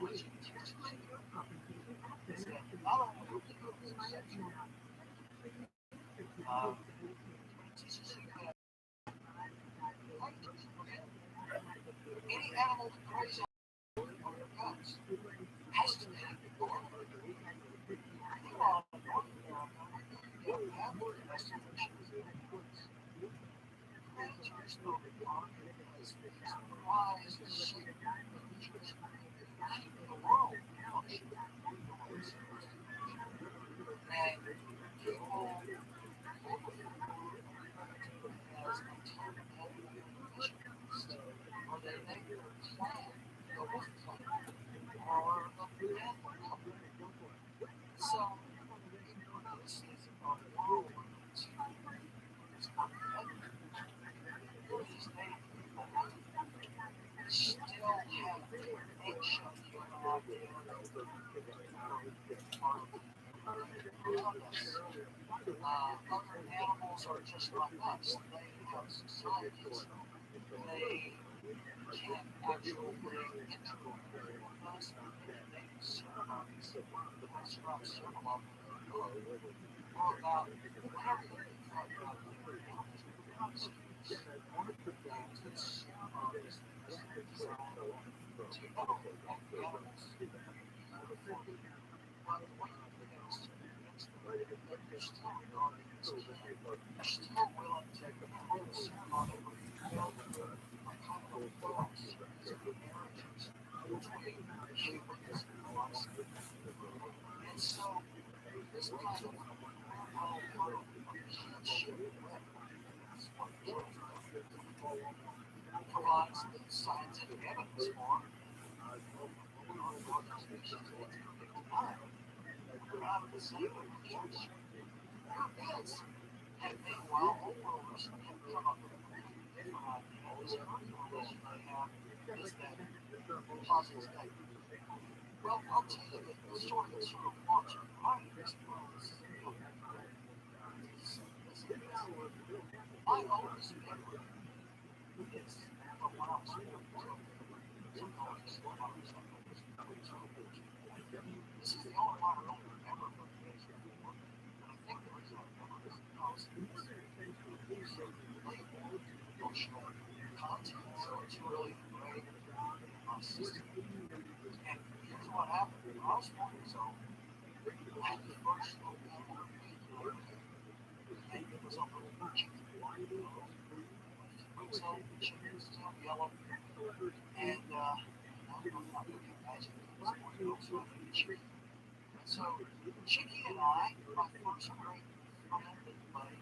Any animal that preys on your guts has to take the blood. Meanwhile, in North America, you don't have the investigation of the woods. Rangers know the market is why is the sheep the world functioning the way it's supposed to function. And people as a total visionist, or they make their plan go with plan, or the plan will come. So, this is a world that's not better. These native people still have the ancient human idea other animals are just like us. They have societies. They can't actually integrate with us. They ceremonies. That's not several of them. Or about whatever they talk about animals. One of the things that ceremonies is designed to elevate the animals. By the way, you're still guarding this kid. You're still willing to hold a ceremony where you build a kind of bonds of marriages between humans and life. And so, this kind of kinship is what provides the scientific evidence for what those species need to deny. Out of the same church. Europeans have meanwhile overlords have come up with a different idea. This current religion they have is that positive statement. Well, I'll tell you that the story that's sort of watching my this world is my oldest memory is from when I was 4 years old. This is the only one I don't remember from the age of 4. And I think the reason I remember is because it's really emotional content, so it's really great in my system. And here's what happened. When I was 4 years old, I had the first little animal and it was a little chicken. So the chicken is still yellow, and I'm not looking at it. So Chicky and I, my first great friend and buddy,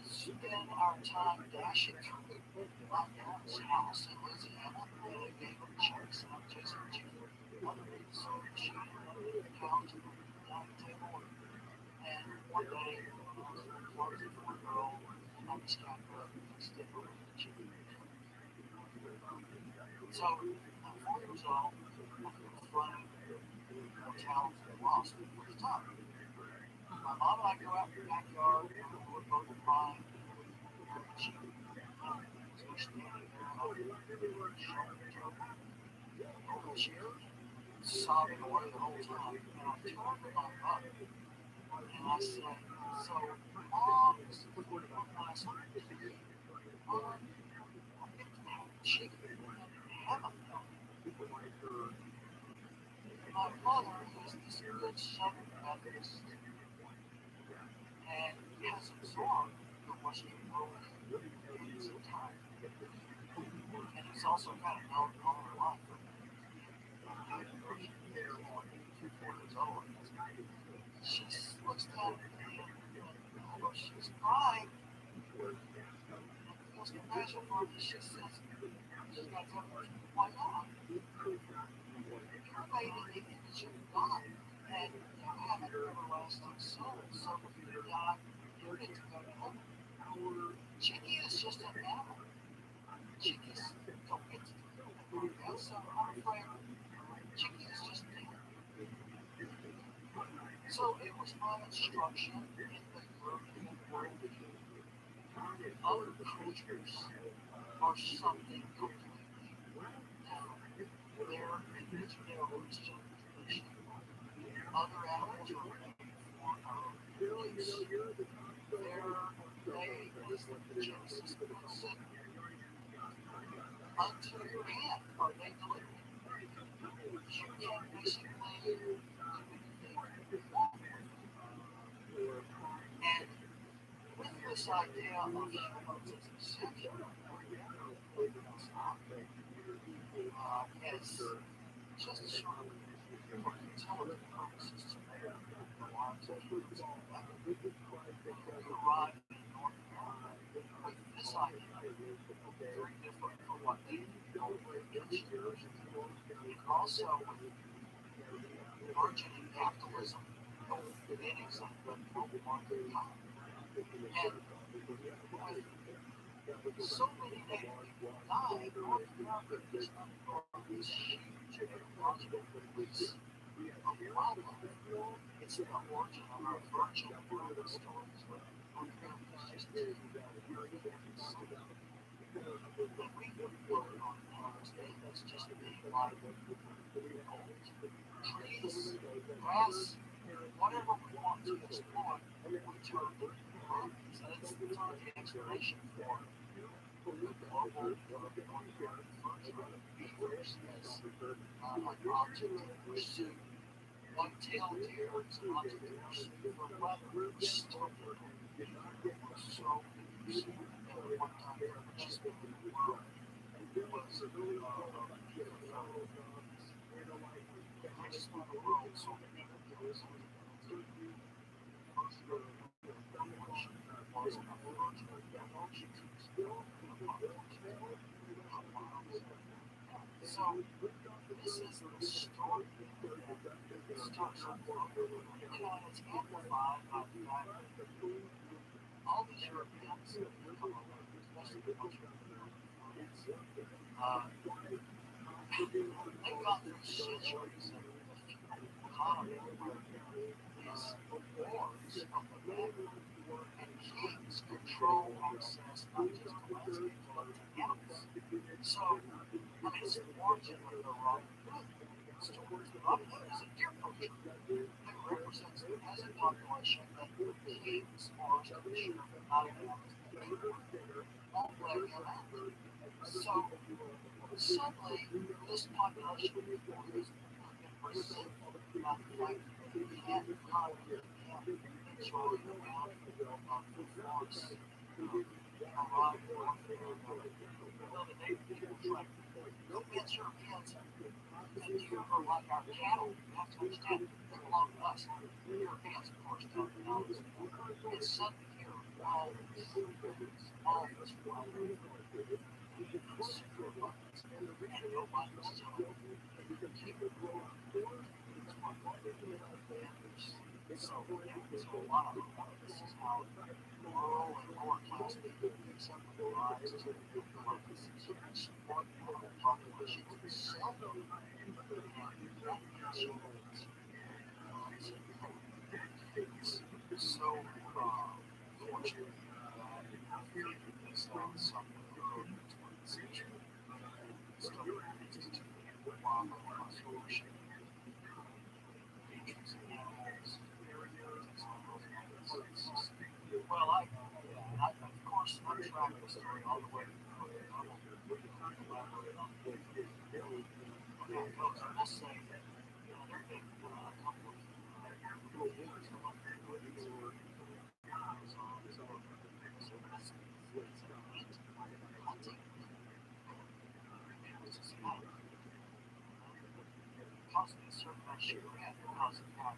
spend our time dashing through my dad's house in Louisiana, and I gave him checks, and I'm chasing Chicky underneath the sewing machine, underneath the couch, and down the table, and one day, I was 4-year-old, and I just got up and stick over the Chicky. So, I'm 4 years old, I'm running town for the lost for the first time. My mom and I go out in the backyard, we're both crying, and she was standing there over the chair, sobbing away the whole time. And I turned to my mother, and I said, so, Mom, this is the last time. Mom, I get to have chicken in heaven. My mother is this good Southern Methodist and has absorbed the Western world in its entirety. And he's also kind of known all her life. She's 4 years old. She looks down at me and although she's crying and feels compassion for me, she says, she's got to tell me, why not? You're made in the image of God, and you have an everlasting soul. So if you die, you get to go to heaven. Chicky is just an animal. Chickies don't get to go to heaven. So I'm afraid Chicky is just dead. So it was my instruction in the European worldview. Other creatures are something completely different. They're Christian tradition. Other animals are made for our use. They is the Genesis book said, unto your hand are they delivered. You can basically do anything you want with them. And with this idea of humans as essential, as just sort of for utility purposes to make the lives of humans better. You arrive in North America with this idea, very different from what they normally consider, and also with burgeoning capitalism beginnings of the global market economy. And with so many native people dying, North America is undergoing this huge ecological release of wildlife. It's the origin of our virgin urban stories. North America is just very famous. And we would work on animals today that's just being like trees, grass, whatever we want to explore, we turn to mountains. And it's the explanation for the global beavers as an object of pursuit. One-tailed deer is an object of pursuit for weather. Storm so pursued at one time the richest man in the world was the richest man in the world, so many beavers. So this is the story that starts off, and it's amplified by the fact that all these Europeans that come over, especially the culture of they've gone through centuries of economy where these lords of the land and kings control access not just to landscape but to animals. So, it's the origin of the Robin Hood stories. Robin Hood is a deer poacher who represents the peasant population that keeps forest and sheep out of animals won't let him out. So, suddenly, this population of people is resentful about the fact that they can't hunt, they can't enjoy the bounty of the forest. Arrive in North America. Well, the native people try. No against Europeans, the deer are like our cattle. You have to understand, they belong to us. The Europeans, of course, don't know this. And suddenly here, all this wildlife. Super abundance, and nobody was telling them that you can keep it growing. It's one so a lot of this is how rural and lower class people accept the lives to support the population itself. And that is so fortunate because some century, still exists while the conservation features and animals. Well, of course, I'm tracking the story all the way through. I won't elaborate on it. Okay, folks, I must say that there have been a couple of years of caused me a certain amount of chagrin because of how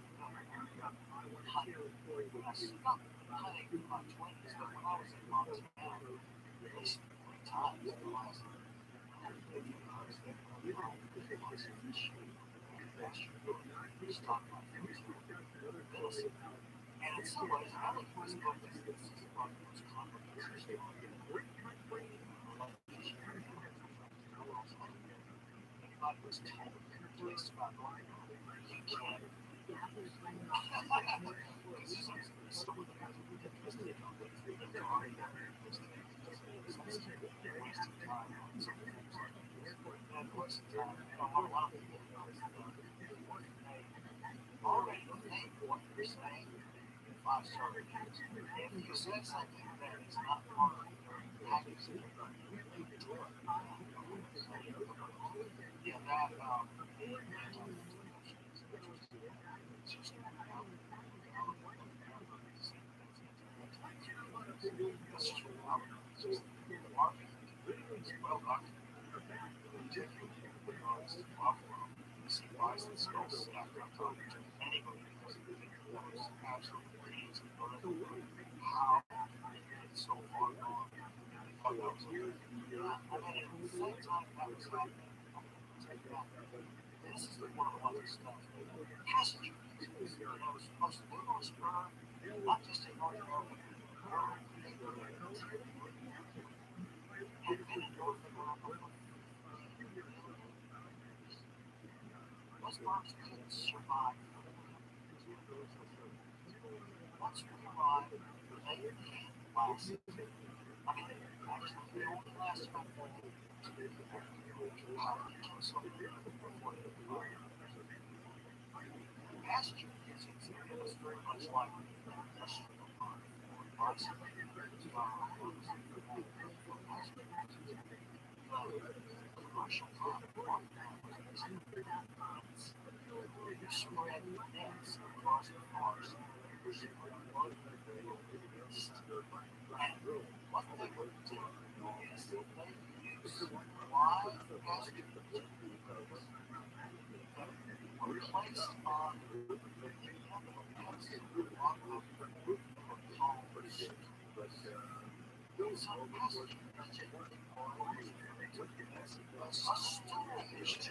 hunting. I stopped hunting in my 20s, but when I was in Montana, at least 3 times in the last 50 years, stopped my fingers venison. And in some ways, I like to discover this is probably the most comprehensive story. Anybody was told place about going, you can't. Some of the guys were interested in the already got wasting time on some things. And most of the time, a lot of people already think what you're saying in 5-star reviews. If you say something that is not part of your package, yeah, that that's true. Marketing is well documented. Particularly in regards to Buffalo, you see buys and sells stacked on top of each other. Anybody knows that was absolutely crazy. How it's so far gone. I thought that was weird. I mean, at the same time that was happening, this is one of the other stuff. Passenger pizzas, supposed to be on Spur, not just in North America, and in North America. Those birds couldn't survive. Once we arrived, they can't last. I mean, actually, they only last about 1 week. How do you kill somebody before they die? Pasture pigeons, it was very much like an industrial farm or isolated commercial farm. You spread nets across the forest. And what they would do is they use live pasture pigeons that were placed on the nets on the collars. Some pasture pigeon astonished.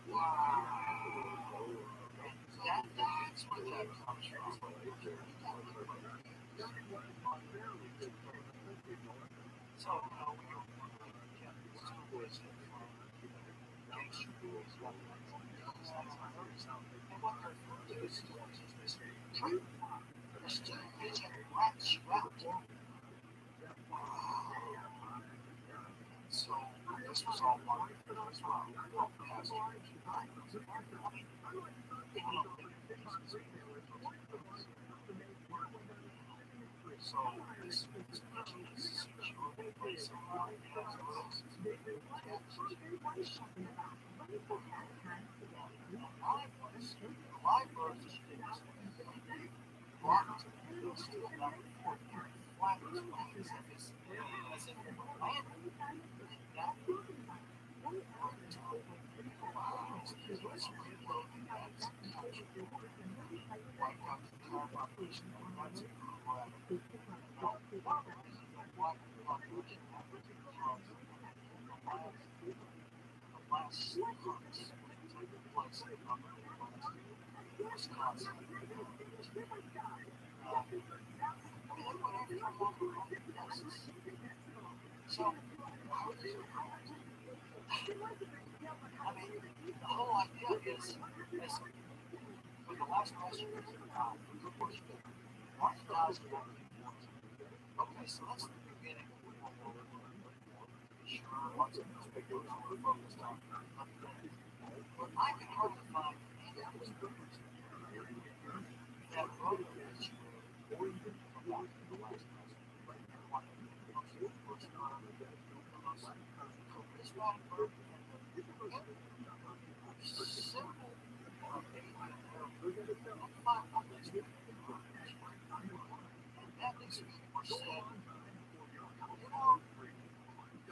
Wow. That's where that comes from. So, we don't want to get too busy from gangster rules, and what they're doing is this trick. They're still using rat's route. So, this was all one as well. So this pigeon is securely placed on the live birds blocked still back and forth flat as if landing. That So, I mean, the whole idea is for the last question, okay, so that's the beginning of World War I. Sure, lots of newspapers were focused on but I can hardly find any of those papers that wrote an issue about the last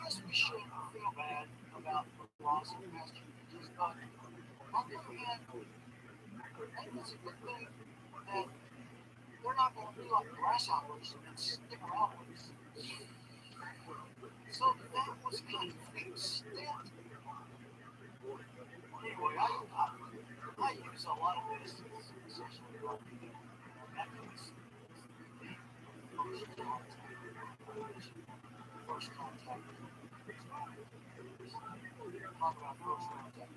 yes, we should feel bad about the loss of pasture pigeons, but on the other hand, maybe it's a good thing that they're not going to be like grasshoppers and stick around with us. So that was kind of the extent. Anyway, I use a lot of this essentially like methods. First contact. Talk about first contact.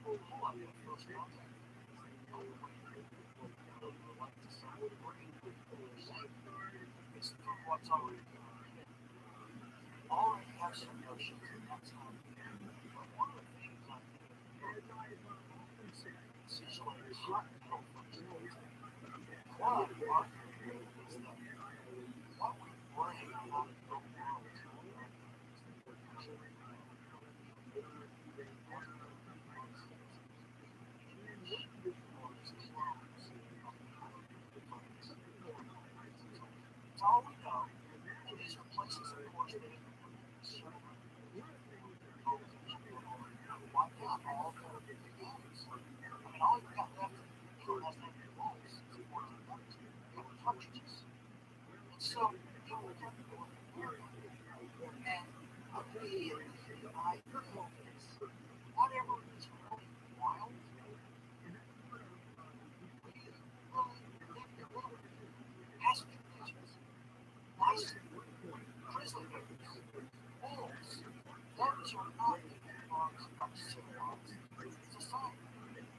First contact. It's what's already have some notions and that's not. But one of the things I think see all you've got left in the last name of wolves is the partridges. And so people kept going and immediately I know this. Whatever is really wild, has to be pigeons. Mice, grizzly bears, wolves. Those are not even bugs from civilized society.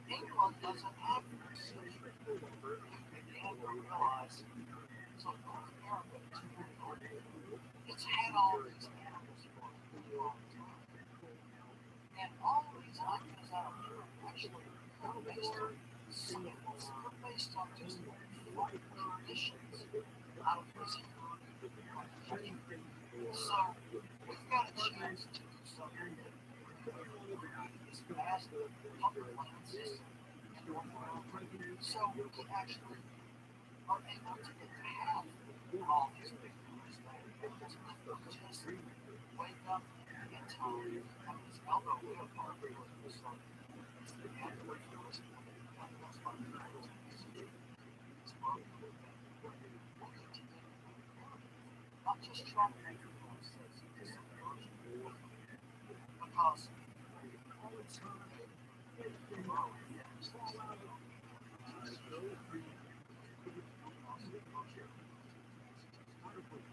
England doesn't have such people who began to realize so North America is very old. It's had all these animals for a long time. And all these ideas out of Europe actually are based on symbols. They're based on just folk traditions out of this country. So we've got a chance to do something that is vast public land system in North America. So we can actually are able to get to have all these big numbers there. Just wake up and tell you, have this elbow wheel part of the sun. And we're doing that's what we're doing. It's what we need to do. Not just try to make it more sense of this version. Because it's the world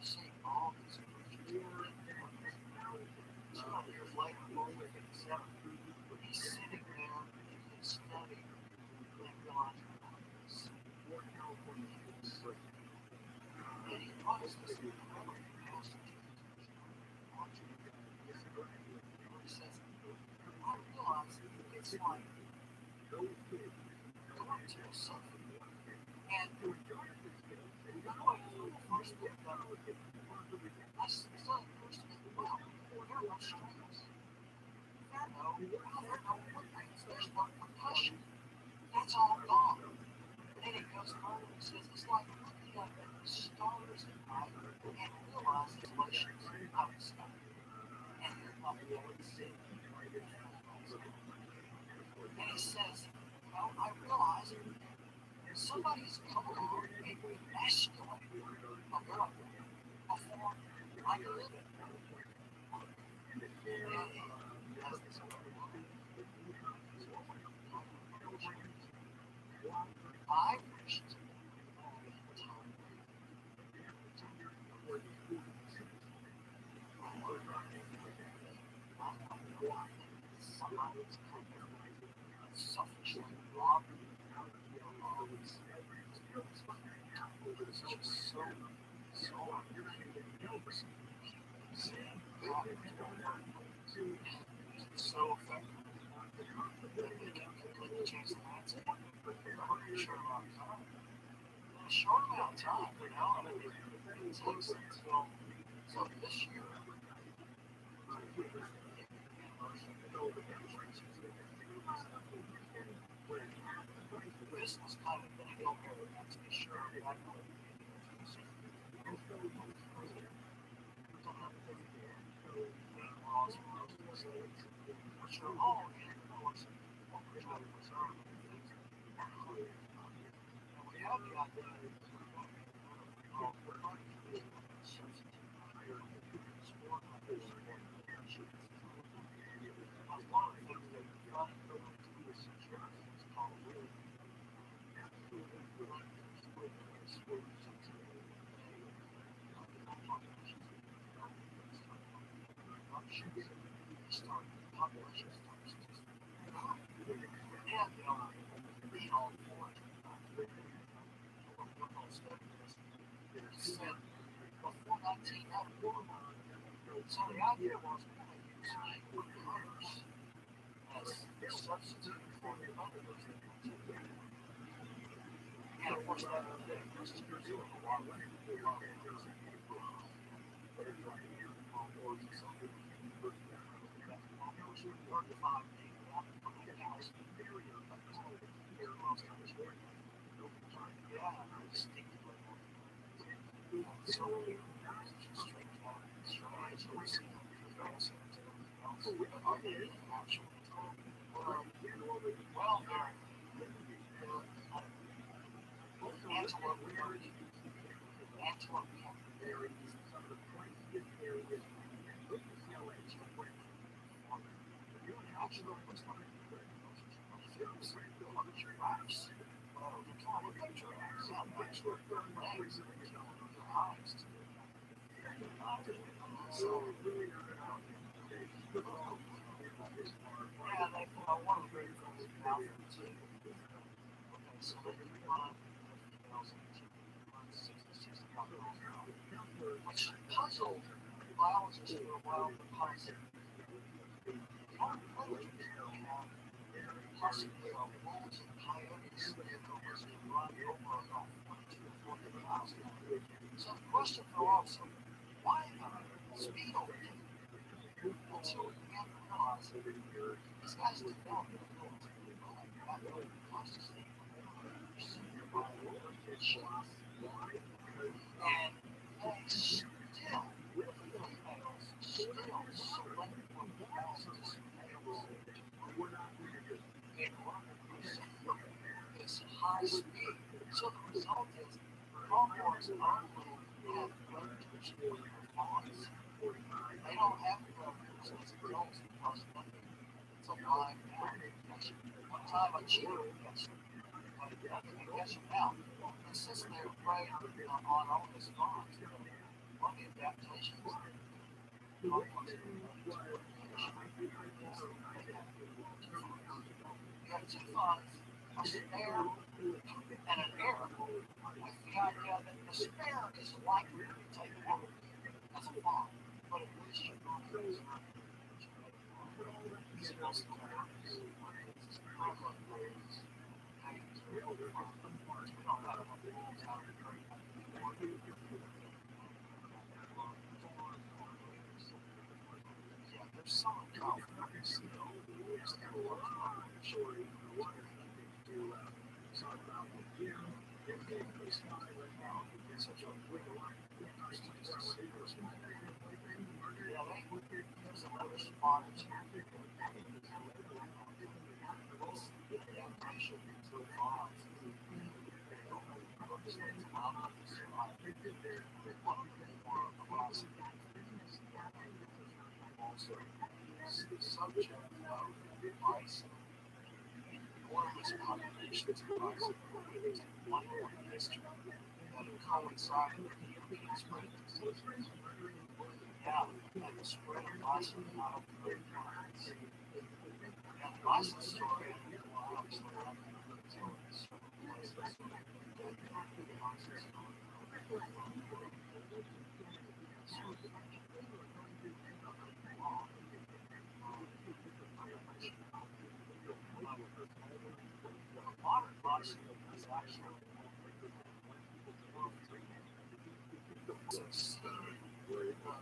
is seeing all these creatures. 200 years later, over 57, he's sitting there in his study and realizing this. And he writes this incredible passage. He says, I realize it's like going to a symphony. And when the first book done, I studied first and well, there are no strings. There are no woodwinds. There's no percussion. That's all gone. And then he goes on and says it's like looking up at the stars at night and realize the relations of the sky. And you're not able to see. And he says, I realize somebody's come along and emasculated a girl before I could live it. And he does this I wished somebody's come selfishly robbed me of all these it's just so so effective. They can completely change the mindset in a short amount of time. In a short amount of time, I mean, it takes until, so this year, this was kind of going to go here, to be sure. Which are all in the course of what we're trying to preserve. And we have the idea of substitute sport parachutes. One of the things that we're trying to do is it's called really start population starts to and being all for it. Said before 1991. So the idea was we're going to use woodcutters as a substitute for the others. And of course that was to do a lot of antelope herd, antelope herd. Actually, looks like giraffes. They can't look like giraffes. Actually, their legs and their eyes. So, yeah, they one of the great things about them too. Okay, so they can run females and 66 which puzzled biologists for a while because young predators have possibly wolves and coyotes that can run over about 42 or 40 miles an hour. So the question for all is, why speed over here? Until we began to realize these guys developed a really consciously by shots. And they still, females still select for males to males in order to this high speed. So the result is pronghorns only have predators for their fawns. They don't have predators as adults because it's a live animal. One time a cheetah will catch them, but nothing can catch them now. And since they're prey on all this fawns, one of the adaptations you have two fawns, a spare and an heir, with the idea that the spare is likely to be taken out as a fawn, but at least you're going to use there's some confidence there's another spot or two. Also, the subject of bison, enormous populations of bison, one point in history that have coincided with the European spread of disease. Yeah, and the spread of bison out of the great plains. And the bison story, obviously, I'm going to tell you certain places. Modern bison is actually succeeding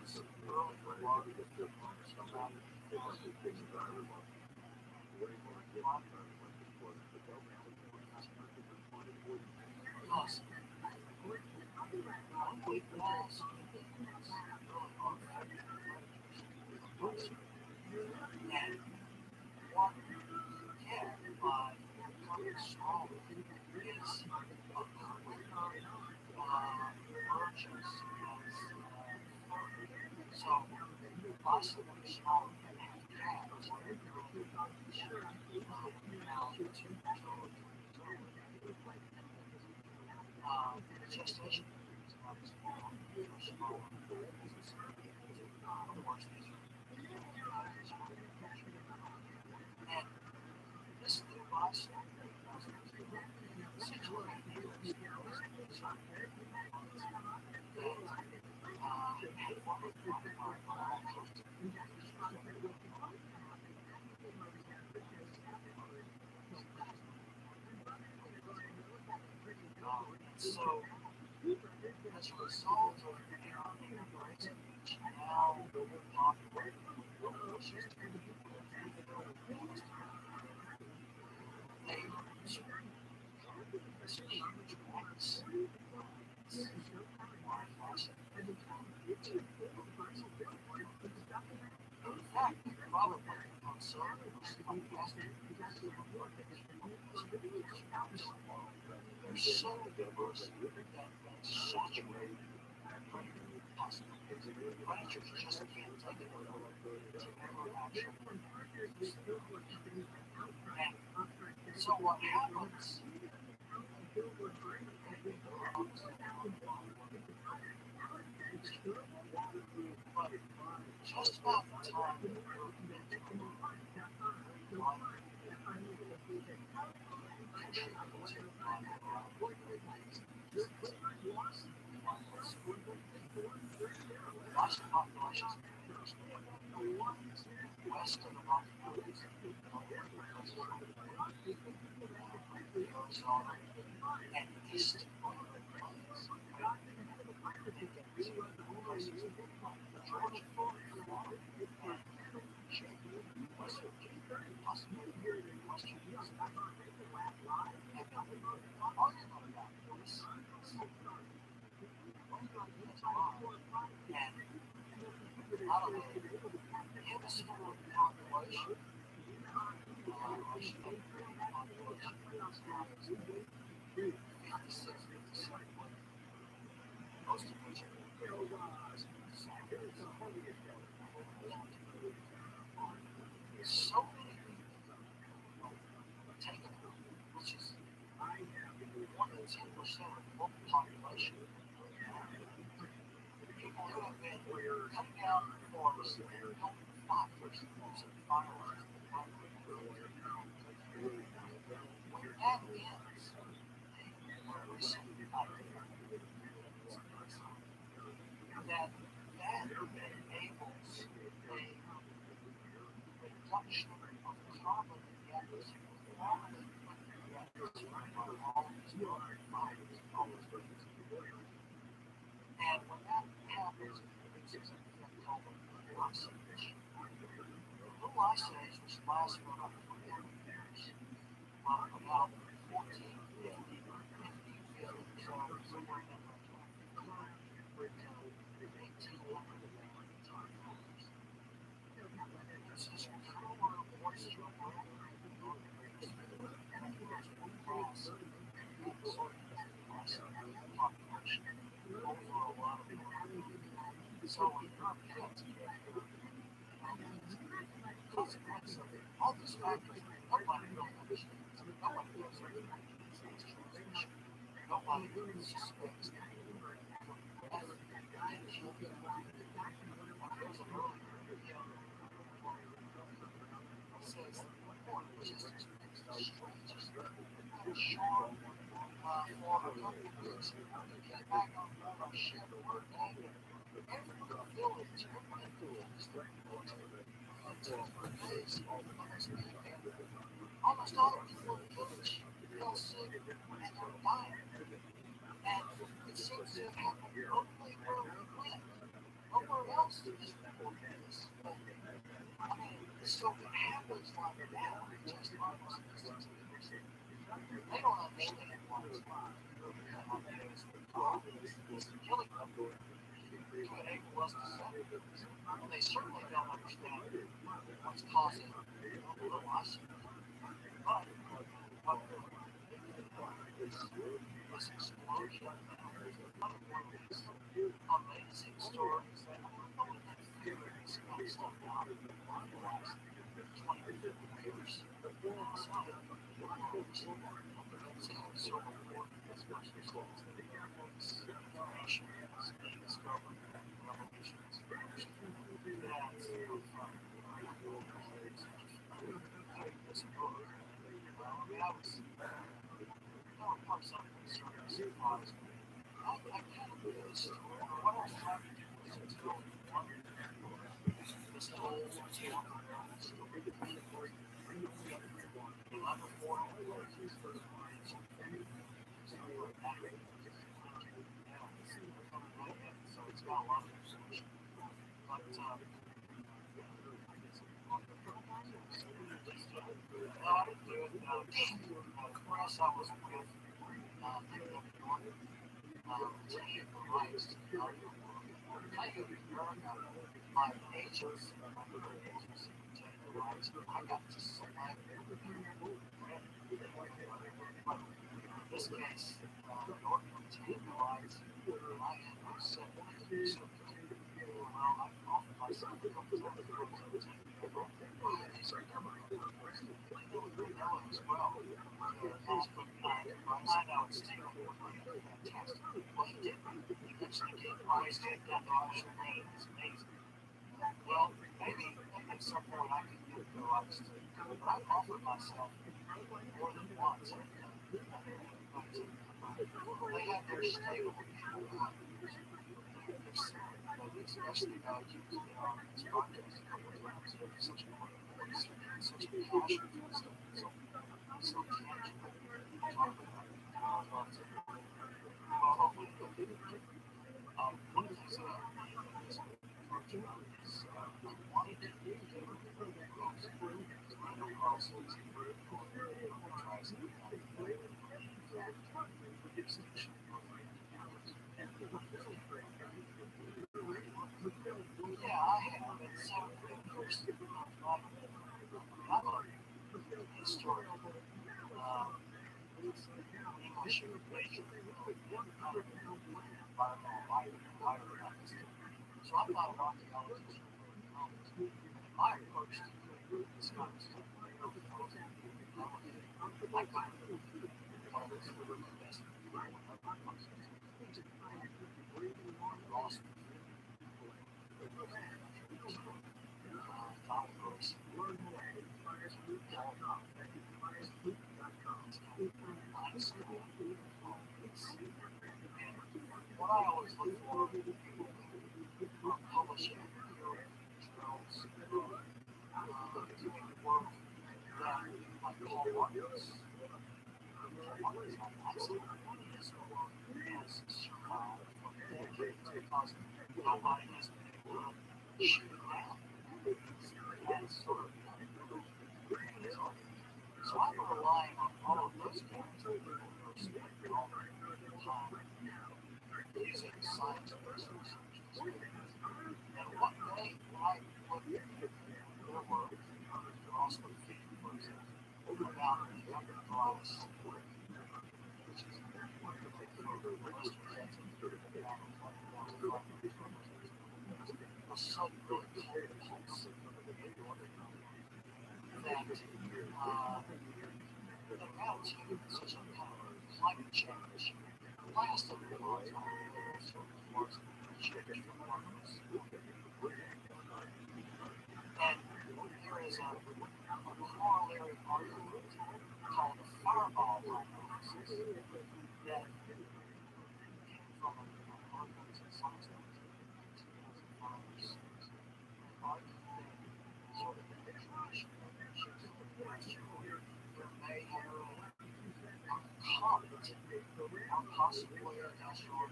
some early remarkable about and what you get by becoming strong is a quick emergence as so possibly small and have calves gestation is not as long as small. Otherwise, these are and this device so, as a result of now popular in fact, probably on some There's so diverse that saturated possible. Ranchers just can't take it to ever actually. And so what happens? But just about the time that we're lost populations west of the Rocky Mountains, Arizona, and east of the plains. Georgia, West Virginia, possibly Western and out of the hemispherical population, most of which so many people take it, which is 1 to 10% of the global population. People who have been cutting down forests and helping fires using fireworks. When that ends, recent that enables a reduction of carbon in the atmosphere. Carbon in the atmosphere are all these other fires, all those things. And when that happens, it produces an effect called a blue ice age. The blue ice age, which lasts for about 400 years, about 1450, so somewhere in that range, 1800 this is cooler, moisture, population over a lot of so consequence of all these factors, nobody really understands. Nobody knows translation. Nobody really suspects that. Says logistics makes the strangest sharp for a couple of weeks. They came back on our ship, we're hanging. Every little village, every village, almost all the people in the village fell sick and they're dying. And it seems to have happened only where we went. Nowhere else is this. I mean, so it happens like that. Just almost instantaneously. They don't understand what it's like. It's killing them to enable us to suffer. They certainly don't understand what's causing the loss. But this explosion of these amazing stories that no one had figured this kind of stuff out in the last 20 to 50 years. So important as much as information is being discovered, revolutions, that's this book. I was part of something that sort of surprised me. I kind of knew this story. What I was trying to do was to tell this whole tale story. So it's got a lot of information. But no, I didn't do it. Chris, I was with my agents, I got to select this this case, in order to obtain the rights, I had no set so well, I've offered myself a couple times to obtain the these are vanilla as well. I know it's taken fantastic. Well, he did. He eventually gave rise to the option name. It's amazing. Well, maybe at some point I could get the rights to it. But I've offered myself more than once. They have their stable especially about using it on this podcast a couple of times. Such a passion for this stuff. So tangible. Talk about it. Well, hopefully they'll get it. One of the things that is approaching is I wanted to do I know Carlson's tries to extinction. Yeah, I have. And so, first, I'm a historian. English major. So I'm not an archaeologist. My approach to this kind of stuff, I kind of what I always look for publishing journals, doing work that I call markets. Markets are absolutely has survived for decades because nobody has been able to shoot it down. That's sort of so I'm relying on all of those kinds of people who spend all their time using science and research. And one day, I looked at their work, they're also thinking, for example, about the underprice, which is a sudden really cold pulse that the attitude is such a kind of climate change lasted a long time. So towards change from markets. And there is a corollary argument called the fireball hypothesis that came from an argument in science in 2005 or 6. And argued that sort of the information there may have a comet or possibly an asteroid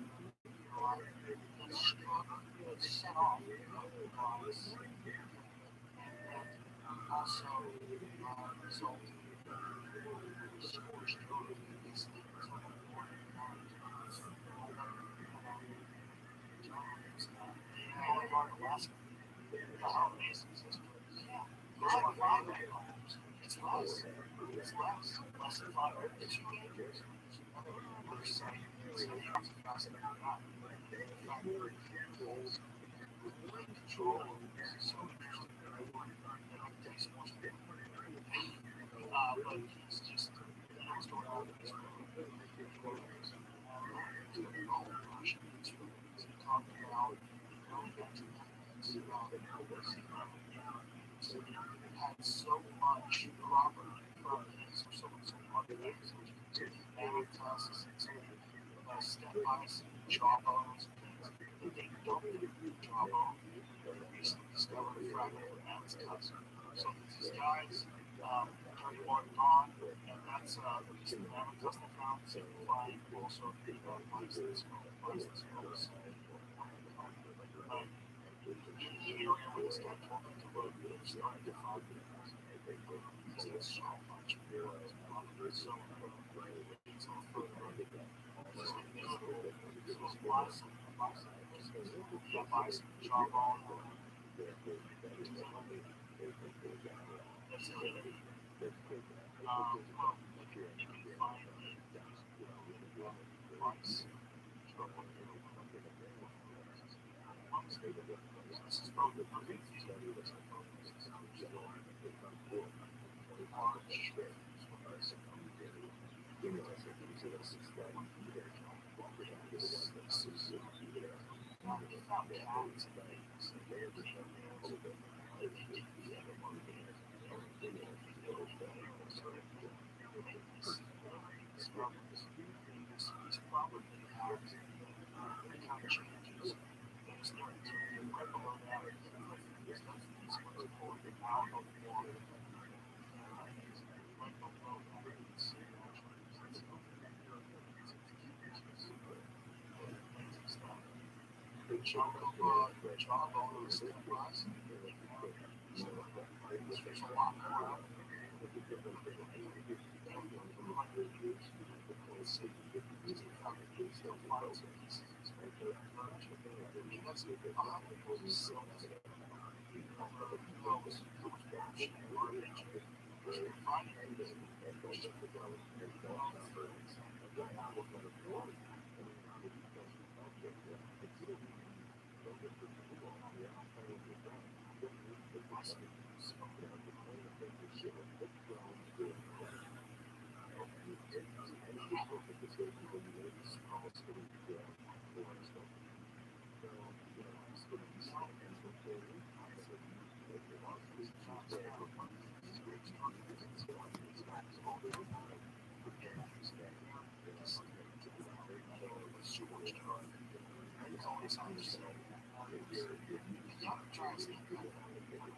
that struck and set off rise and that also resulted in scorched earth these things on the morning Alaska. How amazing is this? Yeah. It's less. It's less than 500 years. We're saying it's fascinating. Control is so interesting. But he's just what's going on with his talking about had so much property from his or so much tusks and step-bys and jawbones and things that they dumped in the jawbone. They recently discovered a fragment of man's tusk. So these guys carry one on, and that's the reason the mammoth tusk they found simplifying also the license rules. In the area where this guy told me to look, they're starting to find because there's so much more. So bison, jawbone. You can find months, trouble here, months. So this is probably the biggest study that's March. It's probably has kind of changes. It's not right below that. There's nothing that's going to pull it out of the water. Right below that, it's stuff. The jawbone is still rising. So there's a lot more.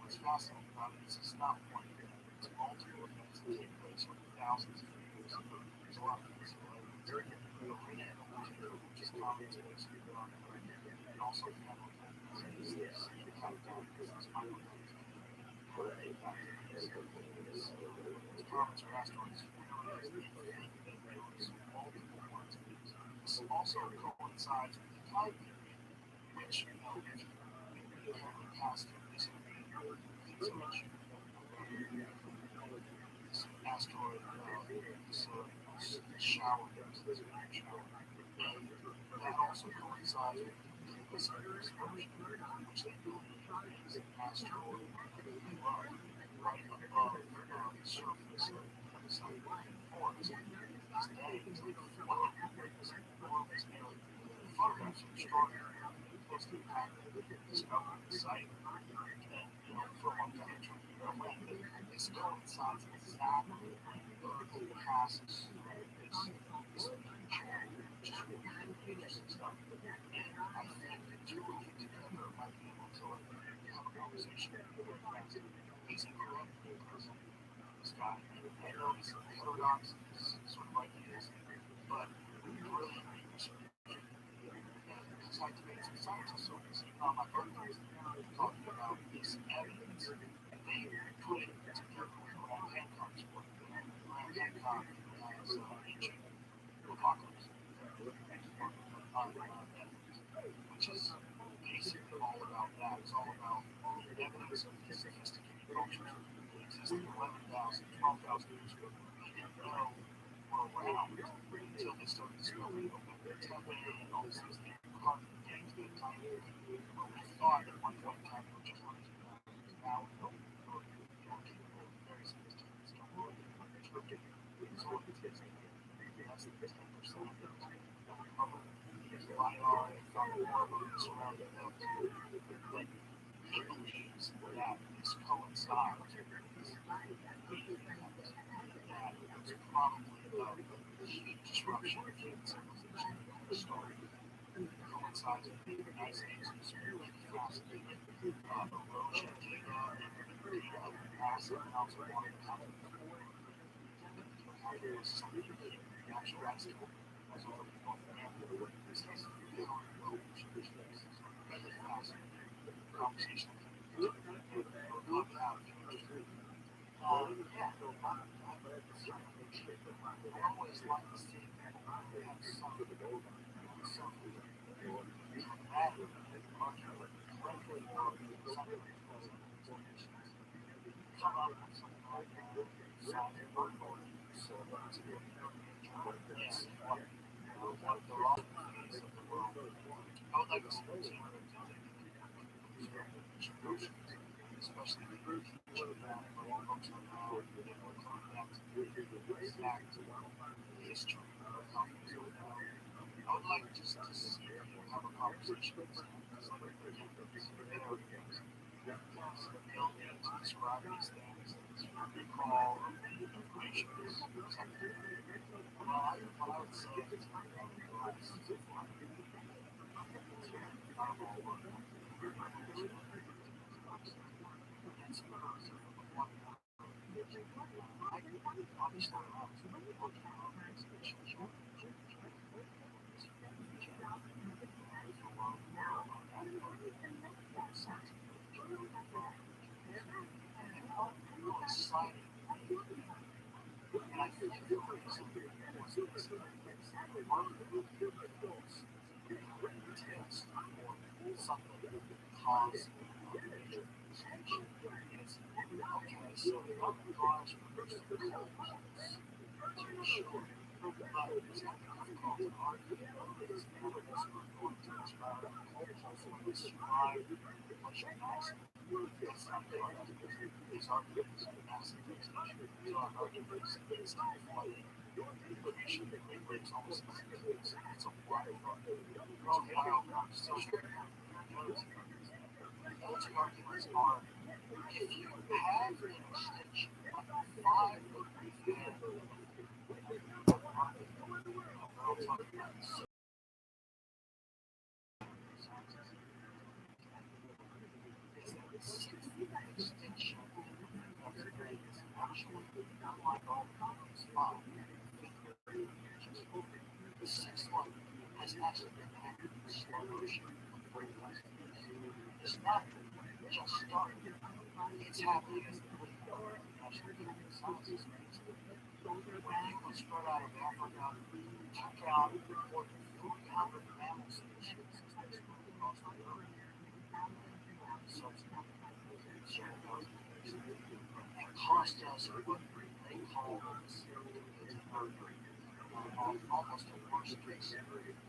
What's fascinating about it is it's not one event, it's multiple events that take place over thousands of years. There's a lot of things during it, which is common to those people on it. And also the animal disease, the catatonic disease, the comets or asteroids, multiple ones. This also coincides with the time period, which, past this asteroid, this shower, this great shower, that also coincides with this explosion, which they believe is an asteroid right above the surface of the sun. Or these days, it's like a flood. It's nearly photographs are extraordinary. Close to the time that they discovered the site, and for one time, this coincides exactly with the passes this channel, which is really interesting stuff. And I think the two of you together might be able to have a conversation with him. He's incredible person, this guy. I know he's heterodox, sort of like he is, but brilliant research. He's like to make some scientists, so he's on my birthday talking about this evidence, and they put it together with Graham Hancock's work. Graham Hancock has ancient apocalypse on evidence, which is basically all about that. It's all about evidence of these sophisticated cultures that existed 11,000, 12,000 years ago. We didn't know were around until they started discovering the temple and all these things. Hard to get into the time period. But we thought at one point in time we were just learning about it. Now we know we're capable of very sophisticated stuff. So what it is, that's the 10% of it. There's LiDAR and found more of it surrounding them. But he believes that this coincides with that it's probably the huge disruption of human civilization started. Coincides with the United States is really fascinating. Erosion data of massive amounts of water coming from how there is something natural accident as well as one family. This has really low erosion. Really fascinating conversation. Love to have you. Yeah, I always like to see people have something come up with something like that. Yes. like the wrong phase of the world. I would like to see especially the future that folks are now, coming back to history of how things go down. I would like just to see people have a conversation with them. Because, like, again, video games, because they don't need to describe these things. It's recall of information is something. What I would say is exciting. And I think the reason was test or something that caused major extinction. It's okay, so the other cause produced the cold to sure. But it's not difficult to argue because none of us are going to describe the cold when we survive much nicer. That's not the argument. These arguments are massive extinction. These are arguments against equality. Information breaks almost it's a wide argument. Those arguments are if you have an extension of 5 extension of the grade is actually unlike all the others 5. The 6th one has actually been happening in slow motion for the last years. It's not just starting, it's happening as the actually getting the sciences. When you can spread out of Africa, check out more than 300 mammal species across the world. So it cost us what they call almost the worst case. It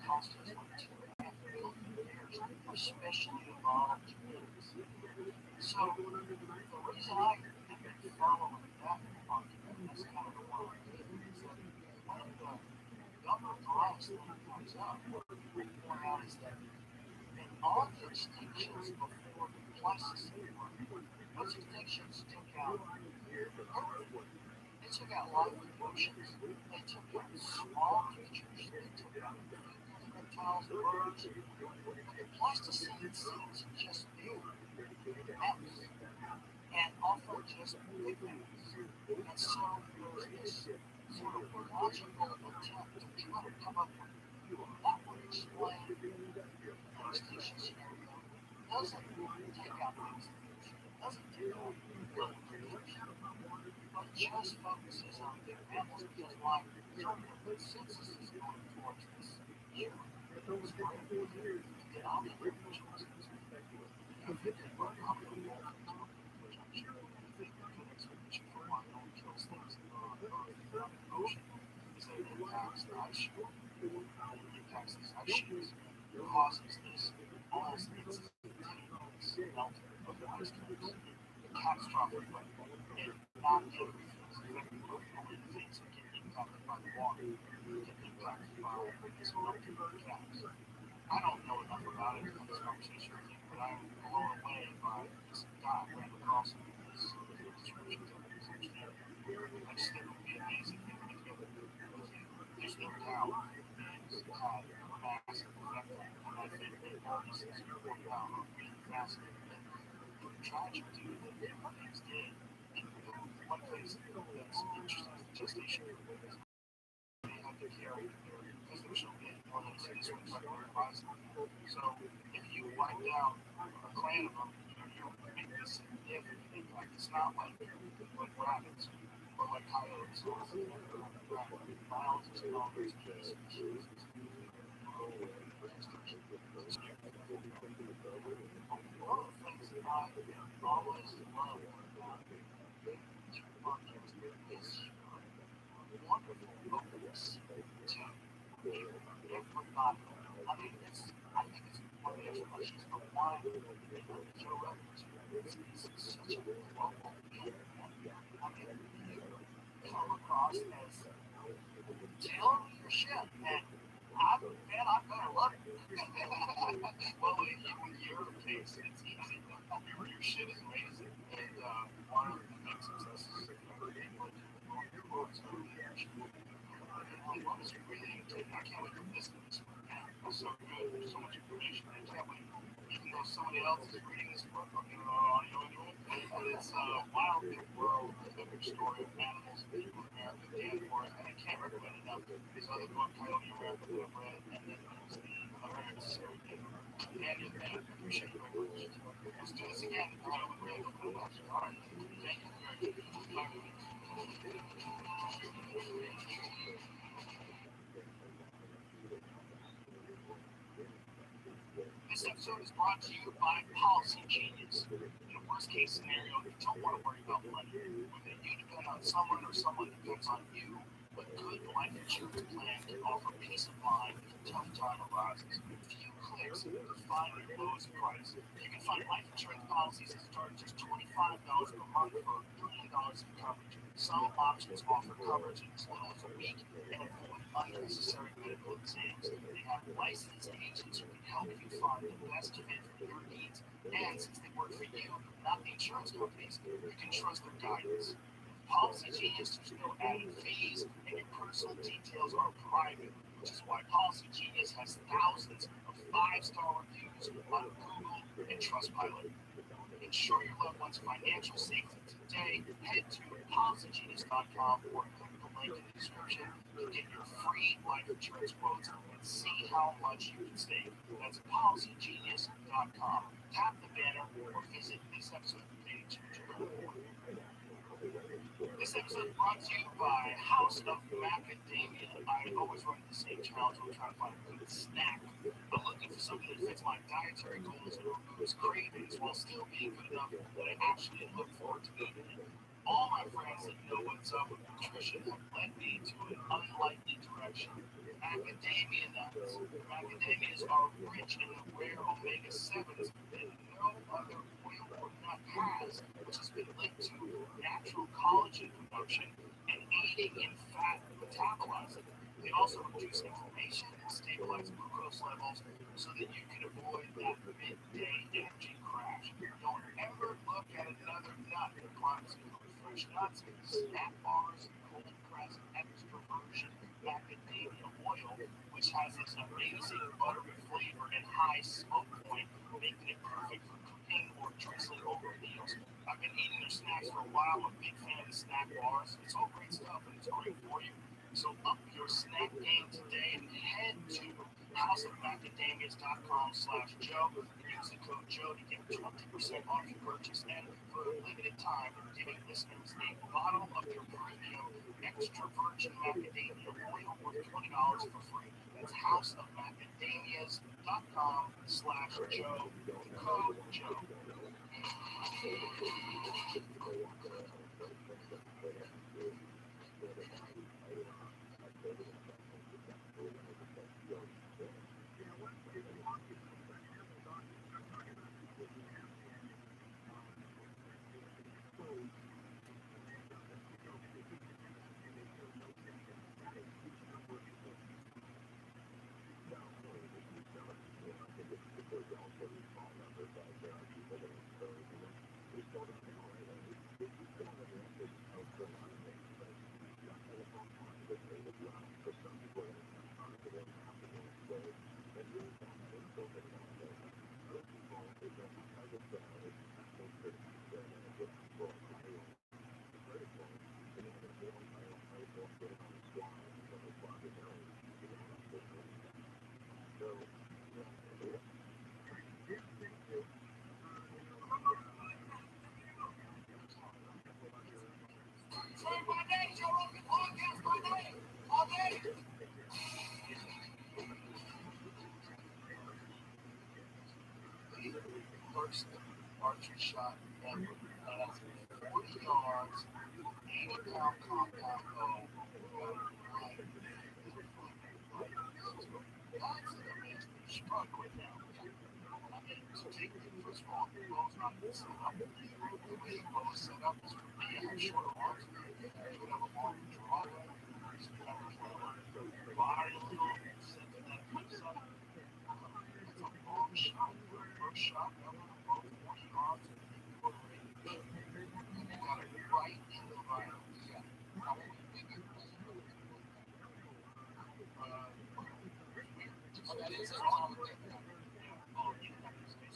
cost us like 2.5 billion years, especially evolved humans. So the reason I have been following that argument, that's kind of the one I did, is that when the younger glass thing comes up, what we point out is that in all the extinctions before the Pleistocene, those extinctions took out Earth. They took out life emotions. They took out small creatures. They took out reptiles, birds. The Pleistocene seems to just be mammals and often just big mammals. And so there's this sort of logical attempt to try to come up with that would explain the extinction scenario. Doesn't take out things. Doesn't take out little creatures. But just focuses on big mammals because like the consensus is going towards this year. Get all the creatures. If you can work on the which I'm sure you think the good explanation for why no one kills things in the ocean is that it impacts the ice sheet. It impacts these ice sheets. It causes this almost instantaneous melting of the ice caps. Catastrophic, but not everything. Things that get impacted by the water get impacted by this melting of the caps. I don't know enough about it in this conversation with you, but I'm blown away by this guy ran across this description of this engineer. I just think it would be amazing to put together with you. There's no doubt it's had a massive effect on I think that all this is worked out really fascinating and tragic too that things did. And one place that's interesting is the gestation period. They had to carry because there's no big one of these ones like a bison. So if you wipe out a clan of them, you don't make this significant impact. It's not like rabbits or like coyotes or biologists and all those key species. One of the things that I always love about podcast is wonderful openness to every not. I mean, I think it's one of the explanations for why Joe Rogan is such a global thing. I mean, you come across as telling me your shit, and I better love it. Well, in your case, it's easy. Your shit is amazing, and one of the big successes of English your books are I love this reading. I can't wait to listen to this one. It's so good. There's so much information. I can't wait. Even though somebody else is reading this book, I'm doing audio into it. And it's a wild big world, a big story of animals and people in America, Dan Forrest, and I can't recommend enough his other book, Coyote America, that I've read, and then there's the Hereditary Companion, and I appreciate it very much. Let's do this again. I would really love to watch it. All right. Thank you very much. This episode is brought to you by Policy Genius. In a worst case scenario, you don't want to worry about money. Whether you depend on someone or someone depends on you, a good life insurance plan can offer peace of mind if a tough time arises. A few clicks to find your lowest price. You can find life insurance policies that start at just $25 per month for $1 million in coverage. Some options offer coverage in as little as a week and avoid unnecessary medical exams. They have licensed agents who can help you find the best fit for your needs. And since they work for you, not the insurance companies, you can trust their guidance. Policy Genius, there's no added fees, and your personal details are private, which is why Policy Genius has thousands of 5-star reviews on Google and Trustpilot. Ensure your loved one's financial safety today. Head to PolicyGenius.com or click the link in the description to get your free life insurance quotes and see how much you can save. That's PolicyGenius.com. Tap the banner or visit this episode page to learn more. This episode is brought to you by House of Macadamia. I always run the same challenge when I'm trying to find a good snack. I'm looking for something that fits my dietary goals and removes cravings while still being good enough that I actually look forward to eating it. All my friends that know what's up with nutrition have led me to an unlikely direction. Macadamia nuts. Macadamias are rich in the rare omega-7s that no other oil or nut has, which has been linked to natural collagen production and aiding in fat metabolism. They also reduce inflammation and stabilize glucose levels so that you can avoid that midday energy crash. Don't ever look at another nut that claims to include fresh nuts, snack bars, cold pressed extra virgin macadamia oil, which has its amazing buttery flavor and high smoke point, making it perfect for cooking or drizzling over meals. I've been eating their snacks for a while. I'm a big fan of the snack bars. It's all great stuff and it's great for you. So up your snack game today and head to houseofmacadamias.com/Joe. Use the code Joe to get 20% off your purchase. And for a limited time, we're giving listeners a bottle of their premium extra virgin macadamia oil worth $20 for free. That's houseofmacadamias.com/Joe. Code Joe. First archery shot ever. 40 yards, 80-pound compound bow. That's the biggest struggle right now. I mean, to take the first of all, the ball's not set up. The way the ball is set up is really have short arms. You would have a long draw. You would have a body a little set to that comes up. It's a long shot. First shot, that one above 20 yards. And you got it right in the viral. Yeah. So that is a long way. Oh, you have to say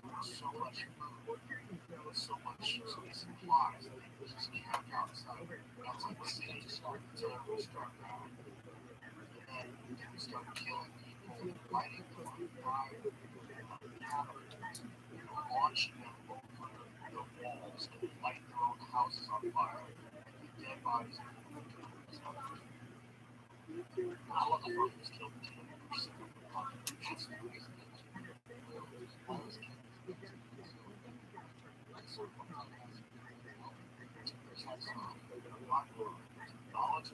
that's too much. It is so much space and flies. I think it was just camped outside the city to start the terror start out. And then we started killing people, fighting for life, launching them over the walls to light their own houses on fire, and dead bodies. All of the workers killed 10% of the population. That's the reason. All those kids. Knowledge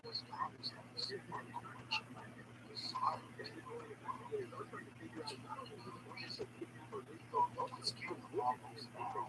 just have those conversations. No one's scared of problems now.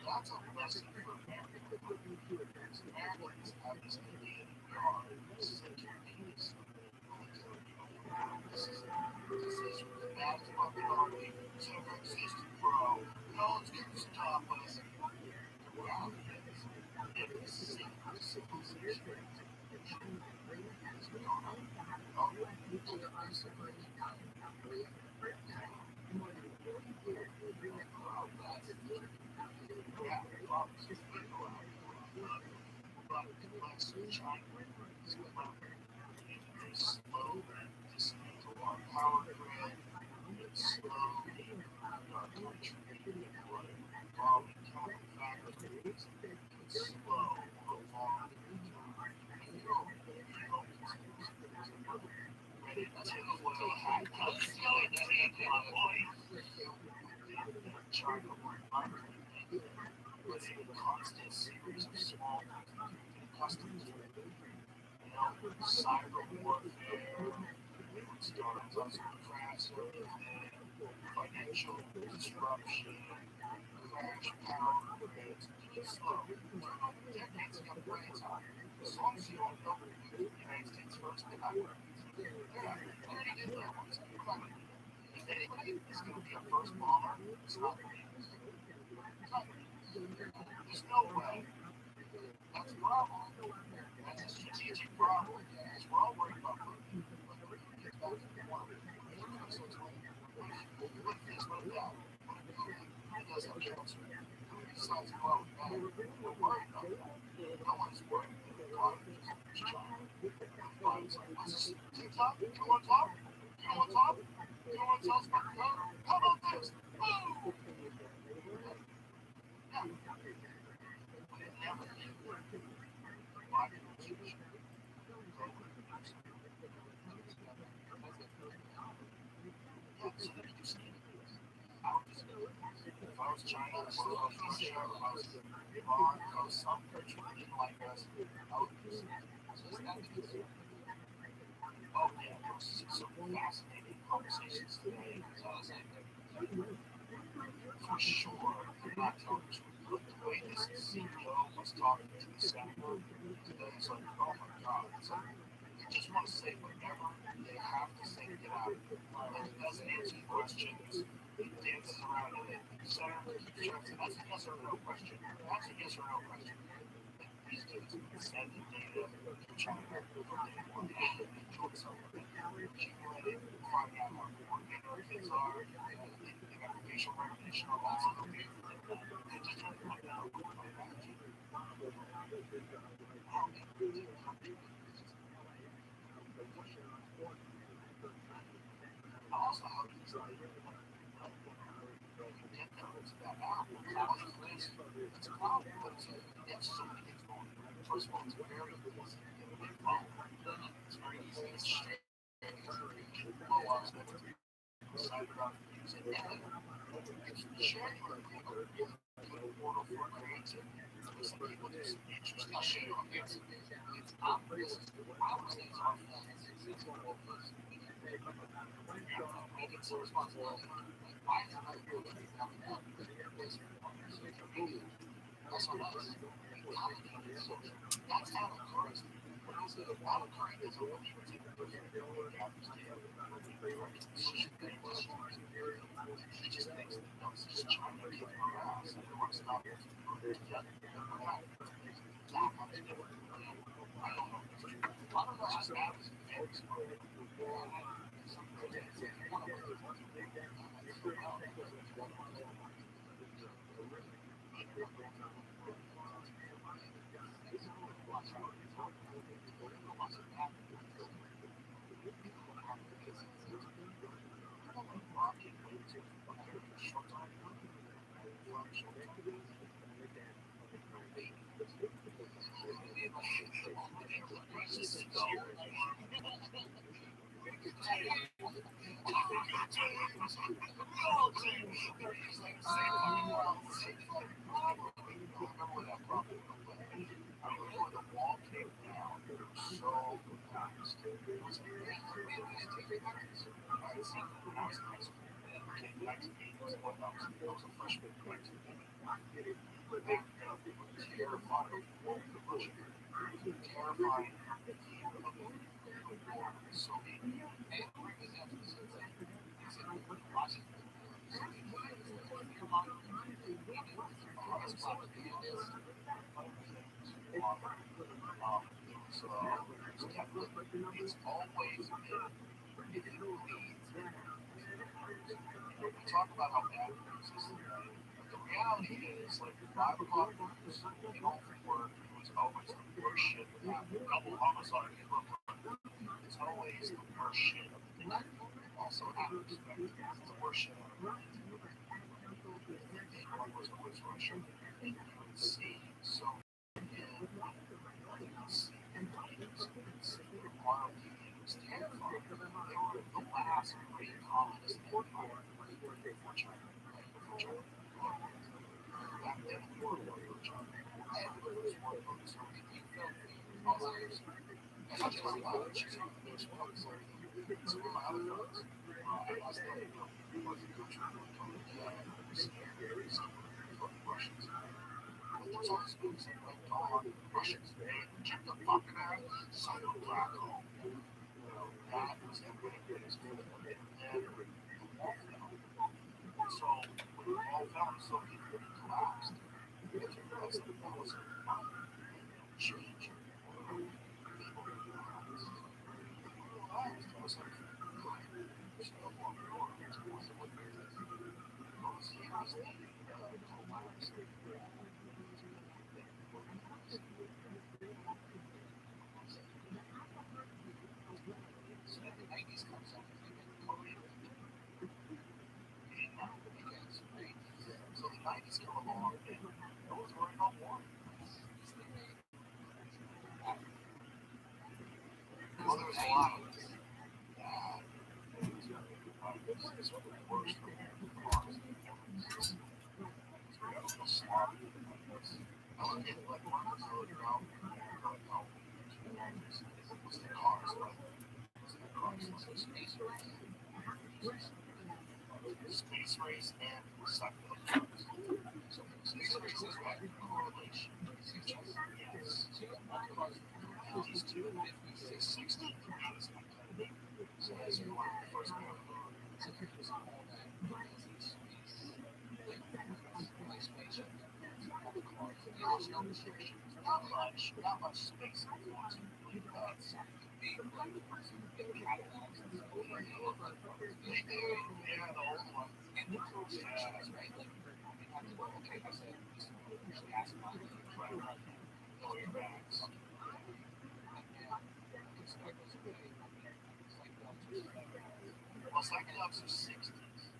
That's a lesson for families. That's what we are doing. So consistent, bro. No one's going to stop us. Wow. Slow, dismantle our power grid, slow, constant series of small customs, cyber warfare, startups, crash, financial disruption, crash power grids, slow. Decades ago, brains on. As long as you don't know the United States first, they already did that once. If anybody is going to be a first bomber, it's not me. There's no way. problem. That's a strategic problem. Because we're all worried about food. But it really gets back to the one. So it's like, what this, what that? Who does have cancer? Who decides to go out with that? We're worried about that. No one's worried about the economy. Just trying. It's like, what's this? TikTok? Do you want to talk? Do you want to talk? Do you want to tell us about the code? How about this? Boom! Yeah. But it never did. Why did it change? Yeah, so then you see if I was China, if I was Russia, if I was Iran, if I was some country that didn't like us, I would do something. So it's not because, oh yeah, there was some fascinating conversations today. So I was like, for sure, you're not telling the truth. The way this CEO was talking to the senator today, it's like, oh my God. It's like, they just want to say whatever they have to say to get out. And it doesn't answer the questions. It dances around it. Senator keeps trying to say, that's a yes or no question. That's a yes or no question. These dudes send the data to China. Doing something. Accumulate it, find out how important our kids are. They got facial recognition on lots of them. They just don't find out what they're actually. Also, how do you get those that out? It's a problem, but it's so many things going on. First of all, it's very easy to get a big phone. It's very easy to share. Blow up, decide about using it. It's sharing with people. People portal for creativity. Some people just interesting shit on it. It's obvious. I would say it's our fault. It's what it is. Make it so responsibility. Why is it not good that he's having that? That's on us. That's how it occurs. How it occurs is when people take a look at it, he just thinks that no, it's just trying to kick our ass and want to stop it. Together. That much different. I don't know. A lot of us just have this fix. Terrifying. So it's always been, it leads. We talk about how bad it is. The reality is, like, 5 o'clock news, you don't work, it's always the worst shit that happened. Double homicide in Brooklyn. It's always the worst shit of the day. Also, out of respect, it's the worst shit of the day. One was always Russia. And you would see so was terrifying. They were the last great colonists empire before China. Before China. Back then, we were worried about China. Everybody was worried about the Soviet Union. And not just about China, there was one other thing. Some of my other friends, I lost them. It was a country from the Russians. There's always been something like, oh, the Russians, they check the fucking out, sign a black hole. That was the way it is. And then the wall fell. So when the wall fell, the Soviet Union collapsed. Because that was a problem. change people lives. I was like, there's no more programs. It wasn't what it is. Those years they collapsed. So in the 90s comes up with COVID. Because, right? So the 90s come along and no one's worried about war. Well, there was a lot of this. This is what the worst for cars. Sloppy. I look at like one of those around what's the cars like? Space race and cycle. So space race is what correlation. Yes. These two 56, 60. So as you want the first one. Not much space. Well, psychedelics are 60s.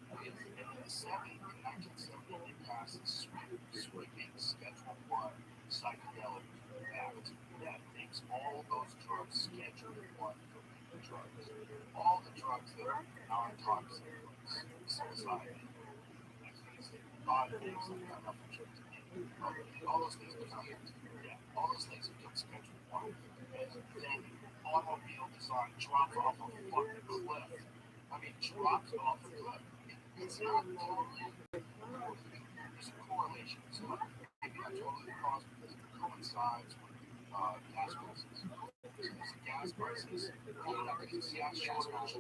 In the 70s, in 1970, they passed a sweeping Schedule 1 psychedelic act that makes all those drugs Schedule 1 drugs. All the drugs that are non-toxic, psilocybin, all things that have nothing to do. All those things become, all those things become Schedule 1. And then automobile design drops off a fucking cliff. I mean, drops off a cliff. It's not totally. There's a correlation. So maybe not totally the cause because it coincides with gas prices. So there's the gas prices. There's gas shortage.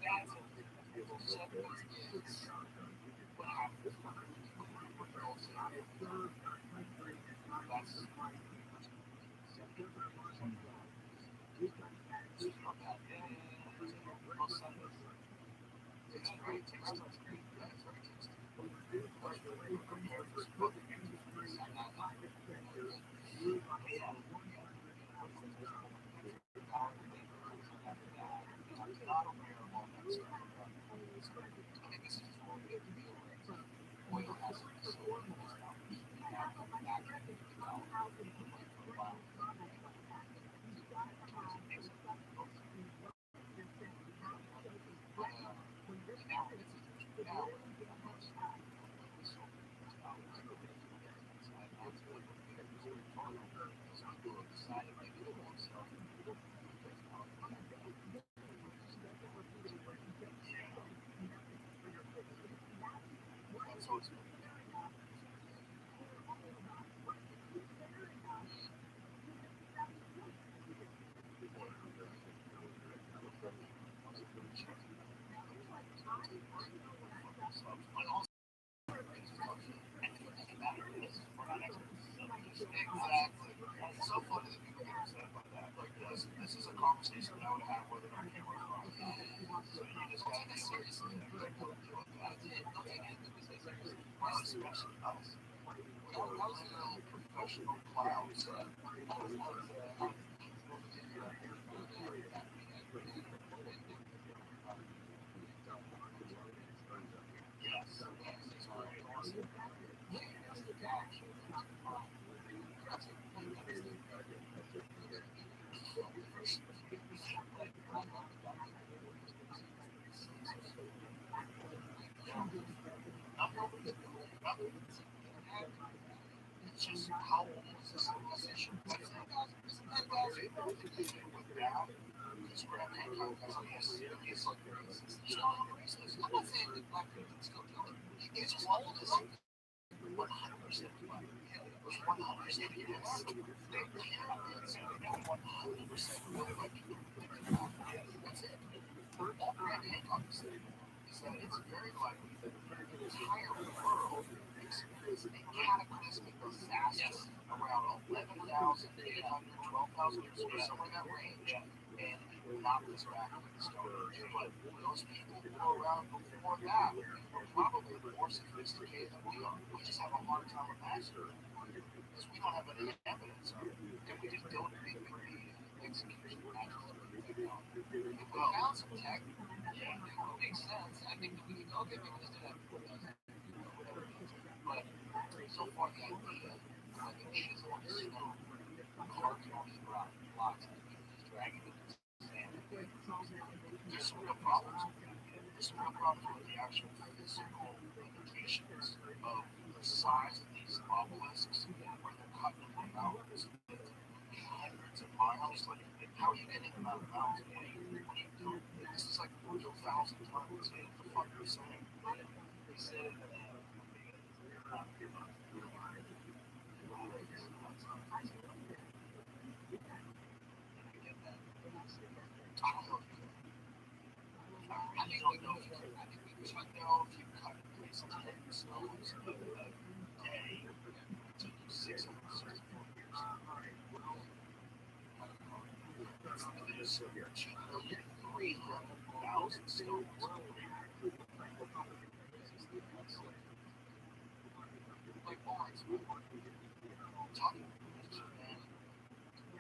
That's it. So is what happens. That's it's very tasty. It's very tasty. Not aware of all that stuff. I think this is what we have to be aware of. Oil has to be sold. Exactly. It's so funny that people get upset about that. Like this is a conversation that I would have with an camera. So you just gotta be seriously like deal with that. Especially us. Those little professional clowns. Yes. It's just how old is this civilization? It's where Hancock has he's like I'm not saying that black people still do it. It's just old as 100% black. It was 100% yes. They pyramids and 100% really like people. That's it. All Grant Hancock said is that it's very likely that the entire world experienced a cataclysmic disaster around 1100 12,800, 12,000 years ago, somewhere in that range, and not this back in the Stone Age. But those people who were around before that were probably more sophisticated than we are. We just have a hard time imagining it because we don't have any evidence of it, and we just don't think that the execution actually if we found some tech, yeah, it would make sense. I think that we can go there because they have whatever it is. But so far, the idea like a chisel on the snow, carving on the ground, blocks, and just dragging it to the sand. There's some real problems with that. There's some real problems with the actual physical limitations of the size of these obelisks where they're cutting them in mountains hundreds of miles. Like, how are you getting them out of the mountains? What are you doing? This is like 4,000 tons. What the fuck are you saying? They said I don't know if you could. I think we could know if you cut at least 10 stones a day to 664 years. There's 2,300,000 stones. Like Barnes, talking to man,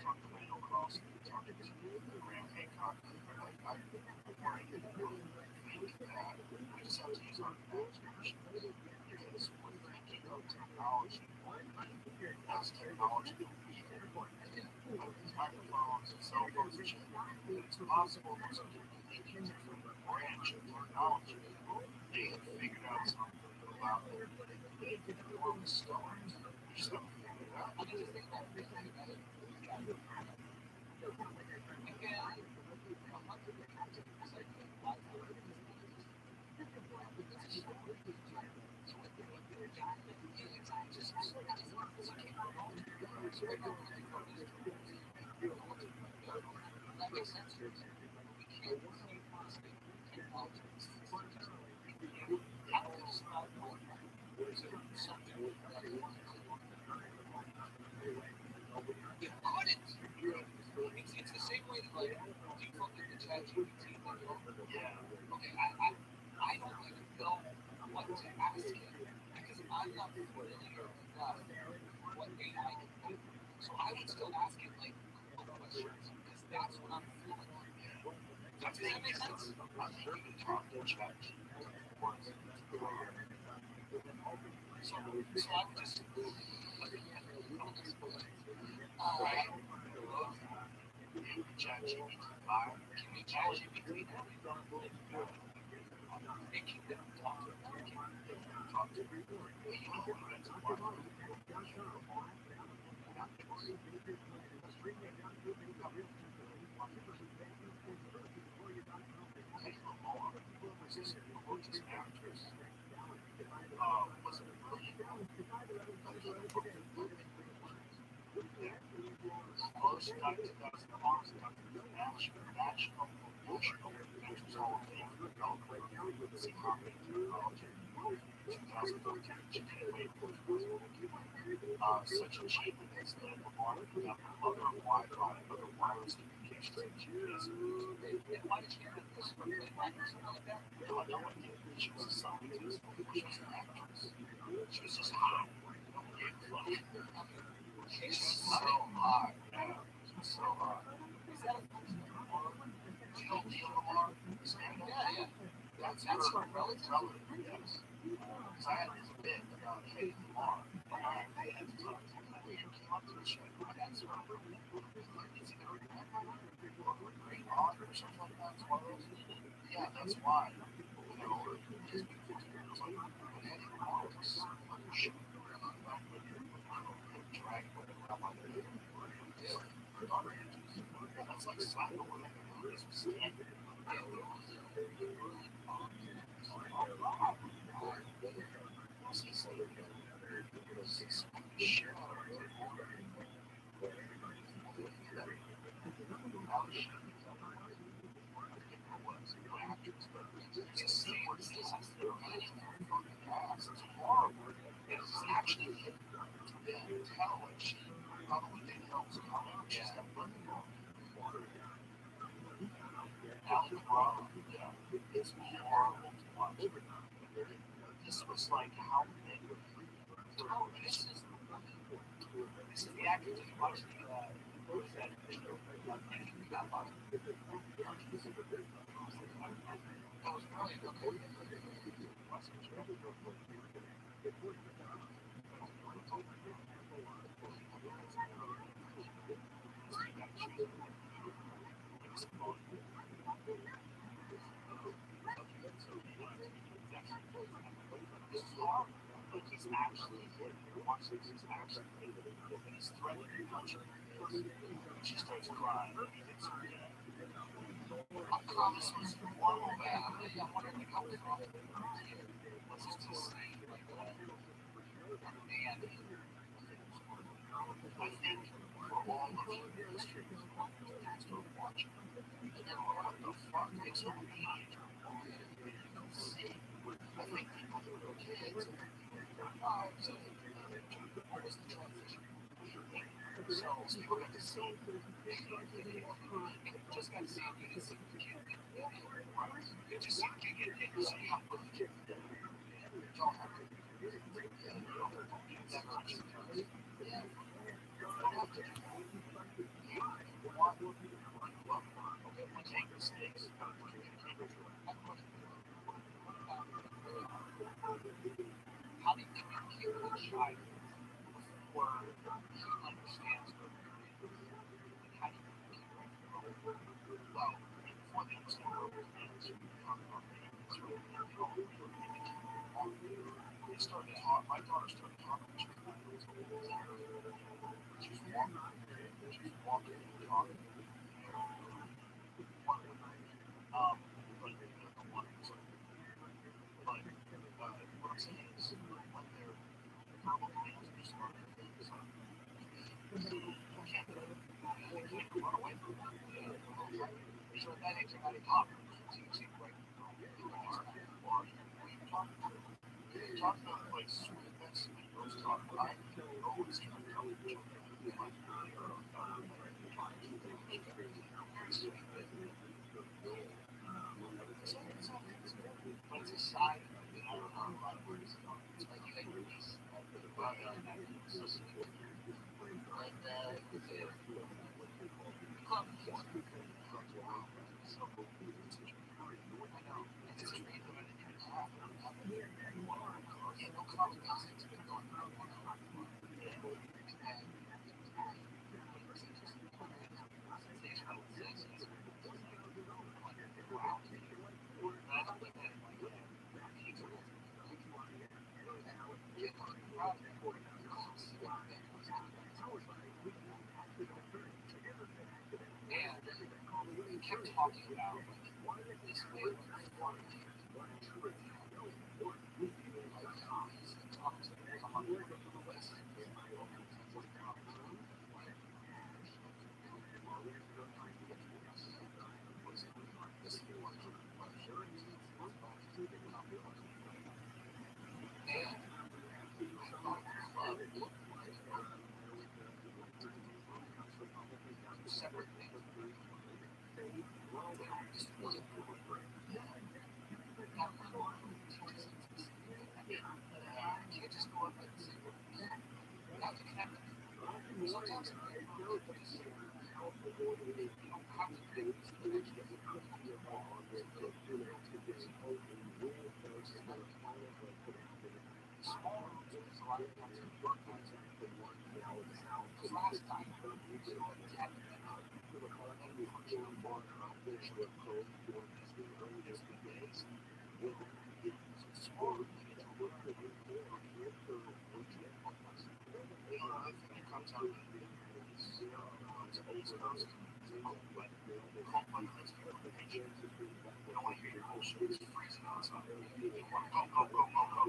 talking to Randall Cross, talking to Graham Hancock, like I think that we just have to use our imagination because we're thinking of technology as technology that we can these microphones and cell phones and shit. It's possible there's a completely different branch of technology. They have figured out something about it. They can form the stones. We just haven't figured it out. I just think that we think about it. That makes sense. We can't it's the same way that like do you fuck with the chat GPT thing? Yeah. Okay, I don't even know what to ask him because I'm not familiar enough what AI can do. So I would still ask him like cool questions because that's what I'm feeling. Does that make sense? I think you can talk to chat GPT. So I would just chat GPT 5. Can we chat GPT now? Making them talk to Most doctors national emotional measures all things development see marketing technology 2014 such achievement as the other Wi-Fi, other wireless communications and GPS. And why did she have this? I have no idea. She was a scientist. She was an actress. She was just hot. She's so hot. Yeah. She's so hot. Is that a yeah. That's her relative. Yes. Because I had this bit about Kate Lamar. They had to talk to me. They came up to the show. That's her. It's either a great author or something like that. Yeah, that's why. You know, his people was like, Kate Lamar was a shit. Drag whatever I'm on the that's like cycle when this was standard. It's actually tell what she probably didn't just that one. Alec Robb, it's horrible to watch. This was like how they were. This is the actor just watching that video. That was brilliant. Okay. He's actually he's threatening to punch her. She starts crying. I promise it was normal, man. I'm wondering how it's wrong. What's this to say? And I think for all of you history, that's what we're watching. And then what the fuck is so mean? See, I think people who are kids, so where does the transition? So people got to see, just got to see if you can see the kid. You just see the kid get hit, so you have to look at it. You don't have to. That much. Yeah. You don't have to. Okay, take mistakes. How do you communicate with a child before he understands what you're doing? How do you communicate with them? Well, before they understand what you're doing, you talk about things. They started talking. My daughter started talking. She's walking and talking. What I'm saying is, when they're verbal commands are starting, you can't run away from them. So at that age, they're not a toddler. So you see, right? Or you talk to them. You talk to them like sweet events and those talk. I always try to tell children. But it's a side of it. I don't know a lot of words. It's like you had your niece. Kept talking about this way of separate things. You just go up and say, you have to connect them. Sometimes you don't have to connect last time, go,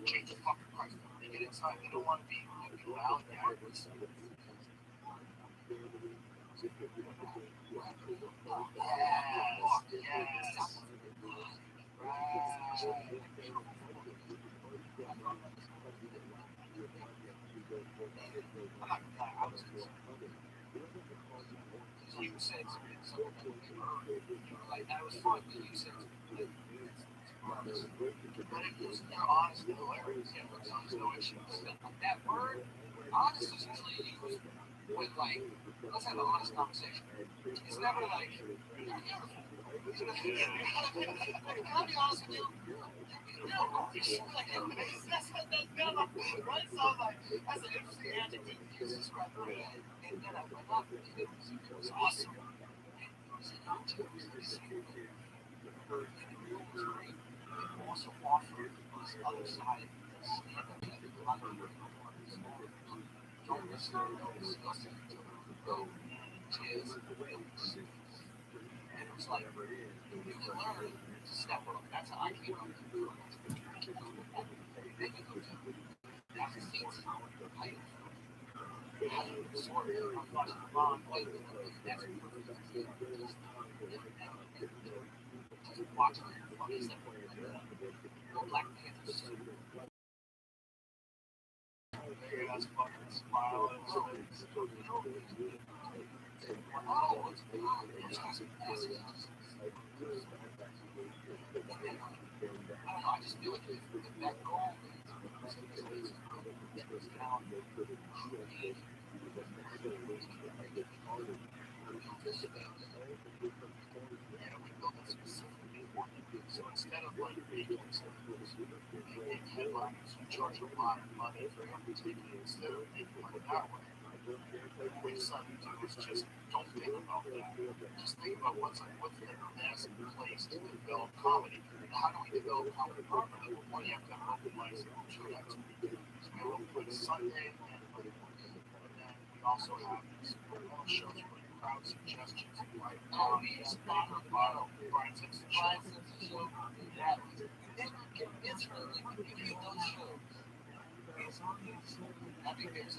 change the fucking price. They get inside, they don't want to be loud. you said something like that was fun, but you said something but it was honest and hilarious. Yeah, there's no issues. That word, honest is usually used when, like, let's have an honest conversation. It's never like, you're beautiful. Can I be honest with you? That's right? So like, that's an interesting adjective to use to describe her. And then I went up and it was awesome. And it was an object. And the room was great. It also offered this other side of this stand-up that a lot of people don't necessarily know discussing until they go jizz and wheels. And it was like, you can learn to step up. That's how I came up with it. Then you go to that's the seats. Like, how do you sort it? I'm watching the wrong way. That's just watching it. Fucking stuff like that. No Black Panthers. Yeah, that's fucking smiling. Oh, what's I don't know, I just feel like if that goal so instead of like making headliners who charge a lot of money for every ticket, instead of making money that way, what we decided to do is just don't think about that. Just think about what's the best place to develop comedy. How do we develop comedy properly? Well, one, you have to have open mics. I'm sure that's what we do. So we have open mics Sunday and Monday. And then we also have these shows where crowd suggestions and like bottle, Brian Simpson show. It's really when you get those shows. I think there's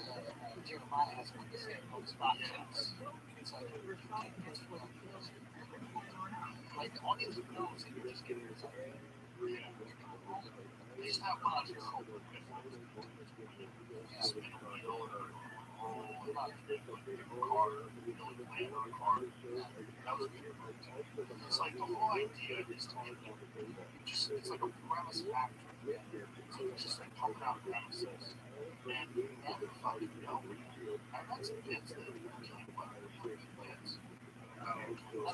Jeremiah has one to say about spot checks. It's like all these rules that you're just getting is like, they just have one on your own. Spin a wheel or that was it's like the whole idea is to make it's like a premise factory. So it's just like pumping out premises. And you never fucking know. I've had some bits that came up with pretty bits. I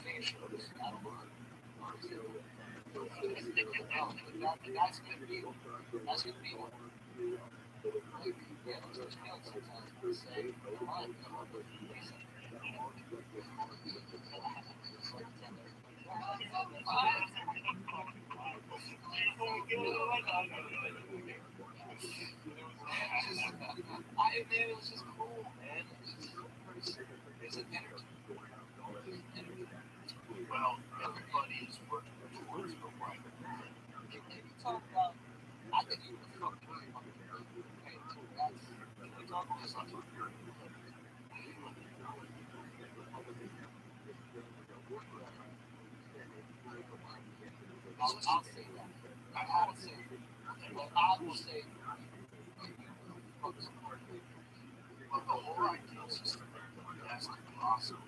think it shows. I don't know. The guy's gonna be that's gonna be one. Yeah, those kids sometimes say, come on, it was just cool, man. It's an energy. Well, everybody is working towards the right. Can you talk about? I think you were fucking paying too. Can we talk about something? I'll say that. I will say, but I will say, but the whole idea is just that's like awesome.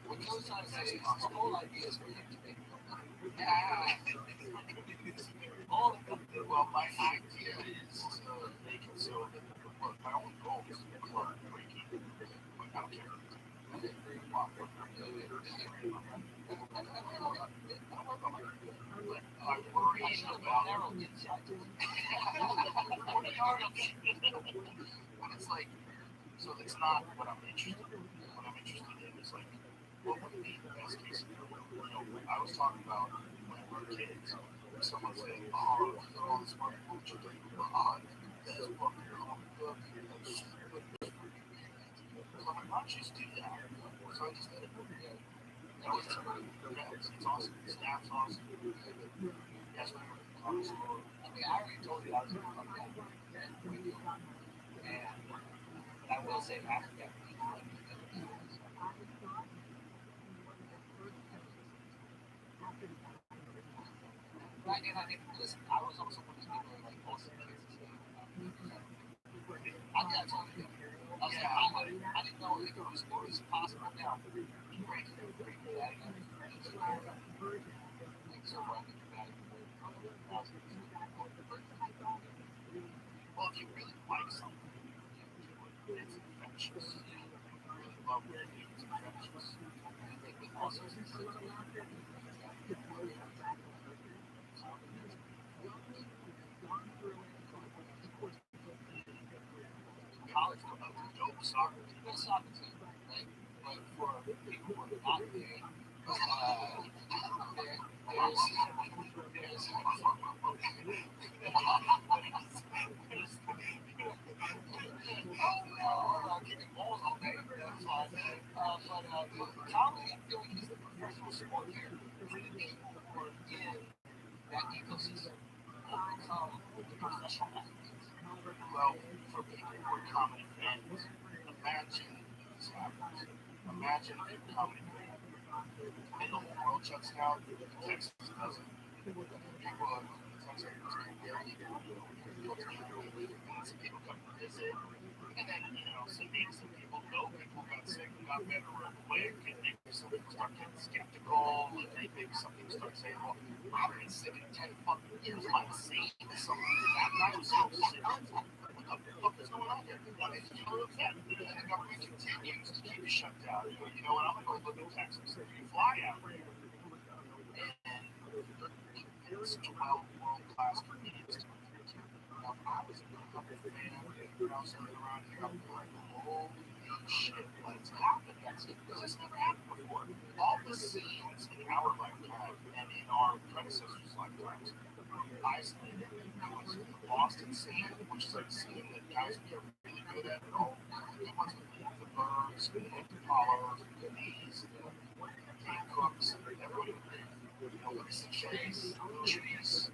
What you're trying to say is the whole idea is for you to make all of them. Well, my idea is to make it so that my own goal is to make it break even. I don't care. I'm worried about when it's like, so it's not what I'm interested in. What I'm interested in is like, what would be the best case scenario? I was talking about when we were kids. Someone saying, oh, look at all this money, what you think about that's what you're on the book. Why don't you just do that? So I just did it. It's awesome. The staff's awesome. Yes, I mean, I already told you I was going to come down and I will say after that, I didn't listen. I was also one of those people like posting things and stuff. I got told you. Yeah, I didn't know if it was possible now. You break that again. So why did that? Well, if you really like something, it's infectious. You really love what it is, it's infectious. I think with also college were about to dope soccer team. Well, soccer team, right? But for people who are not there, kicking balls all day. That's fine. But college, I feel like is the professional sport here. For the people who are in that ecosystem will become professional athletes. Well, for people who are common fans, imagine this happens. Imagine if you're common and the whole world shuts down, Texas doesn't. People Texas barely go to some people come to visit. And then, some people know people got sick and got better real quick, and maybe some people start getting skeptical, and maybe some people start saying, well, I've been sick in 10 fucking years. I'm saying something that guy was so sick. What the fuck is going on here? I mean, you look at it, and the government continues to keep it shut down. You know what? I'm going to go live in Texas. You fly out, and it's 12 world-class comedians. Now, I was a Cubs fan, and I was around here, I'm like, holy shit, what's happened? Because it's never happened before. All the scenes in our lifetime and in our predecessors' lifetimes were isolated. There was the Boston scene, which is like a scene that guys get really good at all. It was the Birds, the Apollos, the Bees, the Cooks, everybody with the Chase, Chase,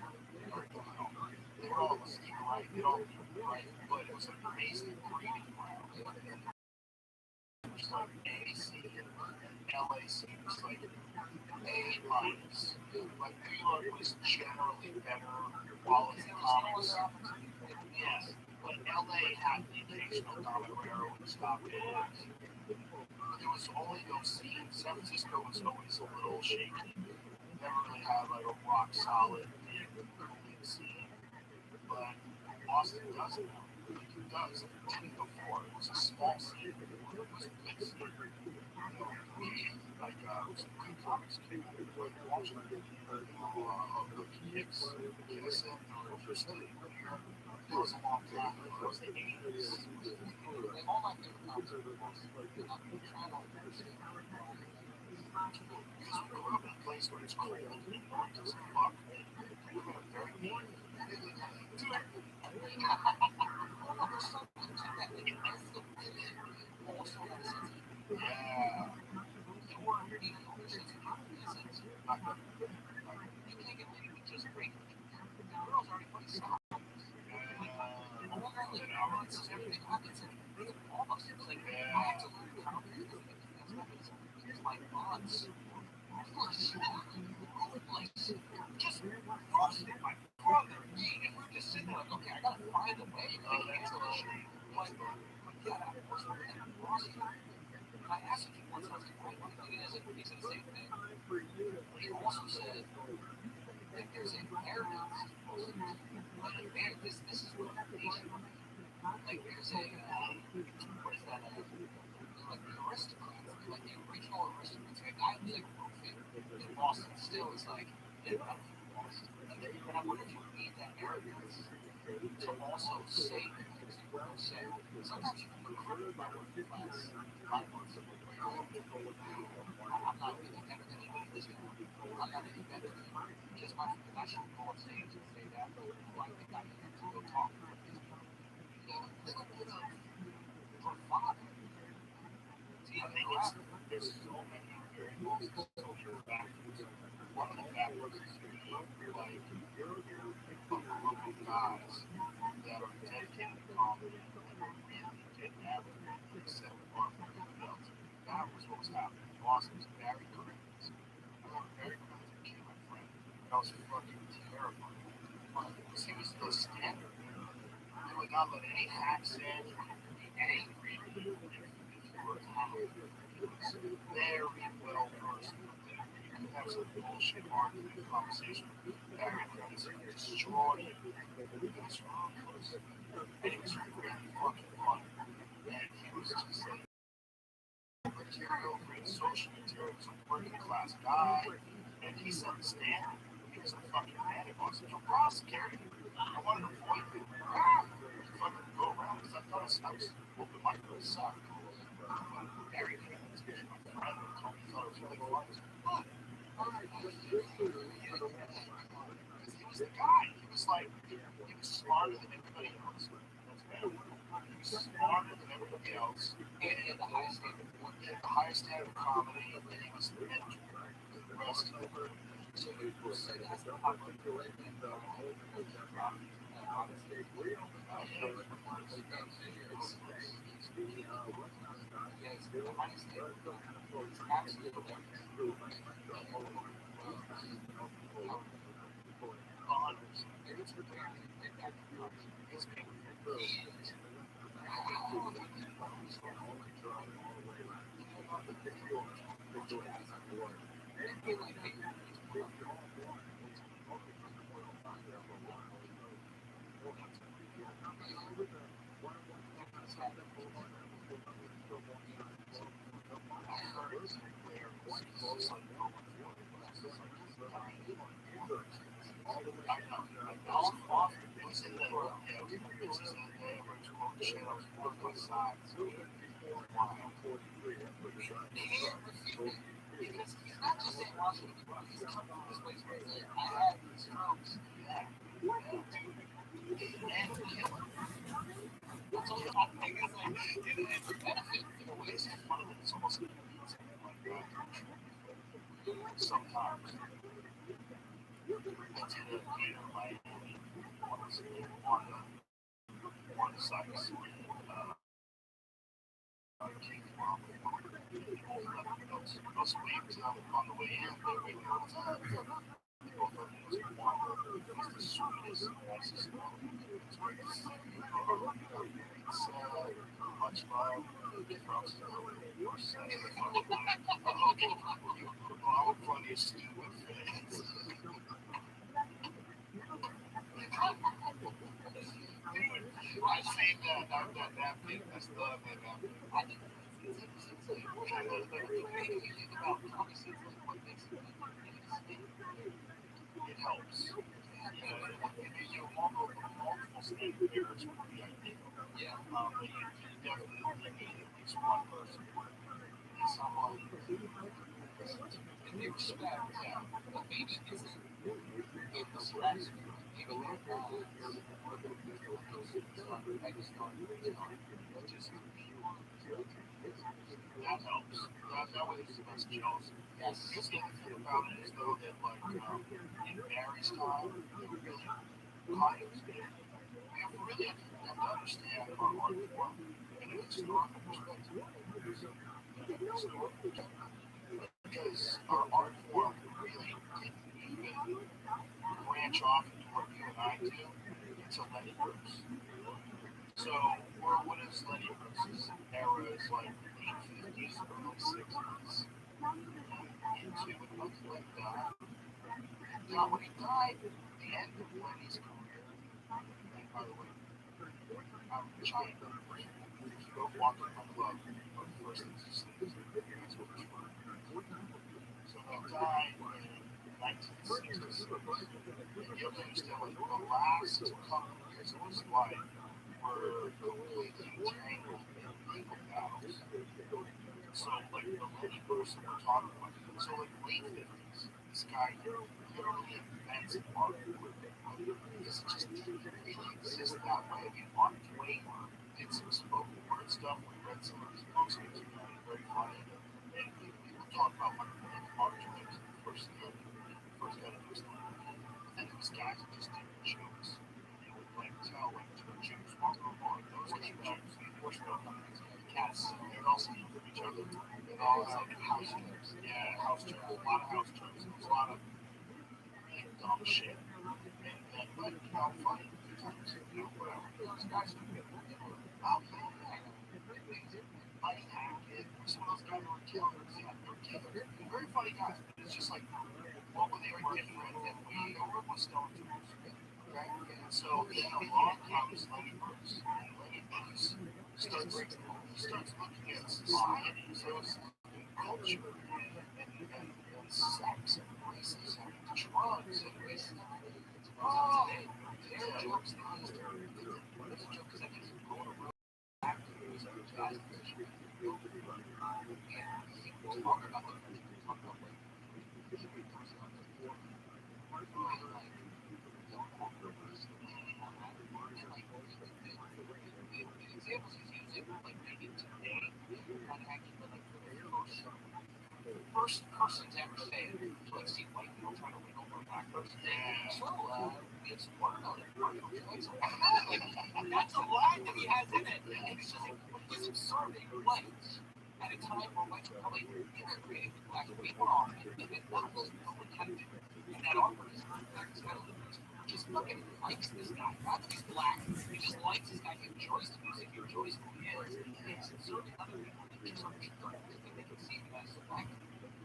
they were all listening right, they all knew right, but it was an amazing breeding ground. It was like AC and LAC was like A minus. Like New York was generally better quality comics. Yes, but LA had the occasional comic where it would stop it. There was only those scenes. San Francisco was always a little shaky. Never really had like a rock solid big scene. But Boston does it now. Like it does. It didn't before. It was a small scene. It was a big scene. Like some good comics came out of Washington. Hicks, Kinnison, it was a long time. It was the 80s. All my favorite comics were Boston. I'm trying to understand. Because we grew up in a place where it's cold and dark as fuck. We live in a very mean. Yeah. You weren't ready for this. Not good. You can't get ready with just break. Girls already put stop. It's like, I have to learn comedy. Here's my odds. Just roasted my brother. And we're just sitting there like, okay, I gotta find a way to cancel this shit. But yeah, of course, we're gonna roast him. I asked him once, I was like, why do you guys he said the same thing? He also said that there's an arrogance. This is what nation. Like there's a what is that? Like the aristocrats, like the original aristocrats. Like I like roofing in Boston still is like in Boston. And I wonder if you need that arrogance to also say the things you want to say. Sometimes you can recruit by working class. I'm not really better than anybody in this town. I'm not any better than anybody. Just my I should go on stage and say that. I think I need to go talk to them. A little bit of bravado. See, I think there's so many variables to social factors. One of the factors is like you're a group of guys that are dedicated to comedy and are really getting after it and set apart from everyone else. That was what was happening. Boston was very crazy. I was very crazy kid, my friend. I was fucking terrified. Because he was the standard. He would not let any hacks in. He would be angry. were a town, he was very well versed with it. You could have some bullshit argument conversation with Barry Prince and destroy it. That's wrong. And he was really fucking funny. And he was just like material, great social material, was a working class guy, and he said the standard. He was a fucking man. He was a prosecutor. I wanted to point him. Fucking go around because I thought I was open minded with his son. Very good. My friend told me he thought it was really funny. Because he was the guy. He was like, he was smarter than everybody else. That's bad. He was smarter than everybody else. And he had the highest standard. He had the highest standard of comedy, and he was the mentor. The rest of the world. So he was that's the popular correct and the whole on the stage. Yes, the highest standard. It's absolutely honors. And it's prepared. It's being sometimes it's in a Miami, one size. Those waves on the way in, they wait all the time. Both of them was one. It's the sweetest, nicest one. It's where it's much love. From your side. I'm funniest with fans. I seen that thing. That's love. I think it helps. You multiple stakeholders would be ideal. Yeah. You definitely need at least one person. Someone and they respect but maybe isn't in the stress even though I just thought just that helps. That way it's less jealousy. Yes. Because the other thing about it is though that like in Mary's time they were really kind of we really have to understand our art form in a historical perspective. Because our art form really didn't even branch off into what you and I do until Lenny Bruce. So, what is Lenny Bruce's era is like the 850s, early 60s, into it looks like that. Now, when he died, the end of Lenny's career, and by the way, I'm trying to if you go walk in my club, the first thing you see is that's what it's for. So he died in 1966. And you have to understand, like, the last couple of years of his life were completely entangled in legal battles. So, like, the Lenny Bruce we're talking about, so, like, late 50s, this guy literally invents art. Because it just didn't really exist that way. I mean, Mark Twain did some spoken word stuff. We read some of his books, and it was very funny. And people talk about Mark Twain was the first guy to do stuff. But then there was guys that just did jokes. They would like tell like two Jews walking along, those are two Jews, they worship cats. They'd all sing for each other. And all it's like house jokes. Yeah, house jokes. A lot of house jokes. There was a lot of really dumb shit. And but you know, funny. You know, whatever. Those guys are good. Oh, yeah. Very funny guys, but it's just like, what were they different than we were with Stone Tools? Right? And so then along comes Lenny Bruce. And Lenny Bruce starts looking at society, so it's culture and sex and racism and drugs and racism. Oh, their jokes now is their joke is that he's going around acting as a jazz musician. And he was talking about like examples he's using, like maybe today, kind of actually like first person's ever said to like see white people trying to win over a black person. So we have some water on it. That's a line that he has in it. And it's just like he's observing whites at a time where whites were probably integrated with black people on it. And that was no one had it. And that awkward is just fucking likes this guy. Not that he's black. He just likes this guy. He enjoys the music. He enjoys who he is. And he's observing other people that just don't think they can see him as a black.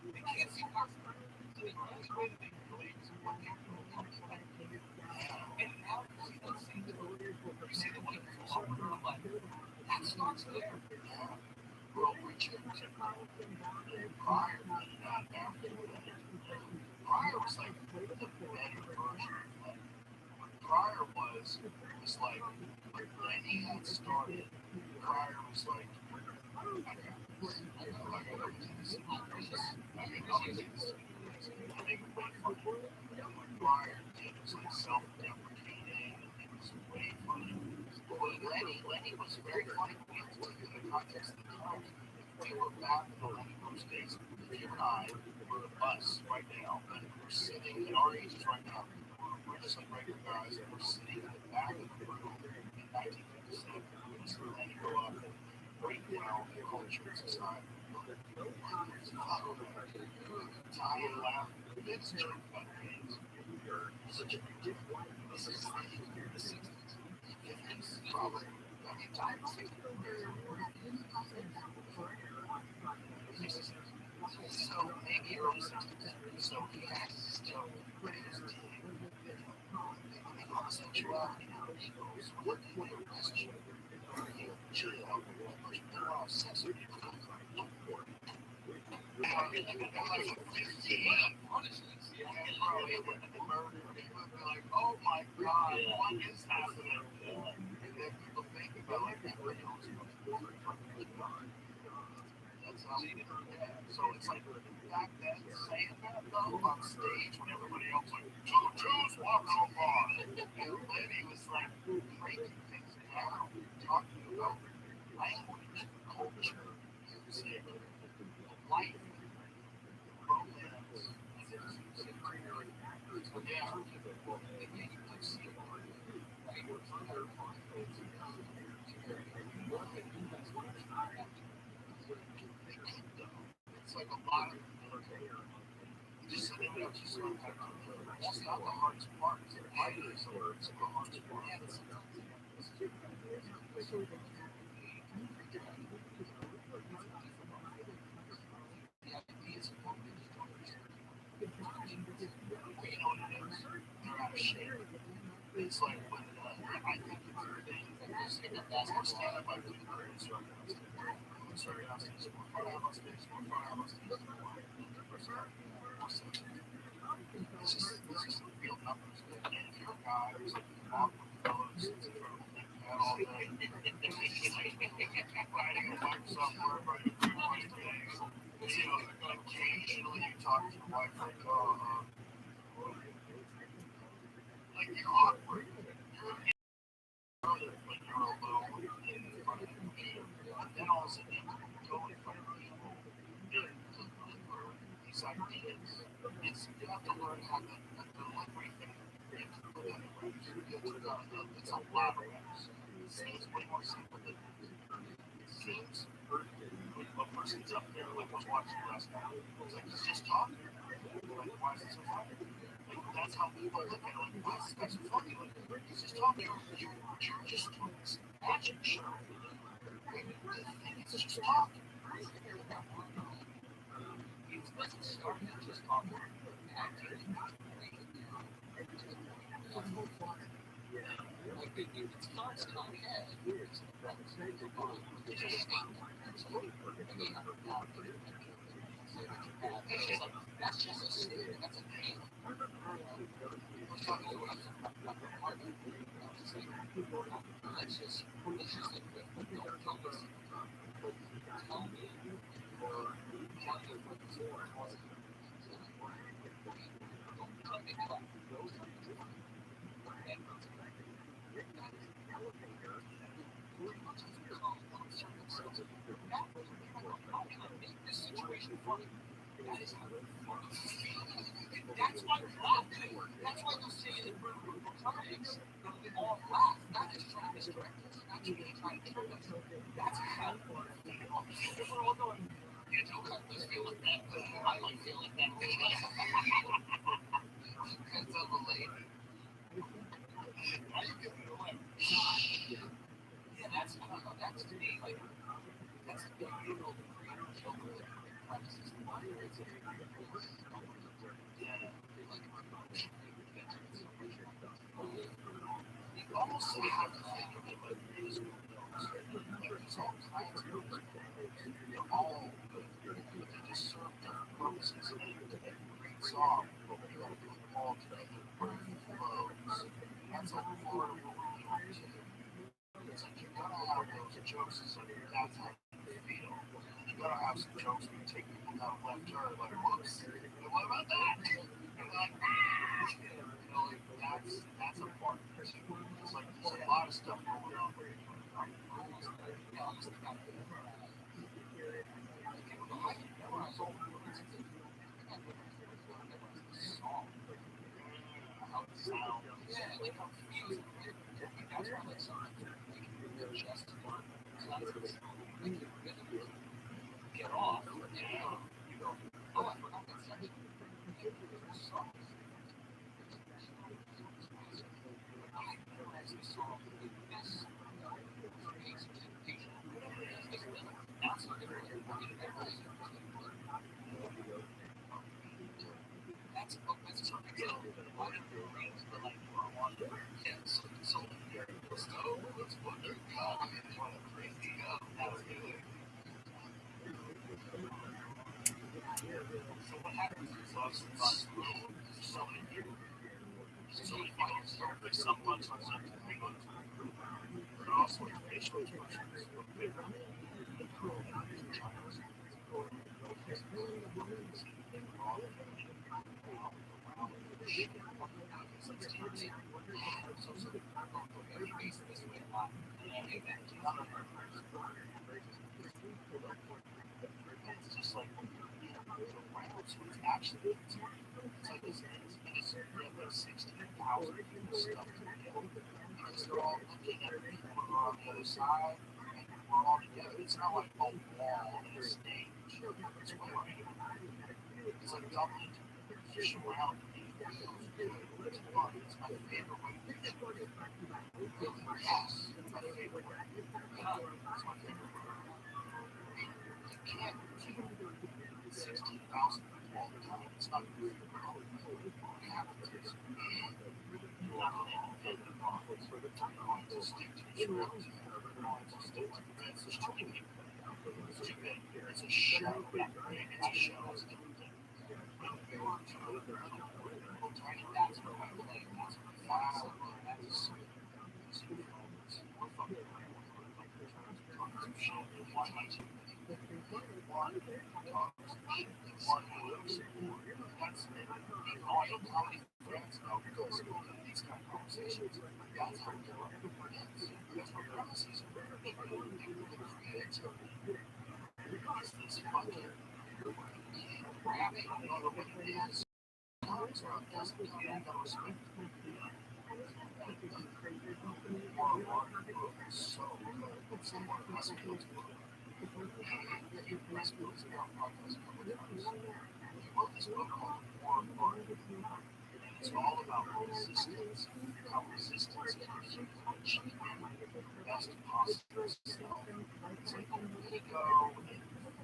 They can't see past him. So the only way that they can relate is what they're doing. And now you see those things. You see the white people all over the life. That starts there. Well, Richard, prior to that, prior was like the better version. Prior was like Lenny had started. Prior was like, Prior was like self-deprecating and it was way funny. But Lenny was very funny in the context of the time. We were back in the Lenny Bruce days. You and I were the bus right now, and we're sitting at our ages right now. We're just like regular guys, and we're sitting in the back of the room in 1957. We just let Lenny go up and break down the culture and society. Tie and laugh. It's joke about things. Such a big difference. This is the 60s. It's probably, I mean, time is 60s. So maybe early 60s. So he has still raised homosexuality. He goes, what do you arrest you? He'll chill out with one person. They're all sex with you. Like, oh my God, what is happening? And then people think about like that radio is much more that's how they did it. So it's like back then saying that though on stage when everybody else like two Jews walk on bar. And Lenny was like breaking things down, talking about language, culture, music, life. It's like a lot of just sitting there, just that's not the hardest part. It's the hardest part. It's like when I think it's the thing that's more stand up by the creators. Sorry, I was just more fun out on stage, more fun out on stage. It's just real numbers. And if you're a guy who's like awkward fellows, it's in front of and all that, riding a bike somewhere, riding a bike things, you know, occasionally you talk to your wife like, like you're awkward. When you're alone in front of the computer, and then all of a sudden you go in front of people and deliver these ideas. You have to learn how to delivery thing. You have to put that in reps. It's a lot of reps. It seems way more simple than it seems. When a person's up there, like I was watching last night, it's like he's just talking. Like, why is it so funny? Like, that's how people look at it. Like, why is this guy so funny? Like, he's just talking. You're just doing this magic show. It's just talking.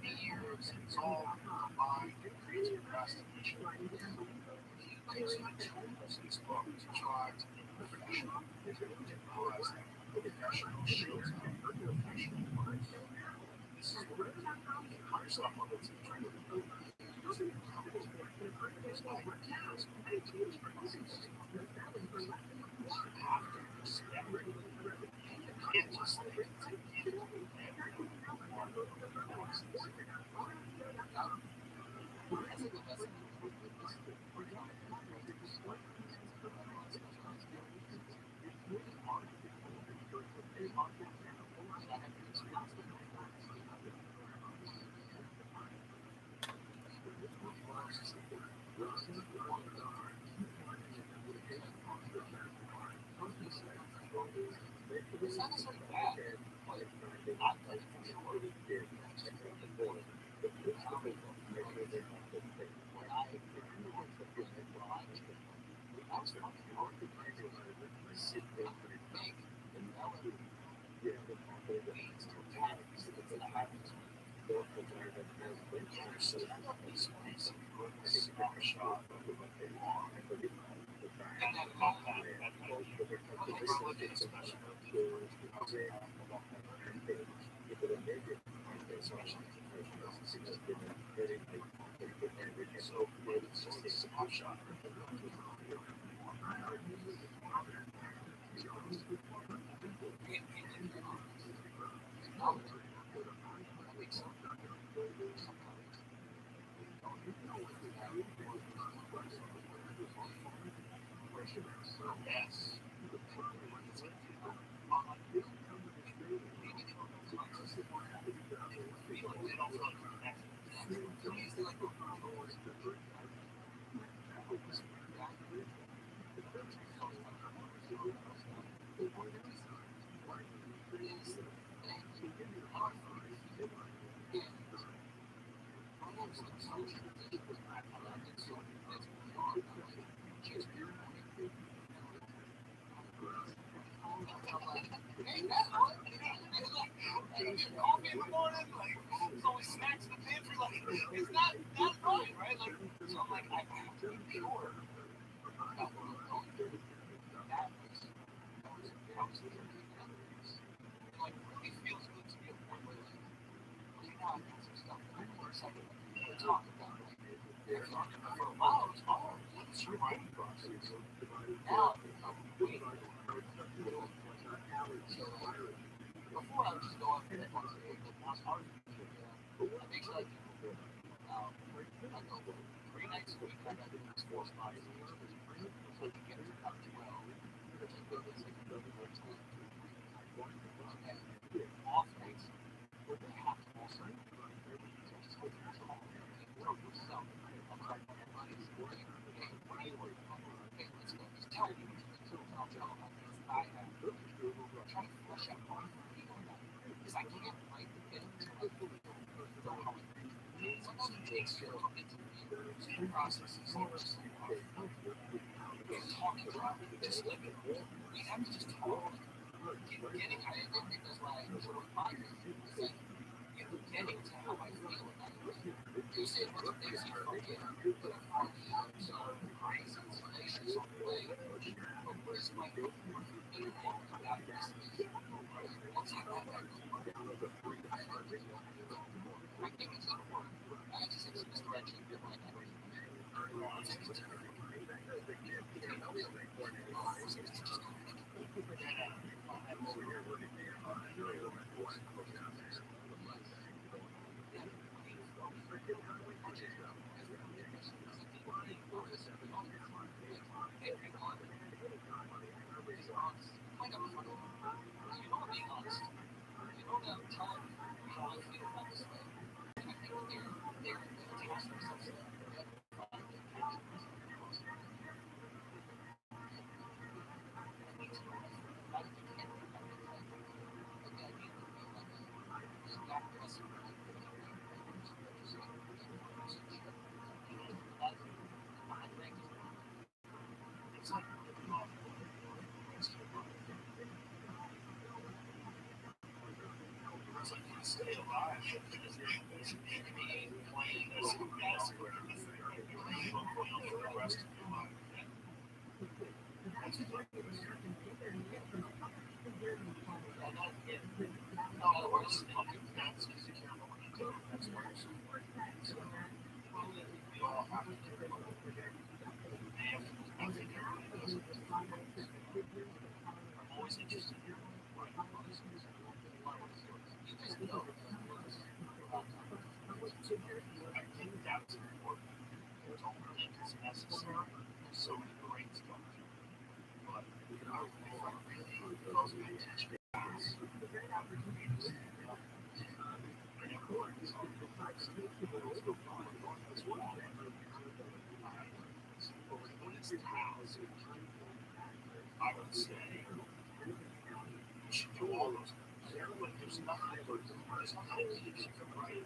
years, and it's all combined and creates procrastination. He takes my tools in this book to try to be professional. To realize that professional shows up professional works. This is what you hire someone that's a trainer. Using the company, there's no accounts, tools, processes. You have to respect it. You can't just think it's a gift. It's not necessarily bad, but I've done it for sure. Just for the board. When I was fucking hard to sit there and think and develop leads to academics into the habits. You understand that these ways of doing a snapshot and then about that, let's look at especially so it's just a snapshot. Yes. Coffee in the morning, like, there's always snacks in the pantry, like, it's not right, right? Like, so I'm like, I have to be pure about what I'm going through. That was like, really feels good to be a point where, like, okay, now I got some stuff that I learned something to talk about. Like, they're talking about for a while, it was, oh, what's your writing process? Now, wait, so, before I would just go up and once a week, like last hard, I think like I go 3 nights a week. I got these 4 spots, so I can get to about 12. Which is good. It's like a really good time. And off nights, I have to also just go through some work yourself. I'm talking to everybody's working. Hey, what are you working on? Hey, let's go. Just tell me. I'll tell them how things I have. Try to flesh out more. Because I can't write the thing until I fully know how I think. Sometimes it takes you a little bit to the process is just talking about it, just live it. You have to just talk. Getting, I didn't think that's why I enjoy podcasts. It's like, getting to how I feel about it. You say a bunch of things you forget, but I find some crazy explanations on the way. But where's my book? About this? Once I got that book, I think it's going to work. I just have some stretching in my head. stay alive because they're basically playing this massive playing for the rest of your life. That's no, of course, that's because you care about what you do. That's what you're saying. So, we all have to care about what we're doing. And I think everybody does it. I'm always interested in what it was. You just know that I think that's important. Don't think it's necessary. There's so many great stuff. But if I really close my attention to this, I would say you should do all those things. But there's nothing that keeps you from writing.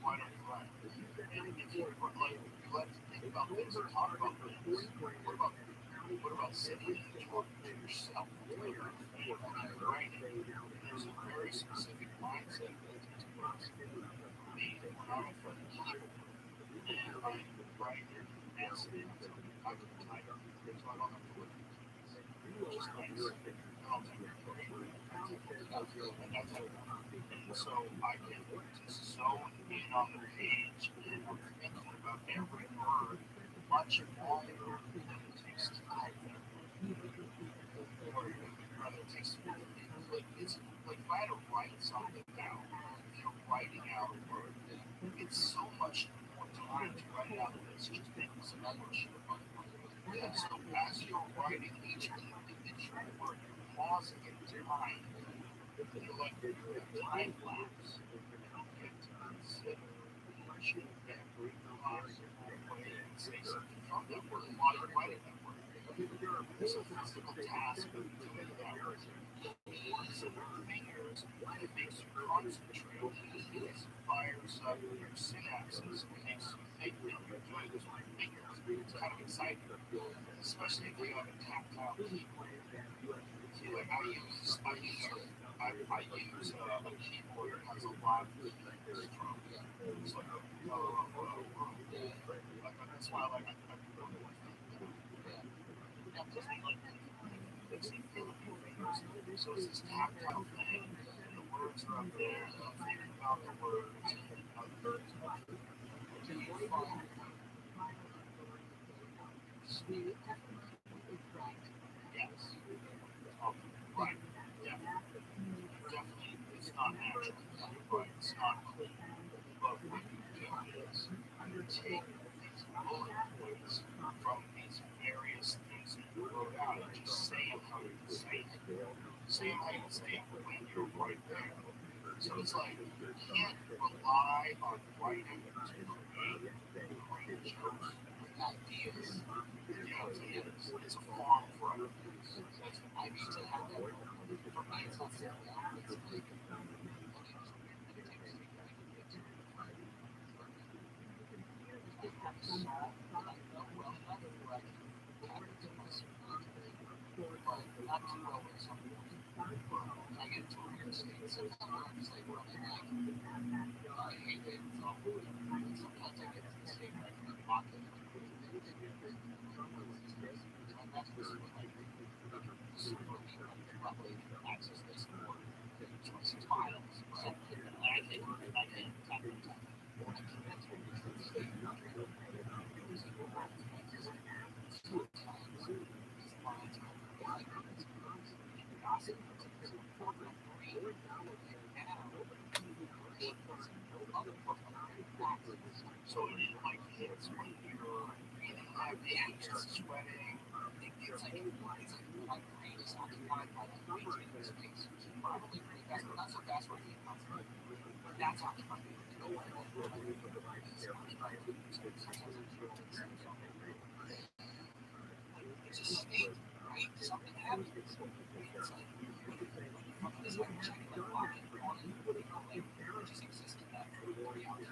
Why don't you write? And if you like to think about things and talk about things, what about sitting and talking to yourself when you're writing? There's a very specific mindset that takes place. For me, when I'm in front of the keyboard and I'm writing and sitting, I'm tired, so I don't have to look at it. Which is nice. I'll take it. And that's it. And so I can just zone in on the page and I'm thinking about every word much longer than it takes time. Or rather, it takes like it's like if I had to write something down, writing out a word, it's so much more time to write out than it's just making some English. And so as you're writing each individual word, you're pausing in time. You're like time lapse. You don't get to sit appreciate every possible way and say something from that word while you're writing that word. There's a physical task of doing that word. Once in your fingers, it makes you concentrate. It fires up your synapses. It makes you think that you're doing this with your fingers. It's kind of exciting, especially if you have a tactile keyboard. See, like I use a keyboard that has a lot of strokes. It's like that's why I like I really like that doesn't like makes you feel your fingers. So it's this tactile thing. The words are up there. I'm thinking about the words. Do you find sweet? Yes. Oh, right. Yeah. Definitely, it's not natural. Right. It's not clean. But what you do is you take these bullet points from these various things that you wrote out and just say them how you say it. Say how you say it when you're right there. So it's like you can't rely on writing to create great jokes, ideas. It's a form for other things. I need to have that. For me, it's not simple. It's like not too well with some people. I get to a weird state sometimes, like where I'm like, I hate it. Sometimes I get to the state where I can block it. And that's just like super roughly access this for 26 miles. So I can tap into that. So it like hits when you're breathing heavy, just sweating. It's like my brain is occupied by like maintaining space, which is probably pretty fast, but not so fast where you can but that's occupied. No one it's a state, right? Something happens. It's like this way we're checking like why just exist in that reality.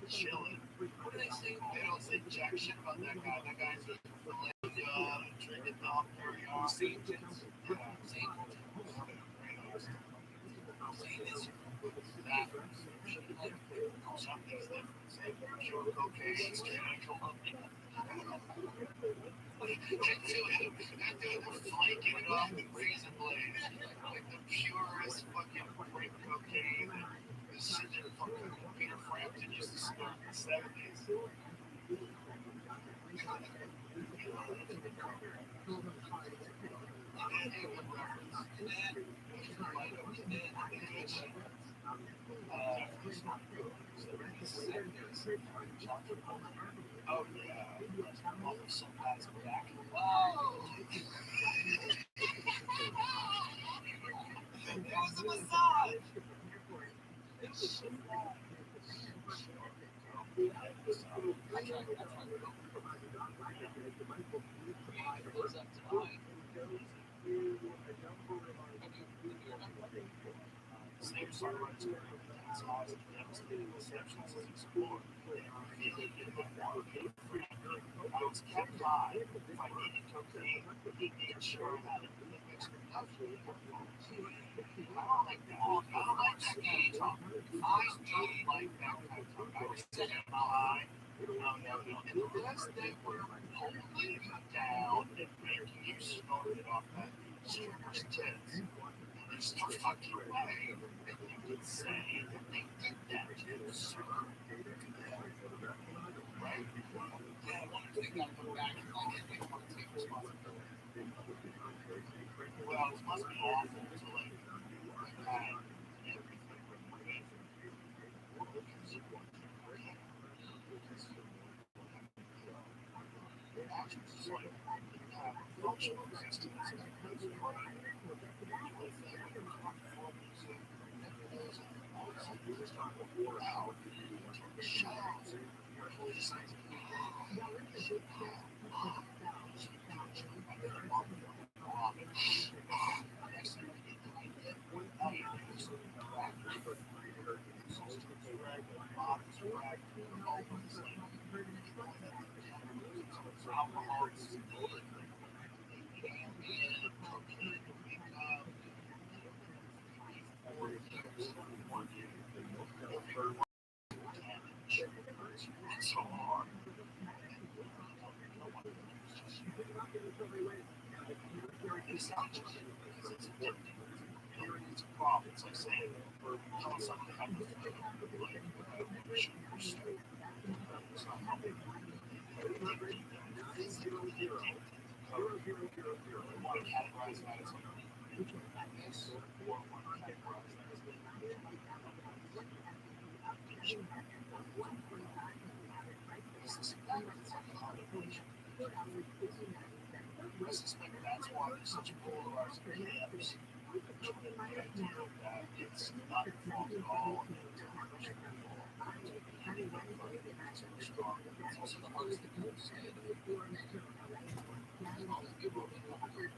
Chilling. What do they say? They don't say jack shit about that guy. That guy's a drinking dog very hard. Saint tits. Yeah. Saint tits. Something's different. Pure cocaine, straight out of Colombia. That dude was flanking it off with razor blades. Like the purest fucking grape cocaine. This shit that fucking Peter Frampton used to smoke in the 70s. Oh yeah, some guys back. Oh, it was a massage. Same sort of massage and devastating receptions as explored. I was kept high. If I needed cocaine, he made sure that it mixed with enough. I don't like that. I don't like that kind of talk. I don't like that kind of talk. I was sitting high. No. And the rest, they were holding you down and making you snort it off that stripper's tits. There's no fucking way that you could say that they did that to you, sir. Right? Yeah, they gotta go back and like it. They don't want to take responsibility. Well, it must be awful to like had everything removed. Actions is like have functional existence as opposed to out shadows. alcohol is good. Ambien, cocaine, wake up, 3, 4 years, 1 year. Damage. It's so hard. It's not just because it's addicting. It's a problem. It's like saying, telling someone to have a food, like, sugar stick. It's not helping. They're addicted. They're physically addicted. You want to categorize that as like madness, or want to categorize that as like addiction. It's the same thing. It's like condemnation. I suspect that's why there's such polarizing camps. The idea that it's not your fault at all, and it's 100% your fault. It's strong. It's also the hardest thing to say. All these people have been over here.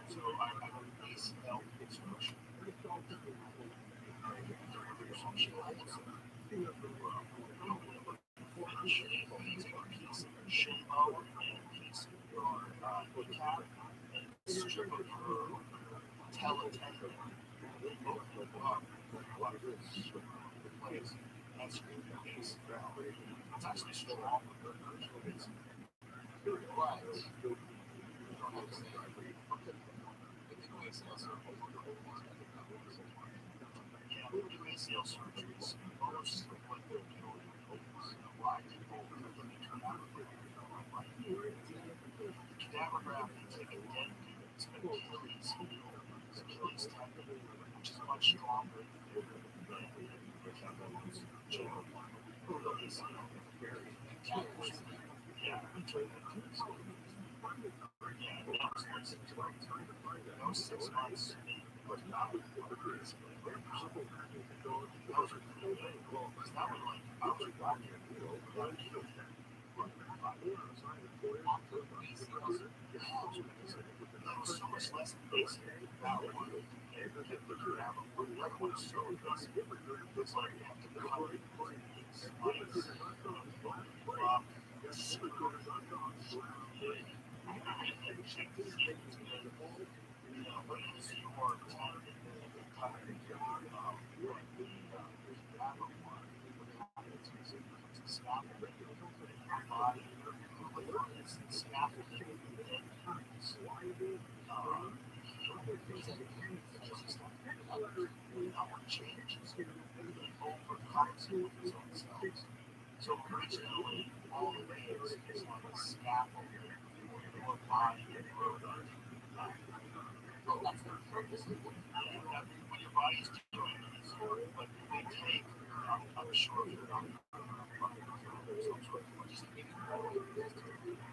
So I have ACL construction. There's some shells. Shame out and a piece of your kneecap and strip of your teletendon. They both look up like this. That's your base. It's actually strong. It's right. Yeah, we do ACL surgeries. Most of what they're doing is why people turn out cadaver graft, they take a dead dude, it's an Achilles heel, it's Achilles tendon, which is much stronger than the tendons generally. Yeah, no 6 months, but not with the crazy. Those are cool. Because that was like, I was like, that was so much less invasive. That one, the other one is so invasive. It's like you have to cover it with ice. Check to see if it's good. But it's your time and the time. It's a scaffold. Your body, it's the scaffolding. That one changes. It overcomes it with its own cells. So originally, all the waves is on a scaffold. Your body and growth. That's the purpose of it. Yeah, what your body's doing is, like, they take, I'm sure you're not,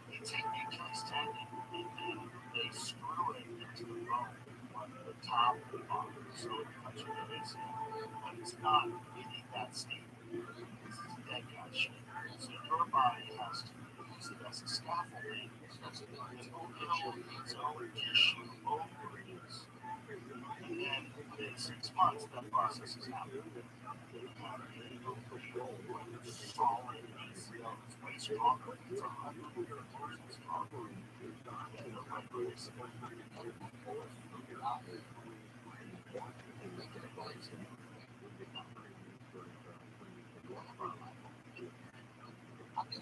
they take the Achilles tendon and then they screw it into the bone on the top of the bone, so it cuts your ACL. But it's not really that stable. This is dead guy shit. So your body has to use it as a scaffolding. Its own tissue ovaries. And then within 6 months, that process is happening. Solid ACL is way stronger. It's 100% stronger. And the regular is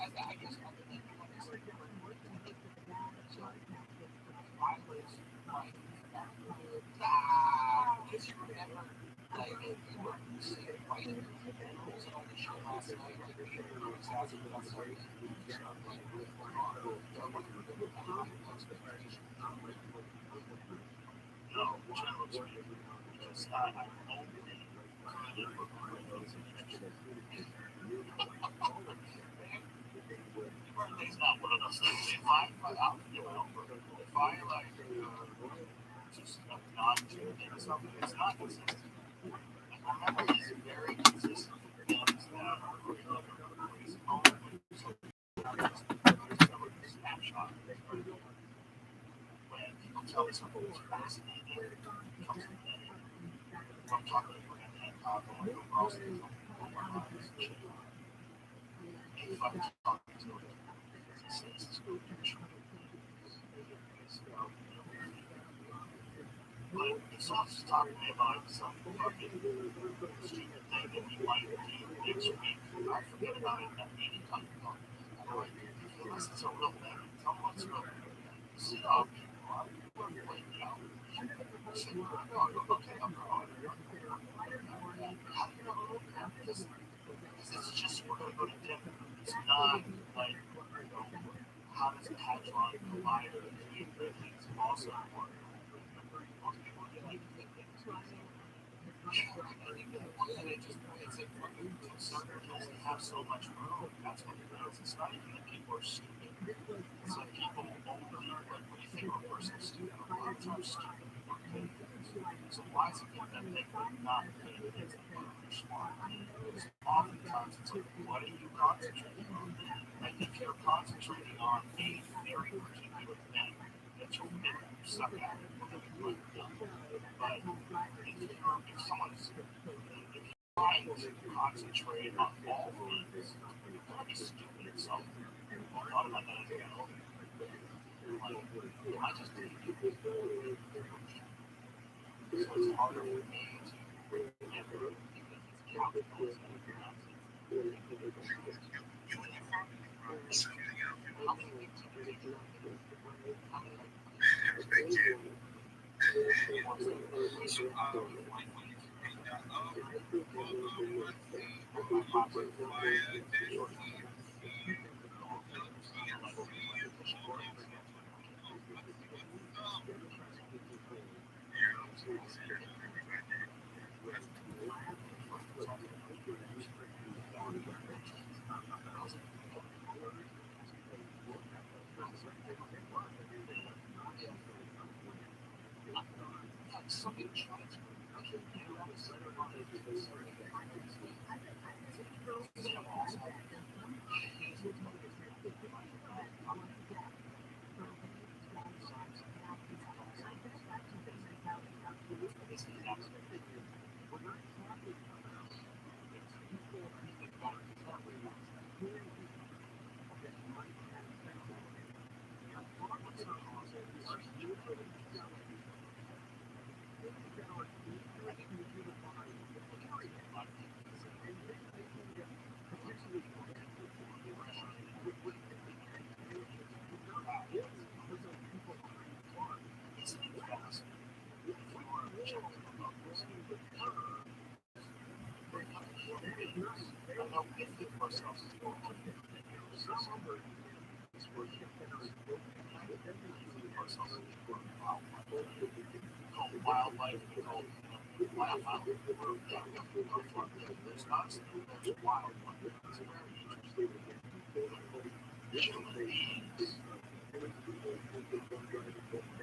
I guess because you remember, like, you were saying fighting, it was on the show last night, like, Peter was asking about something, like, really going on. So what you were doing with the high expectation? No, general speaking, because I only kind of recorded those injections. Birthday's not one of those things. If I, like, just not doing something, it's not consistent. I remember he's very consistent with things that are really his own snapshot. When people tell me something that's fascinating, it comes to me. I'm talking to him and talking to Ross. If I'm talking to him, but he's also talking to me about some fucking stupid thing that he might do next week. I forget about it that meeting talking about. I'm like, this is a real thing. Tell me what's real. See how people are. Like, you know, I said, no, okay, I'm going. How do you know? Because it's just we're going to go to dinner. It's not like, you know, how does a hadron collide with the things also important. Most people get like things. It's like fucking circles have so much room. That's what it is. It's not even that people are stupid. It's like people only like when you think of a person stupid, a lot of times stupid people are good things. So why is it that they are not good things that they're smart? Because oftentimes it's like, what are you concentrating on? Like if you're concentrating on a very particular thing that you'll never suck at, but if someone's trying to concentrate on all things, you're going to be stupid at something. I thought about that as a kid. Like, I just didn't do it. So it's harder for me to remember because it's capitalism. How many things do you do? How many things do you do? Something changed. Wildlife, wildlife. There's not there's wildlife. It's very interesting. Human beings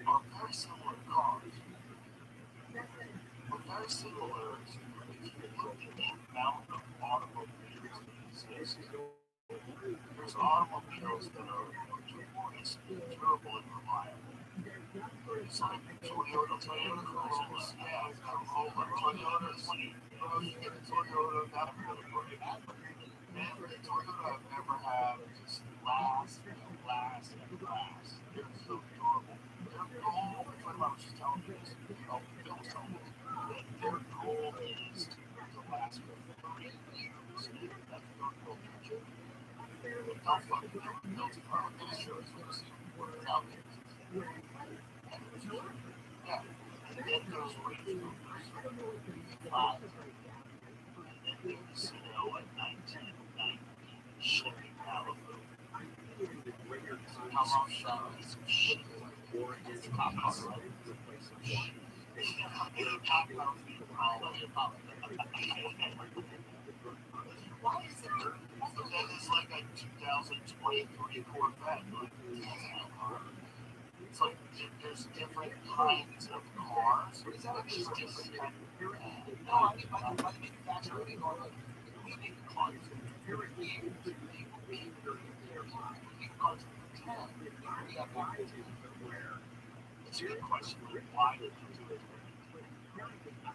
are very similar to cars. We're very similar to if you look at the amount of automobiles that exist. There's automobiles that are notorious, durable, and reliable. It's like Toyota, Corolla, yeah, Corolla, Toyota, you get a Toyota, that really great. Every Toyota I've ever had just lasts and lasts and lasts. They're so durable. Their goal, I was just telling you this, Bill was telling me that their goal is to last for 30 years. That's their goal. Don't fucking build a car with insurance for the what it's out there. Yeah. And then there's Range Rovers, 5, and then there's, like 1990 Chevy Malibu. How long shot is some shit? It's a cop car, right? Cop car would be probably about why is it? So then it's like a 2023 Corvette. It's like there's different kinds of cars. Is that like just different kind of? No, I mean by the manufacturer, they go like we make the cars for years. They keep their cars for 10. We have one. It's a good question. Why did you do it?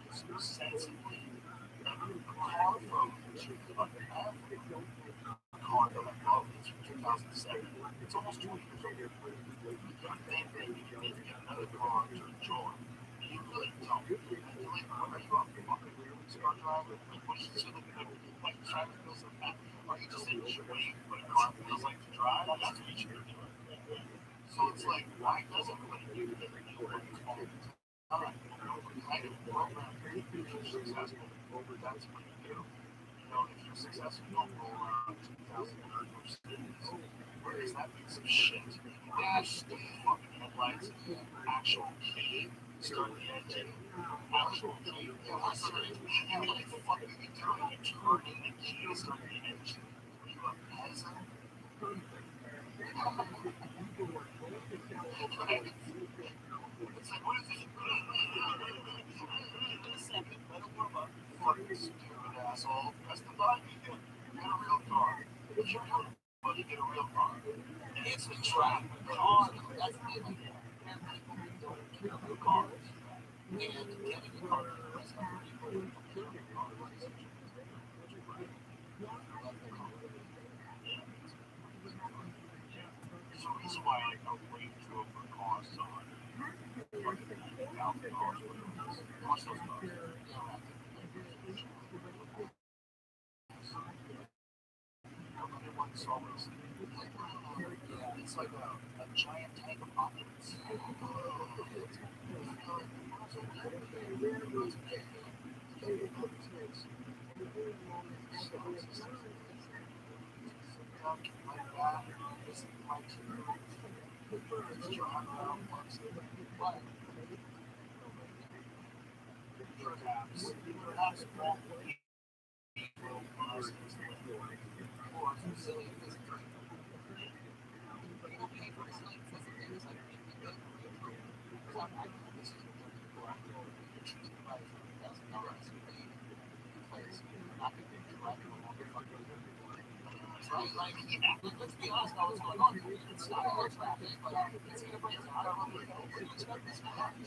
It's sensibly. Car from 2000, car that I bought was from 2007. It's almost 20 years old. You can't think that you can maybe get another car to enjoy. You really don't. And you're like, what are you up to? Fucking star driver? Like, what is it looking at? Like, driving feels like that. Are you just enjoying what a car feels like to drive? That's what you should be doing. So it's like, why does everybody do that? All the time. I do program if you're successful. That's what you do. You know, if you're successful, you don't roll around 2000 Mercedes. Whereas that piece of shit, dash the fucking headlights, actual key, start the engine, actual key, what the fuck are you doing? You're turning the key to start the engine. Are you a peasant? It's like, what is this? Second, let it warm up. Fucking stupid asshole. Press the button. You get a real car. If you're young, well, you get a real car. And it's the track. Car, that's the idea. And people don't care about cars. And getting a car, that's not people who don't care about cars. There's a reason why I like Range Rover cars so much. It's like a giant tank of opulence. My dad is my two. It's driving around once. But perhaps won't be or silly as a drink. But you don't pay for silly as a thing. It's like because I know this is what people are doing. You're choosing to buy $1,000 SUV because you're not going to be driving a longer fucking right? Like, yeah, let's be honest about what's going on here. It's not all traffic, but it's going to break down. I don't know what you expect this to happen.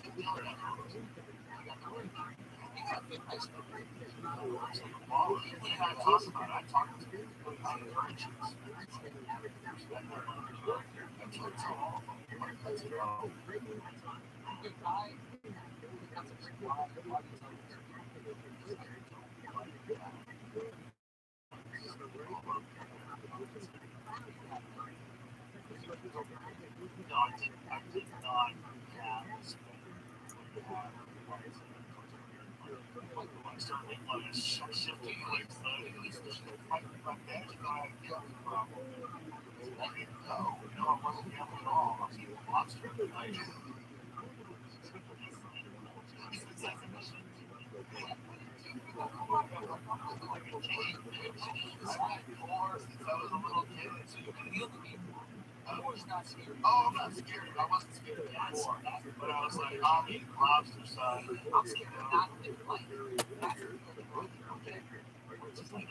I talked to people about directions. No, I did not have started like shifting like my dad's guy gambling problem. I didn't know. No, I wasn't gambling at all. I was eating lobster at night. Oh, I'm not scared. I wasn't scared before. But I was like, I'm eating lobster, son. I'm scared of not living life. That's okay. Just like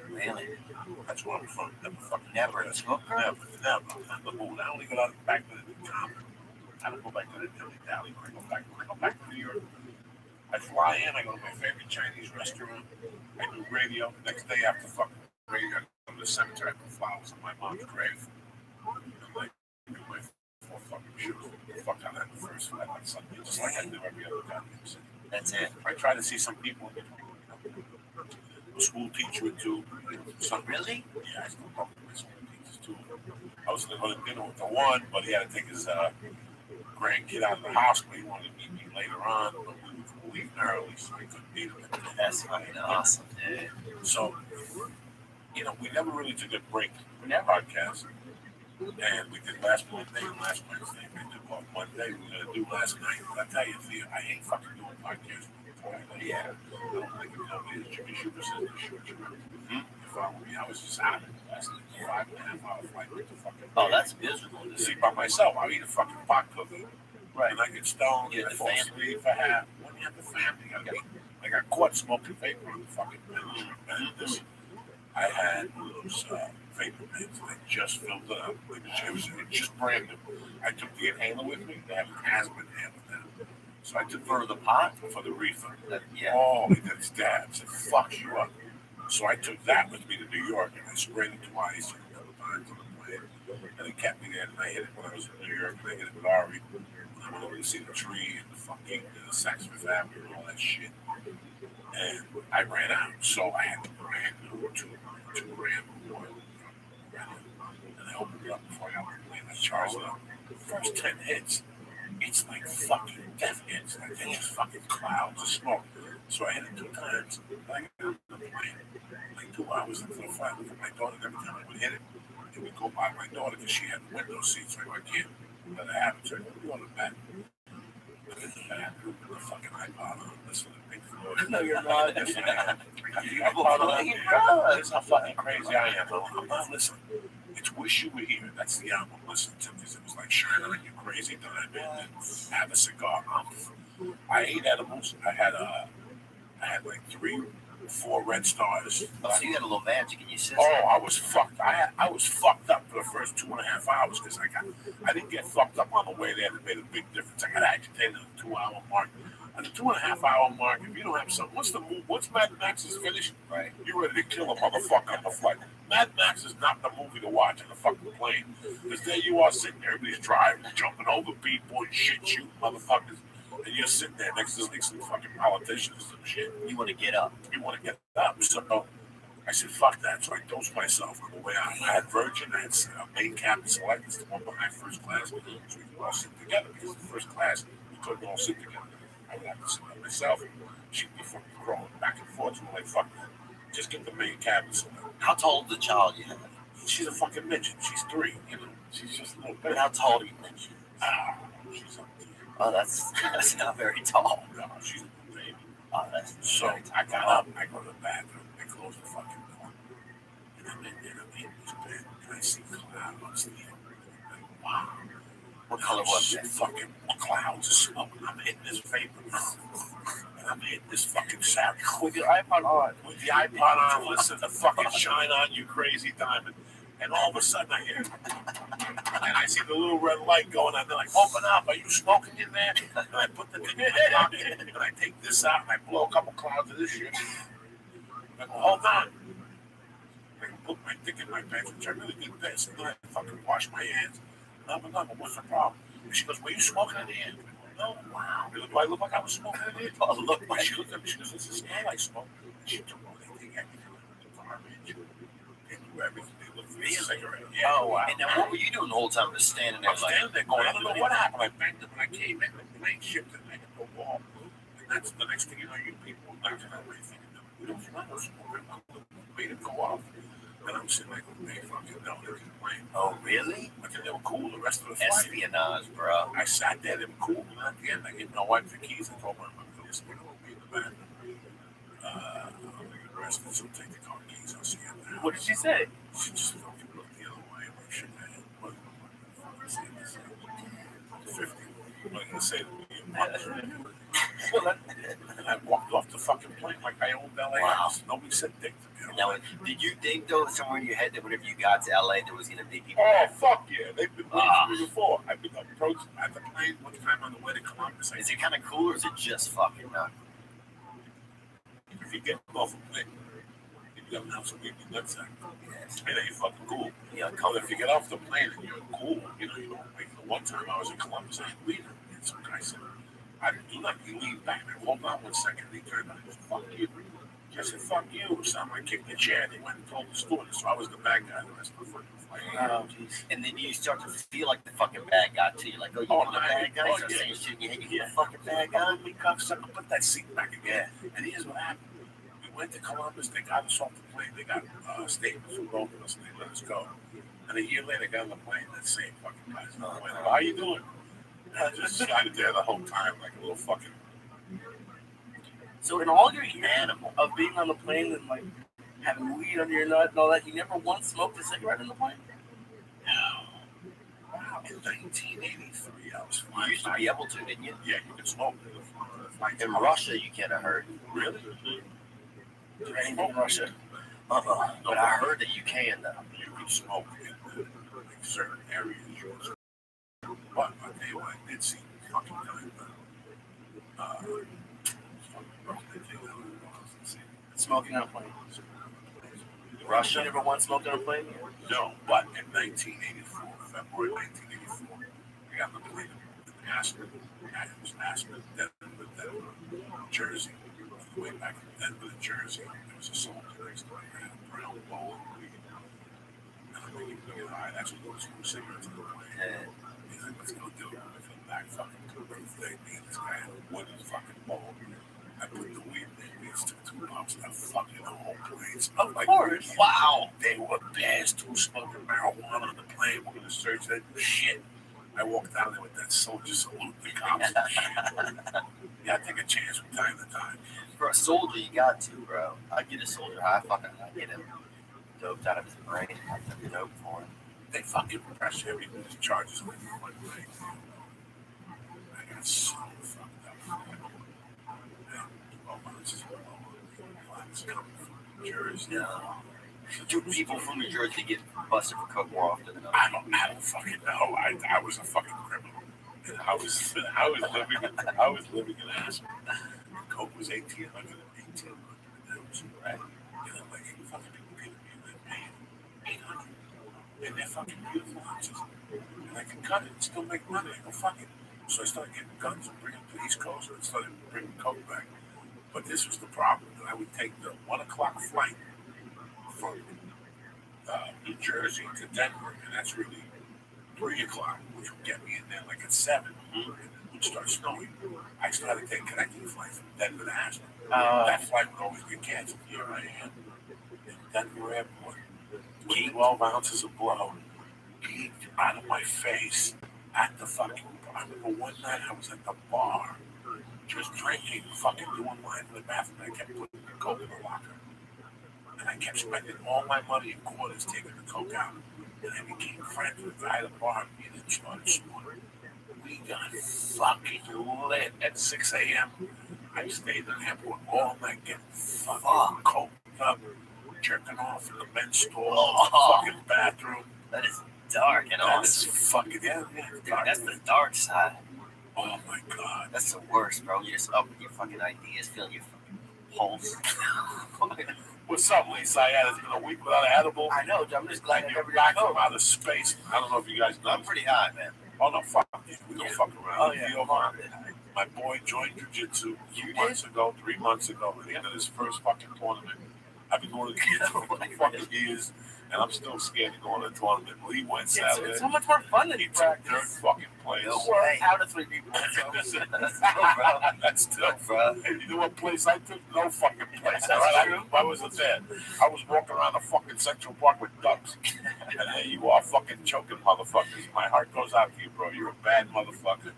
really? That's where I'm from. Never in a smoker? Never moved. I only go out back to the town. I don't go back to the Delhi. I go back to New York. I fly in, I go to my favorite Chinese restaurant. I do radio. Next day after fucking radio, I go to the cemetery. I put flowers on my mom's grave. And I do my 4 fucking shows. Fuck out that first flight on Sunday, just like I do every other goddamn city. That's it. I try to see some people. A school teacher or two. Really? Yeah, I still talk to my school teachers too. I was going to dinner with the one, but he had to take his grandkid out of the house, but he wanted to meet me later on. But we were leaving early, so I couldn't meet him. That's fucking awesome, dude. So, we never really took a break in our podcast. And we did last Monday and last Wednesday. We did Well, one day we were gonna do last night. But I tell you, Theo, I hate fucking doing podcasts. Yeah. I don't like it. Nobody Jimmy Shooter says the short trip. You follow me? I was just out of it last night. 5.5 hour flight with the fucking. Oh, that's miserable. See, by myself, I eat a fucking pot cookie. Right. And I get stoned. You I have fall the asleep for half. When you have the family, I got caught smoking vapor on the fucking bench. I had one of those vapor pens, and I just filled it up. It was just brand new. I took the inhaler with me. They have an asthma inhaler now. So I took for the pot for the reefer. Yeah. Oh, he did his dabs. It fucks you up. So I took that with me to New York, and I sprayed it twice, a couple times on the plane. And it kept me there. And I hit it when I was in New York, and I hit it with Ari. I went over to see the tree and the fucking Sax Fifth Avenue and all that shit. And I ran out. So I had the brand new 2 gram oil. And I opened it up before I got on the plane. I charged it up. The first 10 hits, it's like fucking death hits. Like it's just fucking clouds of smoke. So I hit it 2 times. I got on the plane. Like 2 hours into the flight, look at my daughter. Every time I would hit it, it would go by my daughter because she had the window seat. So I can't let it happen. So I put it on the back. Look at the back. The fucking iPod on. Listen to Pink Floyd. No, you're not. Yes, I am. The iPod on. That's how fucking crazy I am. I'm not listening. It's Wish You Were Here. That's the album I'm listening to because it was like shining on you crazy diamond and have a cigar. I ate edibles. I had like 3 or 4 red stars. Oh, so you had a little magic in your system. Oh, I was fucked. I was fucked up for the first 2.5 hours because I didn't get fucked up on the way there. That made a big difference. I got agitated at the 2 hour mark. At the 2.5 hour mark, if you don't have something, once Mad Max is finished, right, you're ready to kill a motherfucker on the flight. Mad Max is not the movie to watch on the fucking plane. Because there you are sitting there, everybody's driving, jumping over people and shit, shooting motherfuckers. And you're sitting there next to some fucking politicians and some shit. You want to get up. You want to get up. So I said, fuck that. So I dosed myself on the way out. I had Virgin, I had main cabin select. It's the one behind first class. So we could all sit together because in first class, we couldn't all sit together. I would have to sit by myself. She'd be fucking crawling back and forth. So I'm like, fuck that. Just get the main cabin select. How tall is the child you have? She's a fucking midget. She's 3. You know, she's just a little bit. But how tall do you think she is? She's up there. Oh, that's not very tall. No, she's a baby. Oh, that's so I got up, I go to the bathroom, I close the fucking door, and I'm in there, I'm in this bed, and I see clouds there. Like, wow. What color was it? Fucking clouds of smoke. I'm hitting this vapor, and I'm hitting this fucking sound. With your iPod on. With the iPod on, listen to fucking Shine On You Crazy Diamond. And all of a sudden I hear, and I see the little red light going on. They're like, open up, are you smoking in there? And I put the thing in my pocket, and I take this out, and I blow a couple clouds of this shit. And I go, hold on. I put my dick in my pants, which I really did this. And then I fucking wash my hands. No, but what's the problem? And she goes, were you smoking in here? No, wow. Do I look like I was smoking in here? Oh, look. And she looked at me, she goes, does it smell like smoke? And she took all the thing, the garbage, and everything. Cigarette. Yeah. Oh, wow. And now what were you doing the whole time? Just standing there? I was standing there going, I don't know what happened. I banged it when I came in. The plane shifted and I hit the wall. And that's the next thing you know, you people knocking on my thing. We don't smell no smoke. We made it go off. And I'm sitting like, they fucking know they're in the plane. Oh, really? But then they were cool the rest of the flight. Espionage, bro. I sat there, they were cool. And at the end, I gave my wife the keys. I told my mom, this we're going to be in the bathroom. I'm going to get arrested, so take the car keys. I'll see you at the house. What did she say? She just fucking looked the other way. Like, shit, man. What the fuck is this? 50. What am I going to say to me? And I walked off the fucking plane like I owned LA. Wow. Nobody said dick to me. Now, did you think, though, somewhere in your head that whenever you got to LA, there was going to be people? Oh, fuck yeah. They've been waiting for me before. I've been approached at the plane one time on the way to Columbus. Is it kind of cool or is it just fucking not? If you get off a plane, you got an ounce of weed in your nutsack. Yes. It ain't fucking cool. Yeah, But if you get off the plane and you're cool, you know, you don't like the one time I was in Columbus, I had weed. And some guy said, I do not lean back. I hold on 1 second. He turned on. Fuck you. I said, fuck you. So I kicked the chair. They went and told the stewardess. So I was the bad guy the rest of the fucking flight. Oh, and then you start to feel like the fucking bad guy too. You're like, oh, you're the bad guy. You start saying shit in your head. You're the fucking bad guy. We cocksucker, put that seat back again. And here's what happened. We went to Columbus. They got us off the plane. They got statements from both of us. And they let us go. And a year later, got on the plane. That same fucking guy. How you doing? Just sat there the whole time like a little fucking. So in all your years Animal. of being on the plane and like having weed under your nut and all that, you never once smoked a cigarette in the plane? Wow. In 1983, I was You flying. used to be able to, didn't you? Yeah, you could smoke. In Russia, you can't have heard. Really? Do anything in Russia? But I heard that you can, though. You could smoke in like certain areas. But I tell you what, I did see fucking time. Smoking on a plane. Russia? You never once smoked on a plane? No, but in 1984, February 1984, we got on the plane in Aspen. It was Aspen, Denver, Jersey. On the way back from Denver to Jersey, there was a soldier next to me. I had a brown bowl of weed. And I'm thinking, all right, that's what goes from cigarettes in the plane. He's like, let's go do it. I feel back fucking to the birthday. Me and this guy had a wooden fucking bowl. I put the weed in there. We just took 2 puffs. That fucking the whole plane. Of course. Wow, they were pissed. Who smoking marijuana on the plane? We're gonna search that shit. I walked down there with that soldier salute the cops. Yeah, I take a chance from time to time. For a soldier, you got to, bro. I get a soldier high. I get him doped out of his brain. I took dope for him. They fucking pressure everything. The charges went in one way. I got so fucked up. Coming from Jersey. No. Do people from New Jersey get busted for coke more often than others? I don't fucking know. I was a fucking criminal. And I was living in Aspen. Coke was 1,800. Right? You know, like fucking people getting me like paying 800. And they're fucking beautiful houses. And I can cut it and still make money. I go fuck it. So I started getting guns and bringing them to the East Coast and started bringing coke back. But this was the problem. I would take the 1 o'clock flight from New Jersey to Denver, and that's really 3 o'clock, which would get me in there like at 7. And it would start snowing. I started taking connecting flights from Denver to Aspen. That flight would always get canceled. Here I am in Denver Airport with 12 ounces of blow eeked out of my face at the fucking. I remember one night I was at the bar. Just drinking, fucking doing line in the bathroom. I kept putting the coke in the locker. And I kept spending all my money in quarters taking the coke out. And I became friends with the guy at the bar. Me and him started smoking. We got fucking lit at 6 a.m. I stayed in the airport all night getting fucking coked up, jerking off in the men's store, fucking bathroom. That is dark and That is awesome. fucking, Dude, that's the dark side. Oh my god. That's the worst, bro. You just up with your fucking ideas, feeling your fucking pulse. What's up, Lisa? It's been a week without an edible. I know. I'm just glad Like I you're never back got from outer space. I don't know if you guys know. I'm pretty high, man. Oh no, fuck you. We don't fuck around. Oh yeah. Come on. My boy joined jiu-jitsu 3 months ago at the end of his first fucking tournament. I've been going to jiu-jitsu for fucking years, and I'm still scared to go to a tournament. Lee went Saturday. It's so much more fun than He you took practice. third fucking place. No We're way. out of 3 people. That's still, Bro. and you know what place I took? No fucking place. All right, I wasn't there. I was walking around the fucking Central Park with ducks. And there you are fucking choking motherfuckers. My heart goes out to you, bro. You're a bad motherfucker.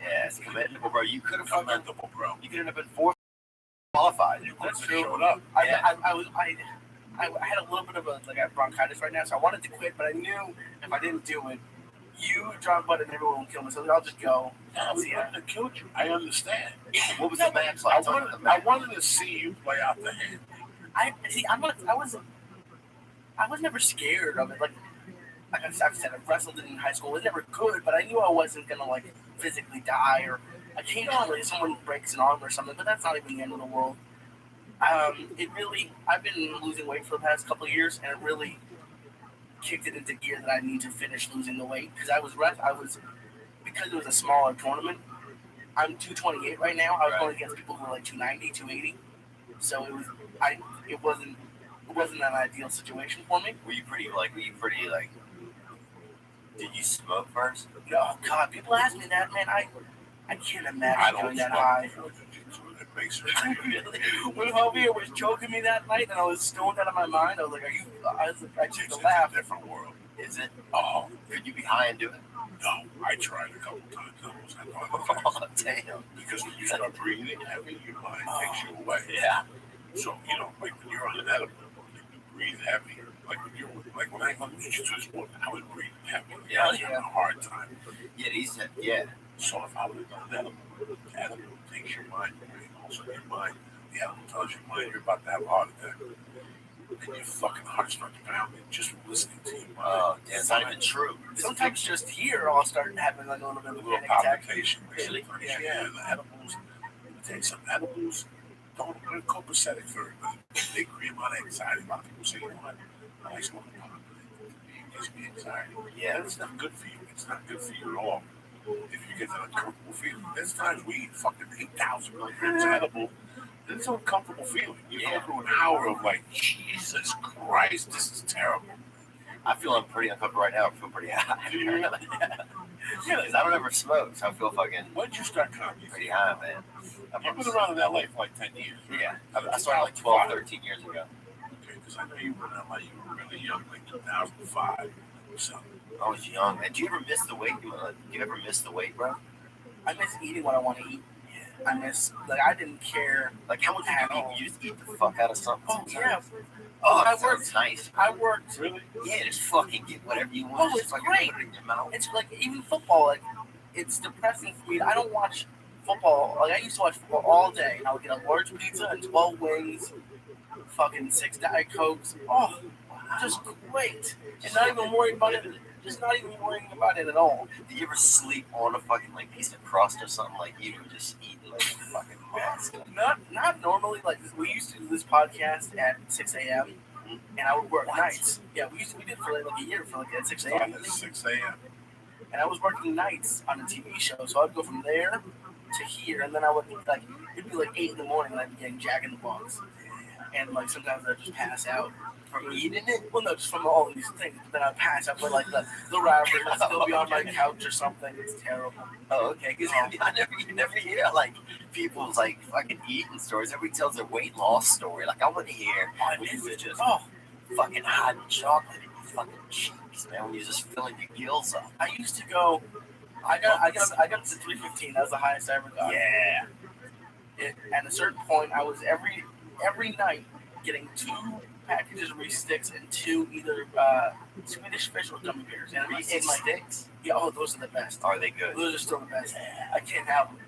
Yeah, it's commendable, bro. You could have fucking, Commendable, bro. you could have been 4th qualified. You could That's have true. showed up. I had a little bit of a bronchitis right now, so I wanted to quit, but I knew if I didn't do it, you, John Butt, and everyone would kill me. So I'll just go. No, we wouldn't have killed you. I understand. What was the match like? Tell me the I match. wanted to see you play out the hand. I was never scared of it. Like I've said, I wrestled in high school. It was never good, but I knew I wasn't gonna like physically die, or occasionally someone breaks an arm or something. But that's not even the end of the world. I've been losing weight for the past couple of years, and it really kicked it into gear that I need to finish losing the weight because because it was a smaller tournament. I'm 228 right now. I was going against people who were like 290, 280. So it wasn't an ideal situation for me. Were you pretty like? Did you smoke first? No, God, people ask me that, man. I can't I imagine don't doing that smoke high. before jiu-jitsu. It makes me When Javier was choking me that night and I was stoned out of my mind, I was like, I took It's a a laugh. different world. Is it? Oh, Could you be high and do it? No, I tried a couple times. I almost had heart attacks. Oh, damn. Because when you start breathing heavy, your mind takes you away. Yeah. So, like when you're on an edible, you breathe heavy. Like when I went to jiu-jitsu this morning, I was breathing heavy. Yeah, I was having a hard time. Yeah. So if I would have done edible, the edible takes your mind away. Also your mind, the edible tells your mind you're about to have a heart attack. And your fucking heart starts pounding just from listening to your mind. Oh, yeah, it's not even true. Sometimes just here, I'll start having like a little bit of A a little panic attack. palpitation. Yeah, the edibles. Let me tell you something. Edibles don't are copacetic for they create a lot of anxiety. A lot of people say, you know what? I like smoking pot. It gives me anxiety. Yeah. It's not good for you. It's not good for you at all. If you get that uncomfortable feeling, there's times we eat fucking 8,000 milligrams of edible. It's an uncomfortable feeling. You go through an hour of like, Jesus Christ, this is terrible. I feel I'm pretty uncomfortable right now. I feel pretty high. Yeah, because I don't ever smoke, so I feel fucking When did you start comedy? pretty high, man. You've been around in LA for like 10 years. Yeah, I started like 12, 13 years ago. Okay, because I know you were in LA, you were really young, like 2005 or something. I was young, man. Do you ever miss the weight? Do you ever miss the weight, bro? I miss eating what I want to eat. I miss, like, I didn't care. Like, how much you eat? You just eat the fuck out of something? Oh, yeah. Oh, I that sounds nice. I worked. Really? Yeah, just fucking get whatever you want. Oh, Just it's fucking great. put it in your mouth. It's like, even football, like, it's depressing for me. I don't watch football. Like, I used to watch football all day. And I would get a large pizza and 12 wings, fucking 6 Diet Cokes. Oh, just great. And not even worrying about it. Just not even worrying about it at all. Do you ever sleep on a fucking like piece of crust or something? Like you would just eat like a fucking monster. Not normally. Like, we used to do this podcast at 6 a.m. and I would work nights. Yeah, we did for like a year for like at 6 a.m. At 6 a.m. And I was working nights on a TV show, so I'd go from there to here, and then I would like it'd be like 8 in the morning, and I'd be getting Jack in the Box, and like sometimes I'd just pass out from eating it. Well, no, just from all of these things. But then I'd pass out, but like the rapper would still be on my couch or something. It's terrible. Oh, okay. Because you never hear like people's like fucking eating stories. Everybody tells their weight loss story. Like I want to hear when you was just fucking hiding chocolate in your fucking cheeks, man. When you're just filling your gills up. I used to go. I got to 315. That was the highest I ever got. Yeah. At a certain point, I was every night getting 2 packages of Reese sticks and 2 either Swedish fish or gummy bears. And Reese in my sticks? Yeah, those are the best. Are they good? Those are still the best. I can't have them.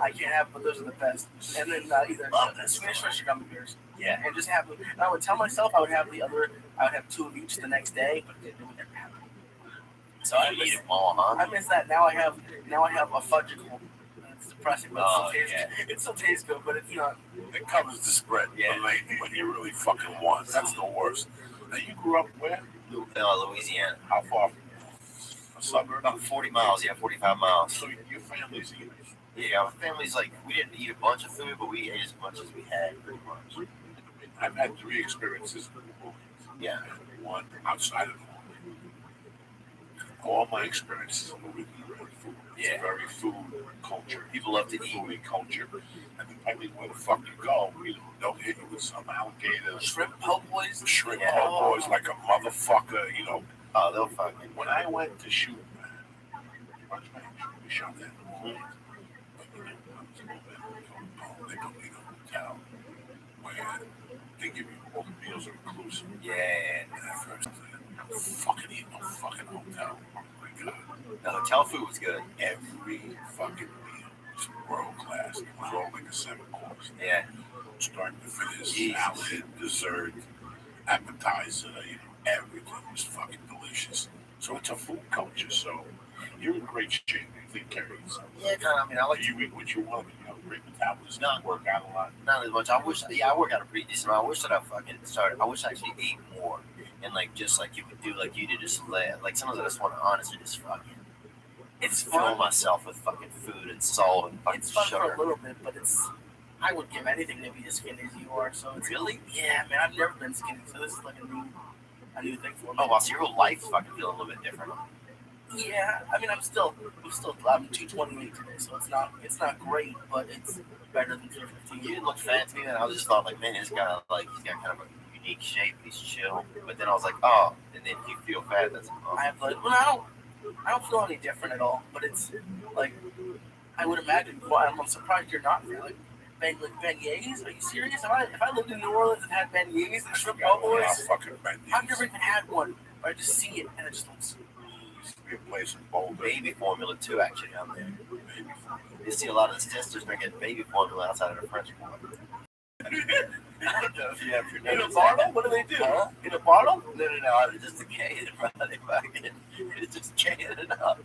I can't have them, but those are the best. And then either Swedish fish or gummy bears. Yeah. And just have them. And I would tell myself I would have 2 of each the next day, but it would never happen. So I eat them all, huh? I miss that. Now I have a fudgicle. It's depressing, but it still tastes good, but it's not. It covers the spread. Yeah. But like, when you really fucking want, that's the worst. Now you grew up where? Louisiana. How far? A suburb? About 40 miles, 45 miles. So your family's eaters. Yeah, our family's like, we didn't eat a bunch of food, but we ate as much as we had, pretty much. I've had 3 experiences with the movies. Yeah. And 1 outside of the movie. All my experiences in the movie are really food. It's a very food culture. People love to eat. Foodie culture. And depending where the fuck you go, they'll hit you with some alligator. Shrimp po' boys. Shrimp po' boys like a motherfucker, Oh, they'll fucking. When I went to shoot, we shot that movie. They put me in a hotel where they give you all the meals are inclusive. Yeah. And at first, I was fucking eating no fucking hotel. Oh my god. The hotel food was good. Every fucking meal was world class. It was all like a 7-course. Yeah. Starting to finish, salad, dessert, appetizer, everything was fucking delicious. So it's a food culture. So you're in great shape. You take care of yourself. Yeah, kind of. I mean, I like You eat what you want. Great metabolism. No. Work out a lot. not as much. I work out a pretty decent amount. I wish that I fucking started. I wish I actually ate more. And like, just like you could do, like you did, just like sometimes I just want to honestly just fucking. It's fill fun. myself with fucking food and salt and fucking It's fun sugar. for a little bit, but I would give anything to be as skinny as you are. So it's Really? Yeah, man. I've never been skinny, so this is like a new thing for me. Oh, wow, so your whole life fucking feeling a little bit different. Yeah, I mean, I'm 228 today, so it's not great, but it's better than 215. You didn't look fat to me, and I just thought like, man, he's got kind of a unique shape. He's chill. But then I was like, oh, and then you feel fat. That's I have like, well, I don't feel any different at all. But it's like I would imagine. Well, I'm surprised you're not like beignets. Are you serious? If I lived in New Orleans and had beignets and shrimp boys, I've never even had one. But I just see it and it just looks. Be a place in Boulder. Baby formula too, actually, down there. You see a lot of the sisters drinking baby formula outside of the French Quarter. I don't know if you have your In a bottle? What do they do? Huh? In a bottle? No. It's just a can, bro. It's just canning it up.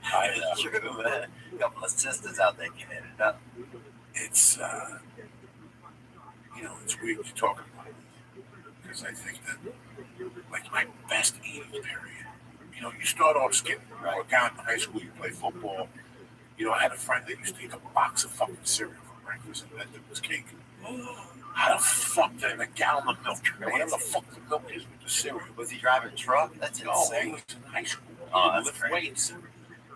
It's true, man. A couple of sisters out there canning it up. It's, it's weird you're talking about it. Because I think that, like, my best eating period, you start off skipping, work out in high school, you play football. I had a friend that used to eat a box of fucking cereal for breakfast, and then there was cake. How the fuck did a gallon of milk? Whatever the fuck the milk is with the cereal. Was he driving a truck? That's insane. He was in high school. Oh, He lift weights.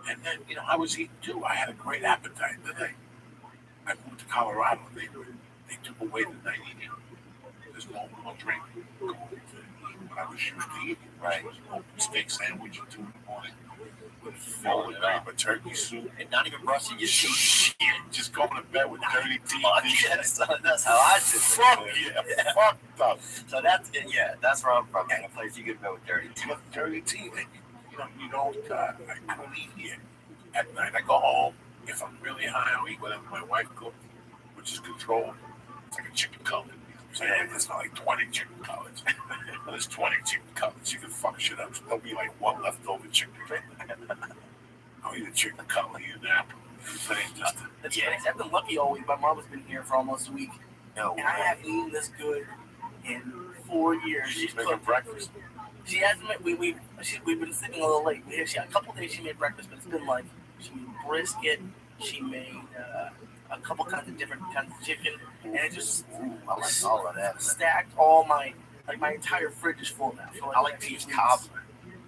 And then, I was eating too. I had a great appetite. Then I moved to Colorado. They took away the night eating. There's no more drink. What I was used to eating. Right. Was an open steak sandwich at 2 in the morning with filling up a turkey soup. And not even brushing your teeth. Shit, just going to bed with dirty teeth. Yes, that's how I did it. Fuck yeah, fucked up. So that's it, yeah, that's where I'm from. A place you get to go with dirty teeth. With dirty teeth. You don't, I don't eat here at night. I go home. If I'm really high, I'll eat whatever my wife cooked, which is controlled. It's like a chicken cutlet. There's not like 20 chicken cutlets. There's 20 chicken cutlets. You can fuck shit up. There'll be like one leftover chicken cutlet. I'll eat a chicken cutlet, eat an apple. That's crazy. I've been lucky all week. My mom has been here for almost a week. No, and I haven't eaten this good in 4 years. She's making breakfast. She hasn't. We've been sleeping a little late. A couple days she made breakfast, but it's been like she made brisket. She made a couple kinds of different kinds of chicken, and it just I like all of that. Stacked all my entire fridge is full now. I like to use cobbler.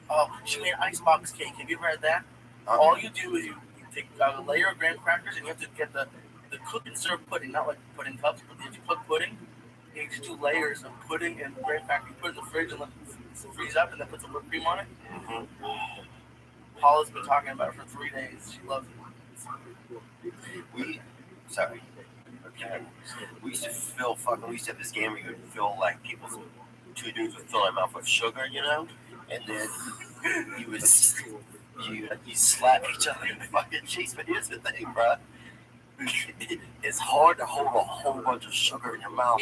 Oh, she made icebox cake. Have you ever had that? All you do is you take a layer of graham crackers, and you have to get the cooked and served pudding, not like pudding cups, but you cook pudding. And you just do layers of pudding and graham crackers. You put it in the fridge and let it freeze up, and then put some whipped cream on it. Mm-hmm. Paula's been talking about it for 3 days. She loves it. We used to we used to have this game where you would fill like two dudes would fill their mouth with sugar, and then you slap each other in the fucking cheeks. But here's the thing, bro. It's hard to hold a whole bunch of sugar in your mouth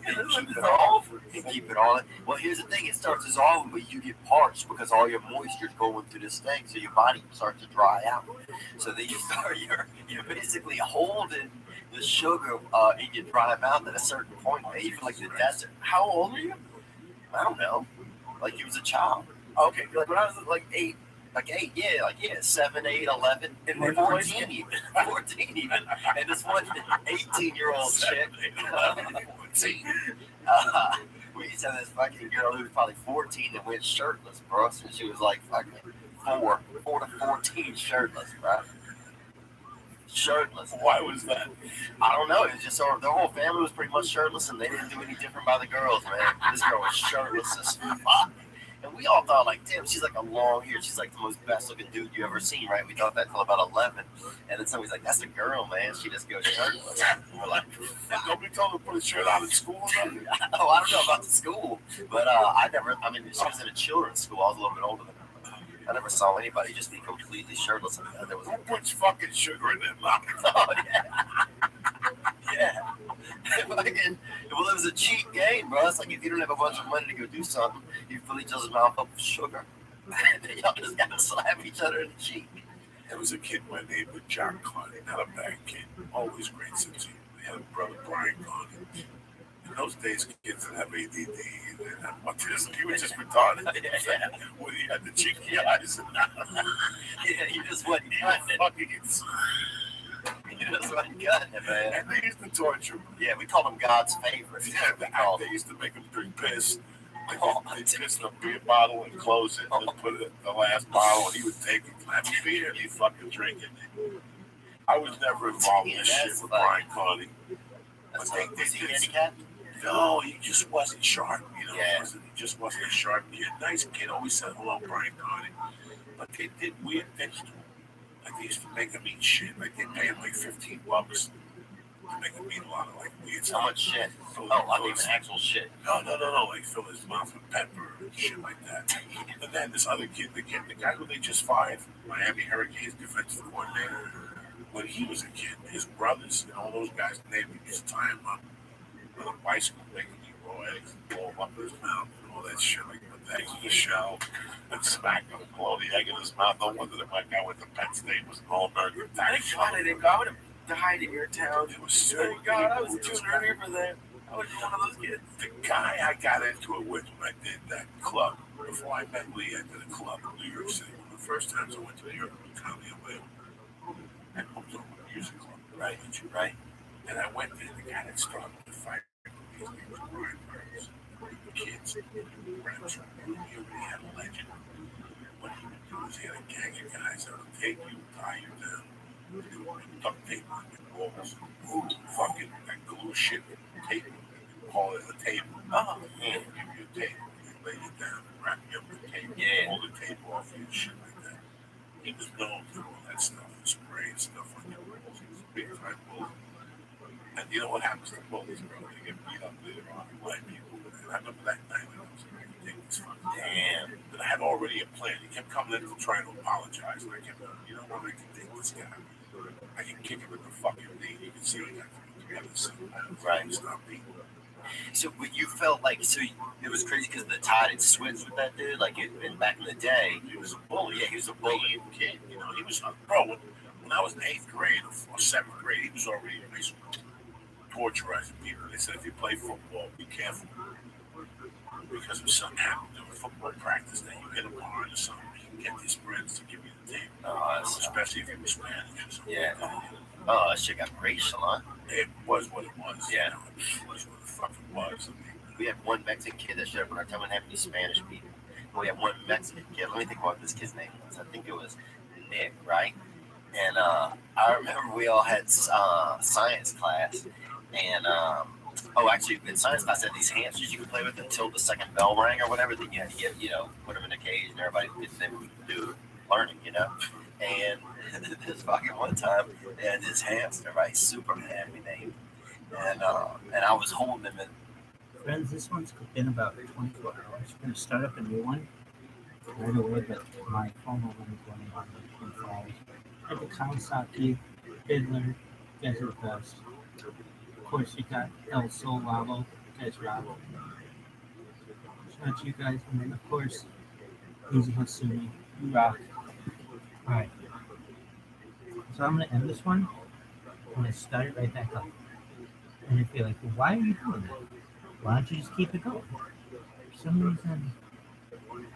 and keep it on. Well, here's the thing: it starts dissolving, but you get parched because all your moisture's going through this thing, so your body starts to dry out. So then you're basically holding the sugar in your dry mouth at a certain point, man. You feel like the desert. How old are you? I don't know. Like you was a child. Okay, like when I was like 8. Like 8, yeah, 7, 8, 11, and 14 even. 14 even. And this one 18-year-old chick. We used to have this fucking girl who was probably 14 that went shirtless, bro. So she was like fucking 4 to 14 shirtless, bro. Shirtless. Why was that? I don't know. It was just their whole family was pretty much shirtless, and they didn't do any different by the girls, man. This girl was shirtless as fuck. And we all thought, like, damn, she's like a long hair. She's like the most best looking dude you ever seen, right? We thought that till about 11. And then somebody's like, that's a girl, man. She just goes shirtless. And we're like, nobody told her to put a shirt on in school or something? Oh, I don't know about the school. But she was in a children's school. I was a little bit older than her. I never saw anybody just be completely shirtless. There was who puts fucking sugar in their mouth? Oh, yeah. Yeah. Well, it was a cheap game, bro. It's like if you don't have a bunch of money to go do something, you fill each other's mouth up with sugar. And y'all just gotta slap each other in the cheek. There was a kid by the name of John Connie, not a bad kid, always great sense of humor. They had a brother, Brian Connie. In those days, kids didn't have ADD, they didn't have autism, he was just retarded. Yeah. When he had the cheeky eyes and yeah, he just wasn't cutting it. Fucking it's. He just wasn't cutting it, man. And they used to torture him. Yeah, we called him God's favorite. Yeah, they used to make him drink piss. They piss in a beer bottle and close it and put it in the last bottle, and he would take it, have a beer, and he'd fucking drink it. I was never involved in this shit with Brian Connie. Was he handicapped? No, he just wasn't sharp. You know, Yeah. he just wasn't a sharp kid. Nice kid. Always said hello, Brian Carney. But they did weird things to him. Like they used to make him eat shit. Like they pay him like $15 to make him eat a lot of like weird stuff. How much shit? Fill Oh, I fill mean his- actual shit. No. Like fill his mouth with pepper and shit like that. And then this other kid, the guy who they just fired, Miami Hurricanes defensive coordinator, when he was a kid, his brothers and all those guys, they used to tie him up with a bicycle, make him eat raw eggs, blow him up in his mouth, and all that shit, like put the eggs in the shell, and smack him, blow the egg in his mouth. No wonder that my guy went to Penn State was an all-American. Thank God I didn't go. I would have died in your town. It was so Thank God I was too early for that. I was one of those kids. The guy I got into it with when I did that club, before I met Lee, I did a club in New York City. One of the first times I went to New York was Comedy and Whale. And it was a music club, right? And I went there, the guy that started the fight, his name was Brian Burns. The kids, friends, he already had a legend. What he would do is he had a gang of guys that would take you, tie you down, duct tape on your balls, fucking that glue shit, tape, call it a table. Oh, Give you a tape, you lay you down, wrap you up with tape, Yeah. pull the tape off you, shit like that. He was known for all that stuff, spray and stuff on your balls. He was a big time bully. And you know what happens to bullies, bro? They get beat up later on by people. And I remember that night when I was like, I think it's fun. damn. But I had already a plan. He kept coming in to try to apologize. And I kept going, you know what, I can take this guy. I can kick him in the fucking knee. You can see what I got together. So, Right. It's not me. So but you felt like it was crazy because the tide had switched with that dude. Like and back in the day, He was a bully. Yeah, he was a bully. Naive kid. You know, he was a bro. When I was in 8th grade or 7th grade, he was already in high school torturizing people. They said if you play football, be careful. Because if something happened during football practice, then you hit him hard or something, you can get these friends to give you the tape. Especially if you were Spanish or something. Yeah. Oh, that shit got racial, huh? It was what it was. Yeah. You know, it was what the fuck it was. I mean, We had one Mexican kid that showed up on our time. We didn't have any Spanish people. We had one Mexican kid. Let me think what this kid's name was. I think it was Nick, right? And I remember we all had science class. And, actually, in science class, they had these hamsters you could play with until the second bell rang or whatever. Then you had to get, put them in a cage and everybody would do learning, And this fucking one time, they had this hamster, right? Superman, we named. And I was holding him. And Friends, this one's been about 24 hours. We're going to start up a new one right away, but my phone will only go on in 24 hours. At the Kawasaki, Fiddler, you guys are the best. Of course, you got El Sol Lavo, you guys rock. Shout out to you guys, and then of course, Easy Hasumi, you rock. Alright. So I'm going to end this one. I'm going to start it right back up. And if you're like, well, why are you doing that? Why don't you just keep it going? For some reason,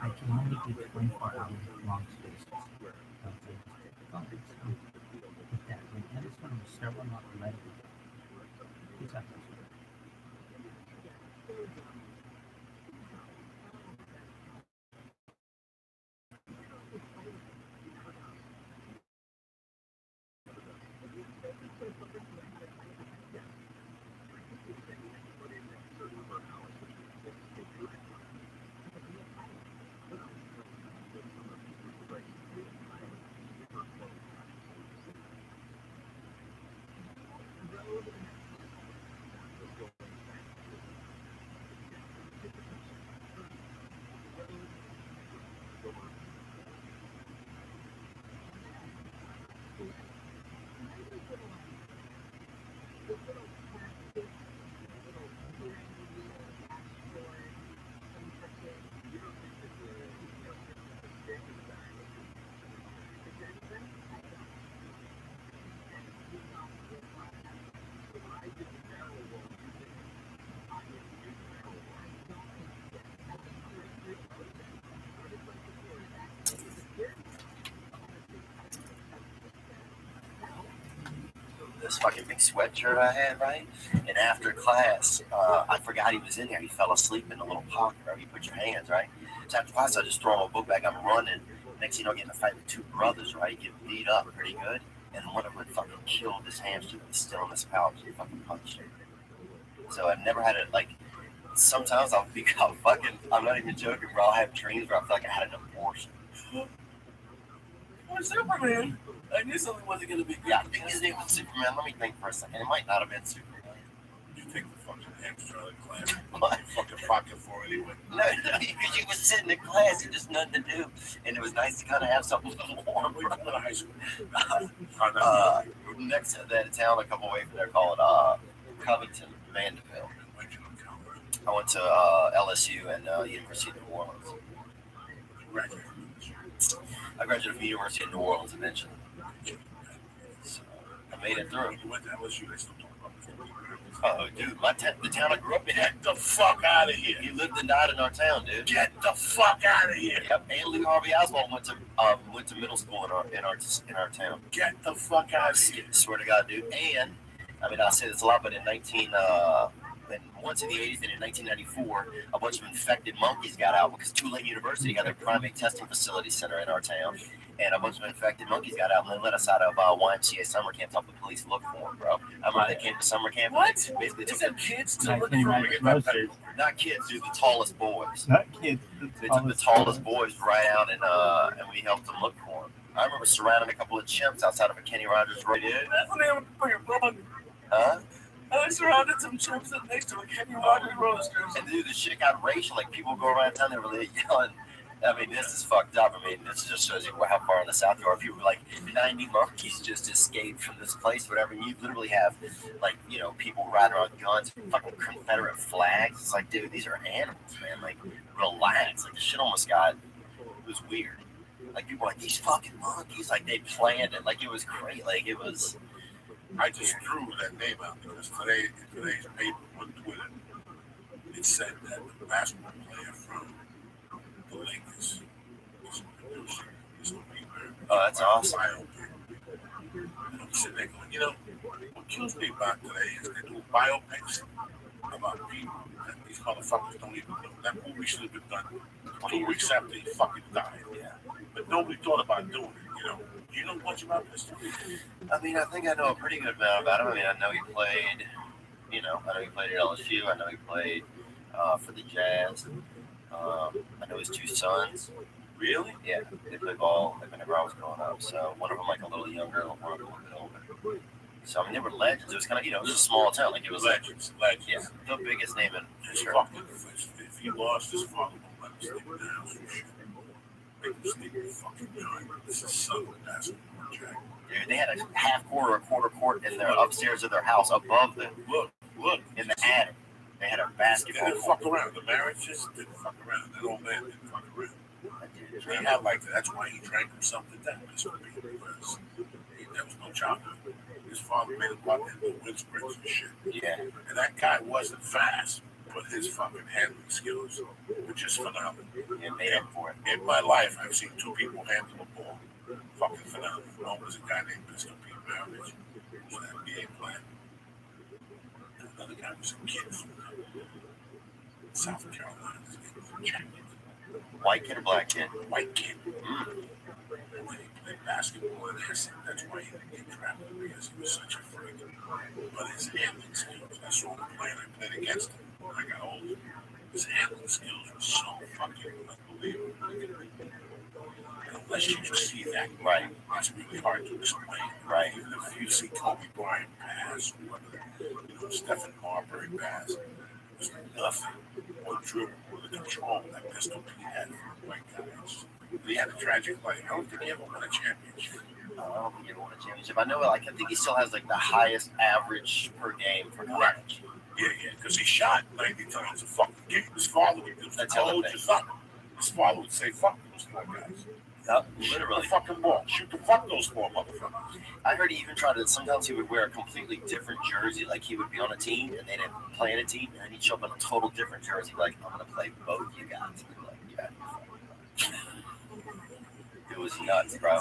I can only do 24-hour long spaces. So, with that, I'm going to just want to start one off right away. Peace out. this fucking big sweatshirt I had, right? And after class, I forgot he was in there. He fell asleep in the little pocket where you put your hands, right? So after class, I just throw my book bag. I'm running. Next thing you know, I get in a fight with two brothers, right? Get beat up pretty good. And one of them fucking killed this hamster that was still in his pouch. He fucking punched him. So I've never had it like. Sometimes I'll be fucking. I'm not even joking, bro. I'll have dreams where I feel like I had an abortion. Or Superman. I knew something wasn't gonna be good. Yeah, I think his name was Superman. Let me think for a second. It might not have been Superman. You take the fucking hamster out of class. What? Fucking pocket for anyway. No, because you was sitting in class and just nothing to do, and it was nice to kind of have something warm. Where you go to high school? Next to that town, a couple away from there, called Covington, Vanderbilt. Where'd you go, Calvert? I went to LSU and University of New Orleans. Graduated. I graduated from the University of New Orleans eventually. So I made it through. You went to LSU, they still talk about this. Oh, dude, the town I grew up in. Get the fuck out of here. He lived and died in our town, dude. Get the fuck out of here. Yep, and Lee Harvey Oswald went to middle school in our town. Get the fuck out of here. Swear to God, dude. And I mean, I say this a lot, but once in the 80s and in 1994, a bunch of infected monkeys got out because Tulane University got their primate testing facility center in our town. And a bunch of infected monkeys got out and they let us out of YMCA summer camp to help the police look for them, bro. I remember they came to summer camp. What? Basically, Is took that kids to Like look in for my roasters. not kids, dude, the tallest boys. Not kids. They took the tallest boys right out and we helped them look for them. I remember surrounding a couple of chimps outside of a Kenny Rogers road. That's the name for your blog. Huh? I surrounded some chimps up next to a Kenny Rogers roasters. And dude, the shit got racial. Like people go around town, they were really yelling. I mean, this is fucked up. I mean, this just shows you how far in the South you are. People like 90 monkeys just escaped from this place, whatever. And you literally have, like, you know, people riding around with guns, fucking Confederate flags. It's like, dude, these are animals, man. Like, relax. Like, the shit almost got, it was weird. Like, people were like, these fucking monkeys. Like, they planned it. Like, it was great. Like, it was. I just threw that name out because today's paper on Twitter, it said that the basketball player from the Lakers is producing this movie. Oh, that's awesome. And I'm sitting there going, you know, what kills me about today is they do biopics about people that these motherfuckers don't even know. That movie should have been done 2 weeks after he fucking died. Yeah. But nobody thought about doing it, you know. You know much about this? I mean, I think I know a pretty good amount about him. I mean, I know he played, you know, I know he played at LSU. I know he played for the Jazz. I know his two sons. Really? Yeah, they played ball like whenever I was growing up. So one of them like a little younger, one of them a little bit older. So I mean, they were legends. It was kind of, you know, it was a small town. Like it was Legends. yeah, the biggest name in His sure. fucking, if he lost his father, won't let him sleep in the house and shit. Make him sleep in the fucking yard. This is Southern basketball, Jack. Dude, they had a half court or a quarter court in their upstairs of their house above them. Look, In the attic. They had a they basketball didn't court. fuck around. The marriages didn't fuck around. That old man didn't fuck around. He Dude, had like that. That's why he drank himself to death. Because there was no childhood. His father made him go out there and do wind sprints and shit. yeah. And that guy wasn't fast, but his fucking handling skills were just phenomenal. It made up for it. In my life, I've seen two people handle a ball. Fucking phenomenal. One was a guy named Mr. Pete Maravich, who was an NBA player. And another guy was a kid from South Carolina. His name was Jack. White kid or black kid? White kid. Mm. And when he played basketball, and that's why he didn't get drafted, because he was such a freak. But his handling skills, I saw him play and I played against him when I got older. His handling skills were so fucking unbelievable. And unless you just see that, Right. it's really hard to explain. Right. Even if you see Kobe Bryant pass, or Stephen Marbury pass, there's nothing more dribble or the control that Pistol Pete had for the white guys. He had a tragic life. I don't think he ever won a championship. I don't think he ever won a championship. I know, like, I think he still has, like, the highest average per game for college. Yeah, because he shot 90 times a fucking game. His father would do That's the other coach or something. His father would say, fuck those four guys. Shoot Literally. the fucking ball. Shoot the fuck those four motherfuckers. I heard he even tried to, sometimes he would wear a completely different jersey. Like, he would be on a team, and they didn't play in a team, and then he'd show up in a total different jersey. Like, I'm going to play both you guys. And like, yeah. It was nuts, bro.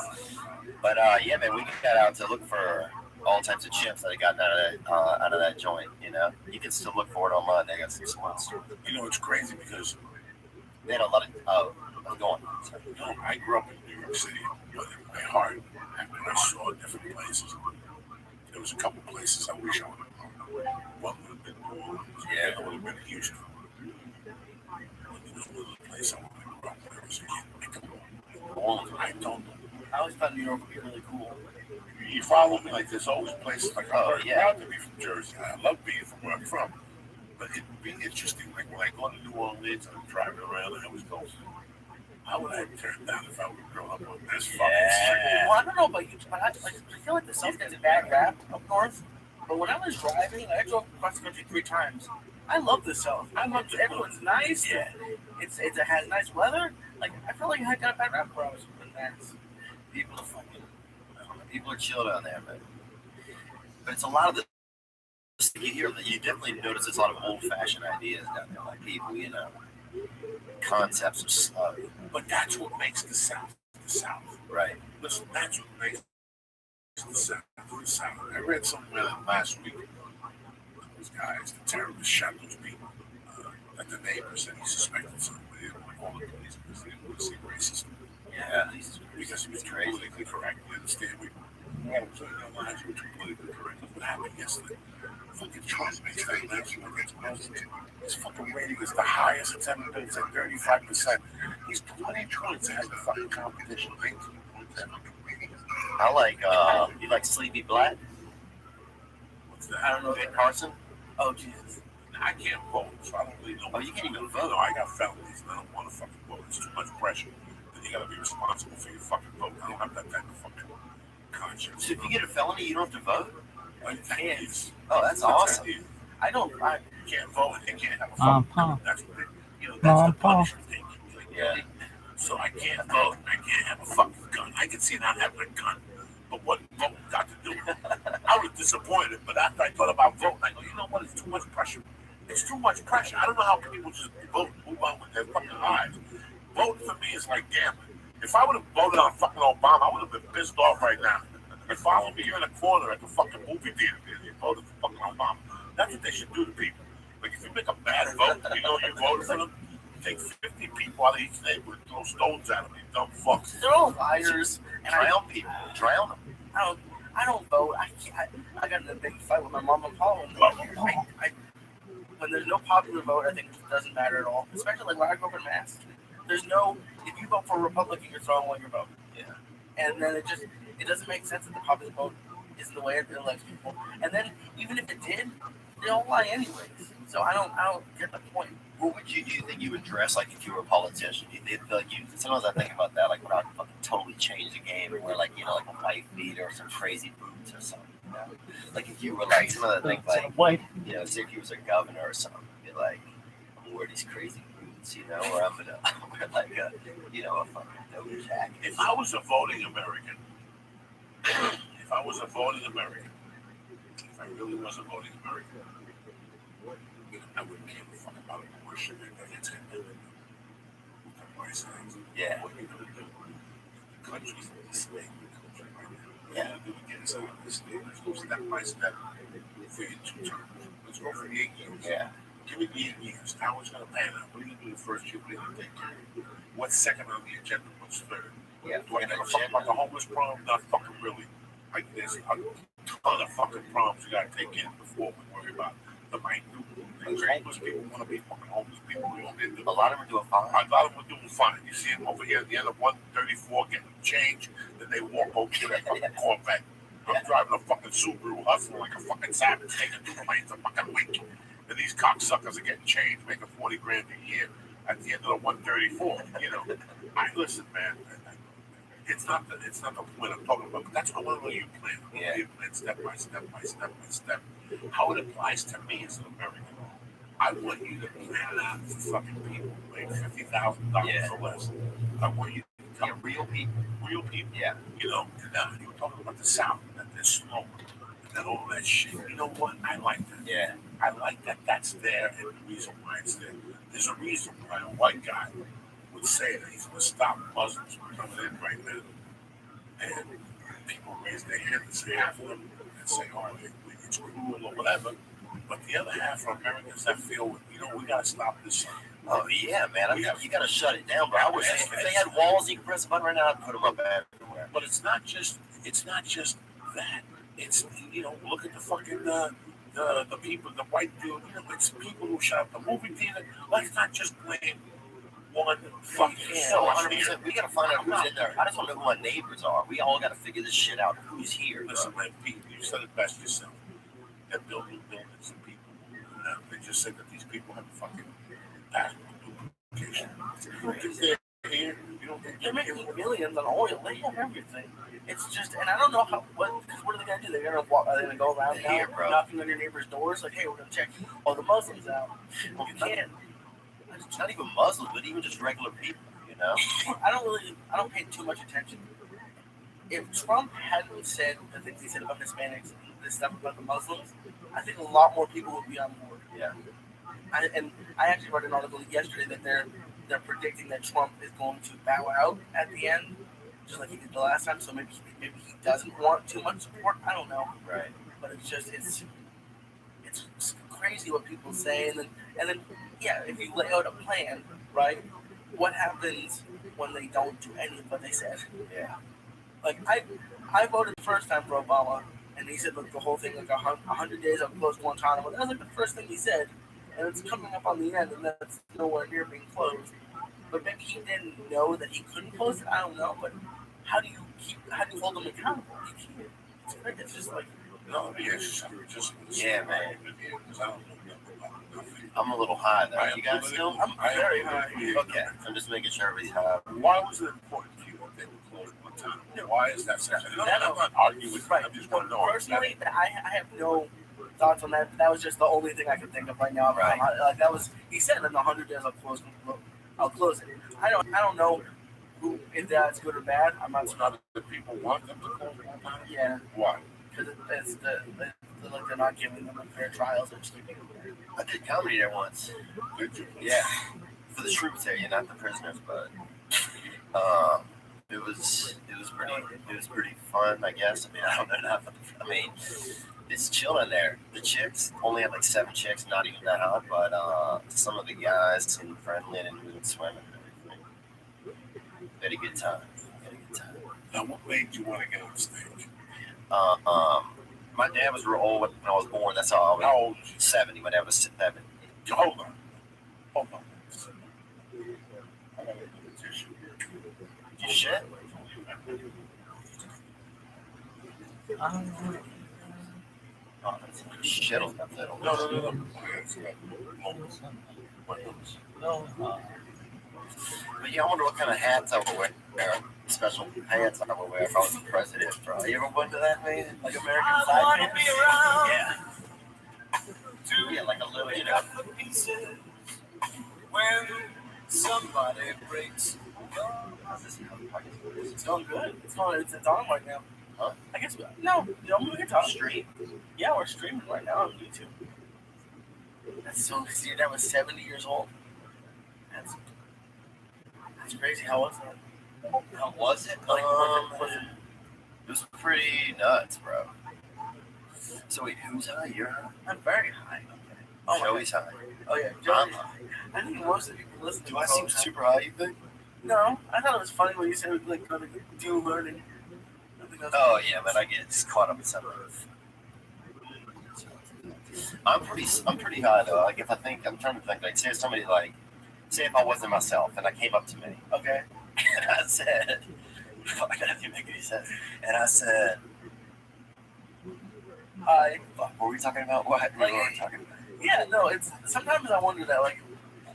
But, yeah, man, we got out to look for all types of chips that had gotten out of that joint, you know? You can still look for it online. They got some smart stuff. You know, it's crazy because, They had a lot of, I'm going. you know, I grew up in New York City, but in my heart, after I saw different places, there was a couple places I wish I would have gone. One would have been New Orleans. Yeah. I would have been in Houston. Another place I want to grow up when I was a kid. New Orleans, I don't know. I always thought New York would be really cool. You follow me, like there's always places like I'm very yeah. proud to be from Jersey. I love being from where I'm from. But it'd be interesting, like when I go to New Orleans and I'm driving around, I always go, how would I have turned out if I would have grown up on this fucking street? Well, I don't know about you, but I feel like the South gets a bad rap up north. But when I was driving, I drove across the country 3 times. I love the South. I love everyone's nice. Yeah. It has nice weather. Like I feel like I got a bad rap where I was in that. People are fucking, people are chill down there, man. But it's a lot of the you definitely notice there's a lot of old-fashioned ideas down there, like people, concepts are slow. But that's what makes the South the South. Right. Listen, that's what makes the South the South. I read somewhere last week, those guys, the terrorists shot those people, that the neighbor said he suspected somebody. They didn't want to call the police because they didn't want to see racism. Yeah. Because he was politically correct. You understand? We want to put in our lives, which are politically correct. Look what happened yesterday. Fucking Trump makes that announcement against Muslims. His fucking rating is the highest it's ever been. It's at 35%. He's 20 points ahead of the fucking competition. 19 points ahead. I like, you like Sleepy Black? What's that? I don't know. Ben Carson? Oh Jesus. I can't vote, so I don't really know. Oh, you can't even vote? No, I got felonies and I don't want to fucking vote. It's too much pressure. Then you gotta be responsible for your fucking vote. I don't have that type of fucking conscience. So if you get a felony, you don't have to vote? Like, Yes. Oh, that's awesome. You I don't. can't vote and you can't have a Paul. fucking That's what they, that's the Paul. punishment thing. Yeah. So I can't vote. I can't have a fucking gun. I can see not having a gun. But what vote got to do with it? I was disappointed, but after I thought about voting, I go, you know what? It's too much pressure. It's too much pressure. I don't know how people just vote and move on with their fucking lives. Voting for me is like gambling. If I would have voted on fucking Obama, I would have been pissed off right now. And follow me here in the corner at the fucking movie theater and you voted for fucking Obama. That's what they should do to people. Like if you make a bad vote, you know you voted for them, take 50 people out of each neighborhood and throw stones at them, you dumb fucks. They're all liars, and Drown people. Drown them. I don't vote. I got in a big fight with my mom and Paul. And when there's no popular vote, I think it doesn't matter at all. Especially like when I grew up in Mass. There's no, if you vote for a Republican, you're throwing away your vote. Yeah. And then it doesn't make sense that the popular vote isn't the way it elects people. And then even if it did, they all lie anyways. So I don't get the point. What would do you think you would dress like if you were a politician? Do you feel like sometimes I think about that, like when I would fucking totally change the game and wear like, like a white beater or some crazy boots or something. Like if you were like, some of the things like, White. say if you was a governor or something, be like, I'm gonna wear these crazy boots, or I'm gonna wear like a, a fucking dope jacket. If I was a voting American, if I really was a voting American, I wouldn't care a fuck about abortion and it's Yeah. What are you gonna do? The country's enslaving the country right now. Yeah. What are you gonna do to get us out of this state? Let's go step by step for your 2 terms. Let's go for the 8 years. Yeah. Give me the 8 years. How it's gonna pan out? What are you gonna do the first year? What are you gonna take care of? What's second on the agenda? What's third? Yeah. Do I give a fuck about the homeless problem? Not fucking really. Like there's a ton of fucking problems you gotta take in before we worry about the minute things. Homeless people want to be fucking homeless people. A lot of them are doing fine. A lot of them are doing fine. You see them over here at the end of 134 getting change, then they walk over to that fucking Corvette. I'm driving a fucking Subaru, hustling like a fucking savage, taking 2 planes a fucking week. And these cocksuckers are getting change, making 40 grand a year at the end of the 134. Listen, man. It's not the point I'm talking about, but that's what I want to know you plan. Yeah. You plan step by step by step by step. How it applies to me as an American. I want you to plan it out for fucking people who make $50,000 or less. I want you to tell real people. Real people. Yeah. And you were talking about the South, that they're slow, and all that shit. You know what? I like that. Yeah. I like that that's there, and the reason why it's there. There's a reason why a white guy would say that he's going to stop Muslims from coming in right now. And people raise their hand and say half of them and say, oh, it's cruel or whatever. But the other half are Americans that feel, we got to stop this. Oh, yeah, man. You got to shut it down, bro. If they had walls, you could press a button right now and put them up everywhere. But it's not just that. It's, look at the fucking, the the people, the white dude, it's people who shot up the movie theater. Let's not just blame one fucking No, source 100%. here. We gotta find out who's in there. I just want to know who my neighbors are. We all gotta figure this shit out. Who's here? Listen, man, Pete, you said it best yourself. They're building buildings and people. They just said that these people have a fucking impact duplication. You don't think they're here? You don't think They're they're making millions on oil. They have everything. It's just, and I don't know how. What are they gonna do? They're gonna walk. Are they gonna go around now, Here, bro. knocking on your neighbor's doors, like, "Hey, we're gonna check all the Muslims out." You can't. It's not even Muslims, but even just regular people, you know? I don't pay too much attention. If Trump hadn't said the things he said about Hispanics and this stuff about the Muslims, I think a lot more people would be on board. Yeah. I actually read an article yesterday that they're predicting that Trump is going to bow out at the end, just like he did the last time. So maybe he doesn't want too much support. I don't know. Right. But it's just it's crazy what people say, and then yeah, if you lay out a plan, right? What happens when they don't do any of what they said? Yeah. Like I voted the first time for Obama, and he said like the whole thing like 100 days of close Guantanamo. That was like the first thing he said, and it's coming up on the end, and that's nowhere near being closed. But maybe he didn't know that he couldn't close it. I don't know, but how do you hold them accountable? You can't. It's great. It's just like no, yes, just yeah, man. Because I don't know nothing. I'm a little high though. You guys still? I'm very high. Okay. I'm just making sure everybody's high. Why was it important to you that they were closed one time? Why is that such a... I'm not arguing with you. Right. I just want to know. Personally, I have no thoughts on that. That was just the only thing I could think of right now. Right. Like that was he said in 100 days I'll close it. I don't know if that's good or bad. I'm not sure. Not that people want them to close one time? Yeah. Why? Because it's like they're not giving them fair trials. They're just keeping them. I did comedy there once. Did you? Yeah. For the troops there, yeah, not the prisoners, but it was pretty fun, I guess. I mean, I don't know. It's chill in there. The chicks only had like 7 chicks, not even that hot, but some of the guys seemed friendly and we would swim and everything. Had a good time. Now, what made you want to get on stage? My dad was real old when I was born. That's how I was. How old? 70. My dad was 7. Hold on. I gotta get the tissue. You shit? Oh, that's shit on that little. No. But yeah, I wonder what kind of hats I would wear. Special hats I would wear if I was the president, bro. You ever went to that, man? Like American Side Yeah. Yeah, like a little, you know. When somebody breaks. It's going good. It's on right now. Huh? I guess no. We can talk. Stream. Yeah, we're streaming right now on YouTube. That's so crazy. That was 70 years old. That's crazy. How was that? How was it? Like, was it It was pretty nuts, bro. So wait, who's high? You're high? I'm very high. Oh, Joey's high. Oh yeah, I'm Joey. high. I think most of people listen to Do I us all seem the time. super high, you think? No, I thought it was funny when you said like going to do learning. Oh yeah, man, I get caught up in something. I'm pretty high though. Like if I'm trying to think. Like say if I wasn't myself and I came up to me, Okay. and I said, I gotta make any sense. And I said, Hi. what were we talking about? What were we talking about? Yeah, no, it's sometimes I wonder that like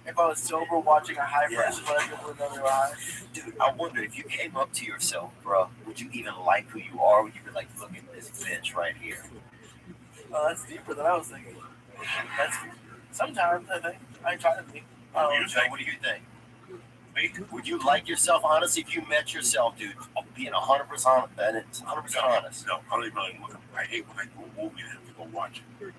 if I was sober watching a high Yeah. person, would people know they were high? Dude, I wonder if you came up to yourself, bro, would you even like who you are? Would you be like, look at this bitch right here? Oh, that's deeper than I was thinking. That's sometimes I think I try to be. What do you think? Would you like yourself, honestly, if you met yourself, dude, being 100% honest? No, I don't even really look. I hate when I go to a movie and have to go watch it. Or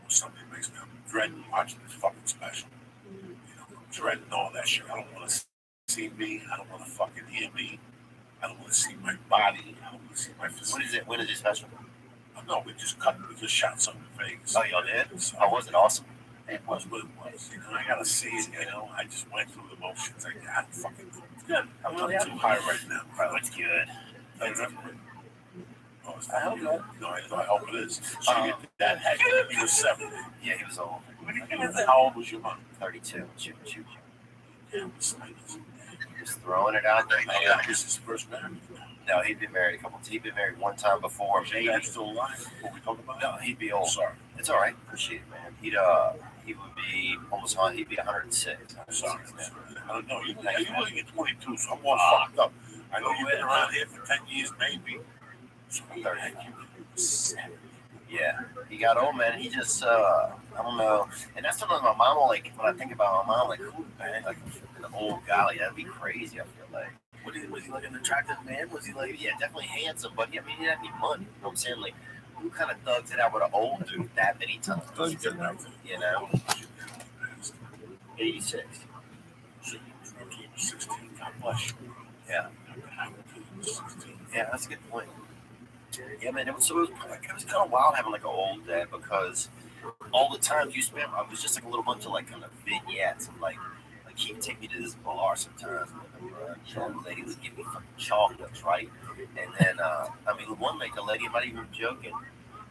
something makes me dreading watching this fucking special. You know, I'm dreading all that shit. I don't want to see me. I don't want to fucking hear me. I don't want to see my body. I don't want to see my physique. What is it? When is it special? No, we just shot something in Vegas. Oh, y'all did? Oh, was it awesome? It was what it was. You know, I gotta see it. You know, I just went through the motions. I got fucking Good. I'm really I'm happy. too high right now. Bro, it's good. I remember it. Oh, it's I hope not. No, I hope it is. So your dad had he was 70. Yeah, he was old. How old was your mom? 32. Shoot. Yeah, it was like, Just throwing it out there, man. that was his first marriage. No, he'd been married a couple. He'd been married one time before. Was your Maybe. dad still alive? What we talking about? No, he'd be old. Sorry. It's all right. Appreciate it, man. He would be almost on. He'd be 106. Sorry. I don't know. You're only 22, so I'm all fucked up. I know you've been around here for 10 years, maybe. So I'm 30. Yeah, he got old, man. He just, I don't know. And that's something my mom will like. When I think about my mom, like, ooh, man, like an old guy, like that'd be crazy. I feel like. Was he like an attractive man? Was he like? Yeah, definitely handsome, but yeah, I mean, he didn't have any money. You know what I'm saying? Like, who kind of thugs it out with an old dude that many times? You know? 86. 16. God bless you. Yeah. Yeah, that's a good point. Yeah, man. It was kind of wild having like an old dad because all the times you spent, I was just like a little bunch of like kind of vignettes and like he would take me to this bar sometimes. The lady would give me fucking chocolates, right? And then, I mean, one like the lady, I'm not even joking,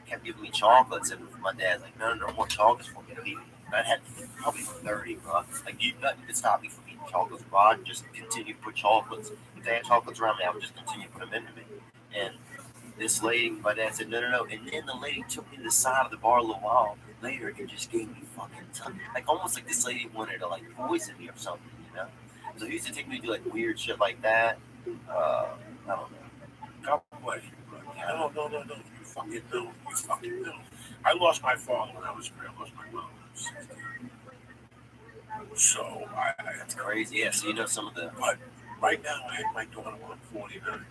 kept giving me chocolates, and my dad's like, no more chocolates for me. I had probably 30, bro. Like, nothing could stop me from eating chocolates, bro. I'd just continue to put chocolates. If they had chocolates around me, I would just continue to put them into me. And this lady, my dad said, no. And then the lady took me to the side of the bar a little while later and just gave me fucking like almost like this lady wanted to like poison me or something, you know? So he used to take me to do like weird shit like that. I don't know. God bless you, bro. No. You fucking know. I lost my father when I was 3. I lost my mom when I was 16. So That's crazy. Yeah, so you know some of the. But right now, I had my daughter when I'm 49.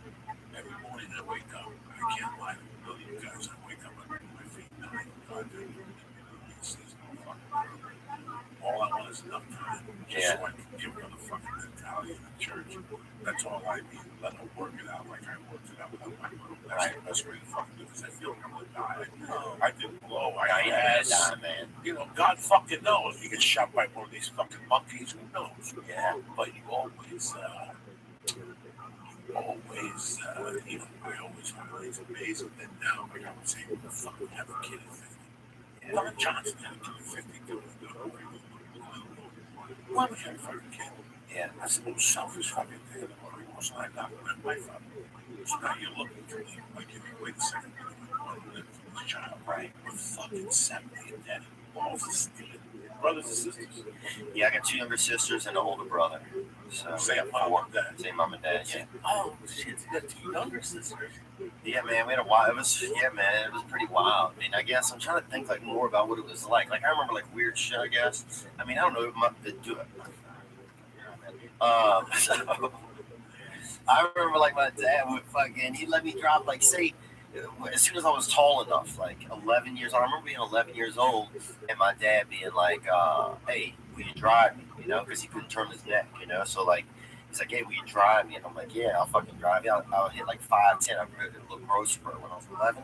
Every morning I wake up. I can't lie to you guys. I wake up and my feet 9. God, all I want is enough time just so I can give her the fucking mentality in the church. That's all I need. Let her work it out like I worked it out without my mom. That's the best way to fucking do it because I feel like I'm gonna die. I did blow. I had man. You know, God fucking knows. You get shot by one of these fucking monkeys. Who knows? Yeah. But you always, you know, I always find it's amazing that now I was able to fucking have a kid at 50. Don Johnson had a kid at 50 doing good. Why would you have a fucking kid? Yeah. That's the most selfish fucking thing in the world. So I got my wife up. So now you're looking to me like, if you wait a second, I want to live for this child. Right. We're fucking 70 and dead. All the stupid brothers and sisters. Yeah, I got 2 younger sisters and an older brother. So Same mom and dad. Same mom and dad, yeah. Oh shit! You got 2 younger sisters. Yeah, man, we had a wild. It was pretty wild. I mean, I guess I'm trying to think like more about what it was like. Like I remember like weird shit. I guess. I mean, I don't know if do it. So I remember like my dad would he'd let me drop like say as soon as I was tall enough, like 11 years old. I remember being 11 years old and my dad being like, "Hey, will you drive me?" You know, because he couldn't turn his neck. You know, so like. He's like, "Hey, will you drive me?" And I'm like, "Yeah, I'll fucking drive you." I'll hit like 5'10". I remember a little growth spurt when I was 11.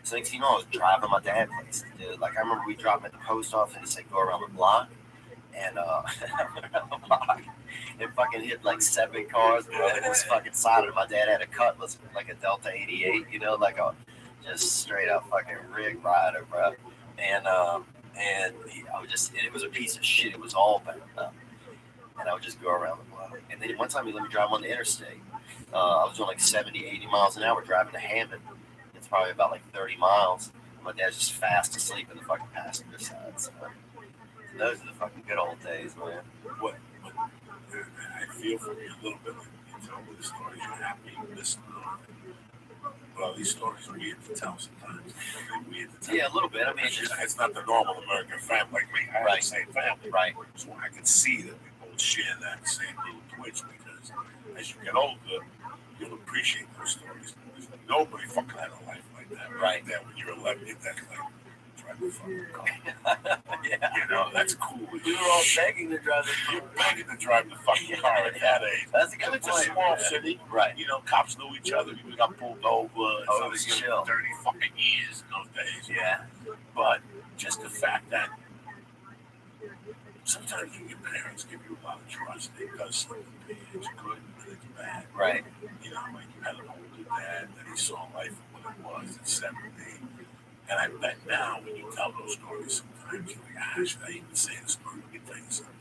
So next thing you know, I was driving my dad's place. Dude, like I remember we dropped him at the post office and he said, "Go around the block." And around the block and fucking hit like 7 cars, bro. It was fucking solid. My dad had a Cutlass, like a Delta 88, you know, like a just straight up fucking rig rider, bro. And it was a piece of shit. It was all backed up. And I would just go around the block. And then one time he let me drive on the interstate. I was doing like 70, 80 miles an hour driving to Hammond. It's probably about like 30 miles. My dad's just fast asleep in the fucking passenger side. So those are the fucking good old days, man. What I feel for you a little bit like you tell me the stories you're happy you listen to them. But all these stories are weird to tell sometimes. Weird to tell. Yeah, a little bit. I mean, it's not the normal American family like me. I have the same family. Right. So I can see that we both share that same little twitch because as you get older, you'll appreciate those stories. Nobody fucking had a life like that. Right. That when you're 11, that's like, drive the fucking car. Yeah. You know, that's cool. We were all begging to drive the car. You're begging to drive the fucking car at that age. That's a good It's point. a small city. Right. You know, cops knew each other. We got pulled over. Oh, it was chill. 30 fucking years in those days. Yeah. But just the fact that sometimes your parents give you a lot of trust. It does something. It's good, but it's bad. Right. You know, like you had an older dad that he saw life with it was in 70. And I bet now when you tell those stories sometimes you're like, ah, should I even say the story? Let me tell you something.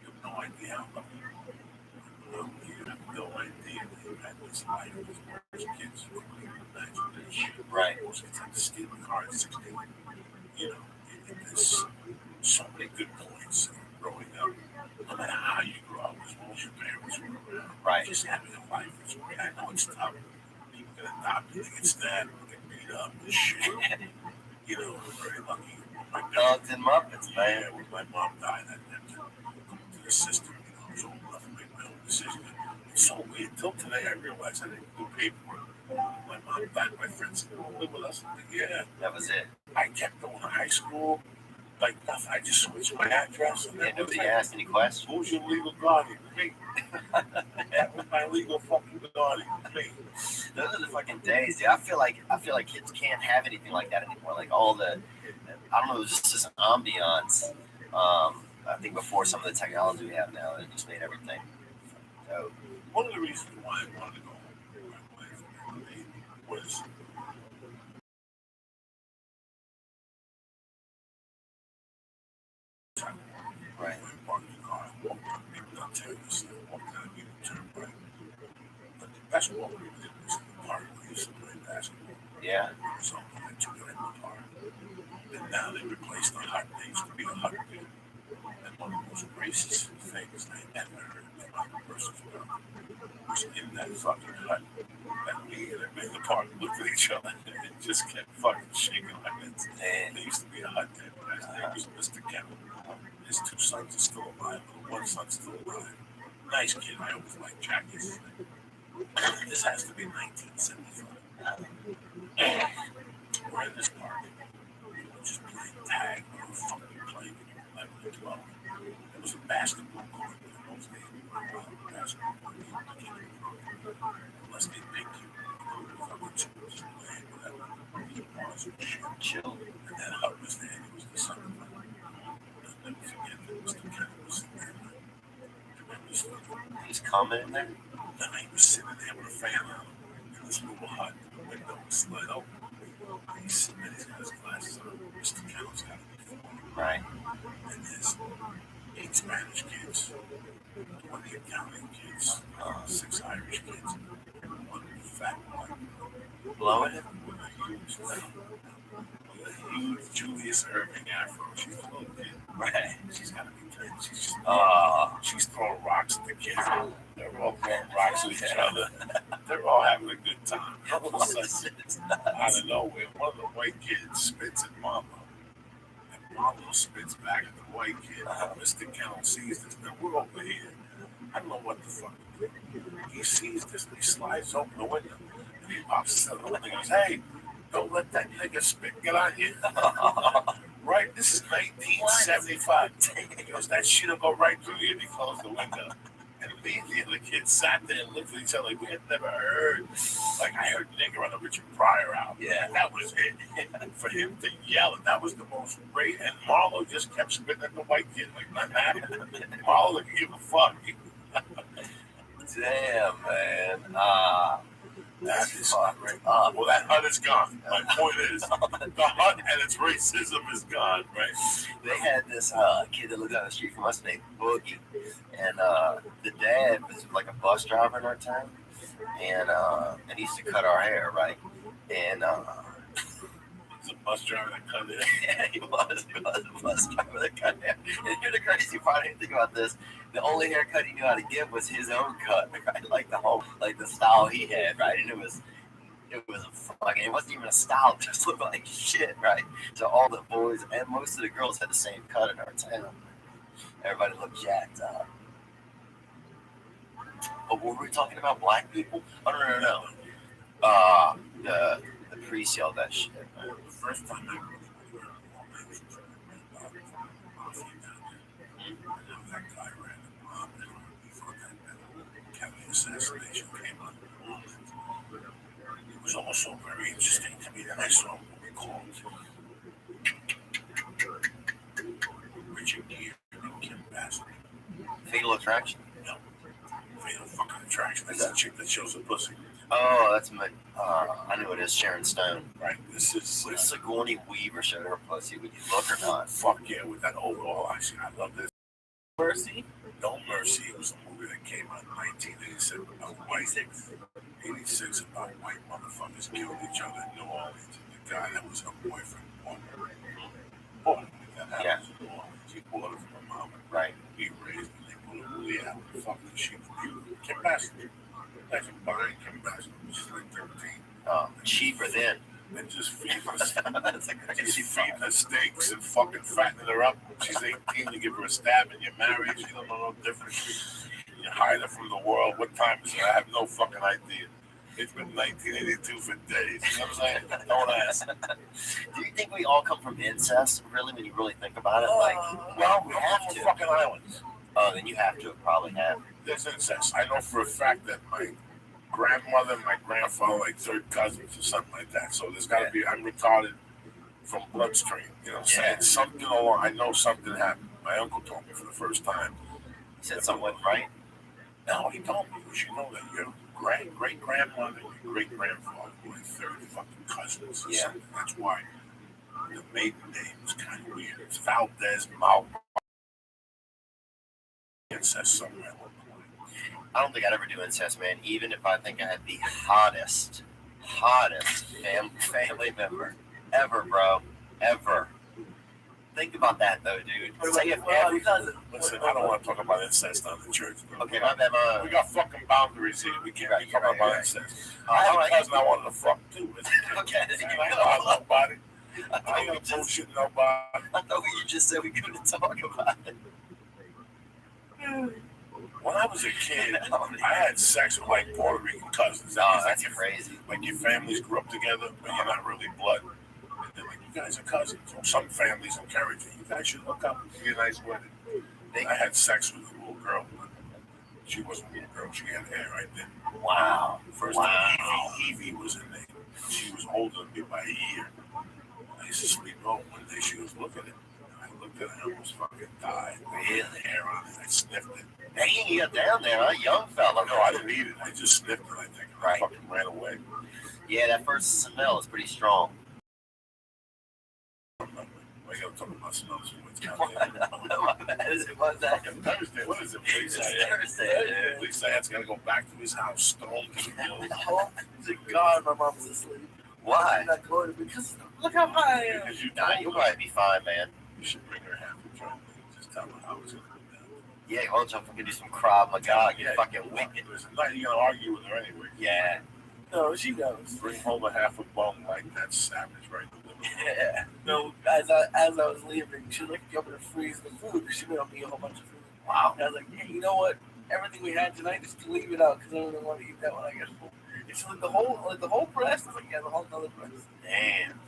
You have no idea how lucky you are. You have no idea that you had this life with worse kids. You couldn't even imagine that shit. Right. Most kids had to steal a car at 16. You know, there's so many good points growing up. No matter how you grew up, as long as your parents were around. Right. Just having a life is great. I know it's tough. People get adopted, they get stabbed, they get beat up and shit. You know, I'm very lucky. Dogs and Muppets, Yeah, man. when my mom died, I had to come to the system. You know, I was old enough to make my own decision. It's so weird. Till today, I realize I didn't do paperwork. My mom died. My friend said, "Oh, live with us." I'm like, yeah. That was it. I kept going to high school. Like nothing. I just switched my address. And Yeah, nobody asked any questions. Who's your legal guardian? Me. That was my legal fucking guardian. Me. Those are the fucking days, dude. I feel like kids can't have anything like that anymore. Like all the, I don't know, it's just this ambiance. I think before some of the technology we have now, it just made everything. So One of the reasons why I wanted to go away from LA was right. I parked the car, walked down, maybe not tell you this, walked down the turnpike. But the best walk we did was in the park. We used to play basketball. Yeah. So I took it in the park. And now they replaced the hut. There used to be a hut there. And one of the most racist things I ever heard about the person's mouth was in that fucking hut. And me and everybody in the park looked at each other and just kept fucking shaking our heads. And there used to be a hut there. But his name was Mr. Kevin. His two sons are still alive. One son's still alive. Nice kid. I always liked Jackie's. This has to be 1975. We're in this park. People just playing tag. We were fucking playing when you were 11 or 12. There was a basketball court in those days. We were around the basketball court. Unless they pick you. Fucking just playing whatever. Bars and shit. Chill. And that hut was there. It was the son of mine. I'll never forget that Mr. Kevin was sitting there. He's coming in there. And he was sitting there with a fan on in this little hut. The window was slid open. He's sitting there, he's got his glasses on. Mr. Kevin's got it before. Right. And there's 8 Spanish kids, 20 Italian kids, 6 Irish kids, and 1 fat white Blowing it. with a huge Julius Irving afro. She's a little kid. Right. She's got to be 10. She's throwing rocks at the kids. They're all throwing rocks at each other. They're all having a good time. All of a sudden, out of nowhere, one of the white kids spits at Mama. And Mama spits back at the white kid. Mr. Kennel sees this. Now we're over here. I don't know what the fuck. He sees this and he slides open the window. And he pops his head open and goes, "Hey, don't let that nigga spit get on you." Right? This is 1975. He goes, "That shit'll go right through you." And he closed the window. And immediately the kids sat there and looked at each other like we had never heard. Like I heard nigger on the Richard Pryor album. Yeah. That was it. For him to yell, and that was the most great. And Marlo just kept spitting at the white kid like nothing happened. Marlo didn't give a fuck. Damn, man. That is great. Well, that hut is gone. My point is, the hut and its racism is gone, right? They had this kid that lived down the street from us named Boogie, and the dad was like a bus driver in our town, and he used to cut our hair, right? And It's a bus driver that cut it. yeah, he was a bus driver that cut hair. And here's the crazy part. I didn't think about this. The only haircut he knew how to give was his own cut, right? Like the style he had, right? And it was a fucking. It wasn't even a style. It just looked like shit, right? So all the boys and most of the girls had the same cut in our town. Everybody looked jacked up. But were we talking about black people? Oh no. The priest yelled that shit. The first time I really went on I was mafia down there. And that guy ran the mob before that Kennedy assassination came on. It was also very interesting to me that I saw what we called Richard Gere and Kim Bassett. Fatal Attraction. No, Fatal fucking Attraction. That's that chick that shows a pussy. Oh, that's my. I knew it is Sharon Stone. Right. This is What if Sigourney Weaver showed her pussy? Would you look or not? fuck yeah with that overall. Actually, I love this. Mercy. No Mercy. It was a movie that came out in 1987 about white 86 about white motherfuckers killed each other in New Orleans. And the guy that was her boyfriend, boy, that happens in New Orleans. He bought her from her mom. Right. He raised her. They put her really out. Fucking she was beautiful. Kim Basinger. Imagine buying Kim Basinger. She's like 13. Cheaper then. And just feed us. That's a And crazy you feed her steaks and fucking fatten her up. When she's 18, you give her a stab and you're married. She don't know no difference. You hide her from the world. What time is it? I have no fucking idea. It's been 1982 for days. You know what I'm saying? Don't ask. Do you think we all come from incest? Really, when you really think about it, like, Well, we we have have to. fucking islands. Oh, then you have to probably have. There's incest. I know for a fact that my grandmother and my grandfather like third cousins or something like that. So there's got to be, I'm retarded from bloodstream. You know what I'm saying? Something along, I know something happened. My uncle told me for the first time. He said something right. No, he told me, you should know that your great grandmother and your great grandfather were like third fucking cousins or something. That's why the maiden name was kind of weird. It's Valdez Mal. Incest somewhere. I don't think I'd ever do incest, man. Even if I think I had the hottest family member ever, bro. Ever. Think about that, though, dude. Say if every cousin. Listen, I don't want to talk about incest on the church, bro. Okay, my bad. We got fucking boundaries here. We can't be talking about incest. All I have right. a cousin I wanted to fuck too. Okay, I ain't about nobody. I I thought ain't we gonna just, bullshit nobody. I thought you just said we couldn't talk about it. When I was a kid, I had sex with like Puerto Rican cousins. No, That means, that's like, crazy. like your families grew up together, but you're not really blood. And they're like, you guys are cousins. Or some families encourage it. You guys should hook up and be a nice wedding. I had sex with a little girl. She wasn't a little girl. She had hair right then. Wow. First time Evie was her name. She was older than me by a year. I used to sleep over. One day she was looking at me. I looked at her and almost fucking died. Really? Hair on it. I sniffed it. Dang, you got down there, huh? Young fella. No, I didn't eat it. I just sniffed it, I think. And I fucking ran away. Yeah, that first smell is pretty strong. I gotta talk about some other sports. My bad. Is it one second? Thursday, what is it? It's Thursday. Thursday, dude. Lisa Had's gotta go back to his house, stoned. Oh, thank God my mom's asleep. Why? I'm not going because look how high I am. Because you Nah, you'll probably be fine, man. You should bring her half a drum. Just tell her how it's gonna go down. Yeah, why don't you fucking do some Krav Maga? Get fucking wicked. Listen, you're gonna argue with her anyway. Yeah. No, she knows. Bring home a half a bone like that savage right in the middle. Yeah. No, as I was leaving, she was like, "I'm gonna freeze the food." She made me a whole bunch of food. Wow. And I was like, "Hey, you know what? Everything we had tonight, just leave it out because I don't really want to eat that when I get home." And she's like, "The whole breast." I was like, "Yeah, the whole other breast." Damn.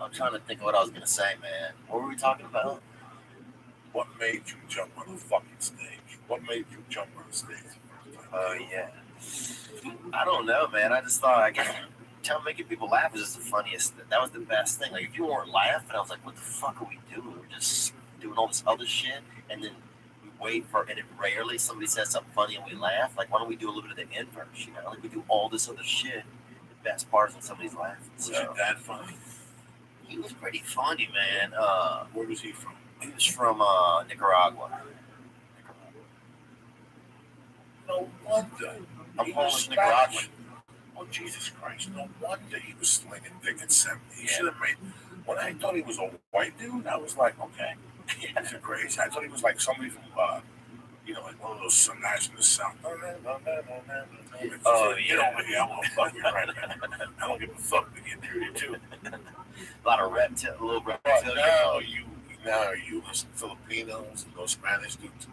I'm trying to think of what I was gonna say, man. What were we talking about? What made you jump on the fucking stage? What made you jump on the stage? Oh yeah. I don't know, man. I just thought, I guess, making people laugh is just the funniest. That was the best thing. Like, if you weren't laughing, I was like, what the fuck are we doing? We're just doing all this other shit, and then we wait for, and it rarely somebody says something funny and we laugh. Like, why don't we do a little bit of the inverse? You know, like we do all this other shit. The best part is when somebody's laughing. Was your dad funny? He was pretty funny, man. Where was he from? He was from Nicaragua. No wonder. I'm He Polish was Nicaraguan. Spanish. Oh, Jesus Christ. No wonder he was slinging dick at 70. He should have made. When I thought he was a white dude, I was like, okay. That's a crazy. I thought he was like somebody from, like one of those Sinatra in the South. Oh, Get yeah. over here. I'm going to fuck you right now. I don't give a fuck to get dirty, too. A lot of little But reptilian. now you listen to Filipinos and those Spanish dudes.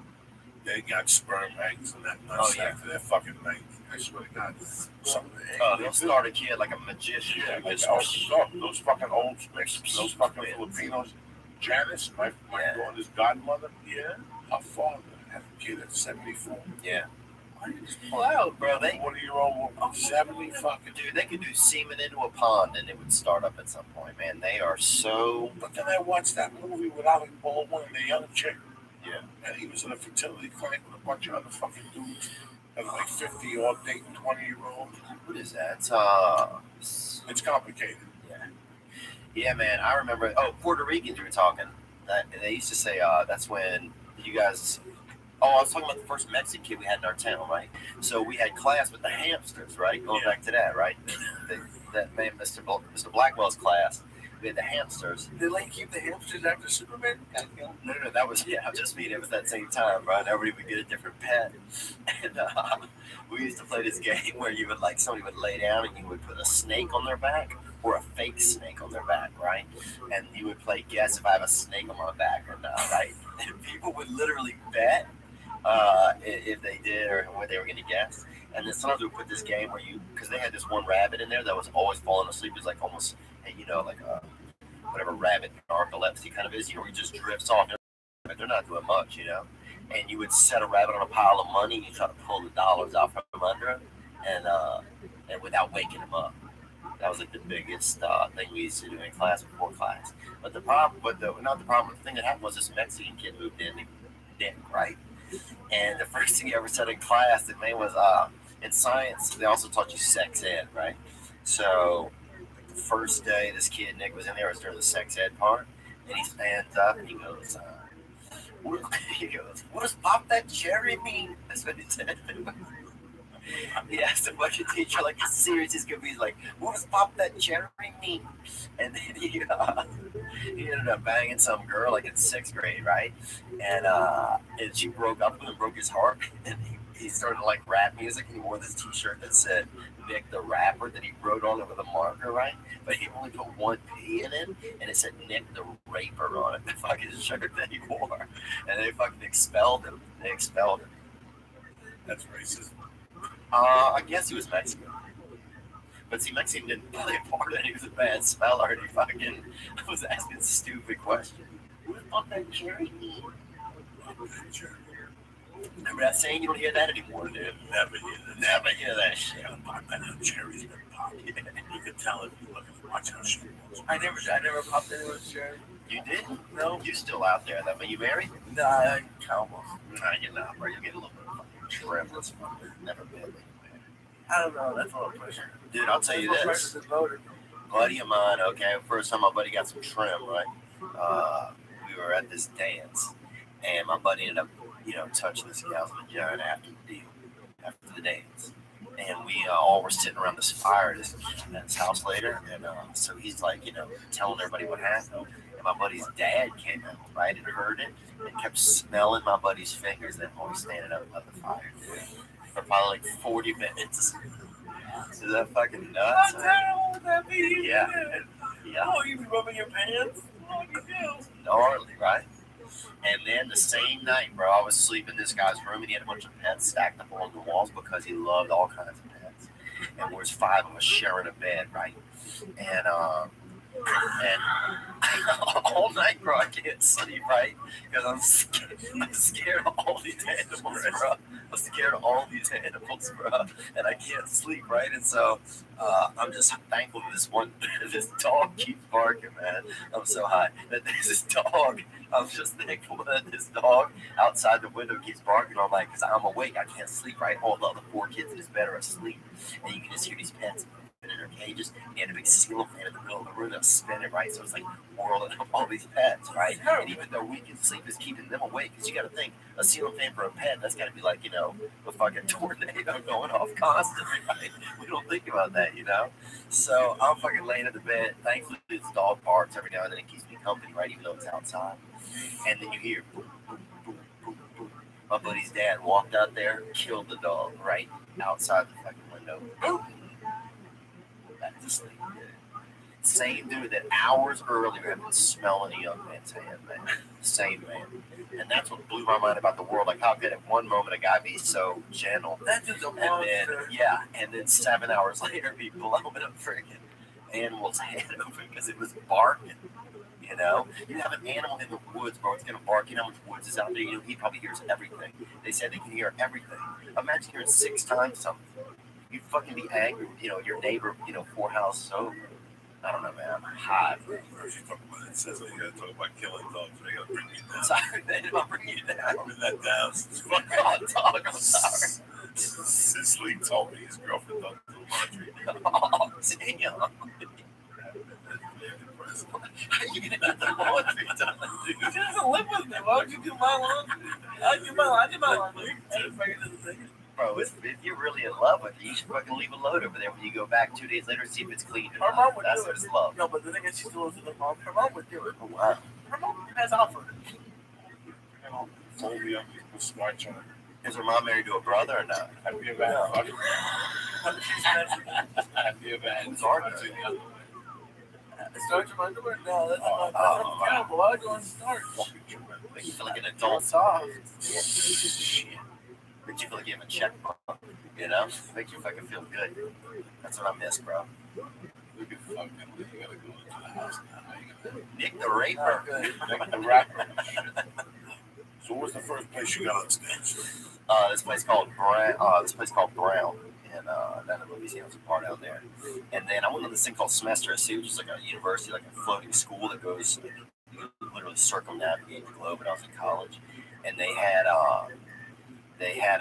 They got sperm eggs and that nuts after their fucking night. I swear to God, some of the eggs. They'll start a kid like a magician. Yeah, like, Just- those fucking old those fucking Filipinos. Janice, my daughter's godmother, her father had a kid at 74. Yeah. Why did you just pull out? Bro, they 40-year-old woman, 70 fucking. dude, they could do semen into a pond and it would start up at some point, man. They are so But then I watched that movie with Alec Baldwin and the young chick. Yeah. And he was in a fertility clinic with a bunch of other fucking dudes. Of like 50 odd dating 20-year-old. What is that? It's complicated. Yeah, man. I remember. Oh, Puerto Ricans you were talking. They used to say that's when you guys. Oh, I was talking about the first Mexican kid we had in our town, right? So we had class with the hamsters, right? Going back to that, right? That made Mr. Blackwell's class. We had the hamsters. They let you keep the hamsters after Superman? No, that was I just mean it was that same time, right? Everybody would get a different pet, and we used to play this game where you would somebody would lay down and you would put a snake on their back or a fake snake on their back, right? And you would play guess if I have a snake on my back or not, right? And people would literally bet if they did or what they were going to guess. And then sometimes we would put this game where because they had this one rabbit in there that was always falling asleep. It was like almost, whatever rabbit narcolepsy kind of is, he just drifts off. They're not doing much, And you would set a rabbit on a pile of money and you try to pull the dollars out from under him and without waking him up. That was like the biggest thing we used to do in class before class. But the thing that happened was this Mexican kid moved in, right? And the first thing he ever said in class, the man was in science, they also taught you sex ed, right? So the first day this kid, Nick, was in there, it was during the sex ed part, and he stands up and he goes, what does pop that cherry mean? That's what he said. He asked the budget teacher, as serious as could be, he's like, what does pop that cherry mean? And then he ended up banging some girl, in 6th grade, right? And she broke up with him, broke his heart, and he started rap music, and he wore this t-shirt that said Nick the Rapper that he wrote on it with a marker, right? But he only put one P in it, and it said Nick the Raper on it, the fucking shirt that he wore. And they fucking expelled him. That's racist. I guess he was Mexican. But see, Mexican didn't play a part in it. He was a bad speller, and he fucking was asking stupid questions. Who the fuck that cherry mean? Remember that saying? You don't hear that anymore, dude. Never hear that shit. Pop that out, cherry's been popped. Yeah. You can tell if you look and watch how she was. I never popped anyone's cherry. You didn't? No. You still out there, though. But you married? No, I almost. Nah, you're not, bro. You'll get a little bit of fucking trim. Never been. I don't know. That's what I'm pushing. Dude, I'll tell you this. Buddy of mine, okay, first time my buddy got some trim, right? We were at this dance, and my buddy ended up, touching this gal's vagina after the dance. And we all were sitting around this fire at his house later, and so he's telling everybody what happened. And my buddy's dad came out, right, and heard it, and kept smelling my buddy's fingers that while he's standing up above the fire, for probably 40 minutes. Is that fucking nuts? Yeah. Oh, you be rubbing your pants? Oh, you do. Gnarly, right? And then the same night, bro, I was sleeping in this guy's room, and he had a bunch of pets stacked up along the walls because he loved all kinds of pets. And there was 5 of us sharing a bed, right? And all night, bro, I can't sleep, right? Because I'm scared of all these animals, bro. I'm scared of all these animals, bro. And I can't sleep, right? And so I'm just thankful this dog keeps barking, man. I'm so high. That there's this dog. I'm just thankful that this dog outside the window keeps barking all night because I'm awake. I can't sleep, right? All the other 4 kids in this bed are asleep. And you can just hear these pets in their cages. And he had a big ceiling fan in the middle of the room that was spinning, right? So it's whirling up all these pets, right? And even though we can sleep, it's keeping them awake. Because you got to think, a ceiling fan for a pet, that's got to be a fucking tornado going off constantly, right? We don't think about that, So I'm fucking laying in the bed. Thankfully, this dog barks every now and then. It keeps me company, right? Even though it's outside. And then you hear boom, boom, boom, boom, boom. My buddy's dad walked out there, killed the dog right outside the fucking window. Boom. Back to sleep. Same dude that hours earlier had been smelling a young man's hand, man. Same man. And that's what blew my mind about the world. How could at one moment a guy be so gentle? That dude's a monster. And then 7 hours later be blowing a freaking animal's head open because it was barking. You have an animal in the woods, bro. It's gonna bark. You know how much woods is out there? He probably hears everything. They said they can hear everything. Imagine hearing 6 times something. You'd fucking be angry. Your neighbor. 4 houses over. I don't know, man. I'm high. It says that you gotta talk about killing dogs. They gotta bring me down. Sorry, man. I'll bring you down. Bring that down. Fuck on, dog. I'm sorry. Cicely told me his girlfriend does the laundry. Oh, damn. How you gonna get the laundry done, dude? She doesn't live with me. Why would you do my laundry? I do my laundry. Everybody does the thing. Bro, if you're really in love with her, you should fucking leave a load over there when you go back 2 days later, see if it's clean. Her mom would That's do what it. it's love. No, but the thing is, she still lives with her mom. Her mom would do it. Oh, wow. Her mom has offered. Told me I'm a smart child. Is her mom married to a brother or not? Have you ever had fucking? Have you ever had Who's arguing? Starch in my underwear? No, that's not terrible. Why would you want to start? Make you feel like an adult. Soft. Shit. Makes you feel like you have a checkbook. You know? Makes you fucking feel good. That's what I miss, bro. Look at fucking. You gotta go into the house now. Nick the Raper. Like the rapper. So what's the first place you got on stage? This place called Brown. And down in Louisiana, was a part out there. And then I went to this thing called Semester SC, which is like a university, like a floating school that goes literally circumnavigate the globe. When I was in college, and they had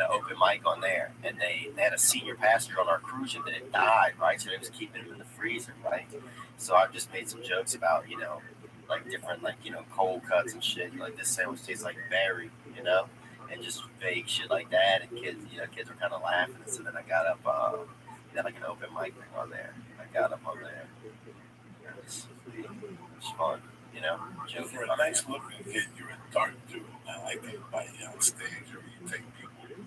an open mic on there, and they had a senior passenger on our cruise ship that had died, right? So they was keeping him in the freezer, right? So I just made some jokes about, you know, like different, like, you know, cold cuts and shit. Like, this sandwich tastes like berry, you know, and just vague shit like that. And kids were kind of laughing. So then I got up, they had like an open mic thing on there. I got up on there. It was fun, you know. Joking. You're a nice looking kid. You're a dark dude. I like to invite you on stage, or you take people in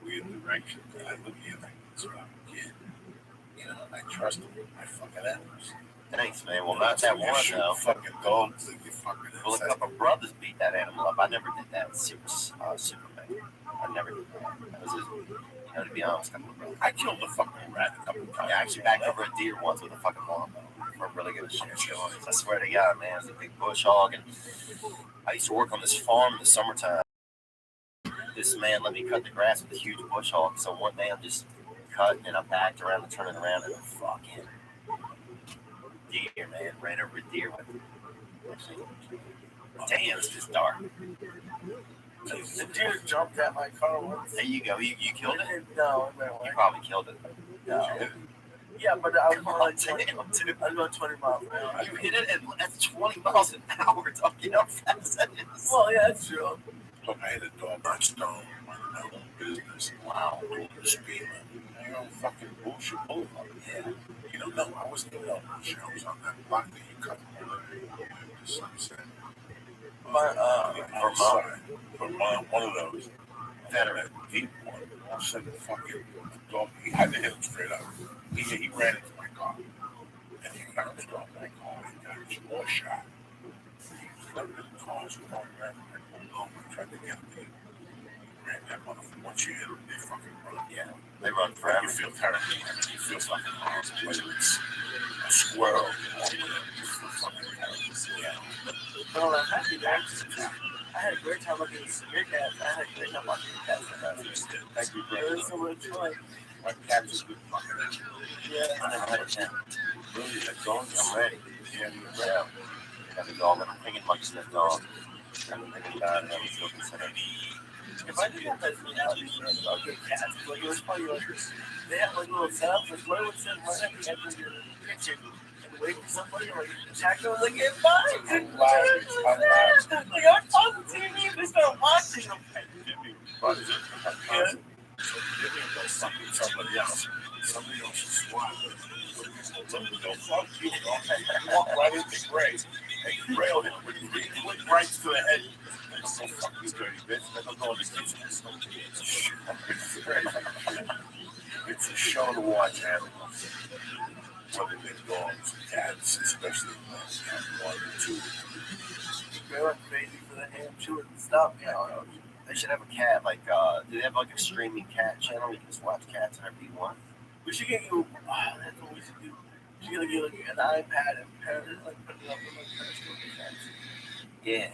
weird directions. And I look at you like, this round kid. You know, I trust him with my fucking animals. Thanks, man. Well, not that one, though. Fucking dogs that you fucking. Well, a couple brothers beat that animal up. I never did that with Superman. I never did that. That was his, you know, to be honest, a couple of brothers. I killed a fucking rat a couple of times. I actually backed over a deer once with a fucking lawnmower. For a really good shit. I swear to God, man, it was a big bush hog, and I used to work on this farm in the summertime. This man let me cut the grass with a huge bush hog. So one day I'm just cutting, and I backed around and turning around, and fucking deer, man, ran over a deer. Damn, it's just dark. The deer jumped at my car once. There you go. You killed it? No, no. You probably killed it. No. Yeah, but I was Come going on, like damn, 20, dude. I was going 20 miles an hour. You hit it at 20 miles an hour. Talking how fast that is. Well, yeah, that's true. Look, I had a dog on stone, minding my own business. Wow. Doing the speed limit. You know, fucking bullshit boulevard. Yeah. You don't know. I wasn't even on bullshit. I was on that block that you cut the the sunset. For mom, one of those veteran deep one. All of a sudden, fucking dog, he had to hit him straight up. He ran into my car. And he bounced off my car and got his more shot. He flooded the cars with all around. I pulled over and tried to get him. He ran that motherfucker. Once you hit him, they fucking run. Yeah. They run forever. You feel terrible. I mean, you feel fucking hard. Whether it's a squirrel or whatever, you feel fucking terrible. Yeah. Well, I'm happy that I had a great time looking at your cats. I had a great time watching your cats. Thank you, It was so much fun. my cat's a good fucking animal. Yeah. I never had a cat. Really, that dog? I'm ready. Yeah, Yeah. I got a dog, and I'm thinking much in that dog. I'm thinking about it. I'm still considering. If I did have that reality show about good cats, like it was probably like they have like little setups, like Roy would sit right at the edge of your kitchen and wait for somebody or like attack them, like get mine. Like I'm on the TV, they start watching them. Yeah. So give me a fucking somebody else. Somebody else is swat. Somebody don't fuck you. You walk right into Gray. And Gray will hit with green. He went right to the head. I'm so fucking dirty, bitch. Let them go in the kitchen. It's crazy. It's a show to watch animals. Whether they're dogs, cats, especially one or two. They went crazy for the ham chewing and stuff. Yeah. They should have a cat, like, do they have like a streaming cat channel? You can just watch cats whenever you want. We should get you. Oh, that's what we should do. We should get like an iPad and parent it, like put it up in like personal cats. Yeah.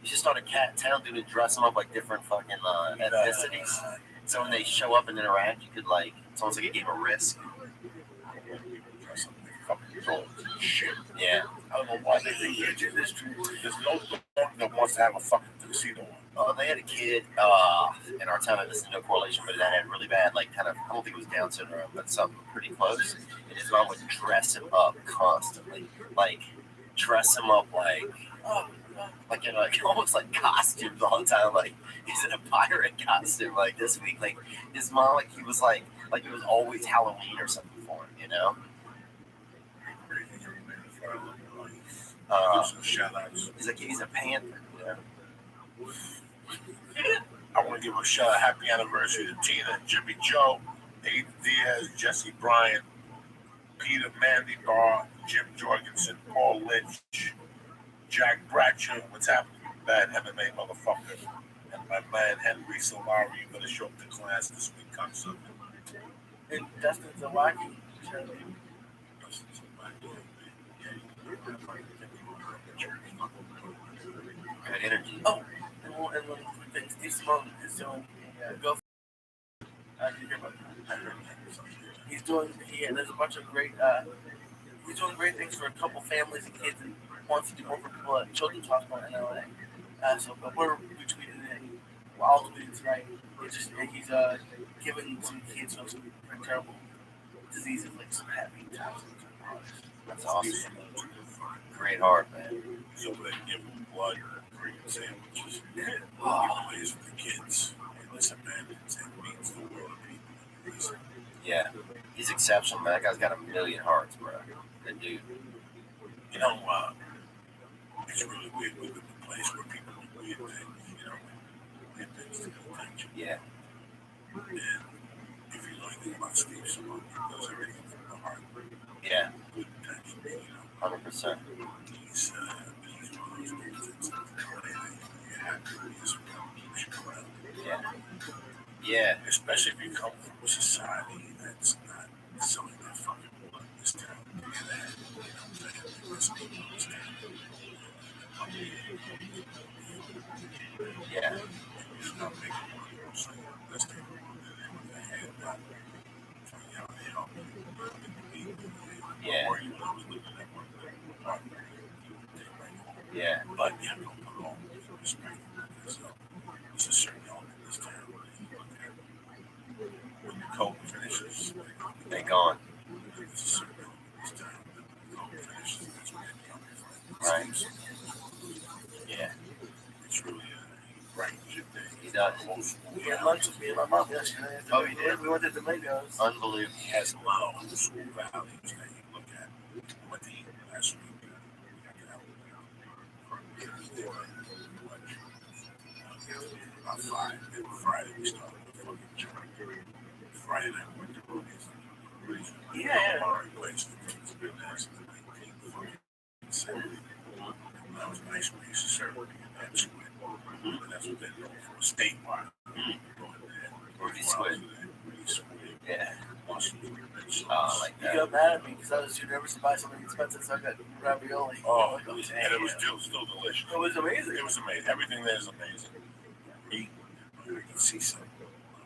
You should start a cat town, dude, and dress them up like different fucking ethnicities. So when they show up and interact, you could like, it's almost like a game of Risk. Fucking dogs and shit. Yeah. I don't know why they think it's in this. There's no dog that wants to have a fucking tuxedo on. Oh, they had a kid in our town, and this is no correlation, but that had really bad, like, kind of, I don't think it was Down syndrome, but something pretty close. And his mom would dress him up constantly. Like, dress him up like in like almost like costumes all the time. Like, he's in a pirate costume. Like, this week, like, his mom, like, he was like it was always Halloween or something for him, you know? Some shout outs. He's like, he's a panther, you know? I want to give a shout out, happy anniversary to Tina, Jimmy Joe, Aiden Diaz, Jesse Bryant, Peter Mandy Barr, Jim Jorgensen, Paul Lynch, Jack Bratcher, what's happening, bad MMA motherfucker, and my man Henry Solari. You're going to show up to class this week, comes up. And Dustin Zawaki. Good energy. Oh, and one quick thing. Steve Simone is doing go. Did you hear about that? He's doing. There's a bunch of great. He's doing great things for a couple families and kids, and wants to do more for people at Children's Hospital in LA. But we're retweeting it. I'll tweet it tonight. He's giving some kids with some terrible diseases like some happy times. That's awesome. Great heart, man. He's over there giving blood, bringing sandwiches. He plays with the kids. Hey, listen, man, it means the world to people. Yeah, he's exceptional, man. That guy's got a million hearts, bro. Good dude. You know, it's really weird. We live in a place where people do weird things, you know, weird things to get attention. Yeah. And if you know anything about Steve Simone, he does everything from the heart. Yeah. Good intention, you know. 100%. He's one of those dudes that's you're happy with his keeps you around. Yeah. Yeah. Especially if you come from a society that's not selling their fucking blood in this town. You know what I'm saying? There's people in this town. Yeah. He's not making money. So let's take a look at it with the hand out. You know, they help you. Yeah. Or you know, we live in that one thing. Yeah. But you have to put all respect because there's a certain element in this town where you look at when the coke finishes, They gone. there's a certain element in this town that when the coke finishes, that's when they come. Right. Yeah. It's really a bright shit day. He does. We had lunch with me and my mom yesterday. Oh, you did? We went to Domingos. Unbelievable. He has a lot of old school values that you look at. What they eat last week. About 5. Then Friday we started the fucking church. Friday night we went to Rudy's. Yeah. Place it's been there since the 1970s. That was nice when they used to serve it in that squid. But that's what they're known for. Statewide. Rudy's Squid. Rudy's Squid. Yeah. Awesome. I like You that. got mad at me because I was too nervous to buy something expensive, so I got ravioli. Oh, and it was still delicious. It was amazing. It was amazing. Everything there is amazing. Meat, you can see something.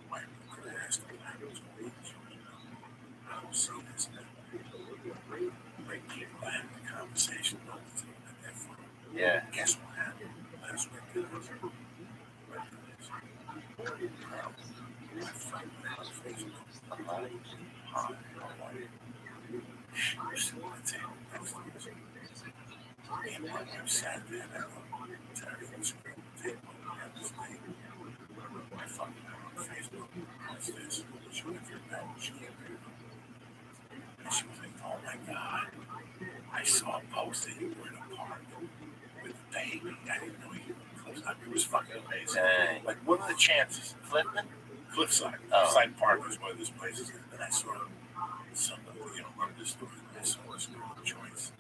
My wife could have asked me what was going on. I don't see this now. Great people having a conversation. All the time at that phone. Yeah. Guess what happened last week? My friend had a Facebook. Hi, how are you? We're sitting at the table next to each other. Me and my wife sat there and Terry was sitting at the table. We had this thing. I fucking her on Facebook. What's this? She went through that. She came through. And she was like, oh my God. I saw a post that you were in a park with a baby. I didn't know you were close. I mean, it was fucking amazing. Dang. Like, what are the chances? Clifton? Cliffside. Oh. Cliffside Park is where this place is. And I saw some of the, remember this story? I saw this girl, Joyce.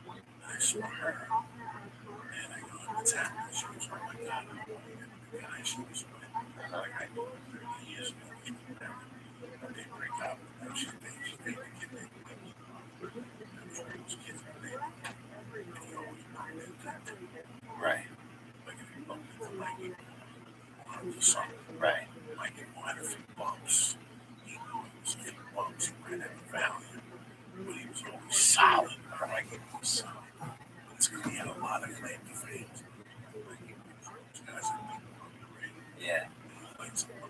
And I saw her. And I go, what's happening? She goes, oh my God, I'm going to get the guy she was with. Like, I knew her 30 years ago. She was married. And they break up. And she's dating the kid named Whitney. And those kids are named. And he always bumped into them. Right. Like, if you bumped into Mikey, on the song. Right. Mikey had a few bumps. He knew it was a few bumps. He ran out of value. But he was always solid. Mikey was solid. But it's because he had a lot of claim to fame. Mikey was those guys that people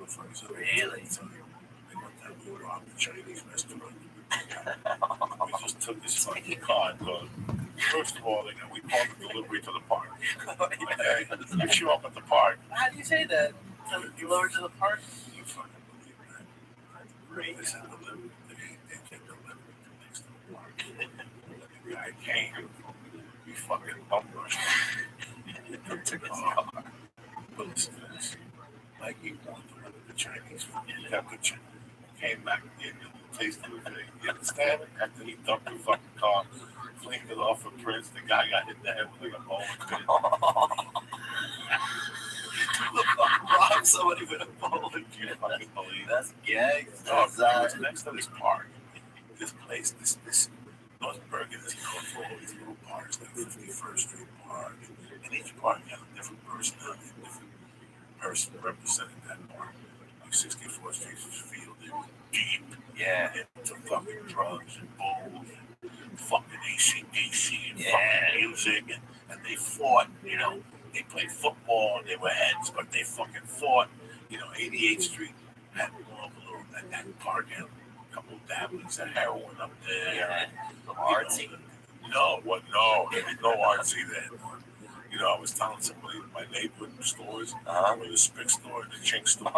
motherfuckers. Really? They went down to robbed a Chinese restaurant. We just took this fucking car. First of all, we parked the delivery to the park. Okay? You show up at the park. How do you say that? You lower to the park? You fucking believe that. Great. They said delivery. They can't deliver it next to the park. The guy came. We fucking bum rushed him. Took his car. But listen to this. Like he wanted to deliver the Chinese food. He kept the Chinese. Came back and gave me a little taste of the thing. You understand? After he dumped the fucking car, cleaned it off for Prince, the guy got hit in the head with like a bowling pin. Rob somebody with a bowling You fucking believe that? That's gay. Oh, it was next to this park. This place, this North Bergen is known for all these little parks, like 51st Street Park. And each park had a different personality, a different person representing that park. Like 64th Street was fielded deep into fucking drugs and bowls and fucking AC/DC and fucking music. And they fought, you know. They played football, they were heads, but they fucking fought. You know, 88th Street had more of a little, that park had a couple of dabblings of heroin up there. Yeah. Artsy. No, there was no artsy then. You know, I was telling somebody in my neighborhood stores, where the Spick store, the Chink store,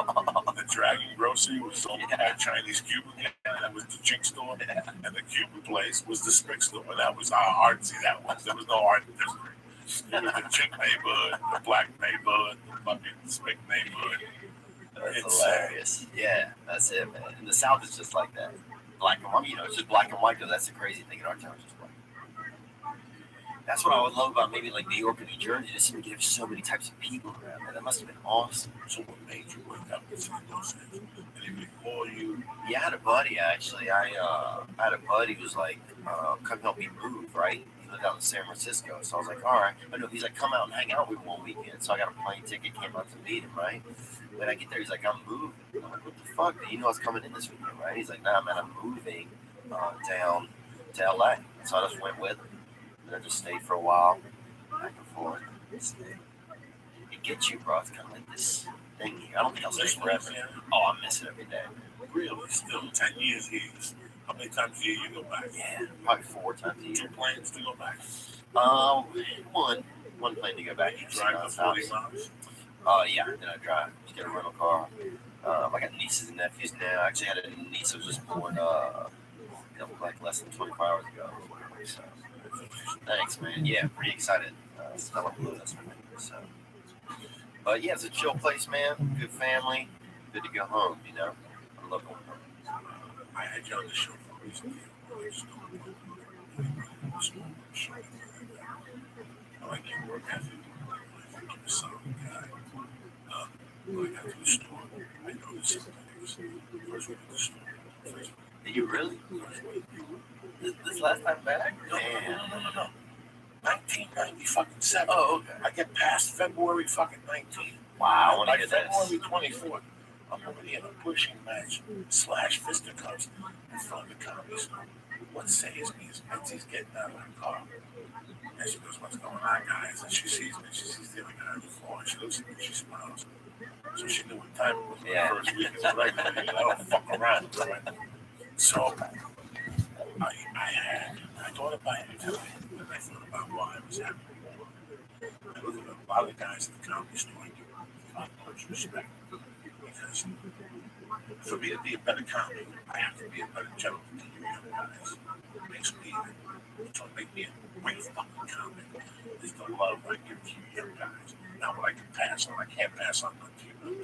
the Dragon Grocery was sold by a Chinese Cuban, and that was the Chink store, and the Cuban place was the Spick store. That was how artsy that was. There was no art district. It was the Chink neighborhood, the black neighborhood, the fucking Spick neighborhood. That's hilarious. Yeah, that's it, man. And the South is just like that. Black and white, you know, it's just black and white, because that's the crazy thing in our town. It's just black. That's what I would love about maybe like New York and New Jersey. Just seem to have so many types of people around there. That must have been awesome. So what made you wake up and see those things? Did they call you? Yeah, I had a buddy actually. I had a buddy who was like, come help me move, right? He lived out in San Francisco. So I was like, all right. I know he's like, come out and hang out with me one weekend. So I got a plane ticket, came out to meet him, right? When I get there, he's like, I'm moving. I'm like, what the fuck? You know I was coming in this weekend, right? He's like, nah, man, I'm moving down to LA. So I just went with him. And I just stayed for a while, back and forth. It gets you, bro. It's kind of like this thing here. I don't think I'll stay forever. Oh, I miss it every day. Really? Still 10 years years. How many times a year you go back? Yeah, probably 4 times a year. 2 planes to go back? One plane to go back. You drive the 40 miles? Yeah, then I drive. Just get a rental car. I got nieces and nephews now. I actually had a niece who was just born, like less than 24 hours ago. So, thanks, man. Yeah, pretty excited. Smell of blue, that's my name. So, but yeah, it's a chill place, man. Good family. Good to go home, you know. I love going home. I had you on the show recently. I like your work ethic. I think you're a solid guy. When I got to the store, I noticed some things. First week at the store. Did you really? This last time back? No. 1997. Oh, okay. I get past February fucking 19. Wow, I want to Like get this. February 24th, I'm already in a pushing match / fisticuffs in front of the comedy store. What saves me is Betsy's getting out of her car. And she goes, what's going on, guys? And she sees me. She sees the other guy on the floor. And she looks at me. She smiles. So she knew what time it was. Yeah. The first week is regular. I don't fuck around. Right? So I thought about it. And I thought about why I was happy. I look at a lot of guys at the comedy store. I give them a lot much respect. Because for me to be a better comic, I have to be a better gentleman to you young guys. It makes me, it's what makes me a great fucking comic. Is the love I give to you young guys. Not what I can pass on. I can't pass on the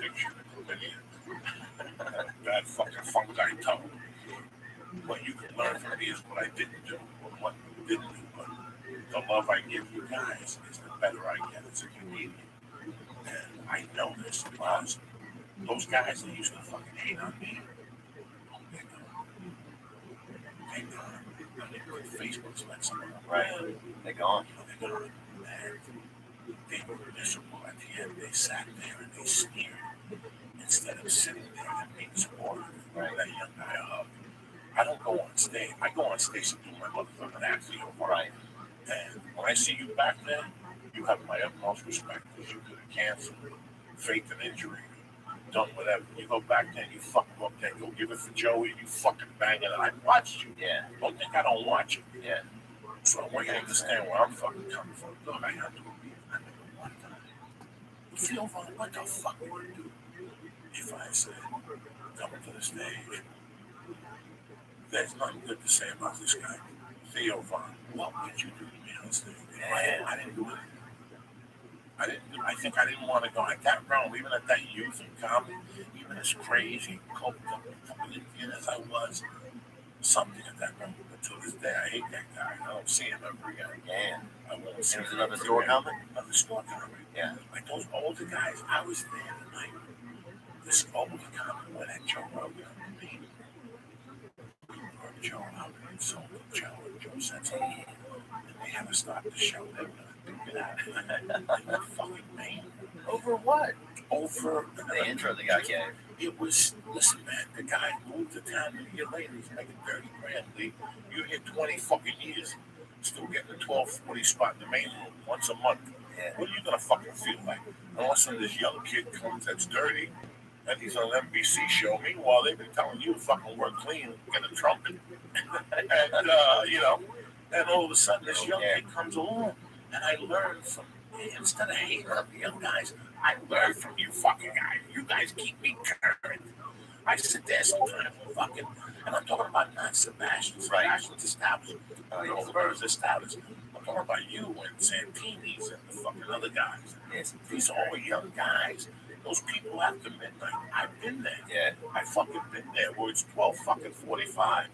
picture, the video. That fucking fungi toe. What you can learn from me is what I didn't do, or what didn't do. But the love I give you guys is the better I get as a comedian. And I know this because those guys that used to fucking hate on me, they're gone. Facebook's like someone, Right. They're gone. they're gone. And they were miserable at the end. They sat there and they sneered instead of sitting there and being supportive. Right. That young guy hug. I don't go on stage. I go on stage to do my motherfucking acting. Right. And when I see you back then, you have my utmost respect because you could have canceled, faked an injury, done whatever. You go back there, you fucking up there, go give it for Joey, you fucking bang it. I watched you. Yeah. Don't think I don't watch you. Yeah. So I want you to understand where I'm fucking coming from. Look, I got to be one time. Feel what the fuck would you do if I said, coming to the stage, there's nothing good to say about this guy. Theo Von, what would you do to me on stage? I didn't do it. I think I didn't want to go at that realm, even at that youth and comedy, even as crazy, coked up, as I was, something at that realm. But to this day, I hate that guy. I don't see him ever again. Yeah. I won't see him. Another store comic? Another store comic. Yeah. Like those older guys, I was there tonight. This older comic went at Joe Rogan. Joe Rogan and so Joe and Joe said something. And they had to stop the show. They were going to get out of here. Fucking man. Over what? Over The intro the guy gave. It was, listen, man, the guy moved to town a year later. He's making 30 grand. Lee. You hit 20 fucking years, still getting a 1240 spot in the main room once a month. Yeah. What are you going to fucking feel like? Unless when this young kid comes that's dirty and he's on an NBC show. Meanwhile, they've been telling you to fucking work clean, get a trumpet. And, and all of a sudden this young kid comes along. And I learned from, instead of hating up the young guys, I learned from you fucking guys. You guys keep me current. I sit there sometimes and fucking, and I'm talking about not Sebastian. Sebastian's established. Birds established. I'm talking about you and Santini's and the fucking other guys. Yes. These are all young guys. Those people after midnight. I've been there. Yeah. I fucking been there where it's 12 fucking 45.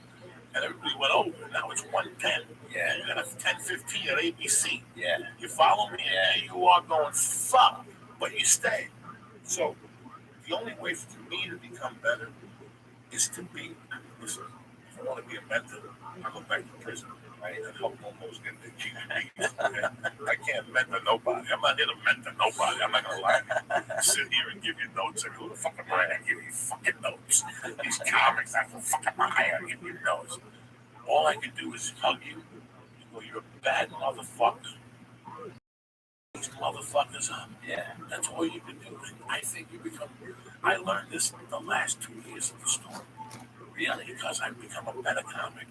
And everybody went over. Now it's 1:10. Yeah. And you got a 10:15 at ABC. Yeah. You follow me? Yeah. You are going fuck, but you stay. So the only way for me to become better is to be. Listen, if I want to be a mentor, I go back to prison. Right? And help almost get the GP. I can't mentor nobody. I'm not here to mentor nobody. I'm not gonna lie. Sit here and give you notes. And who the fuck am I to give you fucking notes? These comics, that's the fuck am I to give you notes? All I can do is hug you. Well, you're a bad motherfucker. These motherfuckers up. Yeah. That's all you can do. And I think you become. I learned this the last 2 years of the store. Really, because I've become a better comic.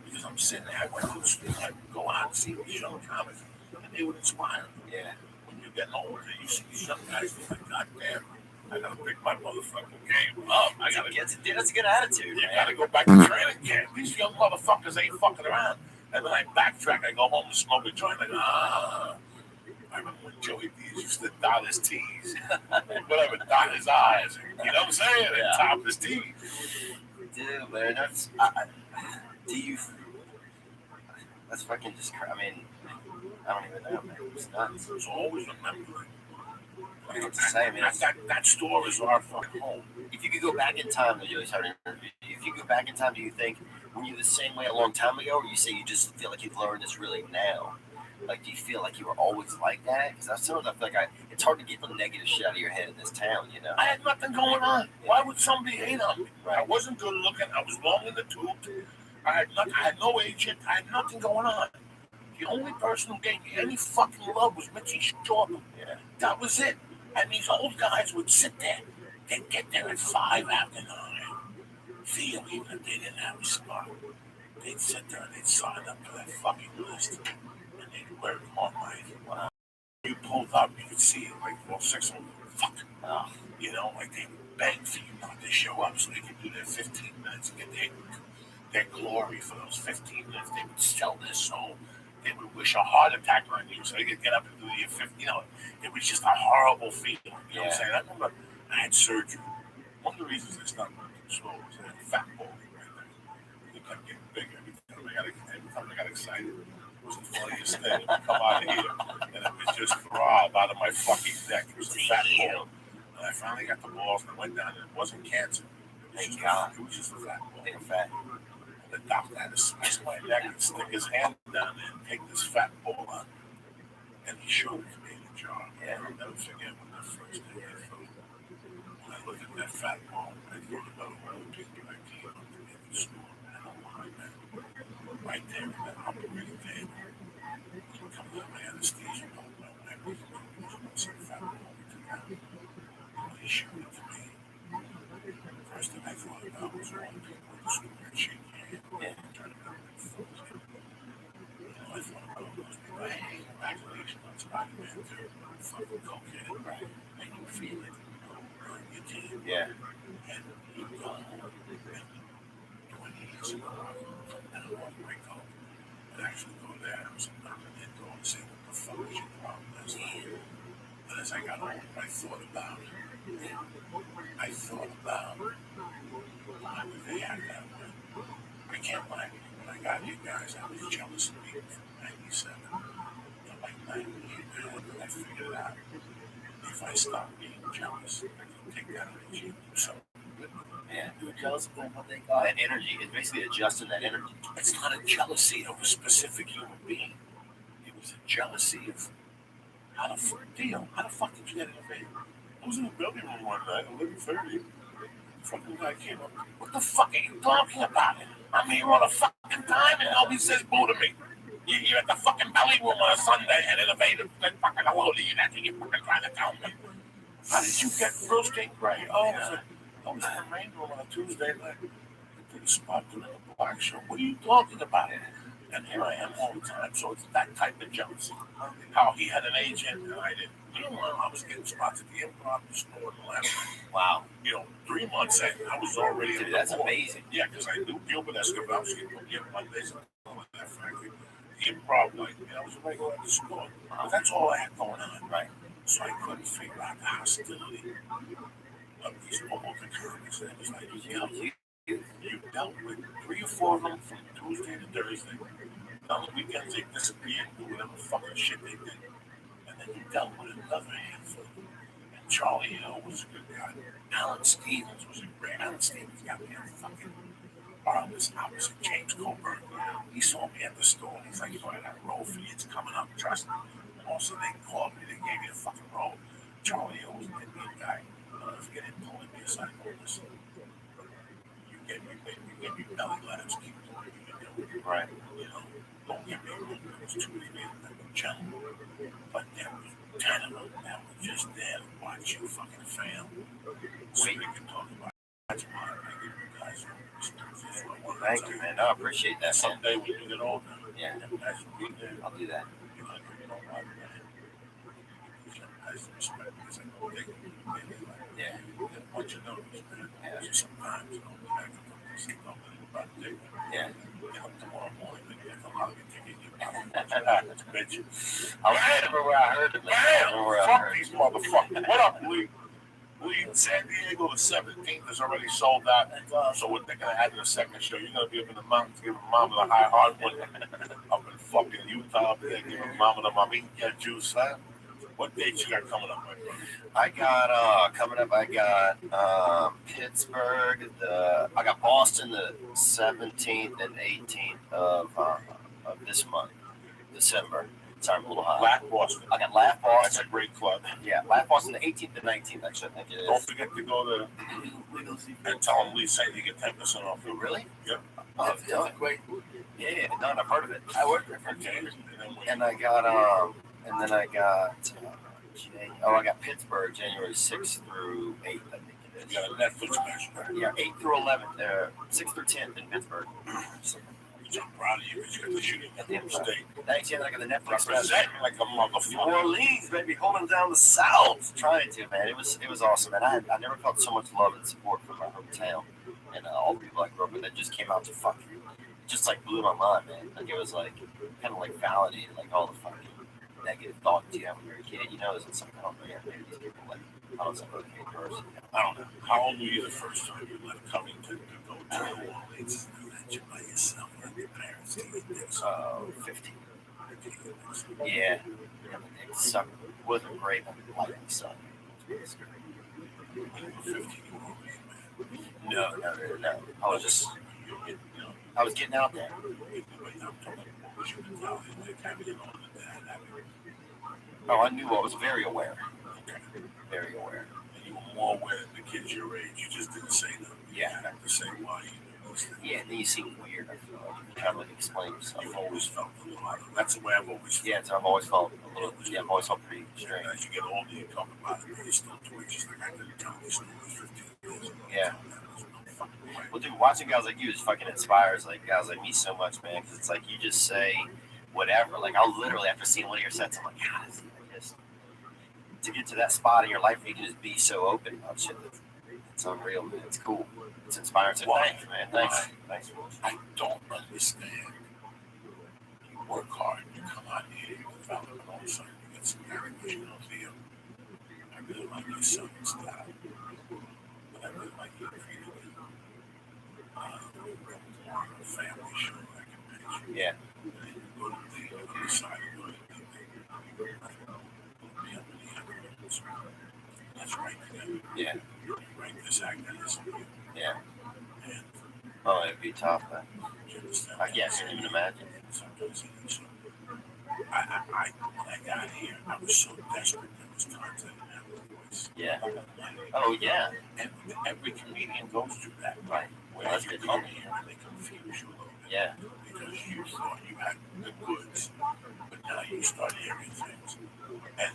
Because I'm sitting there, I went to the street, I would go out and see these young comics, and they would inspire me. Yeah. When you're getting older, you see these young guys, you're like, God damn, I gotta pick my motherfucking game up. I gotta get dude, that's a good attitude. You gotta go back to training camp. These young motherfuckers ain't fucking around. And then I backtrack, I go home and smoke a joint, I go, I remember when Joey D's used to dot his T's, whatever, dot his I's, you know what I'm saying? And top his T's. Dude, man, that's, do you, that's fucking just, I mean, I don't even know, man. It's nuts. It's always remember. I mean, it's the same. That store is our fucking home. If you could go back in time, if you go back in time, do you think, were you the same way a long time ago, or you say you just feel like you've learned this really now? Like, do you feel like you were always like that? Because I feel like it's hard to get the negative shit out of your head in this town, you know? I had nothing going on. Why would somebody hate on me? I wasn't good looking. I was long in the tooth. I had no agent. I had nothing going on. The only person who gave me any fucking love was Mitzi Short. Yeah. That was it. And these old guys would sit there. They'd get there at 5 after 9. Feel even if they didn't have a spot. They'd sit there and they'd sign up to that fucking list. And they'd wear them all night. Wow. You pulled up, you could see it, like, well, 6 of them, fuck. You know, like they begged for you not to show up so they could do their 15 minutes and get their glory for those 15 minutes. They would sell their soul. They would wish a heart attack on you so they could get up and do the 15. You know, it was just a horrible feeling. You know what I'm saying? I remember I had surgery. One of the reasons I stopped working in school was I had a fat ball right there. It kept getting bigger every time I got excited. It was the funniest thing. It would come out of here and it would just throb out of my fucking neck. It was a fat ball. And I finally got the balls and I went down and it wasn't cancer. It was just a fat ball. They were fat. The doctor had to smash my neck and stick his hand down there and take this fat ball out. And he showed it to me in the jar. Yeah. I'll never forget when that first day I felt. When I looked at that fat ball, I thought about all the people I came up to in school. I don't mind that. Right there in that operating table. Coming out of my anesthesia, I was a fat ball we took out. And he showed it to me. on Spider-Man too. Fucking cocaine, right? And you feel it, you team. Yeah. And you go home, and 20 years ago, I don't want to break up. But actually go there, I was knocking their door and say, what the fuck is your problem? But as I got older, I thought about it. I thought about why would they act that way? I can't blame you. When I got you guys, I was jealous of you in 97. Like 98, I figured it out. If I stop being jealous, I can take that energy and do something with it. Yeah. You're jealous of what they got. That energy is basically adjusting that energy. It's not a jealousy of a specific human being. It was a jealousy of how the fuck deal. How the fuck did you get elevated? I was in the building room one night, 11:30. Fucking guy came up. What the fuck are you talking about? I'm here on a fucking time and nobody says boo to me. You're at the fucking belly room on a Sunday and elevated and fucking hello to you. That's what you're fucking trying to tell me. How did you get Bruce King Gray? Oh, I was in the main room on a Tuesday night. I did a spot doing a black show. What are you talking about? And here I am all the time. So it's that type of jealousy. How he had an agent and I didn't. Meanwhile, I was getting spots at the Improv store in the last. Wow. 3 months in, I was already. Dude, that's amazing. Yeah, because I knew Gilbert Escovowski would get Mondays and all of that, frankly. The Improv, I was a regular at the store. But that's all I had going on, right? So I couldn't figure out the hostility of these promoter comics. And it was like, you dealt with 3 or 4 of them from Tuesday to Thursday. On the weekends, they disappeared and do whatever fucking shit they did. And then you dealt with another handful. And Charlie Hill was a good guy. Alan Stevens was a great. Alan Stevens got me a fucking artist opposite James Coburn. He saw me at the store and he's like, I got a role for you. It's coming up. Trust me. And also, they called me. They gave me a fucking role. Charlie Hill was an Indian guy. I'll never forget him pulling me aside. Listen, you gave me belly letters. Keep doing what you're doing. Right. Don't get me wrong. There was too many men that were gentlemen. But there was 10 of them that were just there to watch you fucking fail. So we can talk about it. I give you guys Thank you, man. I appreciate that. Someday when you get older, yeah, you guys will be there. I'll do that. You're like, you know what, man? You guys respect because I know they can be like, yeah, you get a bunch of numbers, man. Yeah. So sometimes, I can put this thing up and about a day. Yeah. Get up tomorrow morning and get a lot of it. That's a bitch. I remember where I heard it. Fuck these motherfuckers. What up, Lee? Lee in San Diego, the 17th is already sold out. So what they're going to add to the second show, you're going to be up in the mountains giving mama the high hardwood. Up in fucking Utah, up there giving mama the mamita juice, huh? What dates you got coming up, my brother? I got, coming up, I got Pittsburgh, I got Boston the 17th and 18th of this month, December. Sorry, I'm a little high. Laugh Boston. I got Laugh Boston. That's a great club. Yeah, Laugh Boston the 18th and 19th, actually, I think it is. Don't forget to go to and tell them Lee said you get 10% off. Really? Yep. Oh, That's great. yeah, done. I've heard of it. I worked there for Okay. years. And I got, and then I got, I got Pittsburgh, January 6th through 8th, I think it is. You got a Netflix special. Yeah, 8th through 11th, 6th through 10th in Pittsburgh. So, I'm proud of you because you got the shooting at the state. thanks, yeah, I got the Netflix special. Representing like a New motherfucker. Orleans, baby, holding down the South. Trying to, man. It was awesome, man. I never felt so much love and support from my hometown and all the people I grew up with that just came out to fucking, just like blew my mind, man. Like it was like kind of like validated, like all the fucking negative thoughts you have when you're a kid. You know, it's some kind of maybe these people like I don't know, some okay person. I don't know. How old were you the first time you left Covington to go to New Orleans? You by yourself or your parents? 15. Yeah. It sucked. It wasn't great, but it like it sucked. No. I was just, I was getting out there. Oh, I knew I was very aware. Very aware. And you were more aware than the kids your age. You just didn't say them. Yeah. You have to say why you knew those things. Yeah, and then you seem weird. I feel like you try to like explain yourself. You've always felt a little out of it. That's the way I've always felt. Yeah, so I've always felt a little. Yeah, I've always felt pretty strange. As you get older, you talk about it, you're still twitches. Like I didn't tell me stories 15 years ago. Yeah. Well, dude, watching guys like you just fucking inspires like guys like me so much, man. Because it's like you just say whatever. Like I'll literally, after seeing one of your sets, I'm like, God, just to get to that spot in your life where you can just be so open about shit. It's unreal, man. It's cool. It's inspiring. So thanks, man. Thanks. I don't understand. You work hard, you come out here, you develop an own site, you get some heritage, you know, feel. I really like your son's style, but I really like your creativity. A family show I can picture. Yeah. And then you go to the other side of it, and let's write together. Yeah. Write this act and this. Yeah. And Oh, it'd be tough, man. you understand? I can't even imagine. Sometimes it is. When I got here, I was so desperate there was times I didn't have a voice. Yeah. Oh, yeah. And every comedian goes through that, Right. where you come here and they confuse you a little bit. Yeah. Because you thought you had the goods, but now you start hearing things. And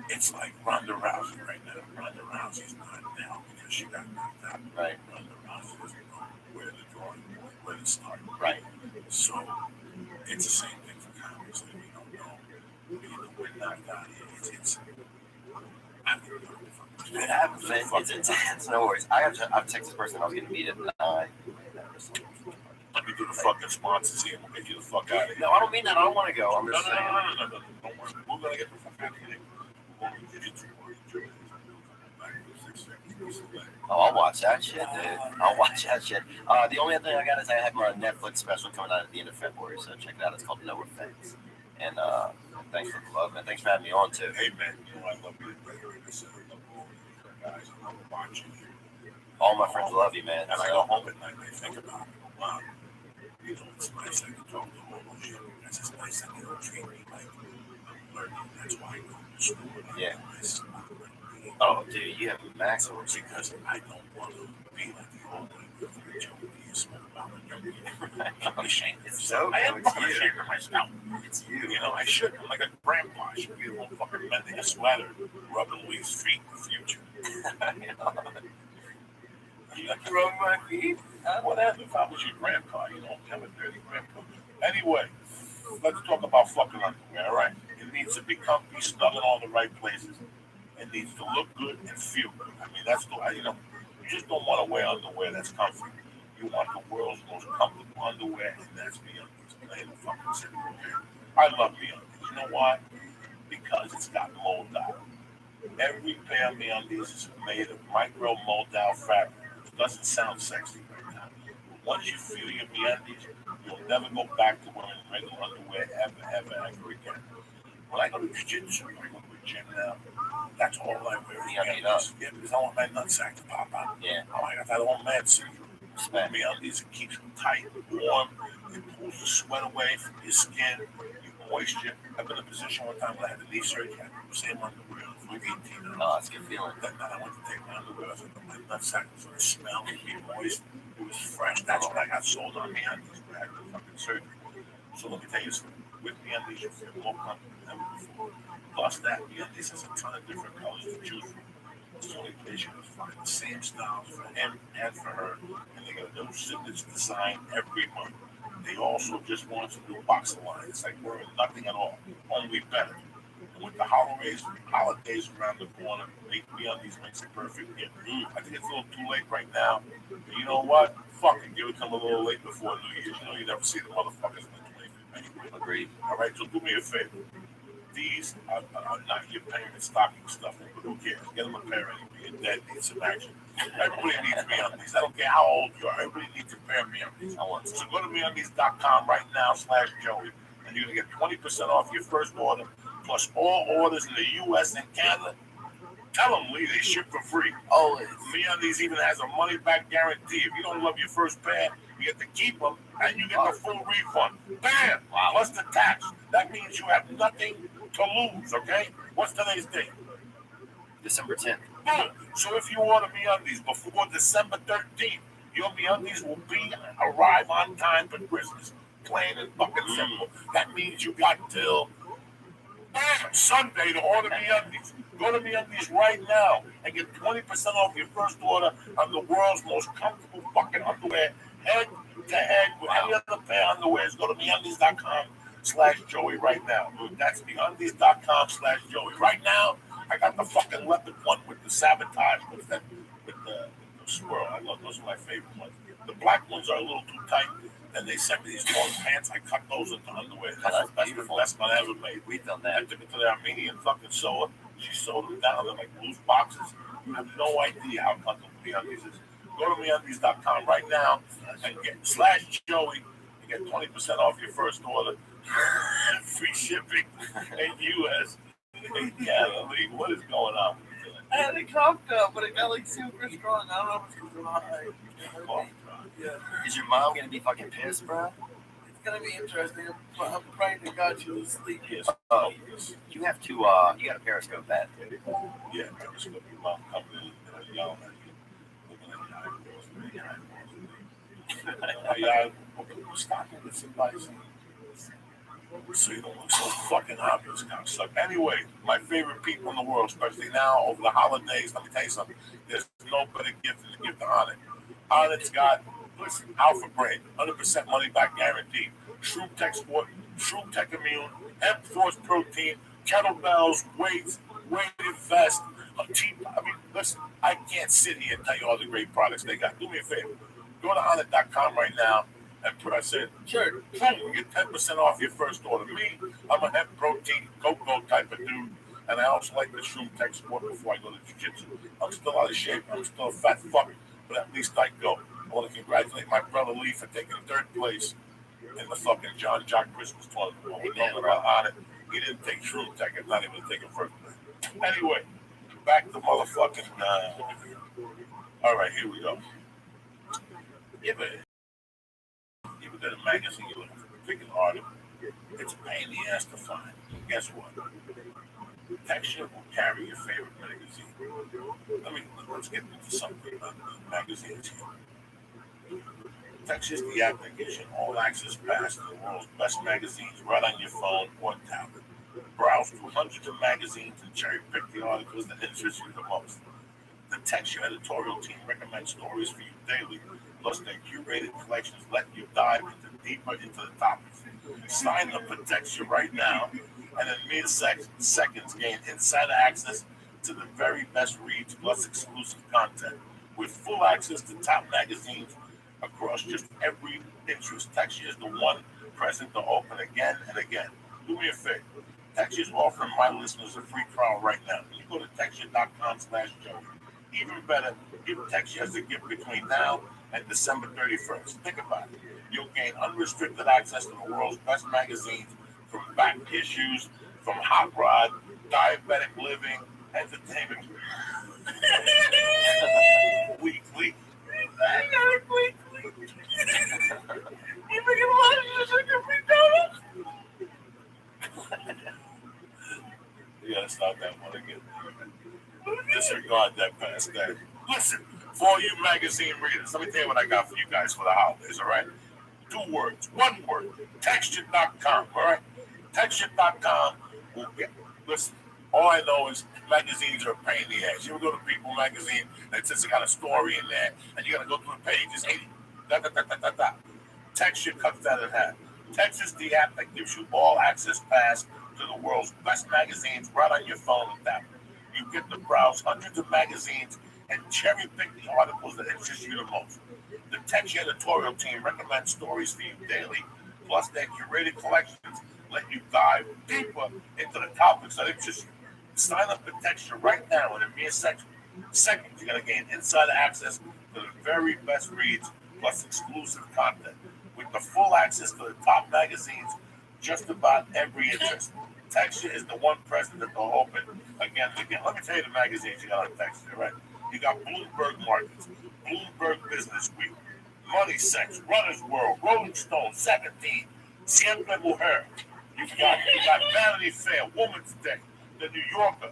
it's like Ronda Rousey right now. Ronda Rousey's not now because she got knocked out. Right. Ronda Rousey doesn't know where the drawing board, where to start. Right. So it's the same thing for comics that we don't know. We're knocked out here. It's I don't know if It happens, man. It's intense. No worries. I'm a Texas person. I was going to meet at 9. Let me do the fucking sponsors here. We'll get you the fuck out of here. No, I don't mean that. I don't want to go. I'm just saying. No. Don't worry. We're going to get the fuck out of here. We're going to get into it. Oh, I'll watch that shit, dude. I'll watch that shit. The only other thing I got is I have my Netflix special coming out at the end of February, so check it out. It's called No Offense. And thanks for the love, man. Thanks for having me on, too. Hey, man, you know I love you. I said I love all of you guys. I love watching you. All my friends love you, man. And I go home at night and I think about it. Wow. You know, it's nice I can talk to all those young guys. It's nice that they don't treat me like I'm learning. That's why I go to school. Yeah. Nice. Oh, dude, you have a maximum. Because I don't want to be like the old lady with the junkie and smoke about the junkie. I'm ashamed of It's myself. so I am good. fucking ashamed of myself. It's you. You know, I should. I'm like a grandpa. I should be a little fucking mending a sweater, rubbing Lee's feet in the future. You rub my feet? Whatever. If I was your grandpa, you don't have a dirty grandpa. Anyway, let's talk about fucking underwear, all right? It needs to be comfy, snug in all the right places. It needs to look good and feel good. I mean, that's the, you know, you just don't want to wear underwear that's comfy. You want the world's most comfortable underwear, and that's MeUndies. Plain and fucking simple. I love MeUndies. You know why? Because it's got mold out. Every pair of MeUndies is made of micro mold out fabric. It doesn't sound sexy right now. But once you feel your MeUndies, you'll never go back to wearing regular underwear ever again. When I go to jiu-jitsu, I go to the gym now, that's all I wear. MeUndies. Yeah, because I want my nutsack to pop out. Yeah. I got that old man syndrome. MeUndies, it keeps you tight, warm, it pulls the sweat away from your skin, your moisture. I've been in a position one time when I had the knee surgery, I had the same underwear for 18 hours. Oh, that's a good feeling. That night I went to take my underwear off, and my nutsack was going to smell and be moist. It was fresh. That's when I got sold on MeUndies when I had the fucking surgery. So let me tell you something. With MeUndies, you feel more comfortable than ever before. Plus that, MeUndies has a ton of different colors to choose from. It's the only place you can find the same styles for him and for her. And they got a new signature design every month. They also just launched a new boxer line. It's like wearing nothing at all, only better. And with the holidays around the corner, MeUndies makes it perfect gift. I think it's a little too late right now. But you know what? Fuck it. Give it to them a little late before New Year's. You know, you never see the motherfuckers in the 25th anyway. Agreed. All right, so do me a favor. These are not your parents' stocking stuffing, but who cares? Get them a pair anyway. Your dad needs some action. Everybody needs MeUndies. I don't care how old you are. Everybody needs a pair of MeUndies. So go to MeUndies.com right now /Joey, and you're going to get 20% off your first order, plus all orders in the U.S. and Canada. Tell them, Lee, they ship for free. Oh, MeUndies even has a money-back guarantee. If you don't love your first pair, you get to keep them, and you get the full refund. Bam! Wow. Plus the tax. That means you have nothing to lose, okay? What's today's date? December 10th. Boom! So if you order MeUndies before December 13th, your MeUndies will arrive on time for Christmas. Plain and fucking simple. That means you got till Sunday to order MeUndies. Go to MeUndies right now and get 20% off your first order on the world's most comfortable fucking underwear, head to head with any other pair of underwears. Go to MeUndies.com TheUndies.com/Joey right now. That's TheUndies.com/Joey. Right now, I got the fucking leopard one with the sabotage, with the swirl. I love those are my favorite ones. The black ones are a little too tight. Then they sent me these long pants. I cut those into underwear. That's the best one I ever made. We've done that. I took it to the Armenian fucking sewer. She sewed them down in like loose boxes. You have no idea how comfortable MeUndies is. Go to MeUndies.com right now and get /Joey and get 20% off your first order. Free shipping in US. Yeah, I mean, what is going on? I had it cocked up, but it got like super strong. I don't know if it's gonna high. Yeah. Is your mom gonna be fucking pissed, bro? It's gonna be interesting. I'm praying to God she will sleep. Yes. Oh, you have to. You got to Periscope that. Yeah, Periscope. Your mom coming in and yelling at you. Stop it with somebody. So you don't look so fucking obvious, cocksucker. Anyway, my favorite people in the world, especially now over the holidays, let me tell you something. There's no better gift than the gift of Onnit. Onnit's got, listen, Alpha Brain, 100% money back guaranteed. Shroom Tech Sport, Shroom Tech Immune, Hemp Force Protein, kettlebells, weights, weighted vest. I mean, listen, I can't sit here and tell you all the great products they got. Do me a favor. Go to Onnit.com right now. And put I said, sure, you get 10% off your first order. Me, I'm a hemp protein, cocoa type of dude, and I also like the Shroom Tech Sport before I go to jiu-jitsu. I'm still out of shape, I'm still a fat fuck, but at least I go. I want to congratulate my brother Lee for taking third place in the fucking John Jock Christmas tournament. What we're talking about on it, he didn't take Shroom Tech, I'm not even taking first place. Anyway, back to motherfucking, all right, here we go. Yeah, but you get a magazine, you look pick an article. It's a pain in the ass to find. Guess what? Texture will carry your favorite magazine. Let's get into something about magazines here. Texture is the app that gives you all access pass to the world's best magazines right on your phone or tablet. Browse through hundreds of magazines and cherry pick the articles that interest you the most. The Texture editorial team recommends stories for you daily. Plus, their curated collections let you dive deeper into the topics. Sign up for Texture right now, and in mere seconds, gain insider access to the very best reads plus exclusive content. With full access to top magazines across just every interest, Texture is the one present to open again and again. Do me a favor. Texture is offering my listeners a free trial right now. You go to Texture.com/Joey. Even better, give Texture as a gift between now and December 31st. Think about it. You'll gain unrestricted access to the world's best magazines, from back issues, from Hot Rod, Diabetic Living, Entertainment Weekly. I got it quickly. You making a lot of shit like a free donut? You gotta start that one again. Disregard that past day. Listen, for all you magazine readers, let me tell you what I got for you guys for the holidays, all right? 2 words, 1 word, Texture.com, all right? Texture.com will get, listen, all I know is magazines are a pain in the ass. You ever go to People magazine that says they got a story in there, and you gotta go through the pages, Texture cuts that in half. Texture is the app that gives you all access pass to the world's best magazines right on your phone and tablet. You get to browse hundreds of magazines and cherry pick the articles that interest you the most. The Texture editorial team recommends stories for you daily, plus their curated collections let you dive deeper into the topics that interest you. Sign up for Texture right now, and in mere seconds, you're going to gain insider access to the very best reads plus exclusive content. With the full access to the top magazines, just about every interest. Texture is the one present that they'll open again and again. Let me tell you the magazines you got on Texture, right? You got Bloomberg Markets, Bloomberg Business Week, Money Sex, Runner's World, Rolling Stone, 17, Siempre Mujer. You got Vanity Fair, Woman's Day, The New Yorker,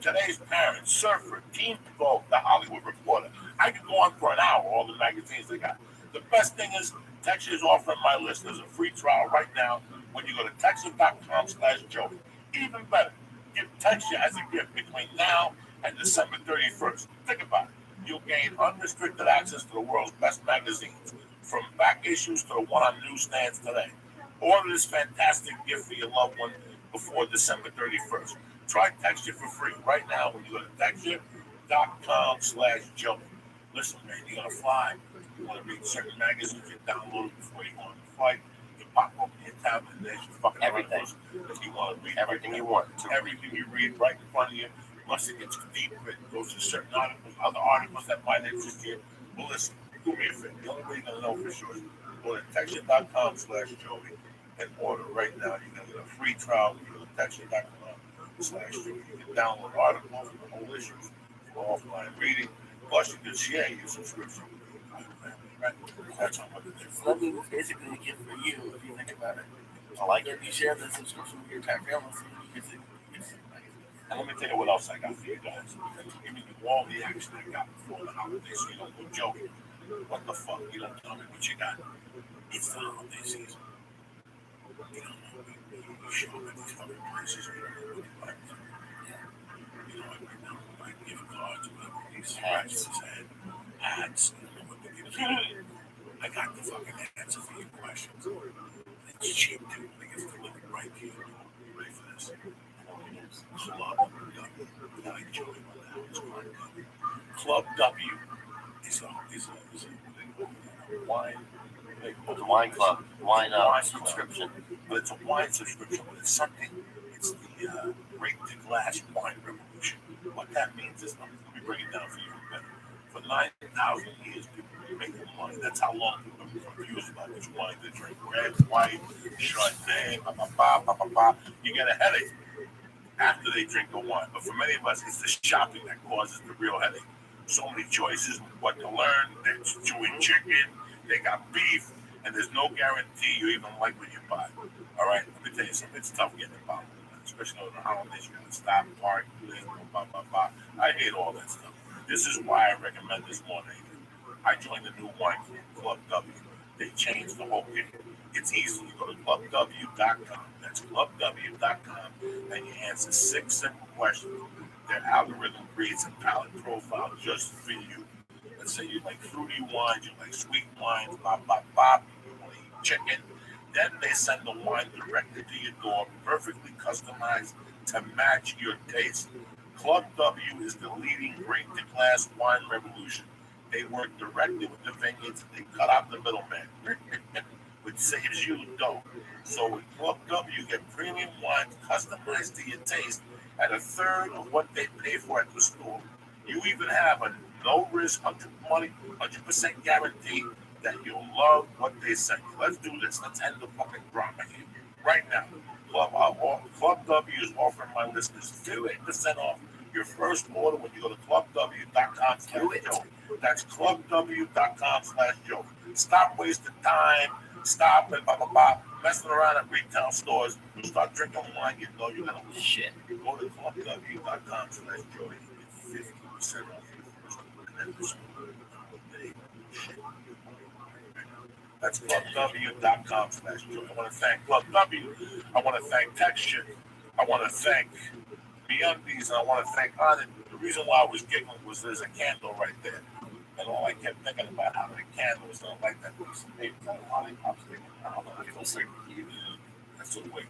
Today's Parents, Surfer, Teen Vogue, The Hollywood Reporter. I could go on for an hour, all the magazines they got. The best thing is, Texture is offering my listeners a free trial right now when you go to Texture.com/Joey. Even better, give Texture as a gift between now and December 31st. Think about it. You'll gain unrestricted access to the world's best magazines, from back issues to the one on newsstands today. Order this fantastic gift for your loved one before December 31st. Try Texture for free right now when you go to texture.com/Joe. Listen, man, you're going to fly. You want to read certain magazines, you download it before you go on the flight. You pop open your tablet and there's your fucking Everything. articles. If you want to read Everything you want. everything you read right in front of you. Once it gets deeper, it goes to certain articles, other articles that might interest you. Well, listen, do me a favor. The only way you're going to know for sure is go to texture.com/Joey and order right now. You're going to get a free trial. You go to texture.com/Joey. You can download articles and whole issues for offline reading. Plus, you can share your subscription. Right? That's how much it is. So that means it's basically a gift for you if you think about it. I like it. If you share the subscription with your entire family, so you get to. And let me tell you what else I got for you guys. I'm giving you all the action I got before the holidays, so you don't go joking. What the fuck? You don't tell me what you got. It's the holiday season. You don't know. You show up at these fucking places. You don't know what you buy. You know, right now, like gift cards, whatever. These scratches and hats. You don't know what they're giving you. I got the fucking answer for your questions. It's cheap, too. They get delivered right to you. Ready for this? Club W. I enjoy my Club W is a wine. The wine club, wine subscription. But it's a wine subscription, but it's something. It's the Break the Glass Wine Revolution. What that means is, let me break it down for you better. For 9,000 years, people were making wine. That's how long people were confused about which wine to drink. Red, white, Chardonnay, You get a headache after they drink the wine. But for many of us, it's the shopping that causes the real headache. So many choices, what to learn. They're chewing chicken, they got beef, and there's no guarantee you even like what you buy. All right, let me tell you something. It's tough getting a bottle, especially on the holidays. You gotta stop, park, I hate all that stuff. This is why I recommend this more than anything. I joined the new wine club, Club W. They changed the whole game. It's easy. You go to clubw.com. That's clubw.com, and you answer 6 simple questions. Their algorithm creates a palate profile just for you. Let's say you like fruity wines, you like sweet wines, you want to eat chicken. Then they send the wine directly to your door, perfectly customized to match your taste. Club W is the leading break-to-glass wine revolution. They work directly with the vineyards, and they cut out the middleman, which saves you dough. So with Club W, you get premium wines customized to your taste at a third of what they pay for at the store. You even have a no-risk, 100% guarantee that you'll love what they send you. Let's do this. Let's end the fucking drama here. Right now, Club W is offering my listeners 50% off your first order when you go to clubw.com/Joe. That's clubw.com/Joe. Stop wasting time. Stop and messing around at retail stores. You start drinking wine, you know you're gonna lose Shit. Go to clubw.com/Joe. You get 50% off your first order. And then this That's clubw.com/Joe. I want to thank Club W. I want to thank Texture. I want to thank MeUndies, and I want to thank Onyx. The reason why I was giggling was there's a candle right there. And all I kept thinking about how many candles don't like that piece of paper that lollipops sticking out. That's the way.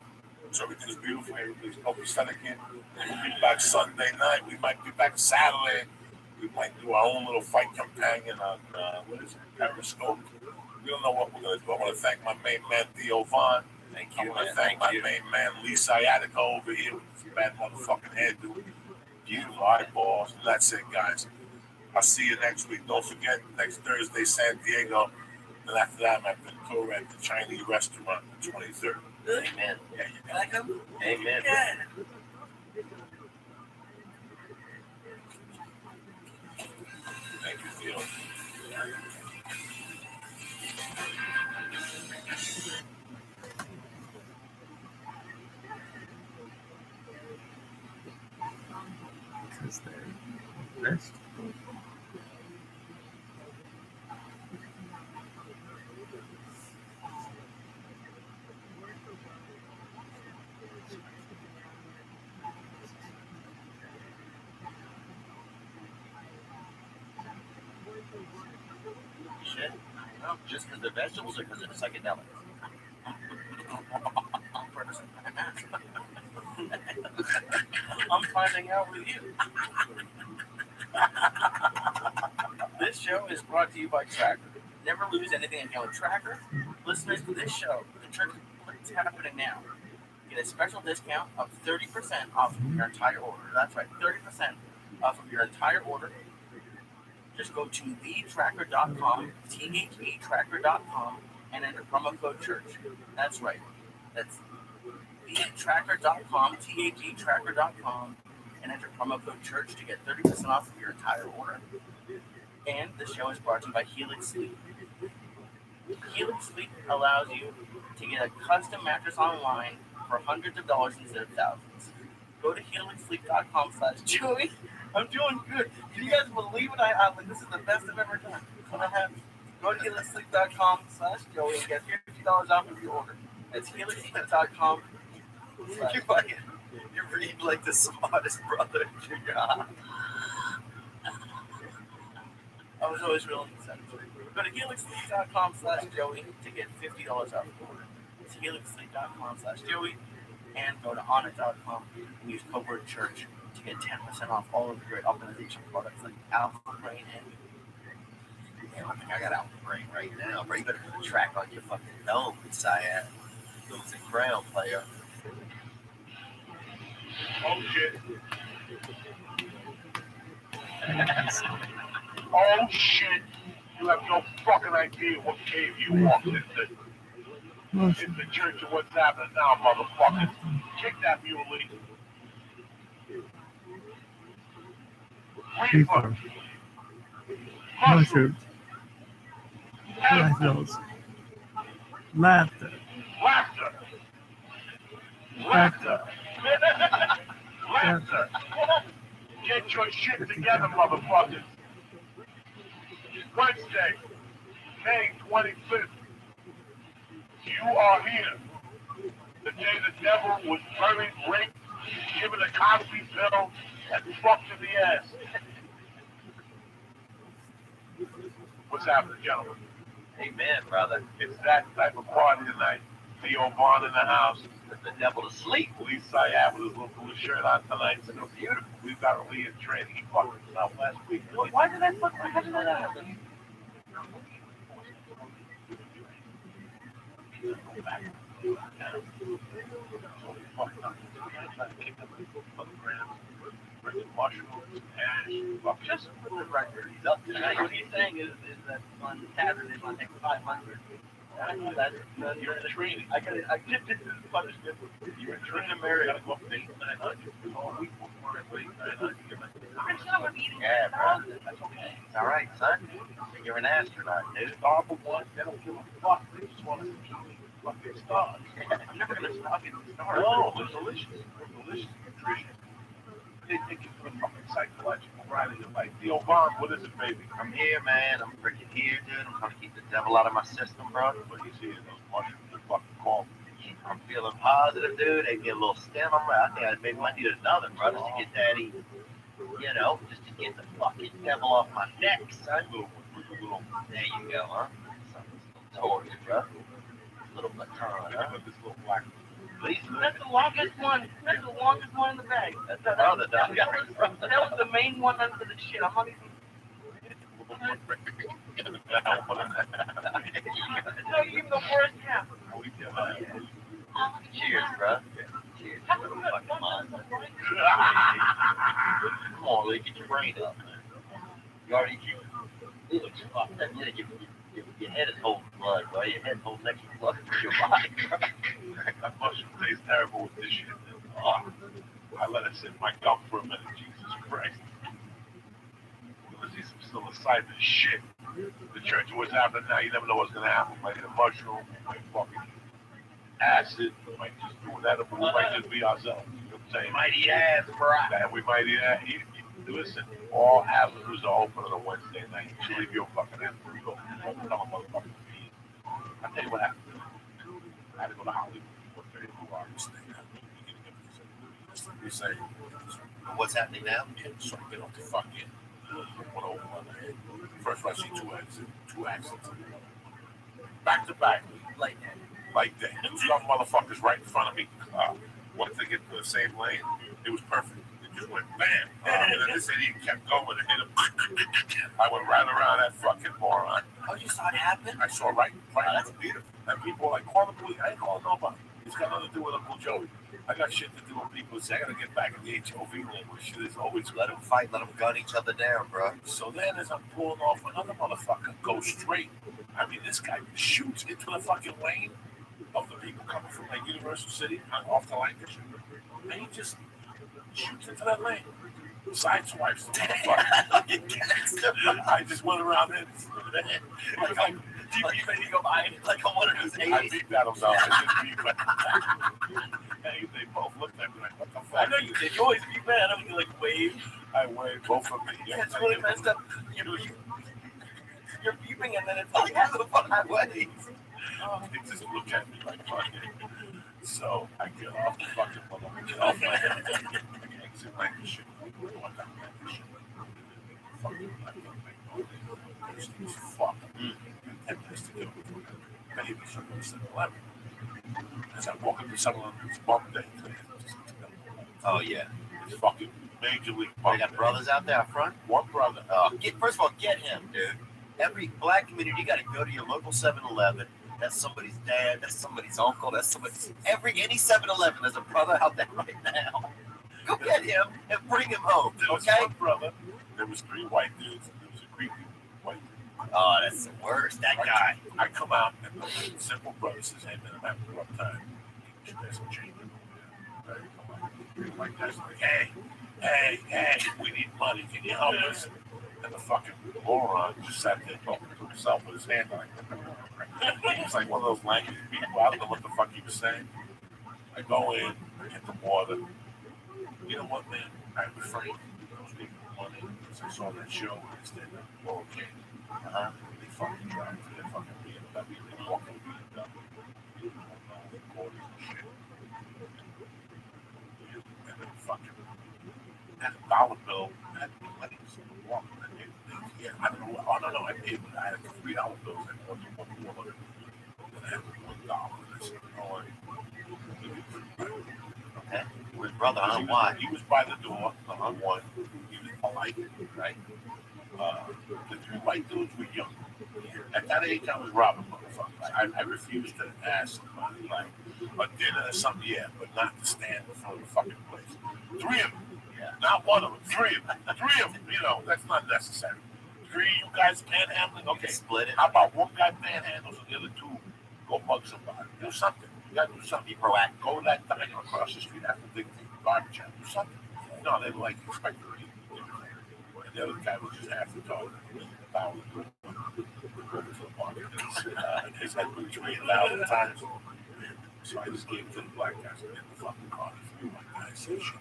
So everything's beautiful. Everybody's healthy Sunday again. We'll be back Sunday night. We might be back Saturday. We might do our own little fight companion on Periscope. We don't know what we're going to do. I want to thank my main man, Theo Vaughn. Thank I you, want to man. thank Thank my you. main man, Lee Sciatica over here with his bad motherfucking hairdo. Beautiful eyeballs. And that's it, guys. I'll see you next week. Don't forget, next Thursday, San Diego. And after that, I'm at Ventura at the Chinese restaurant, the 23rd. Amen. Yeah, Can I come? Amen. Yeah. Thank you, Theo. Because they're best. Shit. No, just because they're vegetables or because they're psychedelic? I'm finding out with you. This show is brought to you by Tracker. Never lose anything again with Tracker. Listeners to this show, the church is happening now. Get a special discount of 30% off of your entire order. That's right, 30% off of your entire order. Just go to thetracker.com, THEtracker.com, and enter promo code church. That's right. That's thetracker.com, THEtracker.com, and enter promo code church to get 30% off of your entire order. And the show is brought to you by Helix Sleep. Helix Sleep allows you to get a custom mattress online for hundreds of dollars instead of thousands. Go to helixsleep.com/Joey. I'm doing good. Can you guys believe it? This is the best I've ever done. Go to helixsleep.com/Joey and get $50 off of your order. That's helixsleep.com. You read like the smartest brother you got. I was always really excited. Go to helixsleep.com/Joey to get $50 off of your order. It's helixsleep.com/Joey, and go to onnit.com and use code word church to get 10% off all of the great optimization products like Alpha Brain and Damn, I think I got Alpha Brain right now. Bro, you better put a track on your fucking dome, Syad. It's a crown player. Oh shit. Oh shit! You have no fucking idea what cave you walked into. It's the church of what's happening now, motherfucker. Kick that muley. Reefer. Mushrooms. Rifles. Laughter. Laughter. Laughter. Laughter. Get your shit together, motherfuckers. Wednesday, May 25th. You are here. The day the devil was buried, raped, given a Cosby pill, and fucked in the ass. What's happening, gentlemen? Amen, brother. It's that type of party tonight. Theo Vaughn in the house. Put the devil to sleep. Lee Syad with his little blue shirt on tonight. It's so beautiful. We've got Lee in training. He fucked himself last week. why did I fuck? How did that happen? Just for the record, he's up tonight. What he's saying is that on Saturday, on next 500. You're in training. I just did this punishment. You're in training, Mary. I go up to 900. All week before I wait 900. Yeah, bro. That's okay. It's all right, son. You're an astronaut, dude. Star for one, they don't give a fuck. They just want to see fucking stars. I'm never going to stop getting stars. No, they're delicious. They're delicious nutrition. They take you through a fucking psychological ride in your life. Theo Vaughn, what is it, baby? I'm here, man. I'm freaking here, dude. I'm trying to keep the devil out of my system, bro. What do you see in those mushrooms? They're fucking cold. I'm feeling positive, dude. They get a little stem. I think I maybe might need another, bro, just to get that eating. You know, just to get the fucking devil off my neck, son. There you go, huh? Something torture, bro. Little baton, huh? This little black. That's the longest one. That's the longest one in the bag. That's the brother, dog. That was the main one under the shit. I'm not even. No, you give the worst half. Cheers, bro. Cheers. Little fucking monster. Come on, Lee, get your brain up, man. You already you looks fucked up. Your head is holding blood, bro. Your head's holding extra blood for your body, bro. That mushroom tastes terrible with this shit. Oh, I let it sit in my gum for a minute. Jesus Christ. Let's see some psilocybin shit. The church of what's happening now, you never know what's going to happen. Might hit a mushroom, might fucking acid, might just do an edible, might just be ourselves. You know what I'm saying? Mighty ass, bro. And we might eat that. Listen, all avenues are open on a Wednesday night. You should leave your fucking avenue open. Don't become a motherfucking fiend. I'll tell you what happened. I had to go to Hollywood for 32 hours. You say, What's happening now? so I get off the fucking 101 head. First I see two accidents. Back to back. Like that. Like that. Two young motherfuckers right in front of me. Once they get to the same lane, it was perfect. It just went bam. And then this idiot kept going and hit him. I went right around that fucking moron. Oh, you saw it happen? I saw right. Oh, that's beautiful. And people were like, call the police. I ain't calling nobody. It's got nothing to do with Uncle Joey. I got shit to do with people who say I gotta get back in the HOV lane where shit is always Let them fight, let them gun each other down, bro. So then as I'm pulling off, another motherfucker goes straight. I mean, this guy shoots into the fucking lane of the people coming from like Universal City off the Lancashire. And he just shoots into that lane. Sideswipes the motherfucker. I just went around there. Like, You go by like on one of those I 80s. beat that him down. I just beat that. Hey, they both looked at me like, what the fuck? I know you did. You always be mad. I mean, you like wave. I waved both of me. Yeah, it's really messed up. You're beeping and then it's like, How the fuck I wave? They just look at me like fucking. So I get off the fucking motherfucker. Get off my head. I exit Lancashire. Fucking fuck. 10 minutes to go. Maybe something 7-Eleven. As I walk up to 7-Eleven, it's bump day. Oh, yeah. It's fucking major league They bump got day. brothers out there up front. One brother. First of all, get him, dude. Every black community, you got to go to your local 7-Eleven. That's somebody's dad. That's somebody's uncle. That's somebody's. Any 7-Eleven, there's a brother out there right now. Go get him and bring him home, There was okay? one brother. There was 3 white dudes. There was a creepy white dude. Oh, that's the worst. That guy. I come out and the simple brother says, "Hey man, I'm having a rough time. You should some change." Like that's like, hey, we need money. Can you help us? And the fucking moron just sat there talking to himself with his hand like he was like one of those language people. I don't know what the fuck he was saying. I go in, I get the water. You know what, man? I'm afraid those people money because I saw that show instead of Laurel King. They fucking drive to their fucking BMW. They walk in BMW. Quarters and shit. And then fucking had a dollar bill at the weddings. Yeah, I don't know. Oh, no, I paid, but I had $3 bills and one $1. And I had $1. And I said, oh, Okay. With his brother, I don't know why. he was by the door. One. He was polite, right? The 3 white dudes were young. At that age, I was robbing motherfuckers. I refused to ask somebody like a dinner or something, yeah, but not to stand in front of the fucking place. 3 of them, not one of them. 3 of them, 3 of them. You know, that's not necessary. 3 you guys panhandling, okay. Split it. How about one guy panhandles and the other 2 go mug somebody? Do something. You gotta do something. Be proactive. Go to that diner across the street after the garbage out. Do something. No, they were like expecting me. And the other guy was just half the dog. His head moved 3,000 times. So I just gave it to the black guys and get the fucking car. The white guys said shit.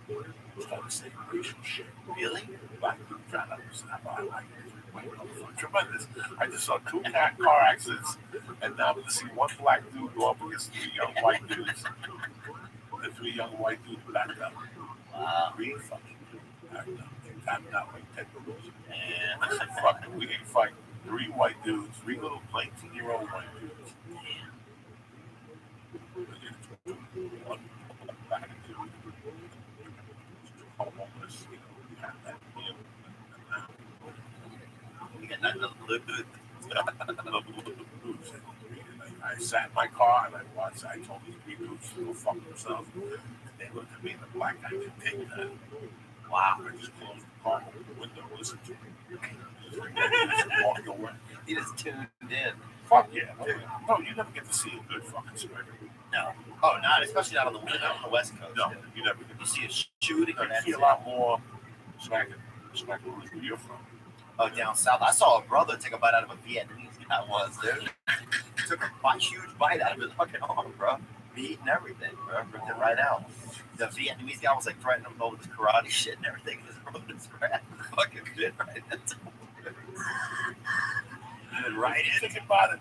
It was all the same racial shit. Really? Black dude tried to understand how I like it. Tremendous. I just saw 2 car accidents, and now I'm going to see 1 black dude go up against 3 young white dudes. The 3 young white dudes backed up. Wow. 3 fucking dudes backed up. They tapped out like 10 dudes. And I said, fuck it, we didn't fight 3 white dudes, 3 little 19-year-old white dudes. One black dude. Homeless, you know, you have that meal. you got nothing to lose. I sat in my car and I watched. I told these 3 dudes to go fuck themselves. And they looked at me and the black guy didn't take that. Wow. I just closed the car, opened the window, listened to him. Just walked away. He just tuned in. Fuck yeah. No, you never get to see a good fucking script. No. Oh, not especially not on the West Coast. No, you never get You see a shooting and You that's see a it. lot more smacking where you're from. Oh, down south. I saw a brother take a bite out of a Vietnamese guy once, dude. Took a huge bite out of his fucking arm, bro. Meat and everything, bro. Ripped it right out. The Vietnamese guy was like threatening him with his karate shit and everything. His brother just grabbed the fucking bit right into him. Right in. Think about it.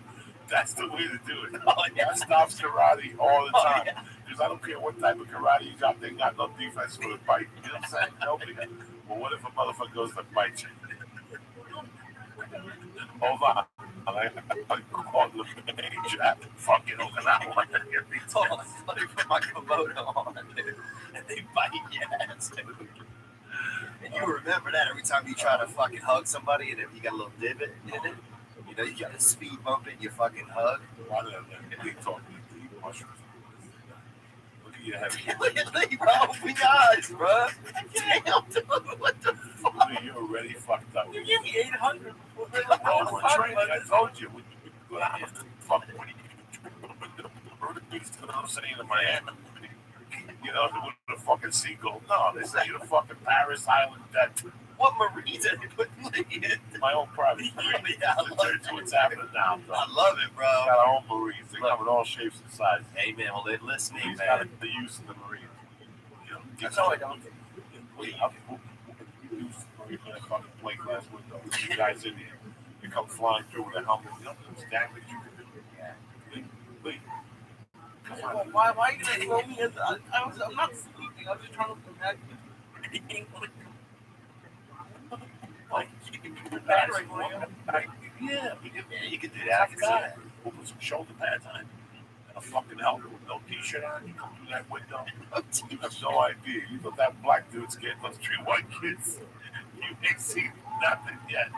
That's the way to do it. Oh, yeah. That stops karate all the Oh, time. yeah. Because I don't care what type of karate you got, they got no defense for the fight. You know what I'm saying? Nobody. Well, what if a motherfucker goes to fight you? Hold on. I called the page at fucking Okinawa. Oh, let me put my Komodo on, dude. And they bite your ass, dude. And you remember that every time you try to fucking hug somebody and if you got a little divot in it, you know, you got a speed bump in your fucking hug. Why did they talk to you mushrooms? Look at your head. Look at me, bro. We guys, bro. Damn, dude. What the fuck? You're already fucked up. You give me 800 before they Oh, we're training. I told you. We go out and fuck when you I'm saying in Miami. You know, with the fucking seagull. No, they say the fucking Paris Island that What Marines are they putting in? my own private marine. Yeah, I love That's what's happening now. I love it, We bro. got our own Marines. They come in all shapes and sizes. Hey, man, well, they're listening, He's got man. the use of the Marines. You know, That's all I don't. We do fucking plate glass window. You guys in here. You come flying through with a helmet. You know what's damage you can do? Leave. Come on. Why are you gonna throw me in the, I'm not sleeping. I'm just trying to protect you. Like, Battery going on. yeah, we can. Yeah, you can do that. I can see that. We'll put some shoulder pads on and a fucking helmet with no t-shirt on. You come through that window. You have no idea. You thought that black dude scared those 3 white kids. You ain't seen nothing yet.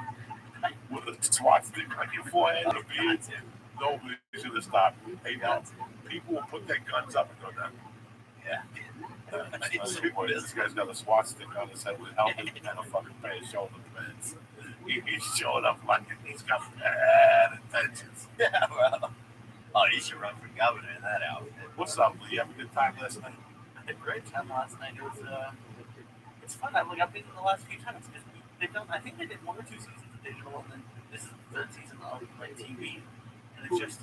With a swastika on your forehead, the beard. Nobody should have stopped you. Hey, no. People will put their guns up and go down. Yeah. This guy's got a swastika on his head with a helmet and a fucking pair of shoulder pads. He's showing up like he's got bad intentions. Yeah, bro. Oh, you should run for governor in that outfit. What's up, Lee? You have a good time last night? I had a great time last night. It was it's fun. I've been in the last few times because they've done. I think they did 1 or 2 seasons of digital, and then this is the 3rd season of like TV, and it's just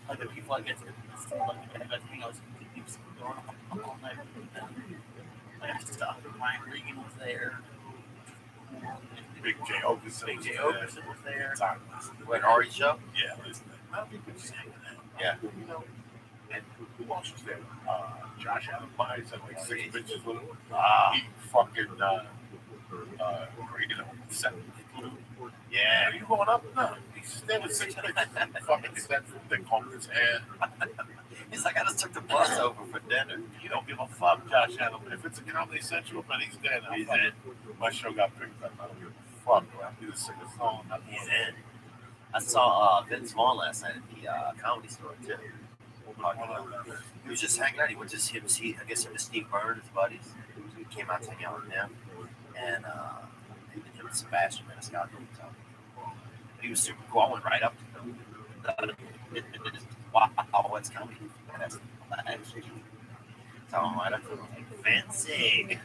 like the people I get to like I got to hang out with keeps going all night. Like stuff. Ryan Regan was there. Big J. Ogerson. Big J. Ogerson was there. Time last night. What, Ari show? Yeah, listen. I don't think we're just hanging out. Yeah. You know, and who else was there? Josh Allen Myers had like 6 bitches with him. He fucking, you know, 7 Yeah. Are you going up? No. He's there with 6 bitches. Fucking set they comb his hair. He's like, I just took the bus over for dinner. You don't give a fuck, Josh Allen. If it's a Comedy Central, man, he's there now. He's in. My show got picked up. I don't give a fuck. I need to sing a song. He's in. I saw Vince Vaughn last night at the Comedy Store, too. He was just hanging out. He went to see, I guess, him and Steve Byrne, his buddies. He came out to hang out with them. And him and Sebastian Maniscalco. He was super cool. I went right up to him. Wow, what's coming? That's so I went right up to him. Like, Fancy.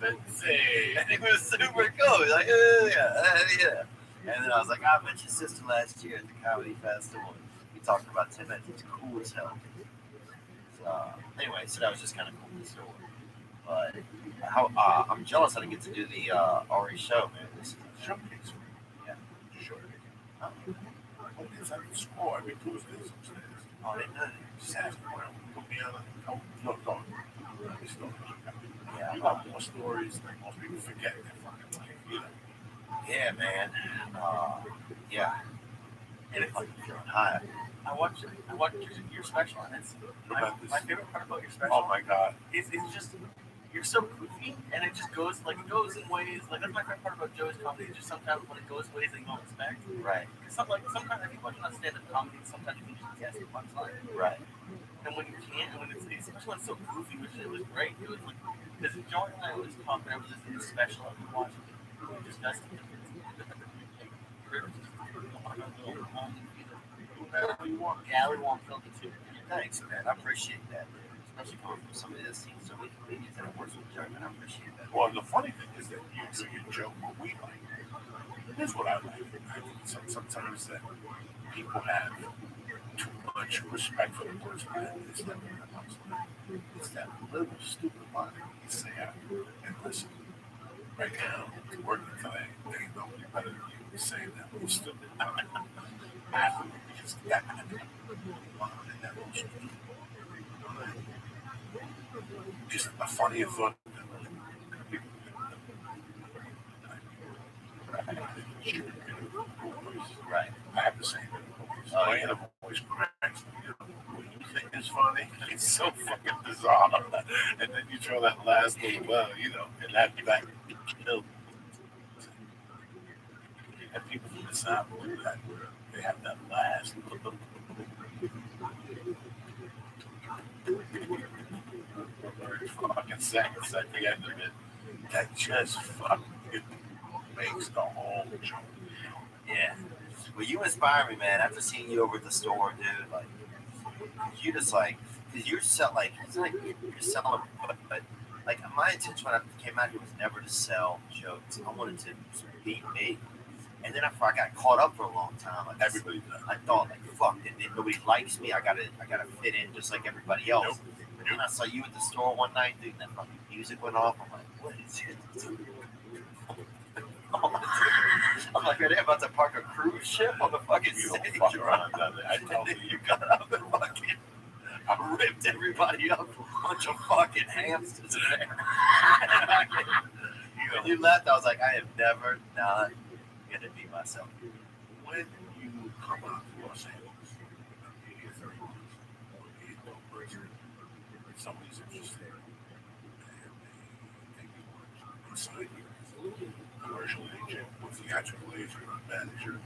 Fancy. And he was super cool. He's like, yeah. And then I was like, I met your sister last year at the comedy festival. We talked about 10 minutes. It's cool as hell. So, anyway, so that was just kind of cool in the store. But I'm jealous I didn't get to do the Ari show, man. This is a Showcase. Yeah. Sure. It's at the school every Tuesday upstairs. Oh, they did it. Just ask me where put me on a no. Yeah. You got more stories than most people forget in their fucking life. You know. Yeah, man. Yeah. And if I'm feeling high. I watched your special, and it's my favorite part about your special. Oh my God. It's just you're so goofy, and it just goes in ways like that's my favorite part about Joe's comedy. It's just sometimes when it goes ways that you don't expect. Right. Because sometimes if you watch on stand-up comedy, sometimes you can just guess the punchline. Right. And when you can't, and when it's especially when it's so goofy, which it was great. It was like because Joey and I was talking. I was listening to the special. I was watching it. We were discussing it. Yeah, we want filter too. Thanks, man. I appreciate that. Especially coming from somebody that seems so many comedians that works with Joe, man. I appreciate that. Well, the funny thing is that you joke what we like. Here's what I like. I think sometimes that people have too much respect for the person that is that it's that little stupid line you say after and listen. Right now, you're working today. They ain't nobody better than you saying that little stupid line. After because that line and that little stupid line. Just a funny thought. have the same. My inner voice cracks me. What you think is funny? It's so fucking bizarre. And then you throw that last little, and that kill. And people from the South do that. They have that last little fucking seconds at the end of it. That just fucking makes the whole joke. Yeah. Well, you inspire me, man. After seeing you over at the store, dude, like, you just like, cause you're it's like you're selling, but like my intention when I came out here was never to sell jokes. I wanted to be me. And then after I got caught up for a long time, like Everybody does. I thought like, fuck, nobody likes me. I gotta fit in just like everybody else. Nope. And then I saw you at the store one night, dude, and that fucking music went off. I'm like, what is it? I'm like, are they about to park a cruise ship on the fucking You don't stage? fuck around down there. I tell you. You got up and fucking ripped everybody up, a bunch of fucking hamsters in there. When you left, I was like, I am never not gonna be myself. When you come out to Los Angeles, you're 30 months, you know person, somebody's interested, and they take you inside you. Commercial agent, or theatrical agent, or manager,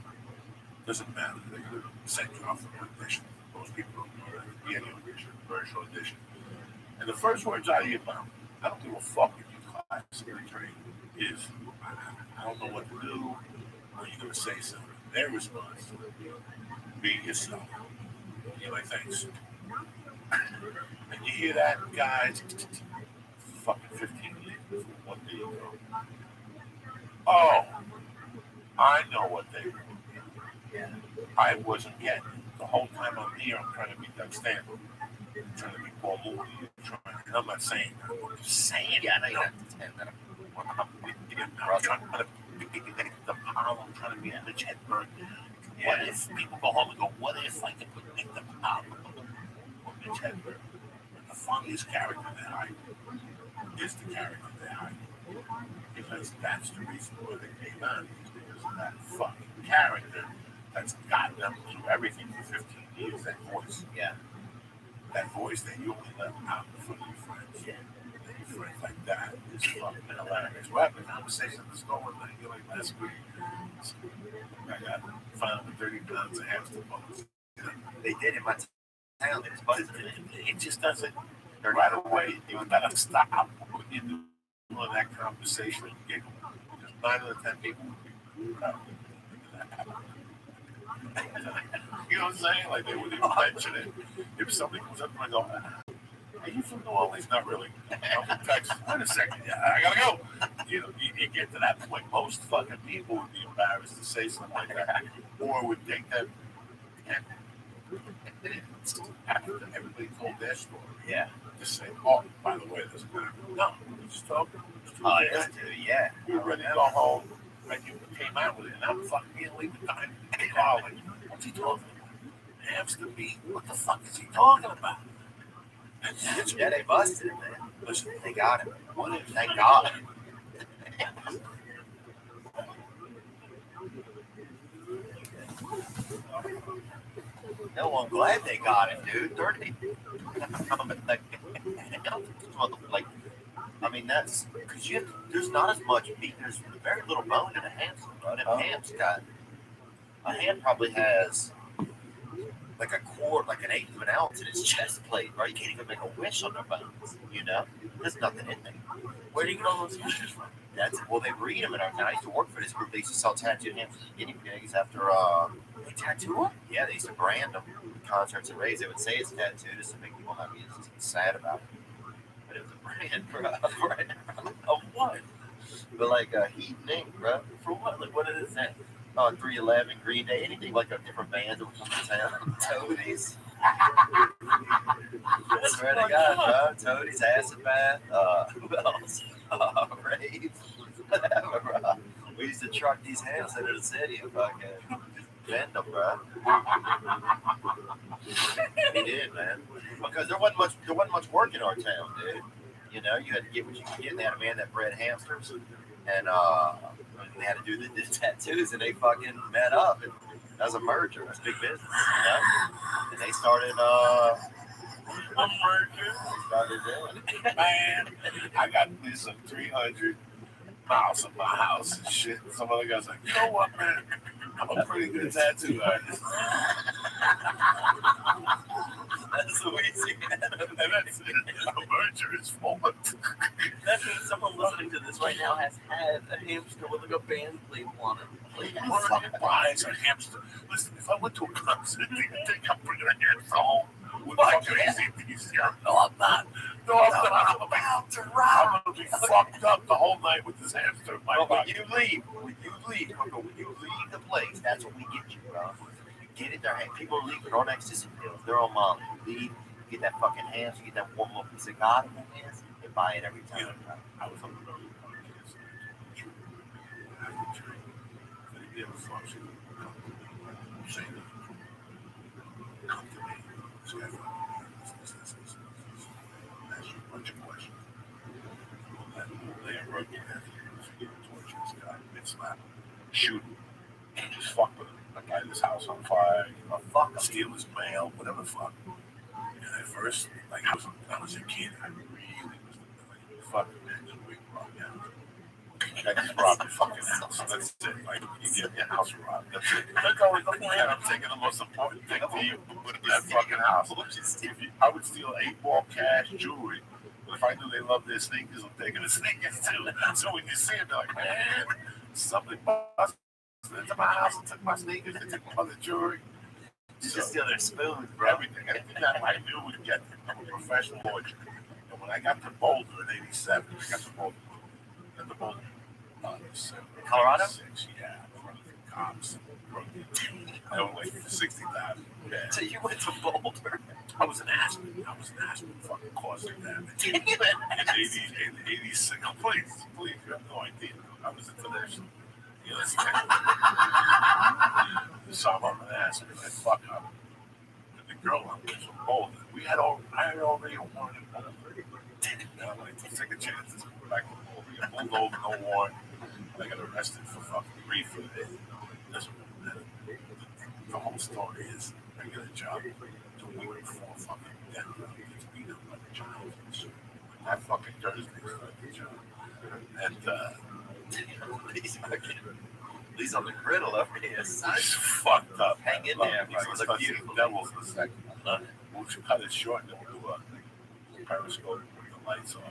doesn't matter. They're going to send you off for audition. Most people don't know that. Be any audition, commercial audition. And the first words out of your mouth, I don't give a fuck if you classically trained, is, I don't know what to do. Or you're going to say something. Their response, be yourself. And you're like, thanks. And you hear that, guys, fucking 15 years before one day you go, oh, I know what they were. I wasn't getting it. The whole time I'm here, I'm trying to be Doug Stanley. I'm trying to be Paul Mooney. And I'm not saying that. I'm just saying Yeah, I know it. you have to stand that. I'm trying to be the Apollo. I'm trying to be Mitch Hedberg. What if people go home and go, what if I could put Nick the Apollo or Mitch Hedberg? The funniest character they hide is the character they hide. Because that's the reason why they came out, is because of that fucking character that's gotten them through everything for 15 years, that voice. Yeah. That voice that you only let out in front of your friends. Yeah. And your friends like that is fucking hilarious. We're having a conversation at the store one night, you're like, last week, I got found with 30 pounds of hamster bones. They did in my town. It was buzzing. It just doesn't, right away, you gotta stop what you're doing that conversation and giggle. Because 9 out of 10 people would be proud of that happened. You know what I'm saying? Like, they wouldn't even mention it. If somebody comes up to me and go, are you from New Orleans? Not really. I'm from Texas. Wait a second. Yeah, I gotta go. You know, you get to that point. Most fucking people would be embarrassed to say something like that. Or would think that, after everybody told their story. Yeah. Just say, oh, by the way, this is good. No, we just talking. Oh, yeah, dude, yeah. You were ready to go home, and you came out with it, and I'm fucking leaving behind in the car, like, what's he talking about? Hamster meat? What the fuck is he talking about? And that's Yeah, they busted it, man. Listen, They got him. what if Thank God. No, I'm glad they got him, dude. 30. Like, I mean, that's because there's not as much meat. There's very little bone in a hamster, bro. And a ham probably has like a quart, like an eighth of an ounce in its chest plate, right? You can't even make a wish on their bones, you know? There's nothing in there. Where do you get all those fishes from? Well, they breed them in our town. I used to work for this group. They used to sell tattooed hamsters and guinea pigs after, They tattoo them? yeah, they used to brand them concerts and raves. They would say it's tattooed just to make people happy. It's sad about it. But it was a brand, bro. Of what? But like Heat and Ink, bro. For what? Like, what is that? 311, Green Day, anything like a different band that would come to town. Toadies. I swear to God, bro. Toadies, Acid Bath, who else? Raves. Whatever, bro. We used to truck these hams into the city and fucking vend them, bro. We did, man. Because there wasn't much work in our town, dude. You know, you had to get what you could get. And they had a man that bred hamsters, and they had to do the tattoos, and they fucking met up. And That was a merger. That's big business. You know? And they started. A merger. They started doing it. Man, I got at least some 300 miles from my house and shit. And some other guy's like, you know what, man? I'm a pretty good tattoo artist. That's Louisiana. And that's it. A merger is formed. That means someone listening to this right now has had a hamster with like a band label on it. Like, Fucking buys a hamster. Listen, if I went to a concert, do you think I'm bringing a hamster home with fucking ACDC? No, I'm not. No, I'm not. I'm about to rob. I'm gonna be fucked up the whole night with this hamster in my But when body. you leave, when you leave the place, that's when we get you, bro. You get it there. Hey, people are leaving on ecstasy pills. They're on Molly. You leave, you get that fucking hamster, you get that one little piece of God in your hands, they buy it every time. Yeah. I was on the road with my kids. I had to drink. But he never functioned. Say nothing. Come to me. So I ask you a bunch of questions. That little rugby after torture this guy, mid-slap, shoot him, just fuck with him. Like, light his house on fire, fuck him, steal his mail, whatever the fuck. And at first, like, I was a kid, I really was like, fuck it, man, just wait, rob your house. I just robbed your fucking house. That's it. Like, you get your house robbed. That's it. That's always the plan. I'm taking the most important thing to you with that fucking house. I would steal 8-ball cash jewelry. But if I knew they loved their sneakers, I'm taking the sneakers too. So when you see it, they're like, man, somebody busted into my house and took my sneakers, they took my other jewelry. You just steal their spoons, bro. Everything that I knew would get them. I'm a professional lawyer. And when I got to Boulder in '87, I got to Boulder. Colorado? Yeah, in front of the cops. I owe like 60,000. Yeah. So you went to Boulder? I was an Aspen. Fucking causing damage. In 86. Please, you have no idea. I was international. You know, so I'm an Aspen. I fuck up. And the girl I'm with from Boulder, I had already wanted Boulder. And I'm like, let's take a chance. Let's go back to Boulder. We got pulled over, no warrant. I got arrested for fucking reefer. The whole story is I get a job 2 weeks before fucking death. Gets beat up by the child. That fucking Thursday started the job. And He's on the griddle over here. he's fucked up. Hang in there, bro. He's like beautiful devils in a second. We'll cut it short and then we'll do a periscope with the lights on.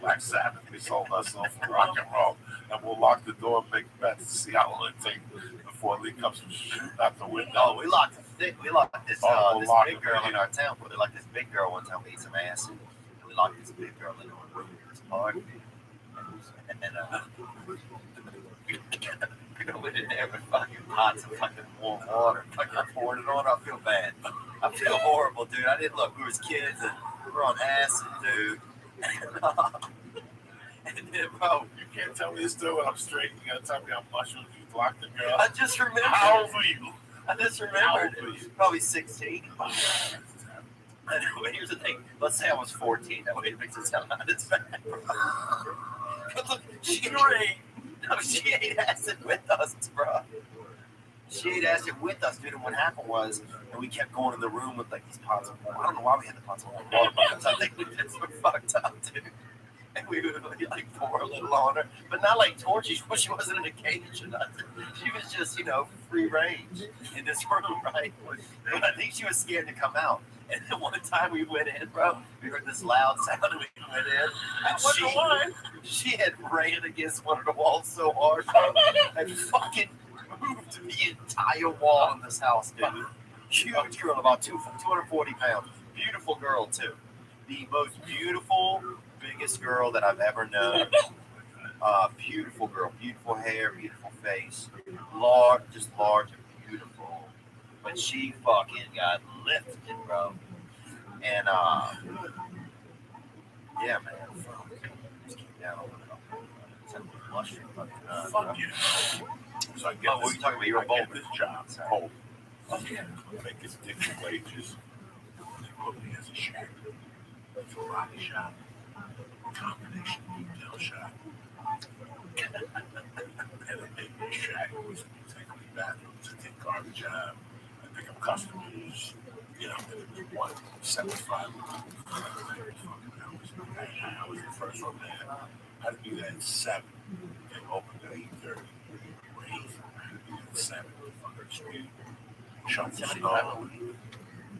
Black Sabbath, they sold us off for rock and roll. And we'll lock the door and make bets to see how long it takes before Lee comes from shooting out the window. Oh, we locked this we'll this lock big it, girl man. in our town. They locked this big girl one time. We ate some ass. And we locked this big girl in a room at this party. And we went in there with fucking pots of fucking warm water. Fucking poured it on. I feel bad. I feel horrible, dude. I didn't look. We was kids and we were on acid, dude. And then, bro, You can't tell me this story when I'm straight. You gotta tell me how mushrooms you locked the girl. I just remembered. How old were you? I just How remembered. old It were was you? probably 16. Anyway, here's the thing. Let's say I was 14. That way it makes it sound not as bad. But look, she ate acid with us, bro. She ate acid with us, dude. And what happened was, and we kept going in the room with like these pots of water. I don't know why we had the pots of water, but I think we just were fucked up, dude. And we would like pour a little on her, but not like torture. She wasn't in a cage or nothing. She was just, free range in this room, right? But I think she was scared to come out. And then one time we went in, bro, we heard this loud sound and we went in. And she had ran against one of the walls so hard, bro, and fucking moved the entire wall in this house, dude. Huge girl, about 240 pounds. Beautiful girl, too. The most beautiful, biggest girl that I've ever known. Beautiful girl, beautiful hair, beautiful face. Large and beautiful. But she fucking got lifted, bro. And, yeah, man. Just keep down on it. Mushroom. Fuck you. So I get What were you talking about? You were I get Boulder. this job. Boulder. Making different wages. They put me as a chef. It's a rock shop. Combination detail shop. And they made me a shack. It was technically bathrooms. It didn't garbage job. I pick up customers. You know, 175. I was the first one there. I had to be there at 7. They opened at 8:30. Or 8. I had to be there at 7. Fucking street. Shovel snow.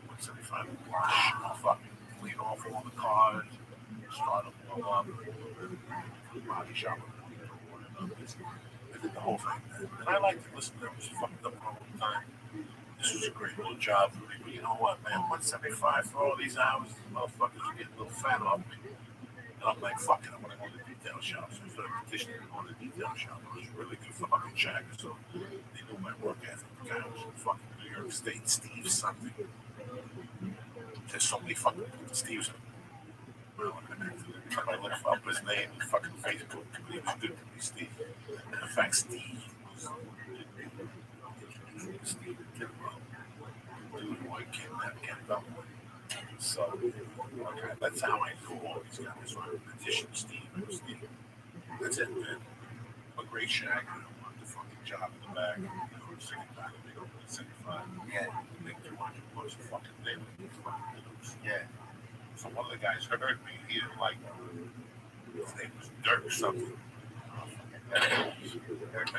175. Fucking clean off all the cars. Start them all up. Body shop. I did the whole thing. And I like to listen to them. Just fucked up all the time. This was a great little job for me. But you know what, man? 175 for all these hours. These motherfuckers are getting a little fat off me. And I'm like, fuck it. I'm going to go to the detail shop. So instead of petitioning to go to the detail shop, it was really good fucking check. So they knew my work ethic. The guy was in fucking New York State. Steve something. There's so many fucking Steves. I looked up his name in fucking Facebook. He was good to me, Steve. In fact, Steve was Steve dude who I kidnapped up. So, okay, that's how I know all these guys. So I petition Steve. That's it, man. A great shack. I want the fucking job in the back. You know, second time to make 175. Yeah. Make 200 bucks a fucking day. Yeah. So one of the guys heard me. He didn't like me. His name was Dirk or something.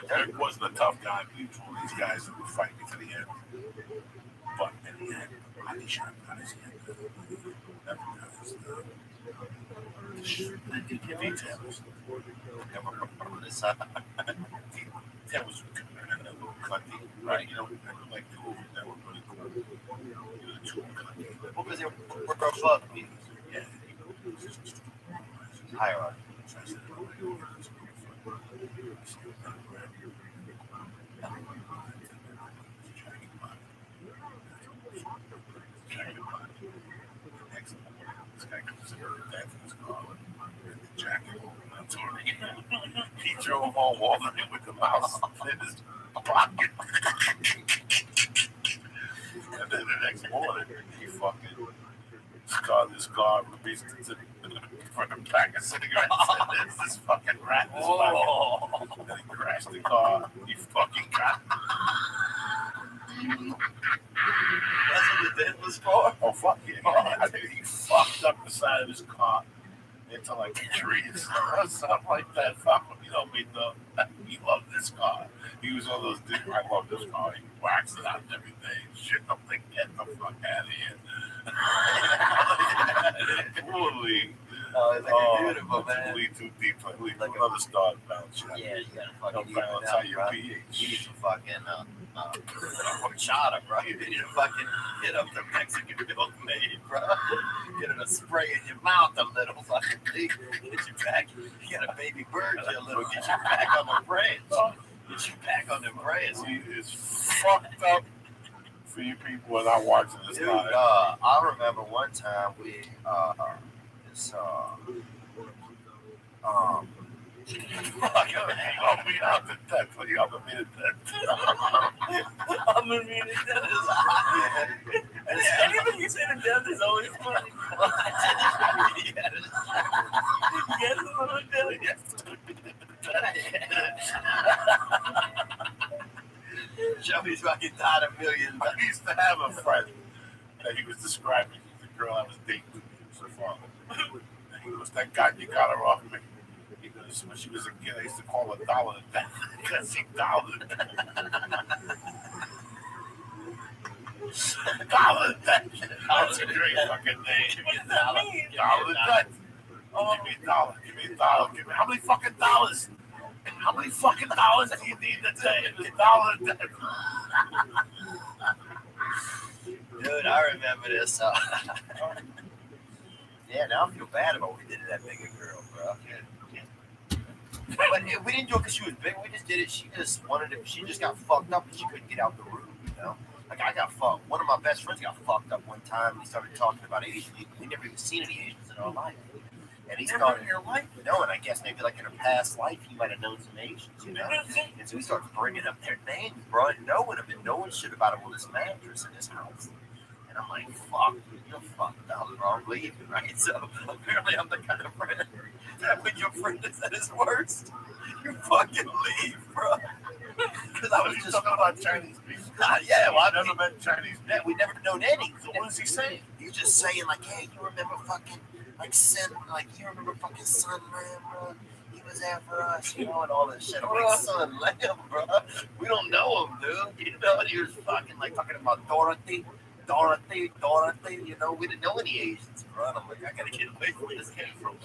Dirk wasn't a tough guy. He was one of these guys that would fight me to the end. But in the end, I think I got his hand. That was the details. That was a little cunty, right? You know, I like two of them that were really cool. You know, the two were cunty. Well, because they were above me. Yeah. Hierarchy. He drove all Walden with the mouse in his pocket. And then the next morning, he fucking started his car, released it to for a pack of cigarettes, and there's this fucking rat in his pocket. And he crashed the car. He fucking got. That's what the dent was for? Oh, fuck yeah. I mean, he fucked up the side of his car into like trees or something like that. Fuck him. You know, he loved this car. He was one of those dudes, I love this car. He waxed it out and everything. Shit, I'm like, get the fuck out of here. Totally. Oh, it's like a beautiful, man. Too deep. Like another start bounce. Yeah, you gotta fucking Don't balance out your pH. You need some fucking horchata, bro. You need to fucking hit up the Mexican milkmaid, bro. Get him to spray in your mouth a little fucking thing. Get you back. You got a baby bird you a little. Get you back on the branch. Get you back on the branch. It's fucked up for you people when I'm watching this. Dude, live. I remember one time we I'm gonna be out to death for you. I'm gonna be to death. I'm gonna be the death is hot. Anything you say to death is always funny. Yes, I'm gonna tell you. Joey's fucking died a million. I used to have a friend that he was describing the girl I was dating. So far. And he goes, thank God you got her off me. Because when she was a kid, I used to call her Dollar to death because she dollared. Dollar to death. That's a great fucking name. Dollar to death. Oh, give me a dollar. Give me a dollar. Give me how many fucking dollars? How many fucking dollars do you need today? It's a dollar to death. Dude, I remember this. Yeah, now I feel bad about what we did to that bigger girl, bro. But we didn't do it because she was big. We just did it. She just got fucked up and she couldn't get out the room, you know? Like, I got fucked. One of my best friends got fucked up one time. We started talking about Asians. We never even seen any Asians in our life. And he started in your life, you know, and I guess maybe like in a past life he might have known some Asians, you know. And so he starts bringing up their names, bro. And no one shit about him with this mattress in his house. And I'm like, fuck, you're fucked up, bro. I'm leaving, right? So apparently I'm the kind of friend that when your friend is at his worst, you fucking leave, bro. Because I was just talking about Chinese people. Yeah, well, I've never met Chinese Yeah, people. we never known any. So what is he saying? He's just saying like, hey, you remember fucking like you remember fucking Sun Lam, bro? He was there for us, you know, and all this shit. I'm like, Sun Lam, bro. We don't know him, dude. You know, and he was fucking like talking about Dorothy. You know, we didn't know any Asians, bro. And I'm like, I gotta get away from this kid. From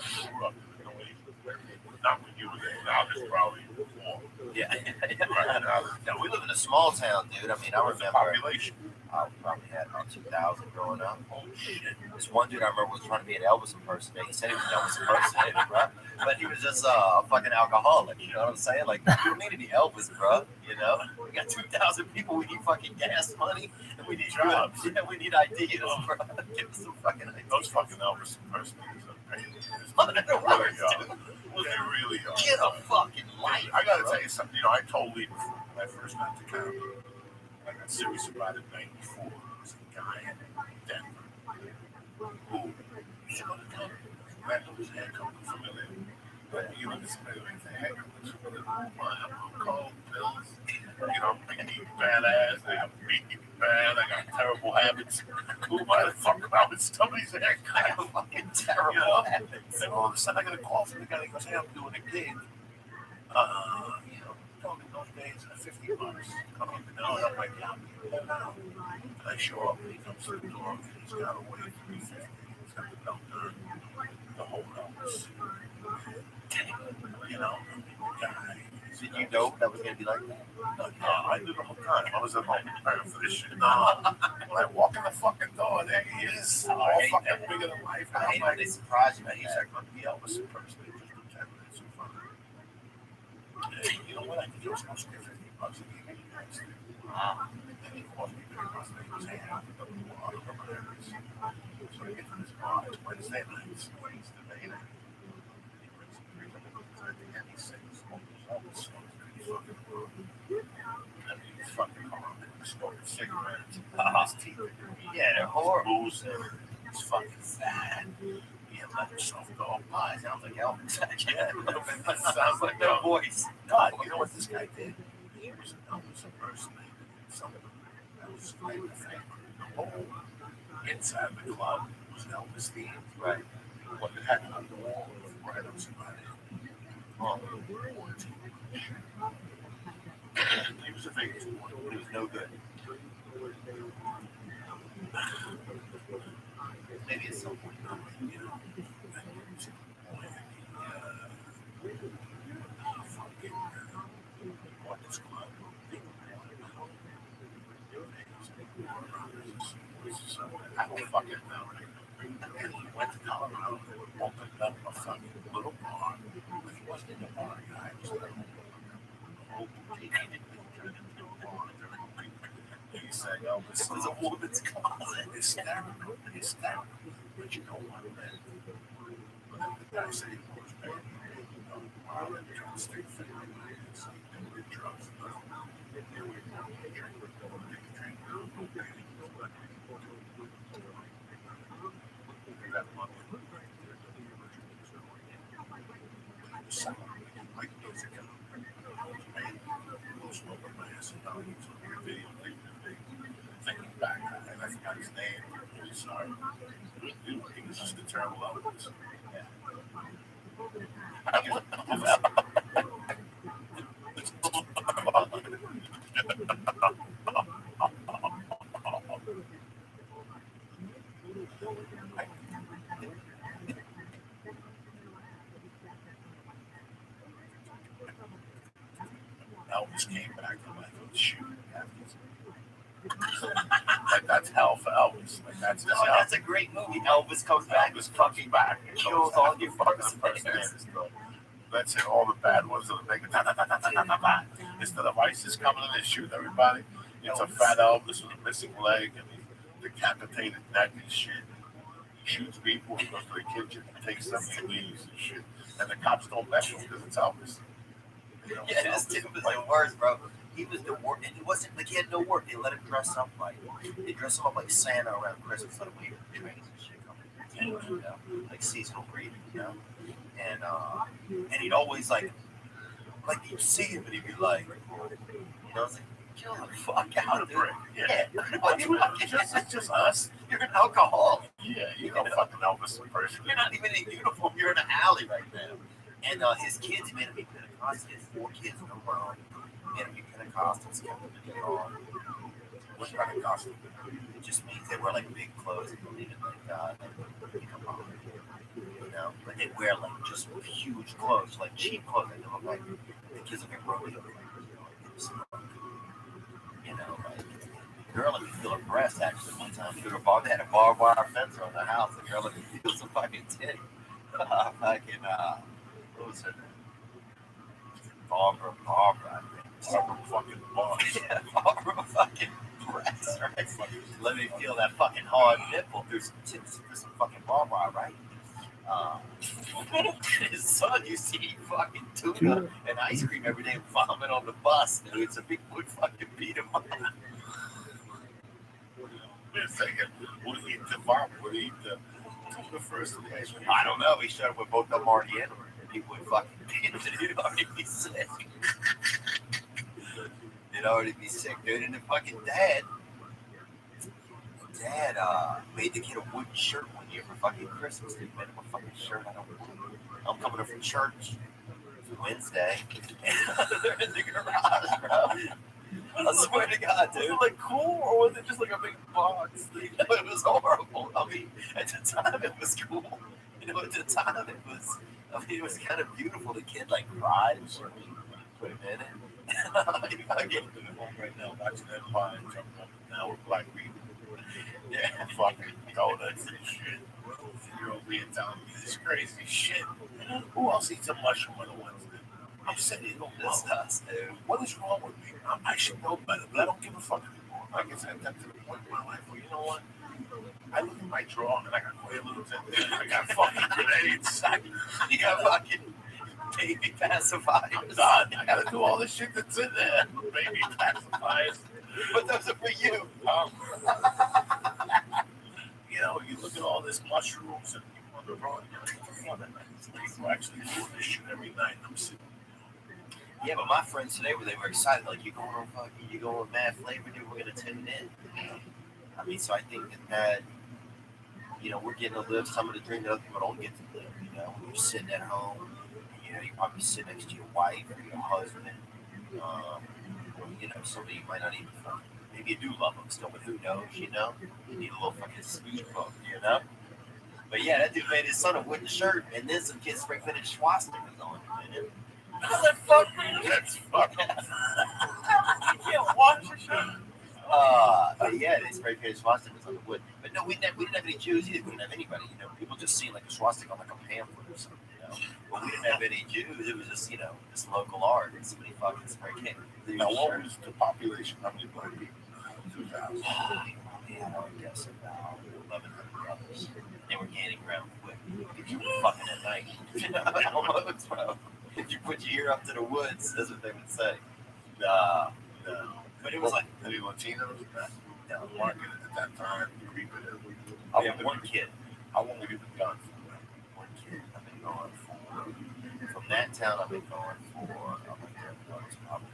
not when you were there. Now there's probably more. Yeah. Right now, No, we live in a small town, dude. I mean, I what's the remember population? I probably had about 2,000 growing up. Oh shit. This one dude I remember was trying to be an Elvis impersonator. He said he was an Elvis impersonator, bro. But he was just a fucking alcoholic. You know what I'm saying? Like, we don't need to be Elvis, bro. You know? We got 2,000 people. We need fucking gas money. And we need jobs. Yeah, we need ideas, bro. Give us some fucking ideas. Those fucking Elvis impersonators are paid. What in the world, dude? They really are. Get a fucking light. I gotta bro. tell you something. You know, I told Lee before when I first got to Canada. I got serious about it in '94. There was a guy in Denver who used to go to Canada. That was hair color familiar. But you know, this guy with the hair color, I'm cold pills. You know, I'm eating badass. I have eating bad. I got terrible habits. Who might fuck around with somebody's hair I have fucking terrible You know? habits. And all of a sudden, I got a call from the guy that goes, hey, I'm doing a gig. You know, told me those days, $50. Come up and down. I'm like, yeah, I'm here now. And I show up, and he comes to the door, and he's got away from me. He's got the belt done, the whole house. You know, guy. Did you know that was going to be like that? No, I knew the whole time. I was at home preparing for this shit. When I walk in the fucking door, there he is, all fucking bigger than life. I And hate I'm when like, they surprise you and like he's that. like, let me Elvis impersonator, just do 10 minutes in front of me. And you know what? I think it was supposed to be $50 a gig. Wow. And then he called me because they was hanging out with the water from my areas. So I get to this bar, it's Wednesday nights, Wednesday night. He brings some drinks up and I think he sings Elvis songs and he's fucking good. And he's fucking hard and he's smoking cigarettes and his teeth are green. Yeah, they're horrible. He's boozing. He's fucking fat. He had let himself go. It sounds like Elvis. Yeah, That sounds like their voice. God, you know what this guy did? He was an Elvis impersonator. Something that was great. The whole inside the club was Elvis themed. Right. What it had on the wall right up somebody. Oh, he was a Vegas boy. He was no good. Maybe at some point. You know, what this club? I don't fucking know. And he went to Colorado, opened up a fucking little bar. But he wasn't in the bar guy. He was like a whole boutique. He turned into a bar. He said, "Yo, this is a woman's closet." Hysterical. But you know what, man? But then the guy said he was paying me. While they were trying to stay fit. So they were drugs. They were thinking back, and I forgot his name. I'm really sorry. He was just a terrible Elvis. Elvis came back to life with shooting like that's hell for Elvis. Like that's just hell. That's a great movie. Elvis comes back. Elvis fucking back. It shows all your fucking impersonators, bro. Let's say all the bad ones that are making instead of ISIS coming in and shooting everybody. It's a fat Elvis with a missing leg and a decapitated neck and shit. He shoots people, he goes to the kitchen, takes them, and leaves and shit. And the cops don't mess with him because it's Elvis. You know, Yeah, this dude was the worst, bro. He was the worst, and he wasn't like he had no work. They let him dress up like like Santa around Christmas, let him wait for trains and shit coming, you know, like seasonal greeting, you know. And he'd always like you'd see him, and he'd be like, you know, it's like, Chill the fuck out, dude. Yeah. What you fucking It's just us. You're an alcoholic. Yeah, you know fucking Elvis impersonation. You're not even in uniform. You're in an alley right now. And his kids made him be Pentecostal. He has 4 kids, no mom. Made him be Pentecostals, kept him in the car. What's Pentecostal? It just means they wear like big clothes and believe in like God, like become on. You know, but they wear like just huge clothes, like cheap clothes. They look like the kids look like rodeo. You know, like the girl let me feel her breast actually one time. They had a barbed wire fence on the house. The girl let me feel some fucking titty. Fucking what was her name? Barbara, I think. Barbara fucking boss. Yeah, Barbara fucking breast, right? Let me feel that fucking hard nipple through some fucking barbed wire, right? His son used to eat fucking tuna and ice cream every day and vomit on the bus, dude. So people would fucking beat him up. Wait a second. Would he eat the vomit? Would he eat the tuna first and the ice cream? I don't know. He showed up with both of them already in him. And people would fucking beat him and he'd already be sick. He'd already be sick, dude. And the fucking dad made the kid a wooden shirt one year for fucking Christmas. He made him a fucking shirt. I'm coming up from church Wednesday, and they're in the garage, bro. I swear to God, dude. Was it like cool, or was it just like a big box? You know, it was horrible. I mean, at the time it was cool. You know, at the time it was. I mean, it was kind of beautiful. The kid like cried and shit. Put him in it. I get to the home right now watching that line jumping up and down with black people. Yeah, Fucking donuts and shit. You're over here telling me this crazy shit. Who else eats a mushroom on a Wednesday? I'm sitting here going, that's us, dude. what is wrong with me? I should know better, but I don't give a fuck anymore. I guess I've got to the point in my life where, you know what? I look in my drawer and I got Quaaludes in there. I got fucking grenades. You got fucking baby pacifiers. I'm done. I gotta do all the shit that's in there. Baby pacifiers. But those are for you. You know, you look at all this mushrooms and people on the road, and you're like, people actually doing this shit every night. I'm sitting. Yeah, but my friends today they were excited. Like, you going on Mad Flavor, dude? We're gonna tune in. I mean, so I think that you know, we're getting to live some of the dream that other people don't get to live. You know, you're sitting at home. You know, you probably sit next to your wife or your husband. You know, somebody you might not even. Maybe you do love them still, but who knows? You know, you need a little fucking speed bump. You know. But yeah, that dude made his son a wooden shirt, and then some kids spray painted swastikas on it. Man. How the fuck, man? That's fucking. You can't wash your shirt. But yeah, they spray painted swastikas on the wood. But no, we didn't have any Jews either. We didn't have anybody. You know, people just seen like a swastika on like a pamphlet or something. You know, but we didn't have any Jews. It was just this local art and somebody fucking spray painted. Now, what was the population? How many black people? 2,000. Yeah, I would guess about 1,100 brothers. They were gaining ground quick. If you were fucking at night, almost, bro. If you put your ear up to the woods, that's what they would say. No. But it was like any Latinos? no. Market at that time, creeping in. I have one kid. How long have you been gone for? One kid. I've been going for from that town. I've been going for. I'm like, probably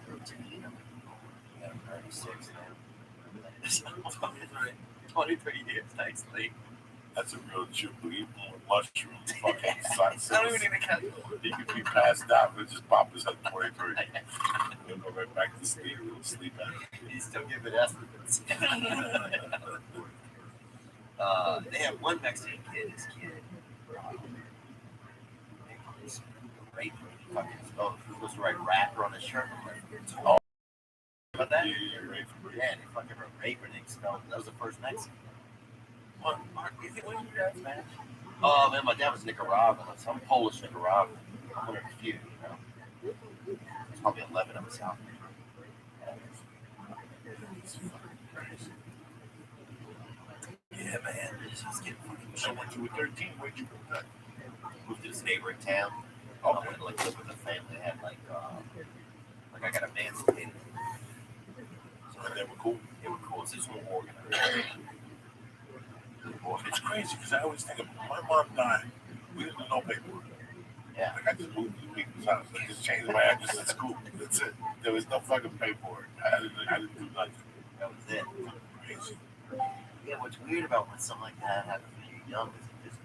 13. I'm 36 now. 23 years, nicely. That's a real Jubilee with mushrooms, fucking sunset. I don't even need to count. He could be passed out, but just pop his head 23. He'll go right back to sleep. He'll sleep at it. He's still giving estimates. They have one Mexican kid. His kid. He's rapper. Fucking he supposed to write rapper on his shirt. Oh, about that? Yeah, right. Yeah, they fucking wrote raper and they spelled. That was the first Mexican. Mark, is it when you guys match? Oh man, my dad was Nicaraguan. I'm Polish Nicaraguan. I'm one of the few, you know. There's probably 11 of us out there. Yeah, man. It's getting fucking. So when you were 13, where'd you move that? Moved to this neighboring town. I went to like live with a family that had like I got emancipated. So And they were cool. they were cool. It's just more organized. It's crazy because I always think of my mom died. We didn't know paperwork. Yeah. Like I just moved to people's house. I just changed my address at school. That's it. There was no fucking paperwork. I didn't do nothing. That was it. Crazy. Yeah, what's weird about when something like that happens when you're young is that there's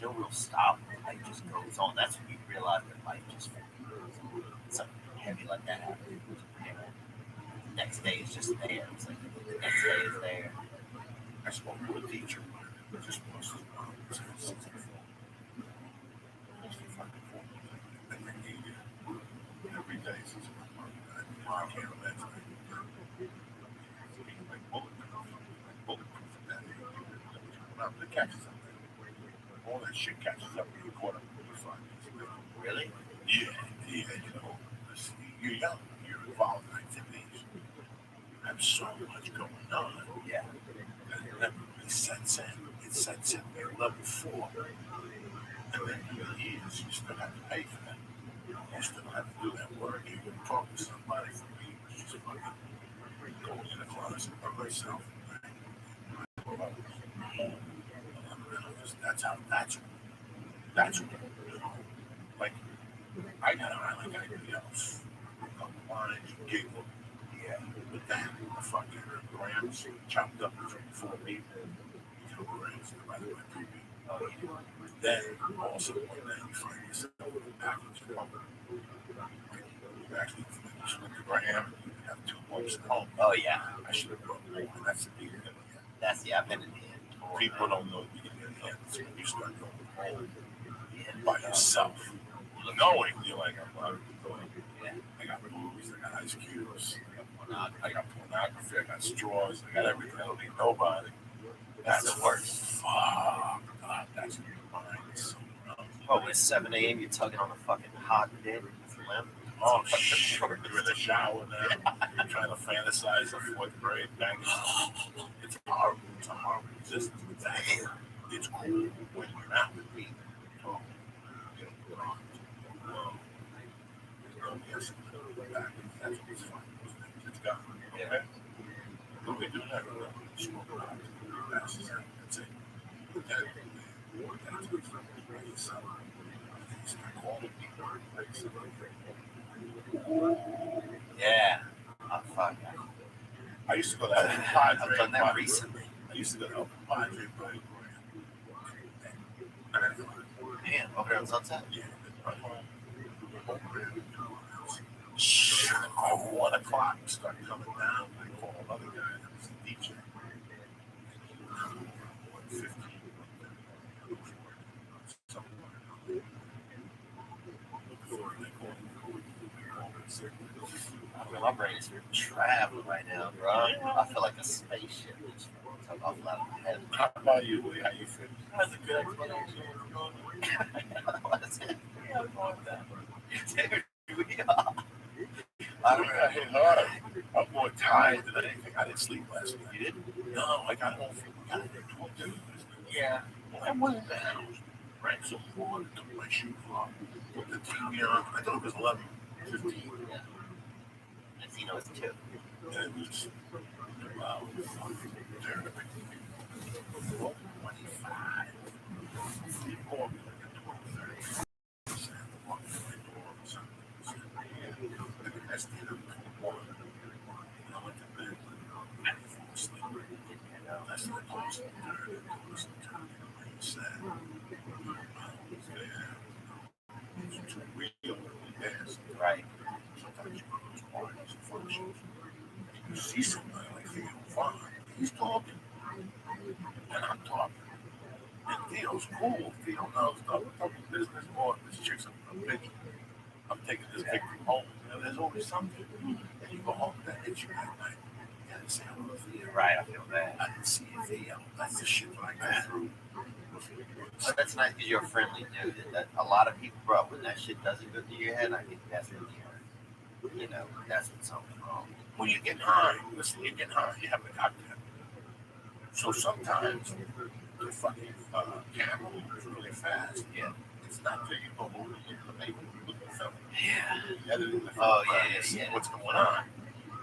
no real stop. Life just goes on. That's when you realize that life just fucking goes on. Something heavy like that happens. You know, the next day is just there. It's like the next day is there. I spoke to a teacher. Just lost his mom. Every day since I can't imagine bulletproof that it catches up. All that shit catches up when you're caught up with your friends. Really? Yeah, you know, you're young, you're involved in activities. You have so much going on. Yeah. And it never really sets in. It sets in at level 4. And then for years, you still have to pay for that. You still have to do that work. You can talk to somebody. For me, it was just fucking going in the closet by myself. That's what, you know, like, I got around like anybody else. A couple lines, you giggle. Yeah. But then the fucking grams chopped up between 4 people. You know, grams divided by 2 people. Oh, yeah. Then also one day you find yourself with a package of lumber. You actually split the gram, you have 2 months at home. Oh, yeah. I should have brought more. That's the big thing. That's, yeah, I've been in the end. People don't know the beginning of the end. So when you start going home by yourself, knowing you're like, I'm not going. I got movies, I got ice cubes, I got pornography, I got straws, I got everything. I don't need nobody. That's the worst. Fuck. God, that's in your mind. It's so rough. Oh, it's 7 a.m. You're tugging on a fucking hot dick with a limb. Oh, shit. You're in the shower now. You're trying to fantasize a 4th grade banging. It's horrible. It's a horrible existence. It's cool when you're out with me. Oh, you know, yes, that's what's fun. It's gone. Okay? What we do now? Smoke a lot. That's it. That's it. That's Yeah. Oh, fuck. I used to go to El Padre. I've done that recently. I used to go to El Padre, but Man, over there on Sunset? yeah. Oh, 1 o'clock, start coming down. I call another guy that was the DJ. 1:50. My brain is traveling right now, bro. I feel like a spaceship just took off out of my head. How about you, Lee? How you feel? That's a good explanation. What is it? Dude, we are. I hit hard. I'm more tired than anything. I didn't sleep last night. You didn't? No, I got home from dinner. Yeah. I went in the house, drank some water, took my shoes off, put the TV on. I thought it was 11:15. Yeah. As you know, it's 2. And it was about 25. He called me like at 12:30. He said, I walked in my door or something. And I stayed up until 1. And I went to bed. I didn't fall asleep. That's the close to 30. Close to 30. He said, it's too real when we dance. Right. Sometimes you go to those parties and functions. You see somebody like Theo Vaughn. He's talking. And I'm talking. And Theo's cool. Theo knows I'm talking business more. This chick's a bitch. I'm taking this victim home. You know, there's always something. And you go home, that hits you at night. You gotta say, I love Theo. Right, I feel bad. I didn't see Theo. That's the shit that I got through. But that's nice because you're a friendly dude. That a lot of people, bro, when that shit doesn't go through your head, I think that's when you know, that's when something's wrong. When you get high, listen, you get high, you have a cocktail. So sometimes the fucking camera moves really fast. Yeah. It's not till you go over into the making with the film. Yeah. You edit in the film. Oh, yeah, You see yeah. what's going on.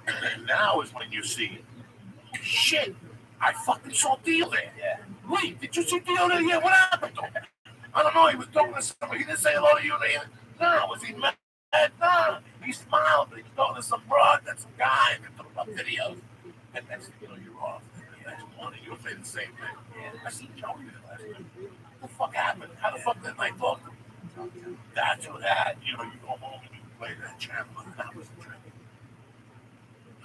And then now is when you see, shit, I fucking saw Deal there. Yeah. Wait, did you see Deal there? Yeah, what happened to him? I don't know, he was doing to somebody. He didn't say hello to you, man. No, was he mad? No. He smiled, but he was talking to some broad, that's some guy, and talking about videos. And next thing you know, you're off. Next morning, you'll say the same thing. I seen Joey last night. What the fuck happened? How the fuck did I talk? That's what that. You know, you go home and you play that channel. I was drinking.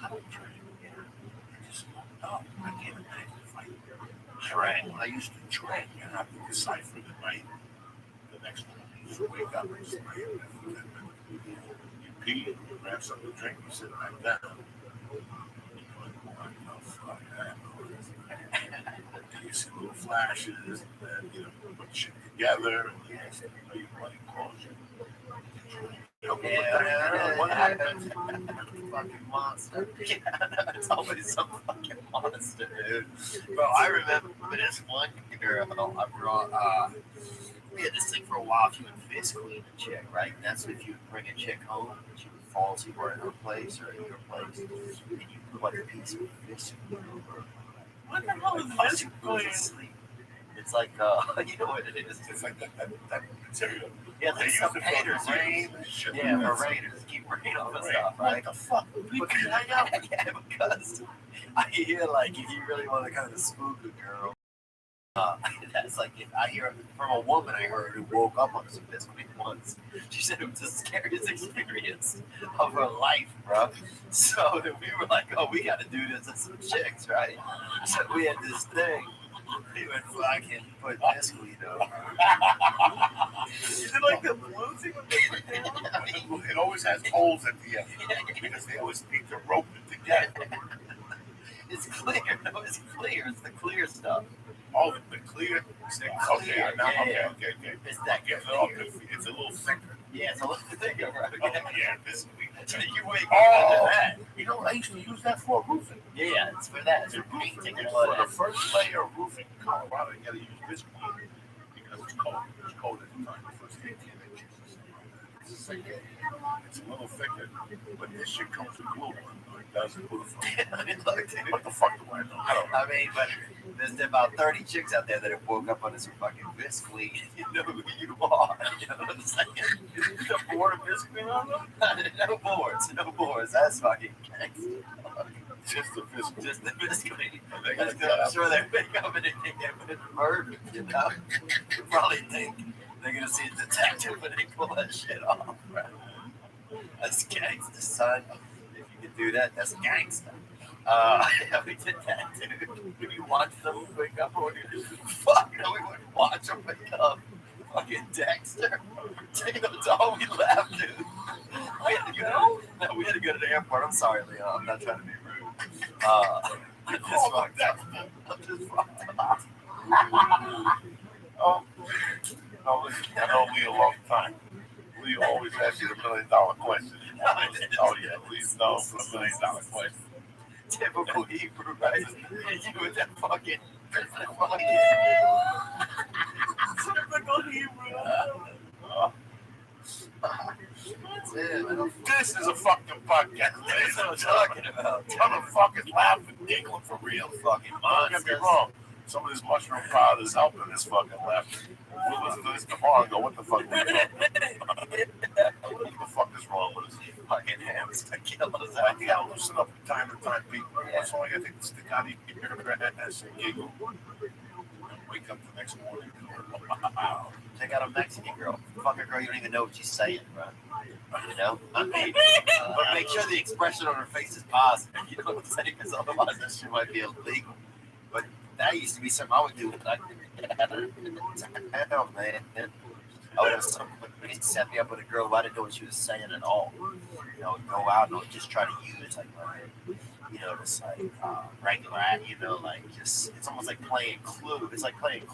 I don't drink. I just woke up. I can't imagine if I drank. I used to drink and have to decipher the night. The next morning, you wake up and just you pee, you grab something to drink, you sit back down. You see little flashes, and then you know, put shit together, and you know your buddy calls you. What happened? Fucking monster. Yeah, it's always some fucking monster, dude. Bro, I remember this one girl I brought, we had this thing for a while. If you would fist clean a chick, right? That's if you would bring a chick home, she would fall asleep or at her place or at your place, and you put a piece of fist clean over. What the hell is fist clean? It's like, you know what it is? It's like that material. Yeah, like some haters. Rain and shit. Yeah, for raiders. Keep rain off the stuff, right? What the fuck? Because, yeah, because I hear, like, if you really want to kind of spook a girl, that's like, if I hear from a woman I heard who woke up on some biscuit once. She said it was the scariest experience of her life, bro. So then we were like, oh, we got to do this as some chicks, right? So we had this thing. We would fucking put biscuit over. Is it like the blue thing when they put down? I mean, it always has holes at the end because they always need to rope it together. It's clear. No, it's clear. It's the clear stuff. Oh, the clear? Okay, now, okay. It's that Yeah, clear. it's a little thicker. Yeah, it's a little thicker, right? Oh, yeah, this week. So you wake up Oh, into that. you know, I used to use that for roofing. Yeah, it's for that. It's for painting. And for the first layer of roofing in Colorado, you gotta use this one because it's cold. It's cold at the time. The first 18 inches. It's a little thicker, but this shit comes with glue. It doesn't glue. What the fuck do I know? I don't know. I mean, but there's about 30 chicks out there that have woke up on some fucking biscuit. You know who you are. You know what I'm saying? The board of biscuit on them? No boards. That's fucking gangster. Just the biscuit. Just the biscuit. They gotta I'm sure they wake up and they think they're murdered, you know? They probably think they're gonna see a detective when they pull that shit off, right? That's gangster, son. If you can do that, that's gangster. Yeah, we did that, dude. Did you watch them wake up or did you fuck? No, we wouldn't watch them wake up. Fucking Dexter. That's all we laughed, dude. We had to go. No, we had to go to the airport. I'm sorry, Leon. I'm not trying to be rude. I'm just fucked up. No, listen, I know Lee a long time. Lee always asks you $1 million question. Oh yeah, please no for $1 million question. Typical Hebrew, right? You with that fucking. Typical Hebrew. That's it, man. This is a fucking podcast. That's what I'm talking about. Motherfuckers laughing, giggling for real. Fucking Don't get me wrong. Some of this mushroom powder is helping this fucking laughter. We'll listen to this tomorrow and go, what the fuck are we talking about? What the fuck is wrong with us? Fucking hamster killers. I think I'll loosen up from time to time, people. That's all I gotta take the stick out of your ass and giggle. Wake up the next morning. Wow. Check out a Mexican girl. Fuck a girl, you don't even know what she's saying, bro. You know? I mean, but make sure the expression on her face is positive. You know what I'm saying? Because otherwise that shit might be illegal. But that used to be something I would do. Like, hell, man. I would have somebody set me up with a girl who I didn't know what she was saying at all. You know, go out and just try to use like, you know, just like regular, you know, like just it's almost like playing Clue. It's like playing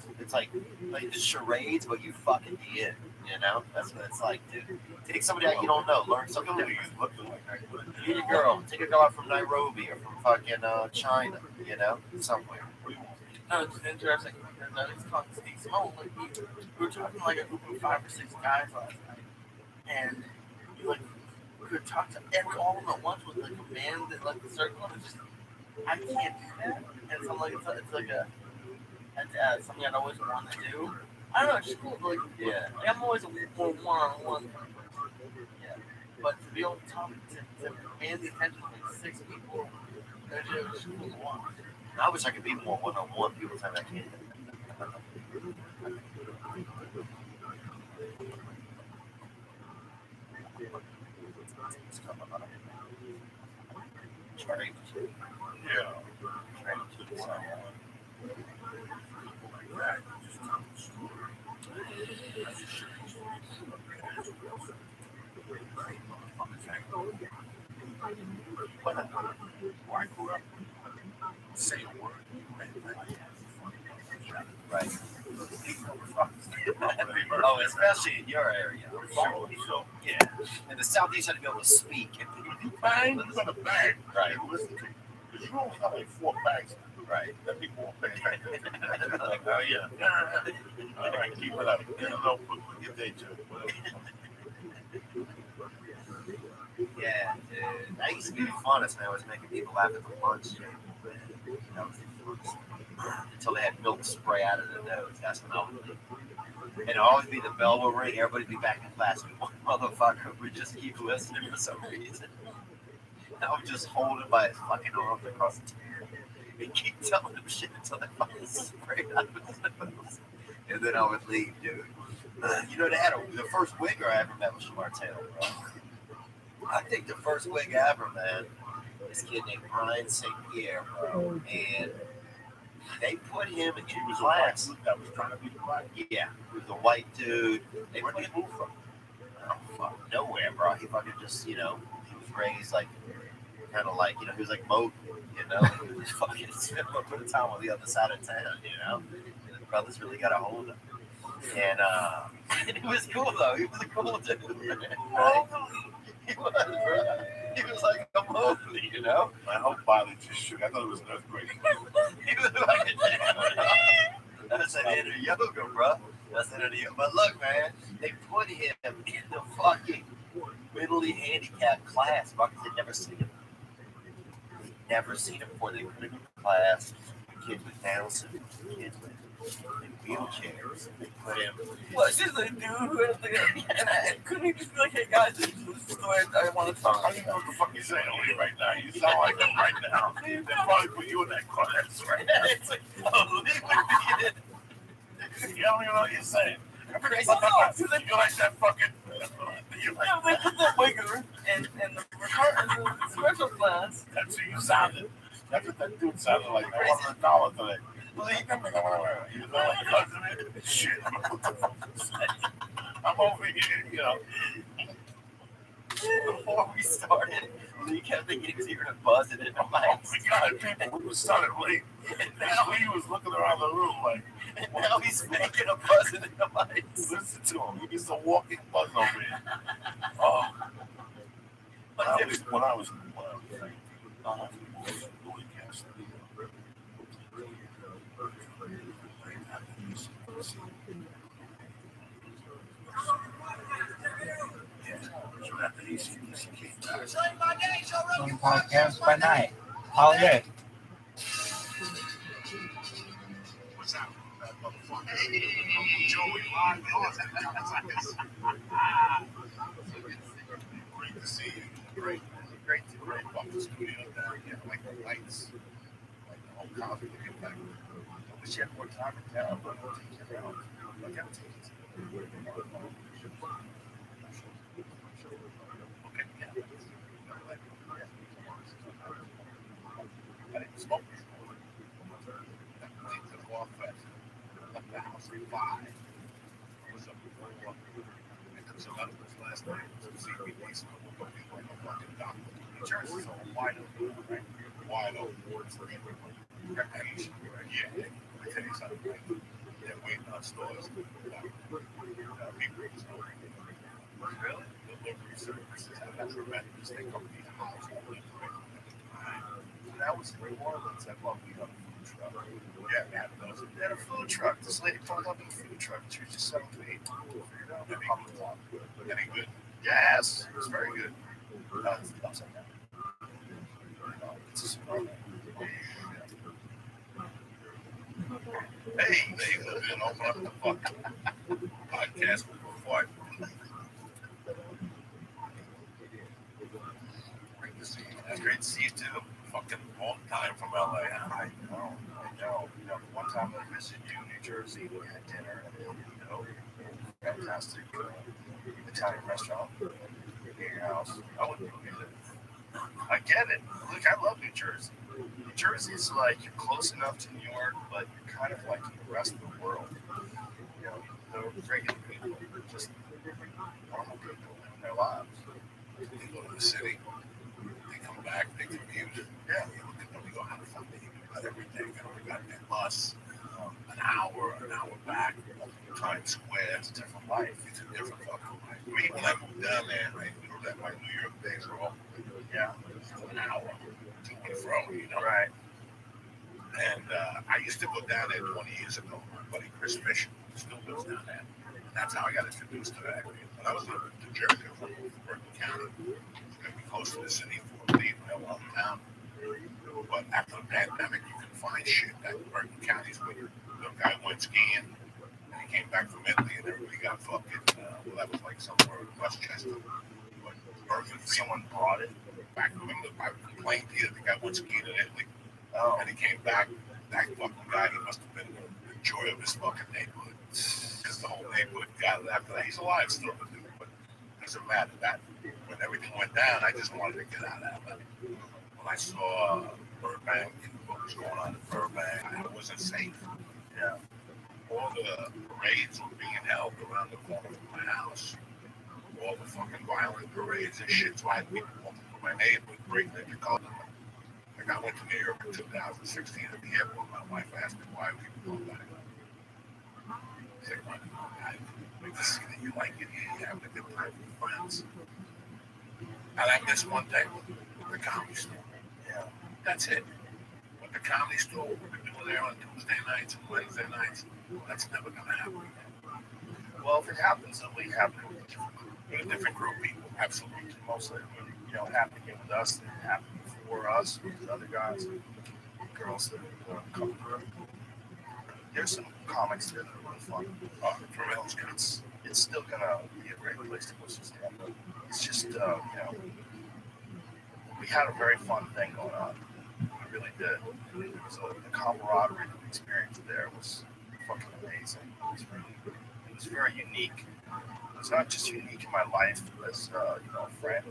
the charades, but you fucking be in. You know, that's what it's like, dude. Take somebody out you don't know, learn something new. Meet a girl, take a girl out from Nairobi or from fucking China. You know, somewhere. No, it's interesting because I was talking to Steve Simone. Like we were talking like a group of 5 or 6 guys last night, and you like could talk to all of them at once with like a band that like the circle. And it's just I can't do that, and so I'm like it's like a something I'd always want to do, I don't know, it's just cool. Like, Yeah. like I'm always a more one-on-one. Yeah. But to be able to talk to command the attention of like 6 people, that's just cool to watch. I wish I could be more one-on-one. People tell me I can't. Straight. Yeah. Straight to the sun. Why grew up? Say a word. Right. Oh, especially in your area. So, Yeah. In the southeast, you have to be able to speak. bang, you got a bag. Right. You listen to. Because you only have like 4 bags. Right. That people won't pay attention. Like, oh yeah. All right, keep it up. You know, put your day to it. Yeah, dude. That used to be the funnest, man. Was making people laugh at the lunch table. That was the funnest. Until they had milk spray out of their nose. That's when I would leave. And it'd always be the bell would ring. Everybody would be back in class. And one motherfucker would just keep listening for some reason. I would just hold him by his fucking arms across the table and keep telling him shit until they fucking sprayed out of his nose. And then I would leave, dude. You know, they had the first wigger I ever met was Shamar Taylor, bro. I think the first wig I ever met, this kid named Brian St. Pierre, bro. And they put him in He was a class. white that was trying to be black. Yeah, he was a white dude. They Where put did him he move from? oh, fuck, nowhere, bro. He fucking just, you know, he was raised like, kind of like, you know, he was like Moat, you know? He was fucking spent most of the time on the other side of town, you know? And his brothers really got a hold of him. And it was cool, though. He was a cool dude. Right? He was, bro. He was like a Mowgli, you know? My whole body just shook. I thought it was an earthquake. He was like a that's an inner yoga, bro. That's an inner yoga. But look, man, they put him in the fucking mentally handicapped class. Buckets had never seen him. Never seen him before. They put him in class. Kids with Down syndrome, kids with wheelchairs. They put him. Well, it's just a dude who had like, and couldn't he just be like, hey guys, this is the story I want to talk I don't even know what the fuck you're saying to me right now. You sound like him right now. They probably put you in that class right now. It's like, oh, they would be in. You don't even know what you're saying. Crazy. You like that fucking. You like Yeah, they put the wigger and the special class. That's who you sounded. That's what that dude sounded like. I wanted a dollar today. You know, like, cousin, shit. I'm over here, you know. Before we started, Lee kept thinking he was hearing a buzz in the Oh my mic. God, people, we started late. And Now he was looking around the room like, now he's making a buzz in the mic. listen to him. He's a walking buzz over here. Oh, when I was Louis Castro. Some podcast by night. All day. What's up? Hey, Joey, live on. Great to see you. Great fucking studio down here. Like the lights, like the whole coffee effect. I wish you had more time in town, but I'll take you around. Look out, take it. Okay, yeah. I didn't smoke before. That night to the Walk Fest. Left the house at 5. I was up before I took some edibles last night. Some CBD smoke. Looking like a fucking doctor. The church is all wide open, right? Wide open. For everyone. Recreation. Yeah. Let me tell you something. Right? They're waiting on stores. People just don't really? Delivery services have tremendous. They come to the house. That was in New Orleans. I love the food truck. Yeah, man. They had a food truck. This lady pulled up in a food truck. She was just selling to 8 people. Any good? Yes, it was very good. It's upside down. It's a cigar. Hey, they will then open up the fucking podcast before I bring this in. It's great to see you too. Fucking long time from LA. I know. You know, one time I visited you in New Jersey, we had dinner at a fantastic Italian restaurant near your house. I wouldn't go get it. I get it. Look, I love New Jersey. New Jersey's like you're close enough to New York, but you're kind of like the rest of the world. You know, the regular people, just normal people living their lives. They go to the city, they come back, they commute. Yeah, you look at them, we go, how the fuck they even got everything? We got that bus, an hour back, Times Square. It's a different life. It's a different fucking life. I mean, when I moved down there, I knew that my New York days were all, an hour to and fro, you know? Right. And I used to go down there 20 years ago. My buddy Chris Fish still lives down there. And that's how I got introduced to that area. When I was living in New Jersey, I was in Berkeley County. It's going to be close to the city for me, my hometown. But after the pandemic, you can find shit that Berkeley County's where the guy went skiing and he came back from Italy and everybody got fucking, well, that was like somewhere in Westchester. But Berkeley, someone brought it back from England. I complained to you that the guy went skiing in Italy. And he came back. That fucking guy, he must have been the joy of his fucking neighborhood. Because the whole neighborhood got after that. He's alive still, but it doesn't matter. That when everything went down, I just wanted to get out of that. When I saw Burbank and what was going on in Burbank, I wasn't safe. Yeah. All the parades were being held around the corner from my house. All the fucking violent parades and shit. So I had people walking through my neighborhood, breaking into color. Like I went to New York in 2016 at the airport. My wife asked me why people go back. I said, I like to see that you like it here. You have a good time with friends. And I miss one thing, the comedy store. Yeah, that's it. But the comedy store, what we're doing there on Tuesday nights and Wednesday nights, that's never going to happen again. Well, if it happens, it'll be happening With a different group of people, absolutely. mostly, happening with us, and happening for us, with the other guys and girls that come through. There's some comics there that are really fun. For real, it's still gonna be a great place to go to stand up. It's just, we had a very fun thing going on. We really did. So the camaraderie that we experienced there was fucking amazing. It was very unique. It was not just unique in my life as a friend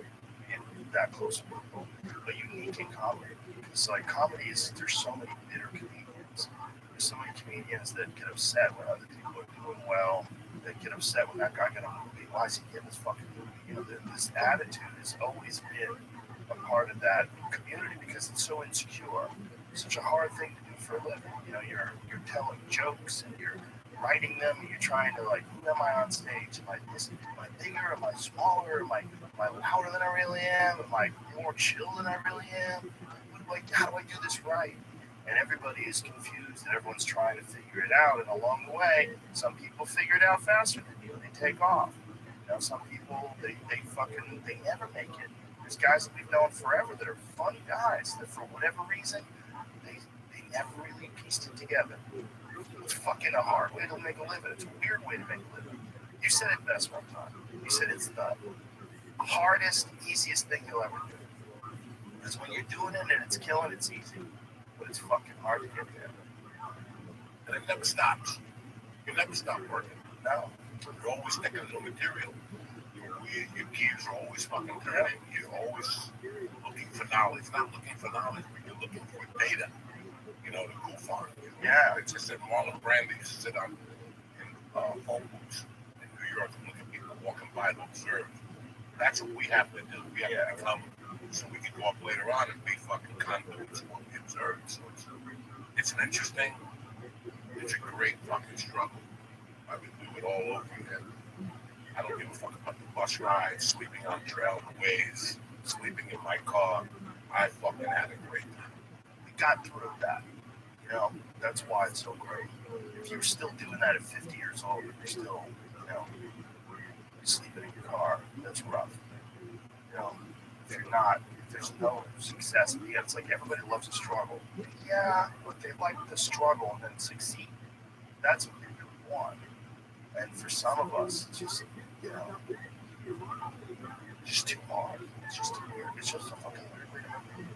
and that close to people, but unique in comedy. Because like comedy is, there's so many bitter comedians. There's so many comedians that get upset when other people are doing well. That get upset when that guy got a movie. Why is he getting this fucking movie? This attitude has always been a part of that community because it's so insecure. It's such a hard thing to do for a living. You're telling jokes and you're writing them and you're trying to like, who am I on stage? Am I bigger? Am I smaller? Am I louder than I really am? Am I more chill than I really am? How do I do this right? And everybody is confused and everyone's trying to figure it out. And along the way, some people figure it out faster than you. They take off. Some people, they never make it. There's guys that we've known forever that are funny guys that for whatever reason, they never really pieced it together. It's fucking a hard way to make a living. It's a weird way to make a living. You said it best one time. You said it's the hardest, easiest thing you'll ever do. Because when you're doing it and it's killing, it's easy. But it's fucking hard to get there. And it never stops. You never stop working. No. You're always thinking of new material. Your gears are always fucking turning. You're always looking for knowledge. Not looking for knowledge, but you're looking for data. To goof on. Yeah, it's just that Marlon Brando used to sit on in phone booths in New York and look at people walking by to observe. That's what we have to do. We have to become so we can go up later on and be fucking conduits of what we observe. So it's an interesting, it's a great fucking struggle. I would do it all over again. I don't give a fuck about the bus rides, sleeping on trailways, sleeping in my car. I fucking had a great time. We got through that. That's why it's so great. If you're still doing that at 50 years old, if you're still, sleeping in your car, that's rough. If there's no success. Yeah, it's like everybody loves to struggle. Yeah, but they like to struggle and then succeed. That's what they really want. And for some of us, it's just, you know, just too hard. It's just too weird. It's just a fucking weird way to be.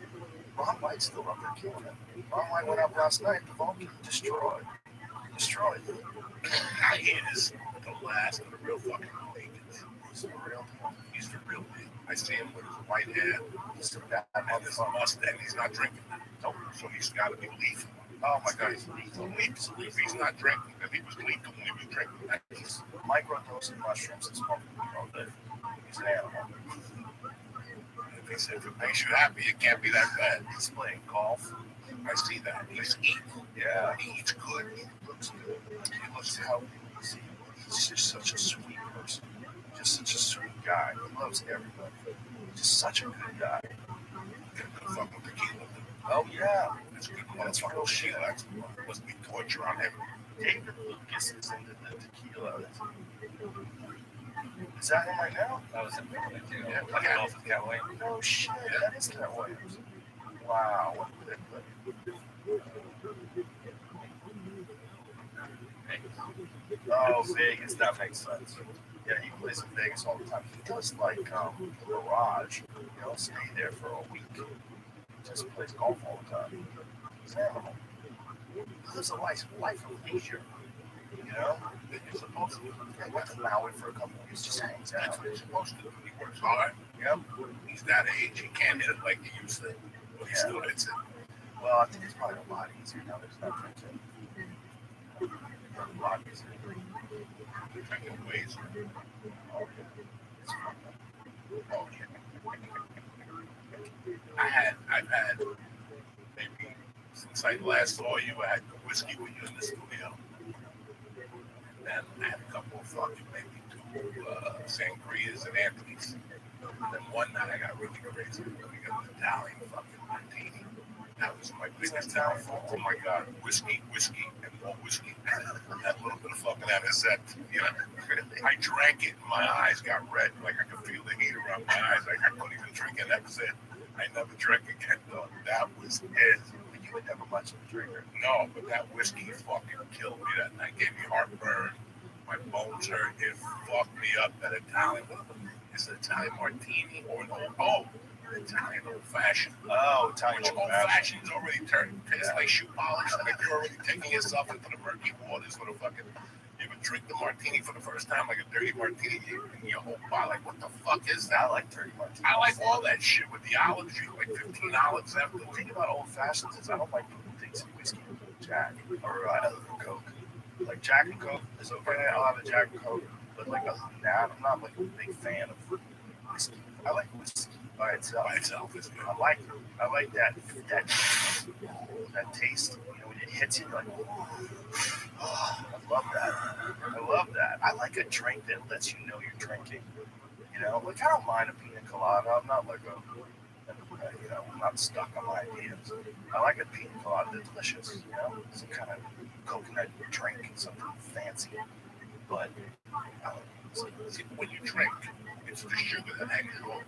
Ron White's still up there killing it. Ron White went up last night, the Vulcan, destroyed. Destroyed. He is the last of the real fucking Lakers. He's the real deal. He's the real deal. I see him with his white hair He's the bad and his motherfucker. mustache. He's not drinking. Nope. So he's got to be lethal. Oh my god, he's lethal. If he's not drinking, if he was lethal when he was drinking, He's microdosing mushrooms and smoking all day. He's an animal. if he said if it makes you happy, it can't be that bad. He's playing golf. I see that. He's eating. Yeah. He eats good. He looks good. He looks healthy. He's just such a sweet person. Just such a sweet guy. He loves everybody. Just such a good guy. Good fucking tequila. Oh yeah. That's good. That's real shit. That must be torture on him. David Lucas is into the tequila. Is that him right now? That was him too. Yeah, Playing golf with Cat Williams. No shit. That is Cat Williams. Wow. What did they play? Oh, Vegas. That makes sense. Yeah, he plays in Vegas all the time. He does like garage. He'll stay there for a week. He just plays golf all the time. He's an animal. He lives a life of leisure. You know? You're supposed to. I went to Maui for a couple of weeks, just hangs That's out. what he's supposed to do. He works hard. Yep. He's that age. He can't hit it like he used to. But he still hits it. Well, I think it's probably a lot easier now. There's no drinking. A lot easier. Drinking ways. Oh, yeah. I've had, maybe since I last saw you, I had the whiskey with you in the studio. And I had a couple of fucking, maybe two sangrias and Anthony's. And then one night I got really crazy. We got an Italian fucking martini. That was my biggest downfall. Oh my God, whiskey, and more whiskey. That little bit of fucking anisette, you know. I drank it, and my eyes got red. Like I could feel the heat around my eyes. Like I couldn't even drink it. That was it. I never drank again, though. That was it. You were never much of a drinker. No, but that whiskey fucking killed me that night. Gave me heartburn. My bones hurt. It fucked me up. That Italian, it's an Italian martini or an Italian old fashioned. Oh, Italian Which old old fashioned. fashioned is already turned, tastes like shoe polish. Like you're already taking yourself into the murky waters for the fucking. You ever drink the martini for the first time, like a dirty martini, and your whole body, like, what the fuck is that? I like dirty martinis. I like all that shit with the olives, you like 15 olives after. The thing about old fashions is I don't like putting things in whiskey with Jack or Coke. Like Jack and Coke is okay. I'll have a Jack and Coke, but like other than that, I'm not like a big fan of whiskey. I like whiskey by itself. By itself, isn't it? I like that taste. You know, when it hits you, you're like, oh, I love that. I like a drink that lets you know you're drinking. You know, like I don't mind a pina colada. I'm not like you know, I'm not stuck on my ideas. I like a pina colada that's delicious. You know, some kind of coconut drink, something fancy. But I like whiskey. See, when you drink, it's the sugar that hangs you over.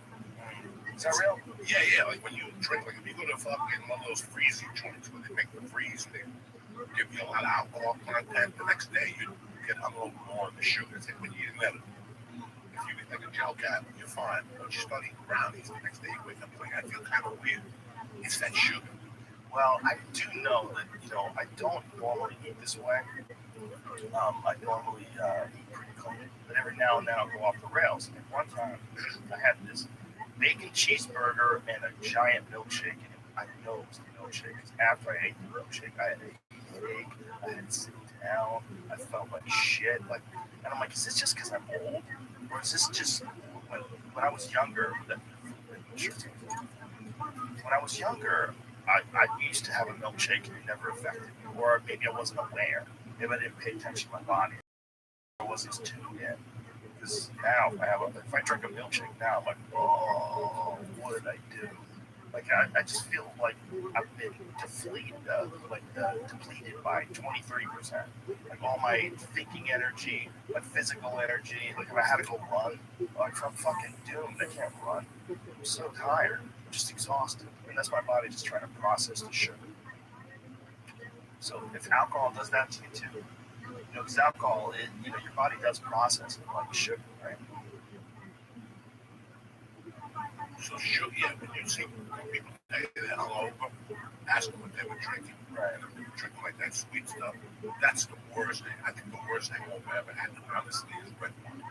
Is that real? Yeah, like when you drink, like if you go to fucking one of those freezy joints where they make the freeze and they give you a lot of alcohol content, the next day you get a little more of the sugar than when you eat it. If you eat like a gel cap, you're fine. Once you start eating brownies, the next day you wake up like, I feel kind of weird. It's that sugar. Well, I do know that, you know, I don't normally eat this way. I normally eat pretty clean, but every now and then I'll go off the rails. And one time, I had this bacon cheeseburger and a giant milkshake, and I know it was the milkshake, because after I ate the milkshake, I had a headache, I had to sit down, I felt like shit, like, and I'm like, is this just because I'm old, or is this just, when I was younger, I used to have a milkshake and it never affected me, or maybe I wasn't aware, maybe I didn't pay attention to my body, I wasn't tuned in. Because now, if I drink a milkshake now, I'm like, oh, what did I do? Like, I just feel like I've been depleted by 20-30%. Like, all my thinking energy, my physical energy, like, if I had to go run, like, I'm fucking doomed. I can't run. I'm so tired. just exhausted. And that's my body just trying to process the sugar. So if alcohol does that to you too, because alcohol, your body does process it like sugar, right? So sugar, yeah, when you see people that are hungover, ask them what they were drinking. Right. And if they were drinking like that sweet stuff, that's the worst thing. I think the worst thing I've ever had, honestly, is red wine.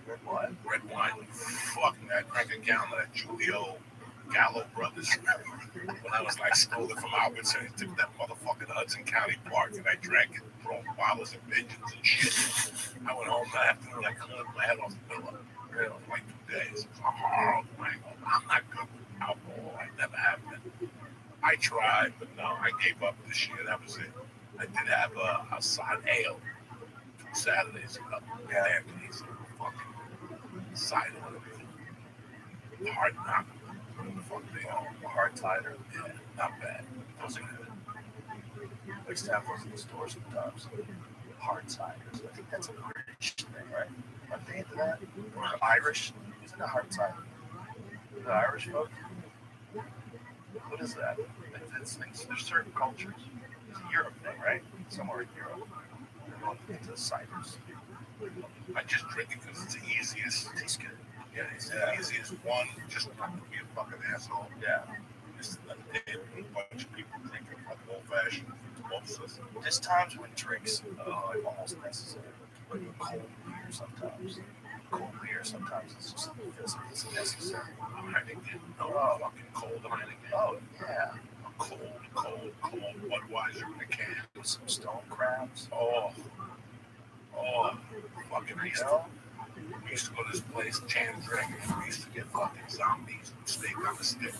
Red wine. Red wine, fucking, I drank a gallon of that Julio Gallo Brothers when I was like stolen from Albertson to that motherfucking Hudson County Park, and I drank it, throwing bottles and pigeons and shit. I went home that afternoon, I couldn't lift my head off the pillow. Really, like 2 days. I'm horrible. I'm not good with alcohol. I never have been. I tried, but no, I gave up this year. That was it. I did have a side ale 2 Saturdays ago. Yeah, Anthony's fucking cider. Hard knock. Fuck they all. Hard cider. Yeah, not bad. Those are good. I used to have those in the store sometimes. Hard ciders. I think that's a British thing, right? Aren't they into that? Or Irish? Isn't it hard cider? The Irish folks? What is that? There's certain cultures. It's a Europe thing, right? Somewhere in Europe. They're going into ciders. I just drink it because it's the easiest. It tastes good. Yeah, it's the easiest one. Just not to be a fucking asshole. Yeah. Just let a bunch of people drinking like old fashioned. There's times when drinks are almost necessary. Like cold beer sometimes. Cold beer sometimes is just it's necessary. Heineken. No fucking cold Heineken. Oh, yeah. Cold Budweiser in a can. With some stone crabs. Oh, fucking we used to go to this place, Chan Dragon, and we used to get fucking zombies, steak on the stick,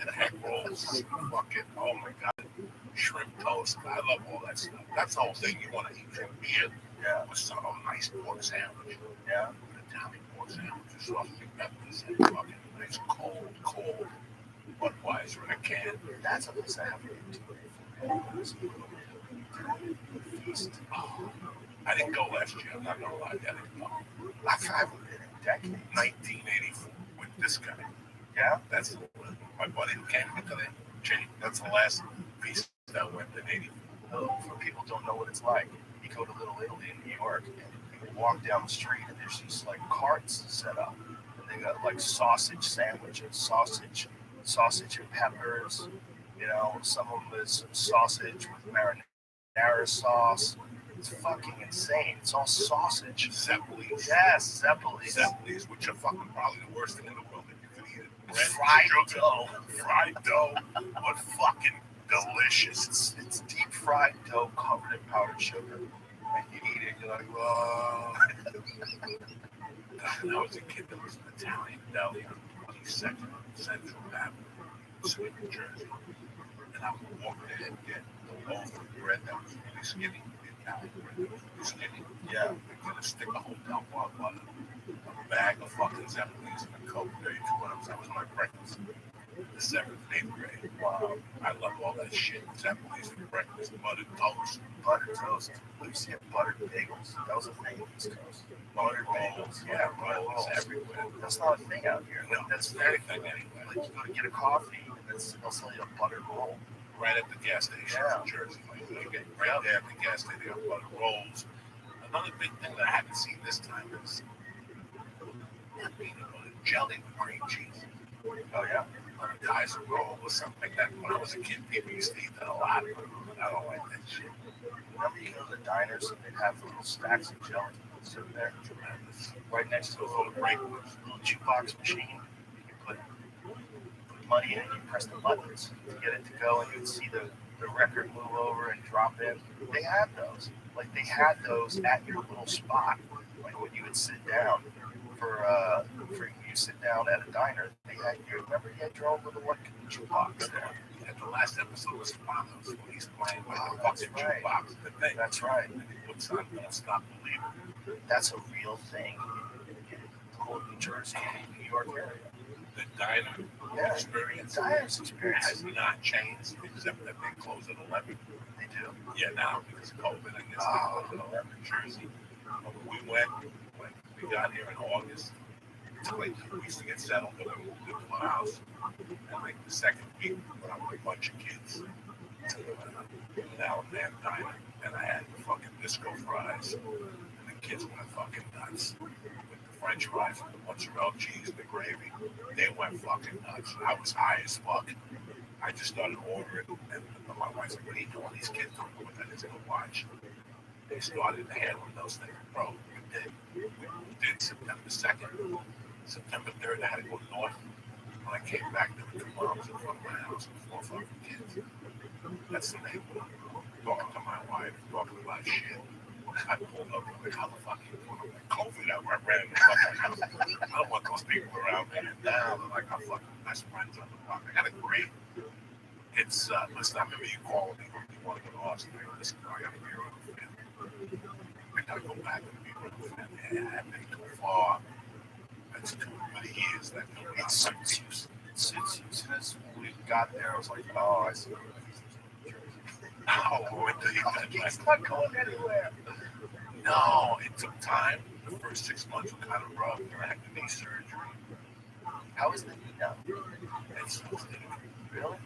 and egg rolls, fucking, oh my god, shrimp toast. I love all that stuff. That's the whole thing. You want to eat drink beer, yeah, with some nice pork sandwich, yeah, an Italian pork sandwich, with sausage peppers, and fucking nice cold Budweiser in a can. That's a place I haven't been to. Feast. Oh, I didn't go last year. I'm not gonna lie, I didn't go. I haven't been in decades. 1984 with this guy. Yeah, that's my buddy who came into the chain. That's the last feast that went in '84. Oh, for people who don't know what it's like, you go to Little Italy in New York, and you walk down the street, and there's these like carts set up, and they got like sausage sandwiches, sausage and peppers. Some of them is sausage with marinara sauce. It's fucking insane. It's all sausage. Zeppelis. Yes, Zeppelis. Zeppelis, which are fucking probably the worst thing in the world that you could eat. Fried dough, but fucking delicious. It's deep fried dough covered in powdered sugar. And you eat it, you're like, whoa. When I was a kid, there was an Italian deli on 22nd Central Avenue, Sweet, New Jersey. And I would walk there and get the loaf of bread that was really skinny. Skinny. Yeah, they're gonna stick a hotel bar butter, a bag of fucking Zeppelis and a Coke 32 ounce. That was my breakfast. The 7th and 8th grade. Wow. I love all that shit. Zeppelis for breakfast, buttered toast. Buttered toast. We used to get buttered bagels. That was a thing in East Coast. Buttered bagels. Yeah, bagels everywhere. That's not a thing out here. No, that's very thing anyway. Like you go to get a coffee, and they'll sell you a buttered roll. Right at the gas station in Jersey. You get right there at the gas station, they got butter rolls. Another big thing that I haven't seen this time is peanut butter jelly with cream cheese. Oh, yeah? On a Kaiser roll or something like that. When I was a kid, people used to eat that a lot. I don't like that shit. Remember you go to the diners and they'd have little stacks of jelly sitting there? Tremendous. Right next to a little jukebox machine. You can put money in it, you press the buttons to get it to go, and you would see the record move over and drop in. They had those. Like, they had those at your little spot. Like, when you would sit down for you sit down at a diner, they had remember you had your own little, like, jukebox there. At the last episode was Sopranos, when he's playing with the fucking jukebox. That's right. And he puts on Don't Stop Believing. That's a real thing in the New Jersey, New York area. The diner experience has not changed, except that they close at 11. They do? Yeah, now because of COVID, I guess they close at 11 in Jersey. But we went when we got here in August. until like we used to get settled and we moved into my house. And like the second week, when I was a bunch of kids to now and then diner, and I had fucking disco fries, and the kids went fucking nuts with the French fries and the mozzarella cheese and the gravy. They went fucking nuts. I was high as fuck. I just started ordering, and my wife's like, "What are you doing? These kids don't know what that is. Go watch." They started handling those things, bro. We did September 2nd. September 3rd, I had to go north. When I came back, there were 2 moms in front of my house with 4 fucking kids. That's the neighborhood. Talking to my wife, talking about shit. I pulled up and like, how the fuck you doing? I'm like, COVID, I ran in the fucking house. I don't want those people around me. And now they're like, our fucking best friends on the block. I got a great. It's, listen, I remember you calling me when you want to go to Austin. I go, listen, I got to be around the family. I got to go back and be around the family. I've been too far. That's too many years. That It suits you. It suits you. As soon as we got there, I was like, oh, I see. Oh, He's not going anywhere. no, it took time. The first 6 months were kind of rough. I had the knee surgery. How is the knee now? It's Really?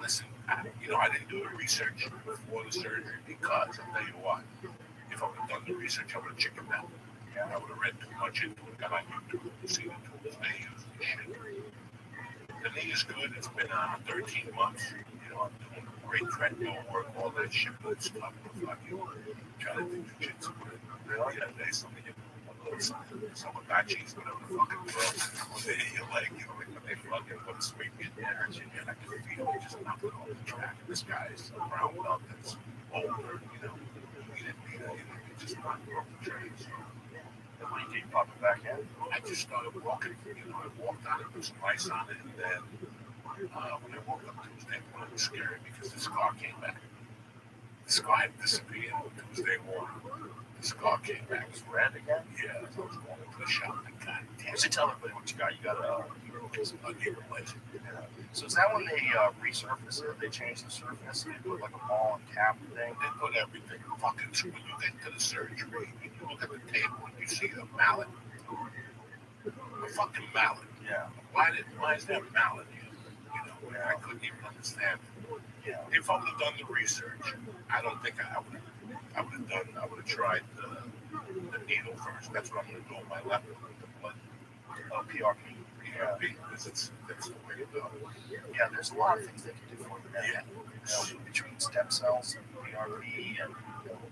listen, I didn't do the research before the surgery because I'll tell you what, if I would have done the research, I would have chickened out. I would have read too much into it, got on YouTube, seen the tools they use and shit. The knee is good. It's been 13 months. I'm doing great treadmill work, all that shit, good stuff. Fucking trying to do jiu-jitsu. Really? Yeah, there's something some Apaches, whatever the fucking drugs. You're like, when they fucking put a sweep in there, and I can feel it just knocking off the track. This guy's a brown belt that's older, he didn't need it, he just knocked off the train. So, And when you keep popping back in? I just started walking, I walked on it, put some ice on it, and then when I woke up Tuesday morning, it was scary because the scar came back. The scar had disappeared Tuesday morning. The scar came back. It was red again? Yeah, I was going to the shop and God damn So tell everybody what you got. You got a knee replacement. So is that when they resurface it? They change the surface and they put like a ball and cap thing? They put everything fucking through. When you get to the surgery, when you look at the table and you see the mallet, a fucking mallet. Yeah. Why is there a mallet here? I couldn't even understand it. Yeah. If I would have done the research, I don't think I would have tried the needle first. That's what I'm going to do on my left. But PRP. PRP, because it's the way to go. Yeah, there's a lot of things they can do for the man. Between stem cells and PRP, and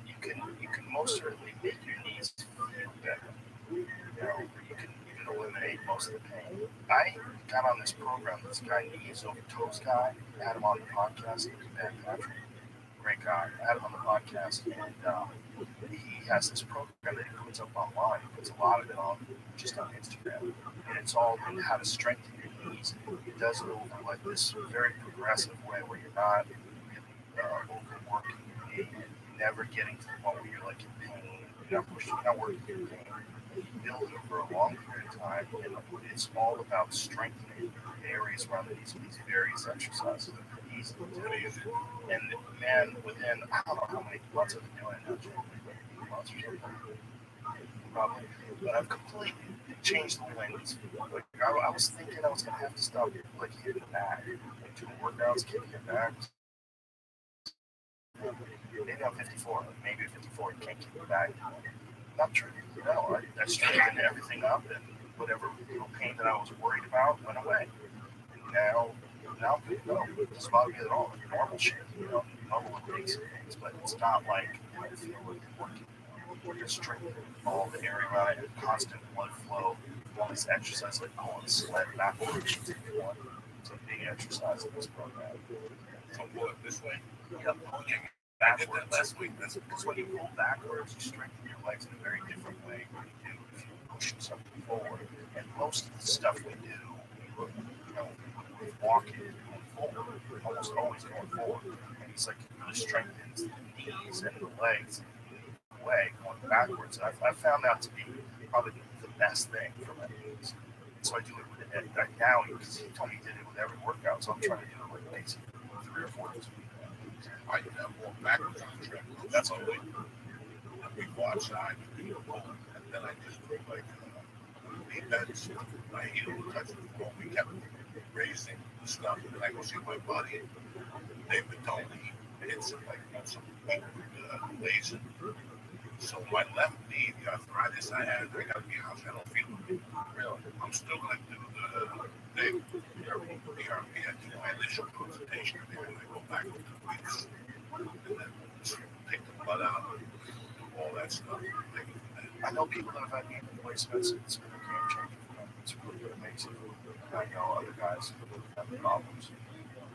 you can most certainly make your knees feel better. You can even eliminate most of the pain. I got on this program. This guy, knees over toes guy, I had him on the podcast. Dan Patrick, great guy. I had him on the podcast, and he has this program that he puts up online. He puts a lot of it on just on Instagram, and it's all on how to strengthen your knees. He does it over like this very progressive way where you're not really overworking your knee, never getting to the point where you're like in pain. You're not pushing, you're not working your pain. You build it over a long period of time, and it's all about strengthening the areas around these various exercises. They're pretty easy to do. And man, within I don't know how many months I've been doing it now, 8 months or something, probably. But I've completely changed the way these feel. Like I was thinking I was gonna have to stop like hitting the back, like doing workouts, kicking it back. Maybe I'm 54, maybe 54, you can't kick it back. Not true. I straightened everything up, and whatever pain that I was worried about went away. And now I'm good to go. It doesn't bother me at all. Like normal shit, normal little basic things, but it's not like I feel like working. You're strengthening all the area around it, constant blood flow, all these exercises like pulling the sled backwards. It's a big exercise in this program. So pull it this way. Yep. Backwards. Last week, that's because when you pull backwards, you strengthen your legs in a very different way than you do if you're pushing something forward. And most of the stuff we do, we're walking and forward, almost always going forward. And it's like it really strengthens the knees and the legs in a way going backwards. And I found that to be probably the best thing for my knees. And so I do it with it now because he told me he did it with every workout, so I'm trying to do it like basically 3 or 4 days a week. I walk backwards on the treadmill. That's all we go outside, and then I just do like he bends, my heel will touch the floor. We kept raising the stuff, and I go see my buddy. They've been told he hits it like on some laser. So my left knee, the arthritis I had, I gotta be honest, I don't feel it. Really. I'm still gonna do the thing. PRP, I do my initial consultation, and then I go back in 2 weeks, and then take the blood out, and do all that stuff. I know people that have had knee replacements. It's been a game changer for them. It's really amazing. I know other guys who have problems.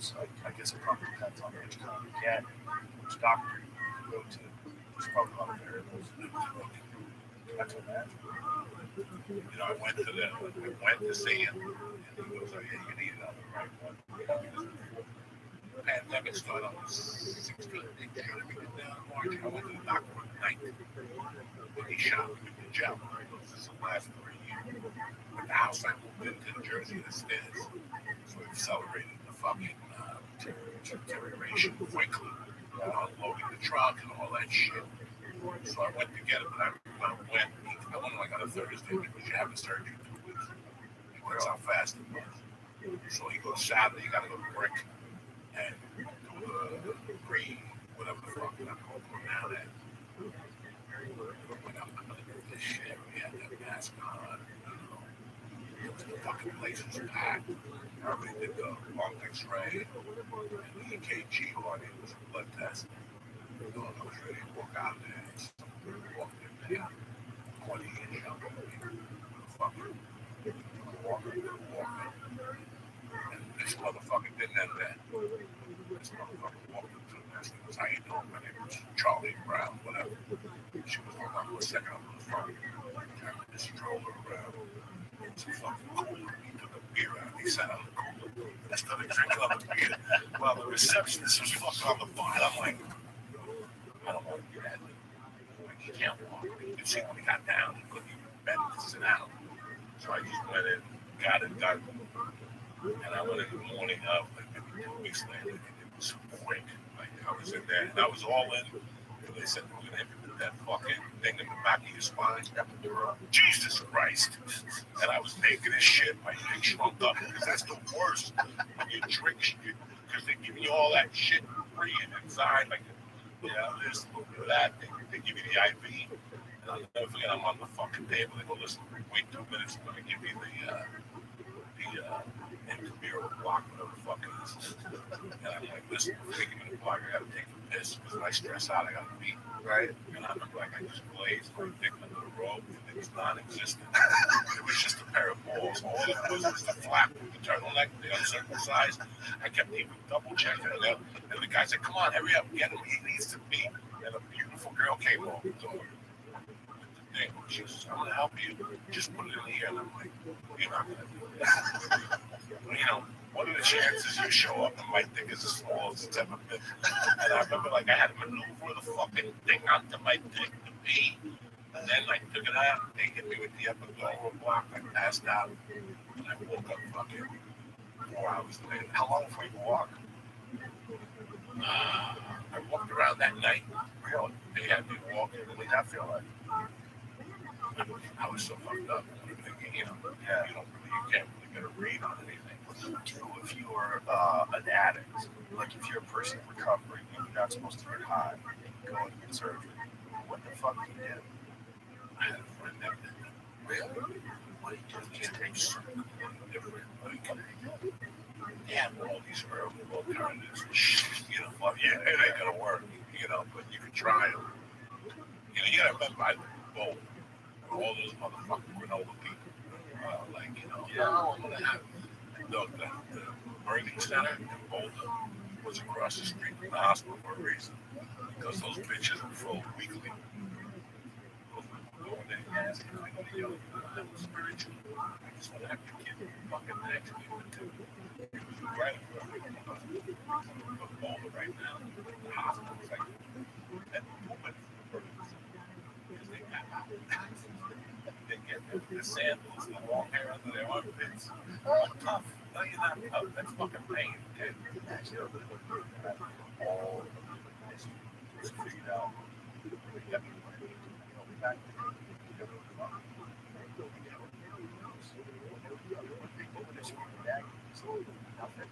So I guess it probably depends on which kind you get, which doctor you go to. There's probably a lot of variables. I can imagine. You know, I went to see him, and he goes, "Oh yeah, you need another right one." The pandemic started on the 16th. They counted me down in March. I went to the doctor on the 9th. And he shot me with the gel. This is the last 3 years. But the house I moved into New Jersey, the stairs. So we accelerated the fucking deterioration quickly. And unloading the truck and all that shit. So I went to get it, but I went like on a Thursday because you have the surgery in 2 weeks. That's how fast it was. So he goes Saturday, you gotta go to Brick and do the whatever the fuck I'm going down at. When I'm gonna do this shit, we had that mask on, the fucking place was packed. Everybody did the lung x-ray and the EKG on it, was a blood test. I was ready to walk out there. Walked in there, 20-inch up on me. Fucking walking. And this motherfucker didn't end that. This motherfucker walked into the nest and was, "How you doing? My name was Charlie Brown, whatever." She was holding on for a second on the phone. I just drove her around. It's a fucking cooler. He took a beer out. He sat on the cooler. I started drinking on the beer. While the receptionist was fucking on the phone. I'm like, I don't want to do that. He can't walk. You can see when he got down, he couldn't even bend to sit down. So I just went in, got it done. And I went in the morning of, like maybe 2 weeks later, and it was quick. Like I was in there, and I was all in. And they said, "We're gonna hit you with that fucking thing in the back of your spine." Jesus Christ. And I was naked as shit. My dick shrunk up because that's the worst when you drink shit. Because they give you all that shit free inside, like, you know, there's a little bit of that. They give you the IV. And I'll never forget, I'm on the fucking table. They go, "Listen, wait 2 minutes. I'm going to give you the intramural block, whatever the fuck it is." And I'm like, "Listen, before they give me the block, I got to take a piss. Because when I stress out, I got to pee." Right? And I look like I just glazed my dick under the robe. And it was non-existent. It was just a pair of balls. All it was the flap with the turtleneck, the uncircumcised. I kept even double checking it out. And the guy said, "Come on, hurry up, get him. He needs to pee." And a beautiful girl came over the door. She says, "I'm gonna help you. Just put it in here." And I'm like, "You're not gonna do this." You know, what are the chances you show up and my dick is as small as it's ever been? And I remember, like, I had to maneuver the fucking thing onto my dick to pee. And then I took it out. They hit me with the epidural block. I passed out. And I woke up fucking 4 hours later. How long before you walk? I walked around that night. Really? They had me walking. What did that feel like? I was so fucked up. You know, yeah, you can't really get a read on anything. What do you do if you're an addict? Like if you're a person in recovery and you're not supposed to get high, go and get surgery. What the fuck do you do? I had a friend that did that. Really? What do you do? Just take something different. Like, yeah, all these early alternatives. You know, fuck, yeah, it ain't gonna work. You know, but you can try them. You know, you gotta remember, I both. All those motherfucking granola people, like, you know, I'm gonna have the birthing center in Boulder was across the street from the hospital for a reason, because those bitches were full weekly. Those people going there and asking, "I know the young people that was spiritual. I just want to have your kid fucking next to me." It was right across the Boulder right now. The hospital was like, that woman for birthing center, because they got they get the sandals and the long hair under their armpits. I'm tough. No, you're not tough. That's fucking pain. Okay? All it's figured out.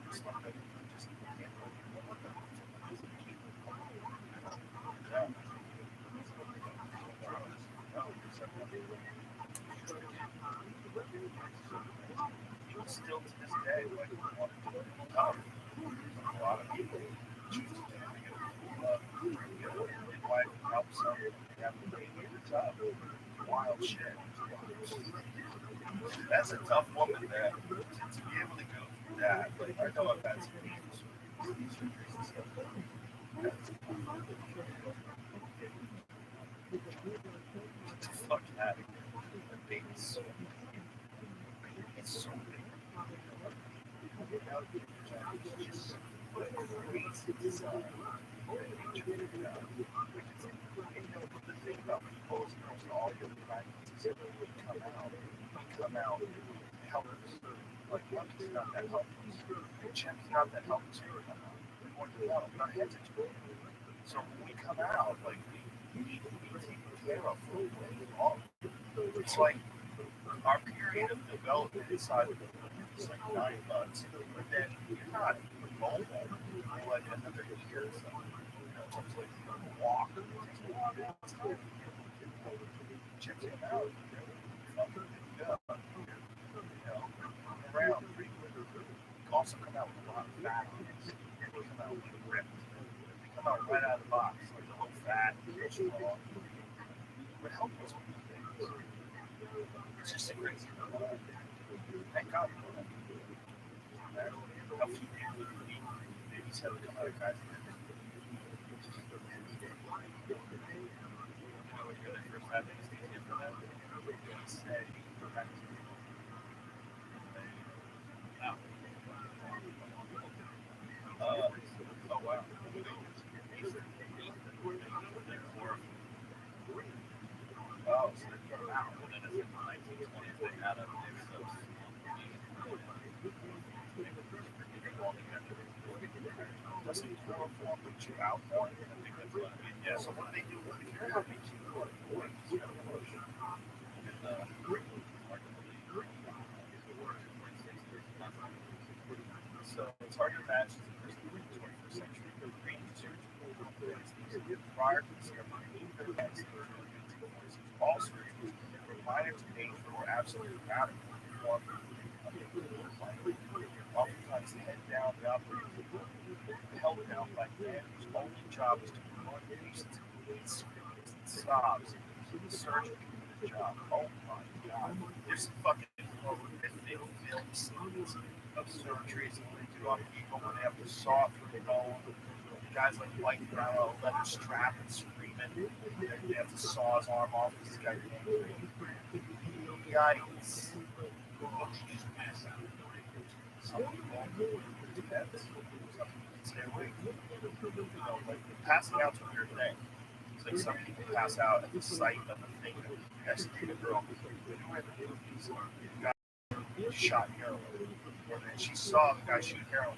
It's like that. Just can't still to this day, like, want to tough. A lot of people choose to midwife helps them. They have to be tough. Wild shit. That's a tough woman there. To be able to go through that, like, I know I've had some surgeries and stuff. Fucking out of here. That baby's so big. It's so big. It's just crazy design. The thing about people is all your practices come out helpless. Like, monkey's not that helpless. Chimp's not that helpless. We want to know, our heads are too big. So when we come out, like, we need to be taken care of for long. It's like our period of development inside of the womb is like 9 months, but then you're not mobile for like another year or so. It's like you walk. Check it out. Fucking go. Around pretty quickly. You also come out with a lot of fat. And you come out with ripped. You come out right out of the box, like a little fat, strong. But help us with these things. It's just a crazy thing. Thank God for that. How few people babies have to come out of guys. Oh wow. Oh, so they came out. And then in the 1920s, they had a mix of doesn't chloroform put you out more? I think that's what I mean. Yeah, so what do they do with the happy so it's hard to imagine the person in the 21st century brain surgery. Prior to discovery, all surgeries were minor to painful or absolutely radical. Oftentimes head down, the operating room, held down by men whose only job is to promote patients who bleed, screams, and sobs. The surgeon did the job. Oh my God. There's some fucking horrific film scenes of surgeries that they do on people when they have to saw through the bone. Guys like biting down a leather strap and screaming. They have to saw his arm off because this guy can't breathe. Yikes. Some people depends. Some people stay awake. Like passing out's a weird thing. It's like some people pass out at the sight of the thing that executed a girl. The guy shot heroin. And then she saw the guy shoot heroin.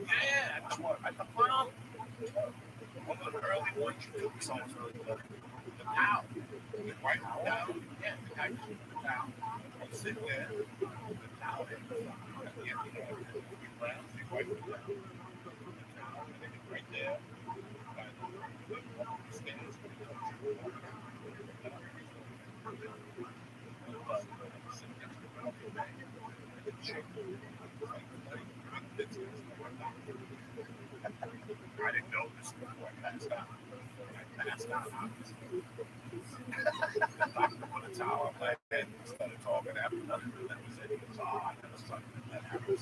Yeah, I just want one of the early ones you took someone's really good. The pow. The right down. Yeah, the guy just the pow. I'm sitting there. The pow. Yeah, round, they wipe it down. Right there. Stands. I didn't know this before I passed out. I passed out. I put a towel on my head and started talking after that was it. It was odd. That was something that happened.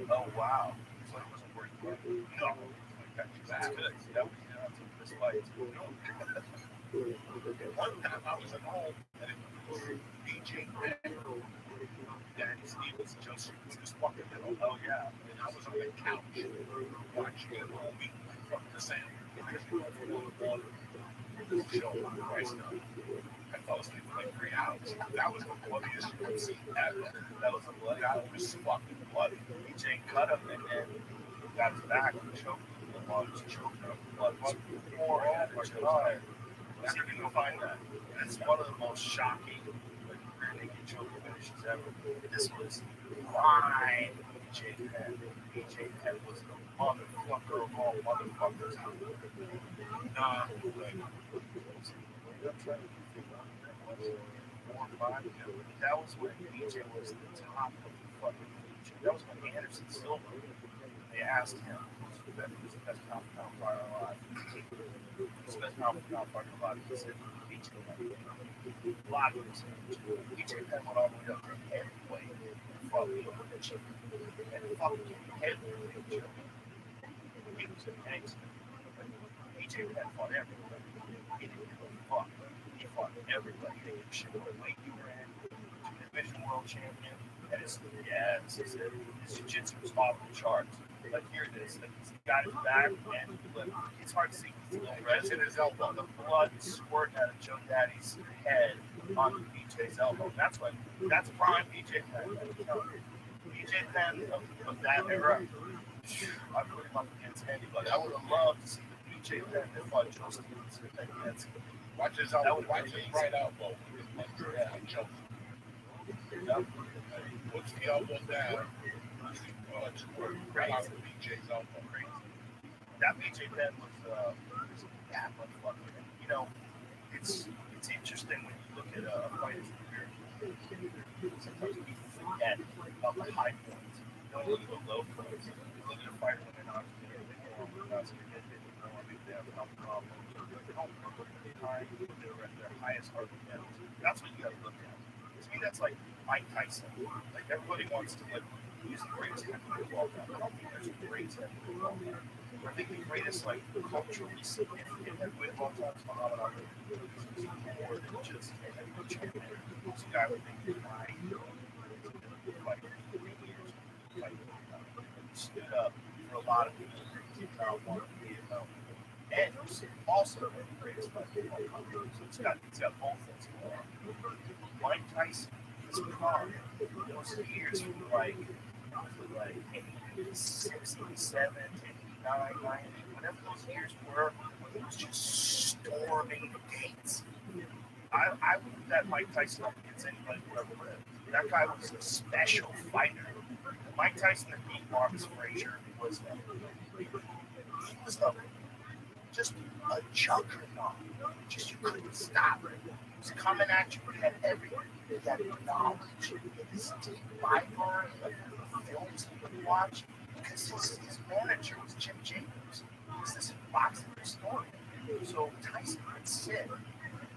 Oh, wow. It's like it wasn't working. No. That's good. That was this fight. One time I was at home and it was DJ and Stevens Joseph was just walking in. Oh, yeah. And I was on the couch watching a movie from the sound. Show Christ up. fell asleep for like 3 hours. That was the bloodiest shit I've seen ever. That was a bloody. That was fucking bloody. BJ cut him and then got his back and choked him. The blood was choking him. Blood was pouring out of his eye. See if you can find that. And it's one of the most shocking, like, rear naked choke finishes ever. This was prime BJ Penn. BJ Penn was the motherfucker of all motherfuckers. Nah, like, I'm trying to figure out what that was. 4 or 5 ago. That was when BJ was the top of the fucking feature. That was when Anderson Silva. They asked him who's the best pound fighter alive. Who's the best pound fighter alive? He said BJ Penn. A lot of this. BJ Penn went all the way up to heavyweight and fought Leo Mitchell. And fucking heavyweight. He was a gangster. BJ Penn fought everybody. He didn't give a fuck. He fought everybody. He didn't give a shit what weight you were in. Division world champion. And it's, yeah, this is it. His jiu-jitsu was off the charts. Like, here it is. Like, he's got his back, and look, it's hard to see. He's a little red in his elbow. The blood squirting out of Joe Daddy's head onto BJ's elbow. That's prime BJ Penn. BJ Penn of that era, I put him up against anybody. I would have loved to see the BJ Penn that fought Joe Stevenson against him. Watch his right elbow. Yeah, Joe. Puts the elbow down. Right out of BJ's elbow. Crazy. That BJ Penn was that motherfucker. You know, it's interesting when you look at fighters' career. Sometimes we forget about the high points. You don't look at the low points. You look at a fighter when they're not getting it. They have health problems. They don't look at the time they're at their highest heart levels. That's what you got to look at. To me, that's like Mike Tyson. Like, everybody wants to live. He's the greatest heavyweight of all time. I don't think there's a greatest heavyweight of all time. I think the greatest, like, culturally significant heavyweight of all time is Muhammad Ali. He's more than just a heavyweight champion. He's a guy with a mind. He's been fighting for 3 years. He stood up for a lot of people who did not want to be a and he's also the greatest fighter of all time. So it's got both things going on. Mike Tyson is calm. Those years from like 86, 87, 89, 90, whatever those years were, he was just storming the gates. I would bet Mike Tyson up against anybody who ever lived. That guy was a special fighter. Mike Tyson that beat Marcus Frazier was just a juggernaut. Just you couldn't stop it. He was coming at you. He had everything. He had knowledge. He had this deep library of films he would watch because his manager was Jim Jacobs. He was this boxing historian. So Tyson would sit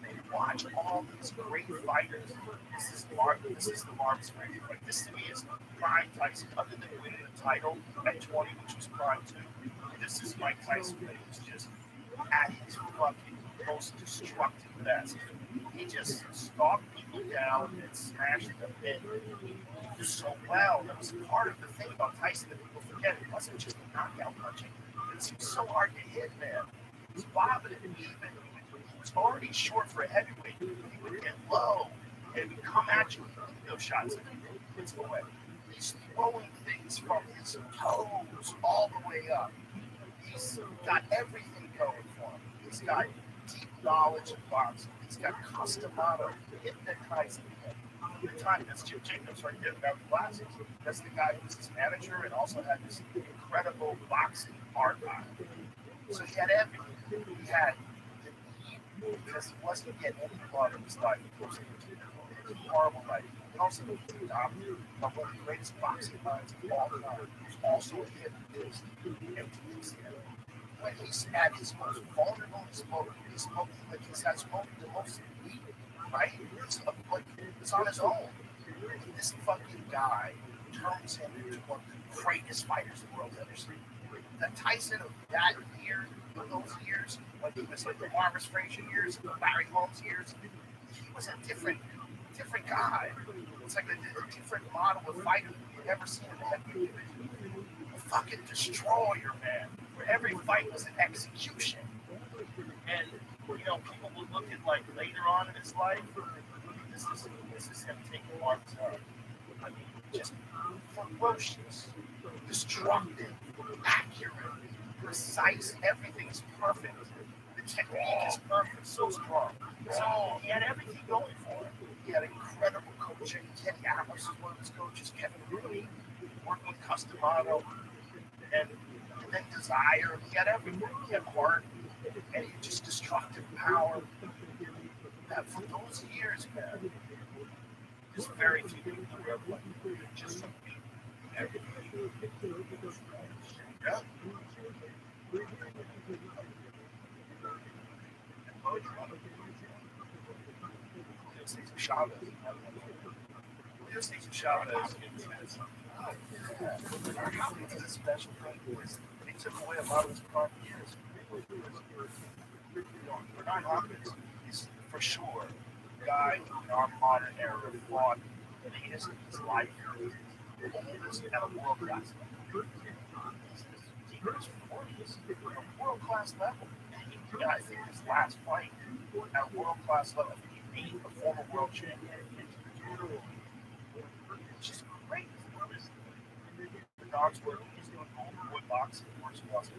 and watch all these great fighters. This is the Marcus Frazier fight. This to me is prime Tyson, other than winning the title at 20, which was prime too. This is Mike Tyson that was just at his fucking most destructive best. He just stalked people down and smashed them in. He did so well. That was part of the thing about Tyson that people forget. It wasn't just knockout punching. It seems so hard to hit, man. He was bobbing and weaving. He was already short for a heavyweight. He would get low and he'd come at you with those shots and it's away. He's throwing things from his toes all the way up. He's got everything going for him. He's got deep knowledge of boxing. He's got Customado, hypnotizing him. At the time, that's Jim Jacobs right there, the guy with glasses. That's the guy who was his manager and also had this incredible boxing art on him. So he had everything. He had the need, because he wasn't getting any blood in his life. He was a horrible life. He also was one of the greatest boxing minds of all time. He was also a hypnotist. When he's at his most vulnerable, he's smoking the most weed, right? It's on his own. And this fucking guy turns him into one of the greatest fighters the world's ever seen. The Tyson of that year, of those years, when he was like the Marcus Frazier years, the Larry Holmes years, he was a different guy. It's like a different model of fighter than you've ever seen in the heavyweight division. A fucking destroyer, man. Where every fight was an execution. And, know, people will look at like later on in his life. This is him taking Mark's I mean, just ferocious, destructive, accurate, precise. Everything is perfect. The technique is perfect, so strong. So he had everything going for him. He had incredible coaching. Kenny Atlas is one of his coaches. Kevin Rooney, working with Customato, and then Desire. He had everything. He had heart, and he just destructive power. That for those years, man, there's very few people who have like just some everything. Yeah. Chavez. Chavez. Hopkins is a special thing. They took away a lot of his prime years. Bernard Hopkins is for sure a guy in our modern era fought the latest of his life, the oldest at a world class level. He's deep in his 40s at a world class level. Yeah, I think his last fight at a world class level, he beat a former world champion. It's just great. Bernard's working, he's doing golden boy boxing, of course, he lost a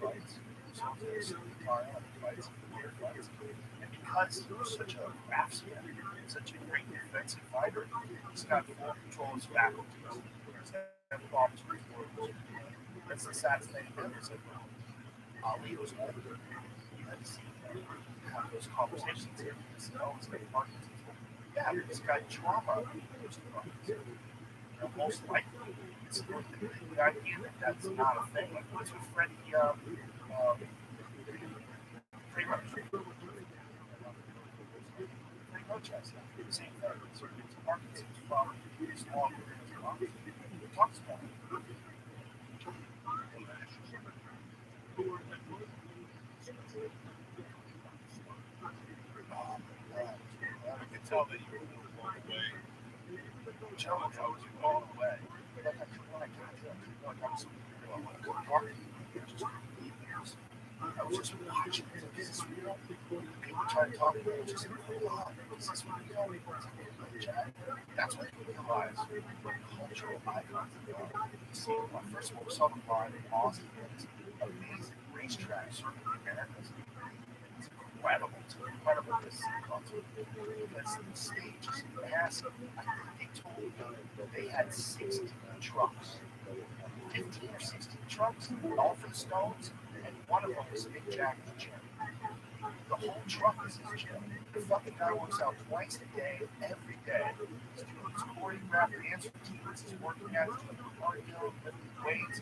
fights. So there's fights, and because he was such a craftsman, such a great defensive fighter, he's got full control of his faculties. That's the saddest thing about it. Ali was older. He had to see have those conversations here. Yeah, this guy trauma. Most likely, it's the idea that that's not a thing. Like, what's with Freddie? Pretty much has the same thing. It's Parkinson's problem. It's longer than his problem. He talks about it. I can tell that you were blown away. Joe was blown away. Like when I got there, like I was parking. I was just watching. Is this real? People try to talk to me. Just is this real? That's what you realize. Cultural icons. See, when I first saw them live in Austin, it's amazing racetrack circuit in America. It's incredible. It's incredible to see concert. Because the stage is massive. I think they told me that they had 60 trucks. 15 or 16 trucks, all for the Stones, and one of them was Big Jack's gym. The whole truck is his gym. The fucking guy works out twice a day, every day. He's doing his choreographed dance routines, he's working out, he's doing cardio, lifting weights,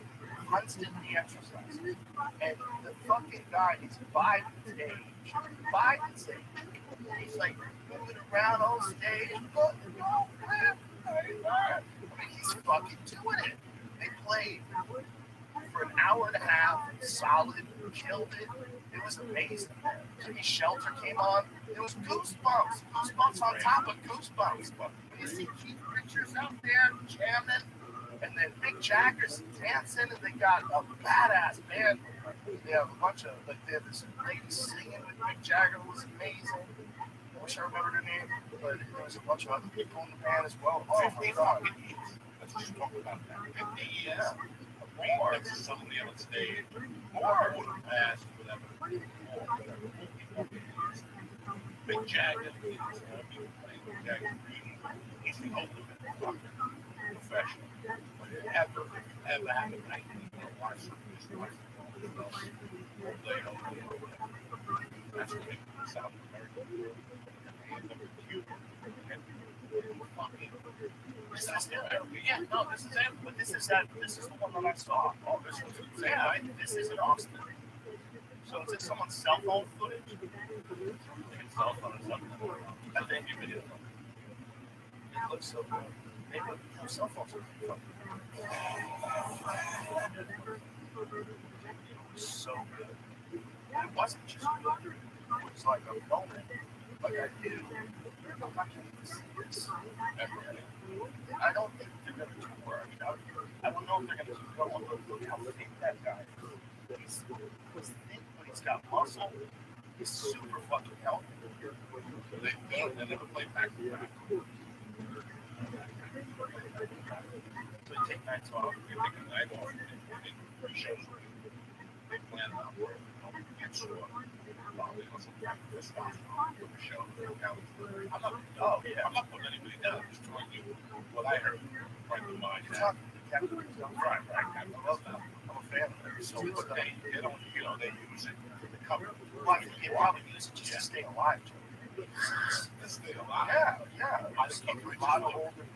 constantly exercising. And the fucking guy is Biden's age. Biden's age. He's like moving around on stage. I mean, he's fucking doing it. They played for an hour and a half, solid, killed it. It was amazing. Jimmy Shelter came on. It was goosebumps. Goosebumps on top of goosebumps. You see Keith Richards out there jamming, and then Mick Jagger's dancing, and they got a badass band. They have a bunch of, like, they have this lady singing with Mick Jagger, who was amazing. I wish I remembered her name, but there was a bunch of other people in the band as well. Oh my God. Let's just talk about that. 50 years. Yeah. More. It's suddenly on stage. More would have passed whatever. Big Jagger. Big Jagger. He's the ultimate fucking professional. Ever happened, I think, watch this life. That's what makes South America. And Cuba. And fucking. This is it. Yeah, no, this is it. But this is the one that I saw. Oh, this was yeah, this is in Austin. So is it someone's cell phone footage? Cell phone or something. I think you video. It looks so good. They look cell phones are fun. So good. It wasn't just good. It was like a moment. Like I knew. I'm not going to see this ever again. I don't think they're going to tour. I don't know if they're going to keep going. Look how thick that guy is. He's thick, but he's got muscle. is super fucking healthy. They never play back to back. So you take nights off. They take a night off and they shows. They plan out where get sure. Probably on some kind of response for the show. I'm not putting anybody down. I'm just telling you what I heard. Right in mind. You're talking to Captain Crystal. Right. I love that. I'm a fan of it. So it's they don't, they use it to cover. Well, they probably use it just to stay alive. To stay alive. Yeah. I just keep A lot of older.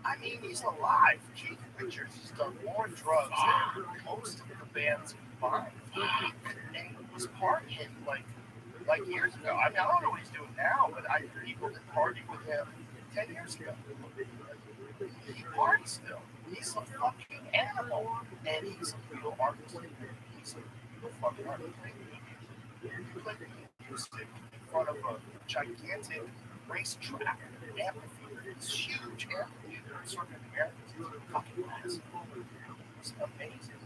I mean, he's alive. Keith Richards has done more drugs than most of the bands combined. And he was partying like years ago. I mean, I don't know what he's doing now, but people that partied with him 10 years ago. He parties still. He's a fucking animal. And he's a real artist. He's a real fucking artist. He played music in front of a gigantic racetrack amphitheater. It's huge amphitheater. It's sort of American. It's fucking massive. It's amazing.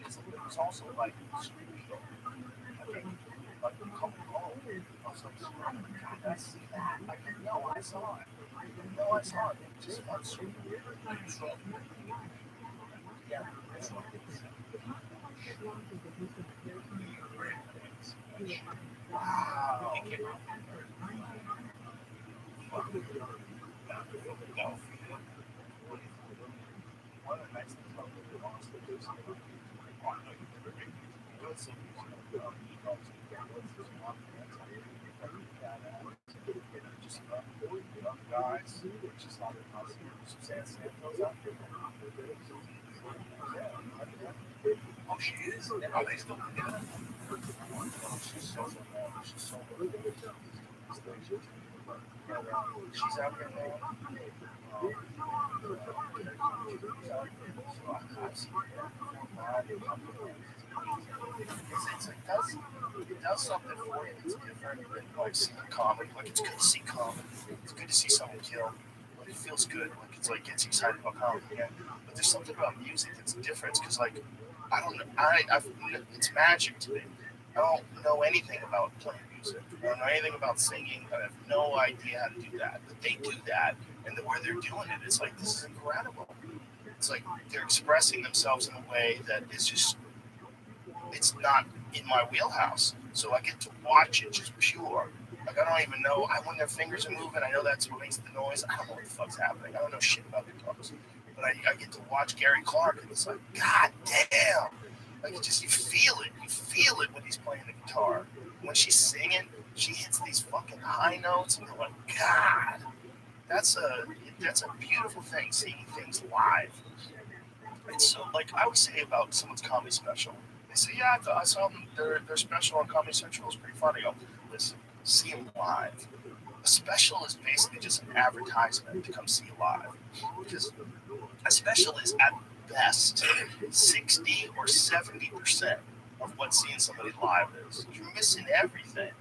So it was also like surreal. Like coming home, I was like, oh my God, I see that. I didn't know I saw it. I didn't know I saw it. It just got surreal. So, yeah, that's what it is. Wow. No. One of the nice things about the Boston is just young guys, just like Suzanne Santos out there. Oh, she is? Are they still together? She's so she's out here now. It does something for you that's different than like seeing comedy. Like it's good to see comedy. It's good to see someone kill. Like it feels good. Like it's like gets you excited about comedy again. But there's something about music that's different because like I don't know. It's magic to me. I don't know anything about playing music. I don't know anything about singing. I have no idea how to do that. But they do that, and the way they're doing it, it's like this is incredible. It's like they're expressing themselves in a way that is just, it's not in my wheelhouse. So I get to watch it just pure. Like I don't even know. When their fingers are moving, I know that's what makes the noise. I don't know what the fuck's happening. I don't know shit about guitars. But I get to watch Gary Clark, and it's like, God damn. Like you feel it. You feel it when he's playing the guitar. When she's singing, she hits these fucking high notes, and you're like, God, that's a beautiful thing. Seeing things live. It's so like I would say about someone's comedy special. They say, yeah, I saw them. Their special on Comedy Central was pretty funny. I go, listen, see them live. A special is basically just an advertisement to come see you live, because a special is at best 60 or 70% of what seeing somebody live is. You're missing everything.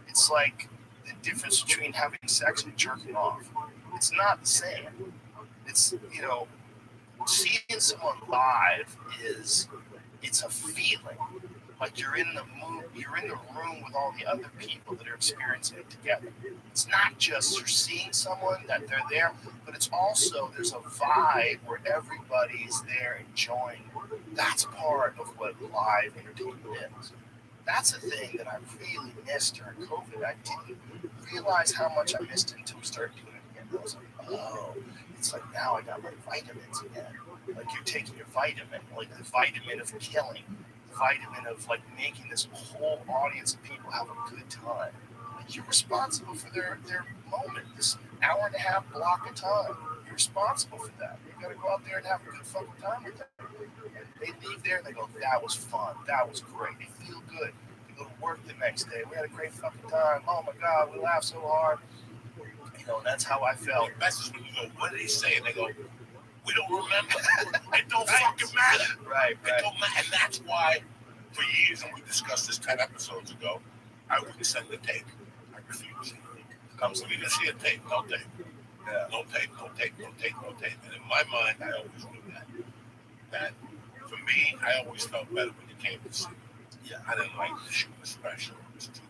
It's like the difference between having sex and jerking off. It's not the same. It's, seeing someone live it's a feeling. Like you're in the room with all the other people that are experiencing it together. It's not just you're seeing someone that they're there, but it's also there's a vibe where everybody is there enjoying. That's part of what live entertainment is. That's a thing that I really missed during COVID. I didn't realize how much I missed it until we started doing it again. I was like, oh, it's like now I got my vitamins again. Like you're taking your vitamin, like the vitamin of killing, the vitamin of like making this whole audience of people have a good time. Like you're responsible for their moment, this hour and a half block of time. You're responsible for that. You gotta go out there and have a good fucking time with them. And they leave there and they go, that was fun, that was great. They feel good. They go to work the next day. We had a great fucking time. Oh my god, we laughed so hard. You know, that's how I felt. The best is when you go, what did he say? And they go, we don't remember. It don't fucking matter. Right, It right. don't matter. And that's why, for years, and we discussed this 10 episodes ago, I wouldn't send the tape. I refused. Comes to me to see a tape, no tape. Yeah. No tape, no tape, no tape, no tape. And in my mind, I always knew that. That, for me, I always felt better when you came to see me. Yeah. I didn't like the shoot was special. It was too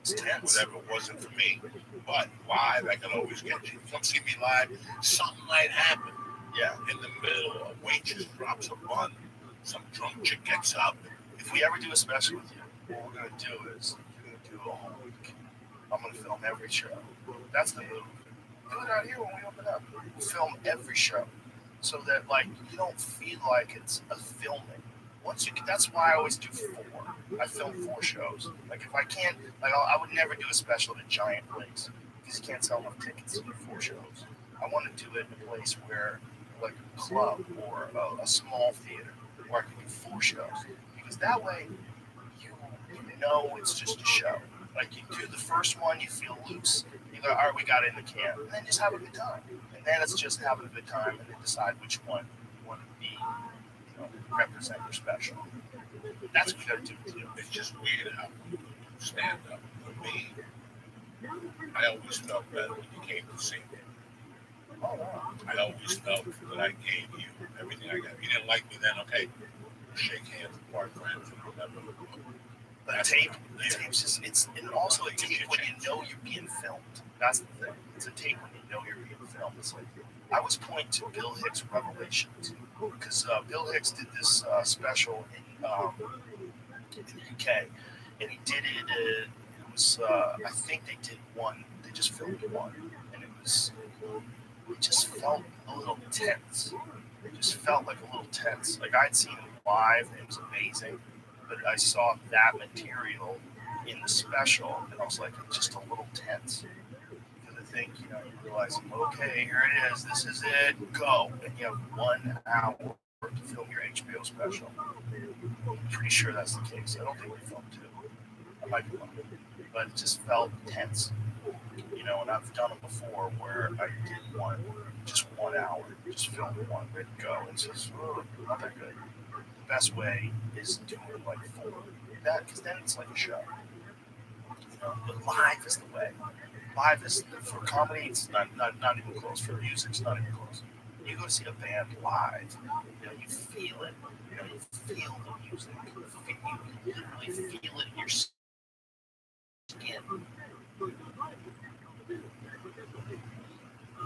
It's tense. whatever it wasn't for me. But live, I can always get you. Come see me live, something might happen. Yeah. In the middle, a waitress drops a bun, some drunk chick gets up. If we ever do a special with you, what we're gonna do is you're gonna do a whole week. I'm gonna film every show. That's the move. Do it out here when we open up. We'll film every show, so that like you don't feel like it's a filming. Once you, that's why I always do 4. I film 4 shows. Like if I can't, like I would never do a special at a giant place because you can't sell enough tickets to do 4 shows. I want to do it in a place where, like a club or a small theater, where I can do 4 shows. Because that way, you know it's just a show. Like you do the first one, you feel loose. You go, all right, we got it in the can, and then just have a good time. And then it's just having a good time, and then decide which one you want to be, you know, represent your special. That's what we got to do with you. It's just weird how you stand up. For me, I always felt better when you came to see me. Oh, wow. I always felt that I gave you everything I got. If you didn't like me then, okay, we'll shake hands, part friends, and whatever. The tape's just, it's, and also a tape when you know you're being filmed. That's the thing. It's a tape when you know you're being filmed. It's like, I was pointing to Bill Hicks' Revelations, because Bill Hicks did this special in the UK, and he did it, it was, I think they did one, they just filmed one, and it just felt a little tense. It just felt like a little tense. Like I'd seen him live, and it was amazing. But I saw that material in the special, and I was like, it's just a little tense. Because I think, you know, you realize, okay, here it is, this is it, go. And you have 1 hour to film your HBO special. I'm pretty sure that's the case. I don't think we filmed 2. I might be wrong. But it just felt tense. You know, and I've done it before where I did one, just 1 hour, just filmed one, ready to go. And it's just, not that good. The best way is doing like 4. That, because then it's like a show. You know, but live is the way. Live is, for comedy, it's not even close. For music, it's not even close. You go see a band live, you know, you feel it. You know, you feel the music. You literally feel it in your skin.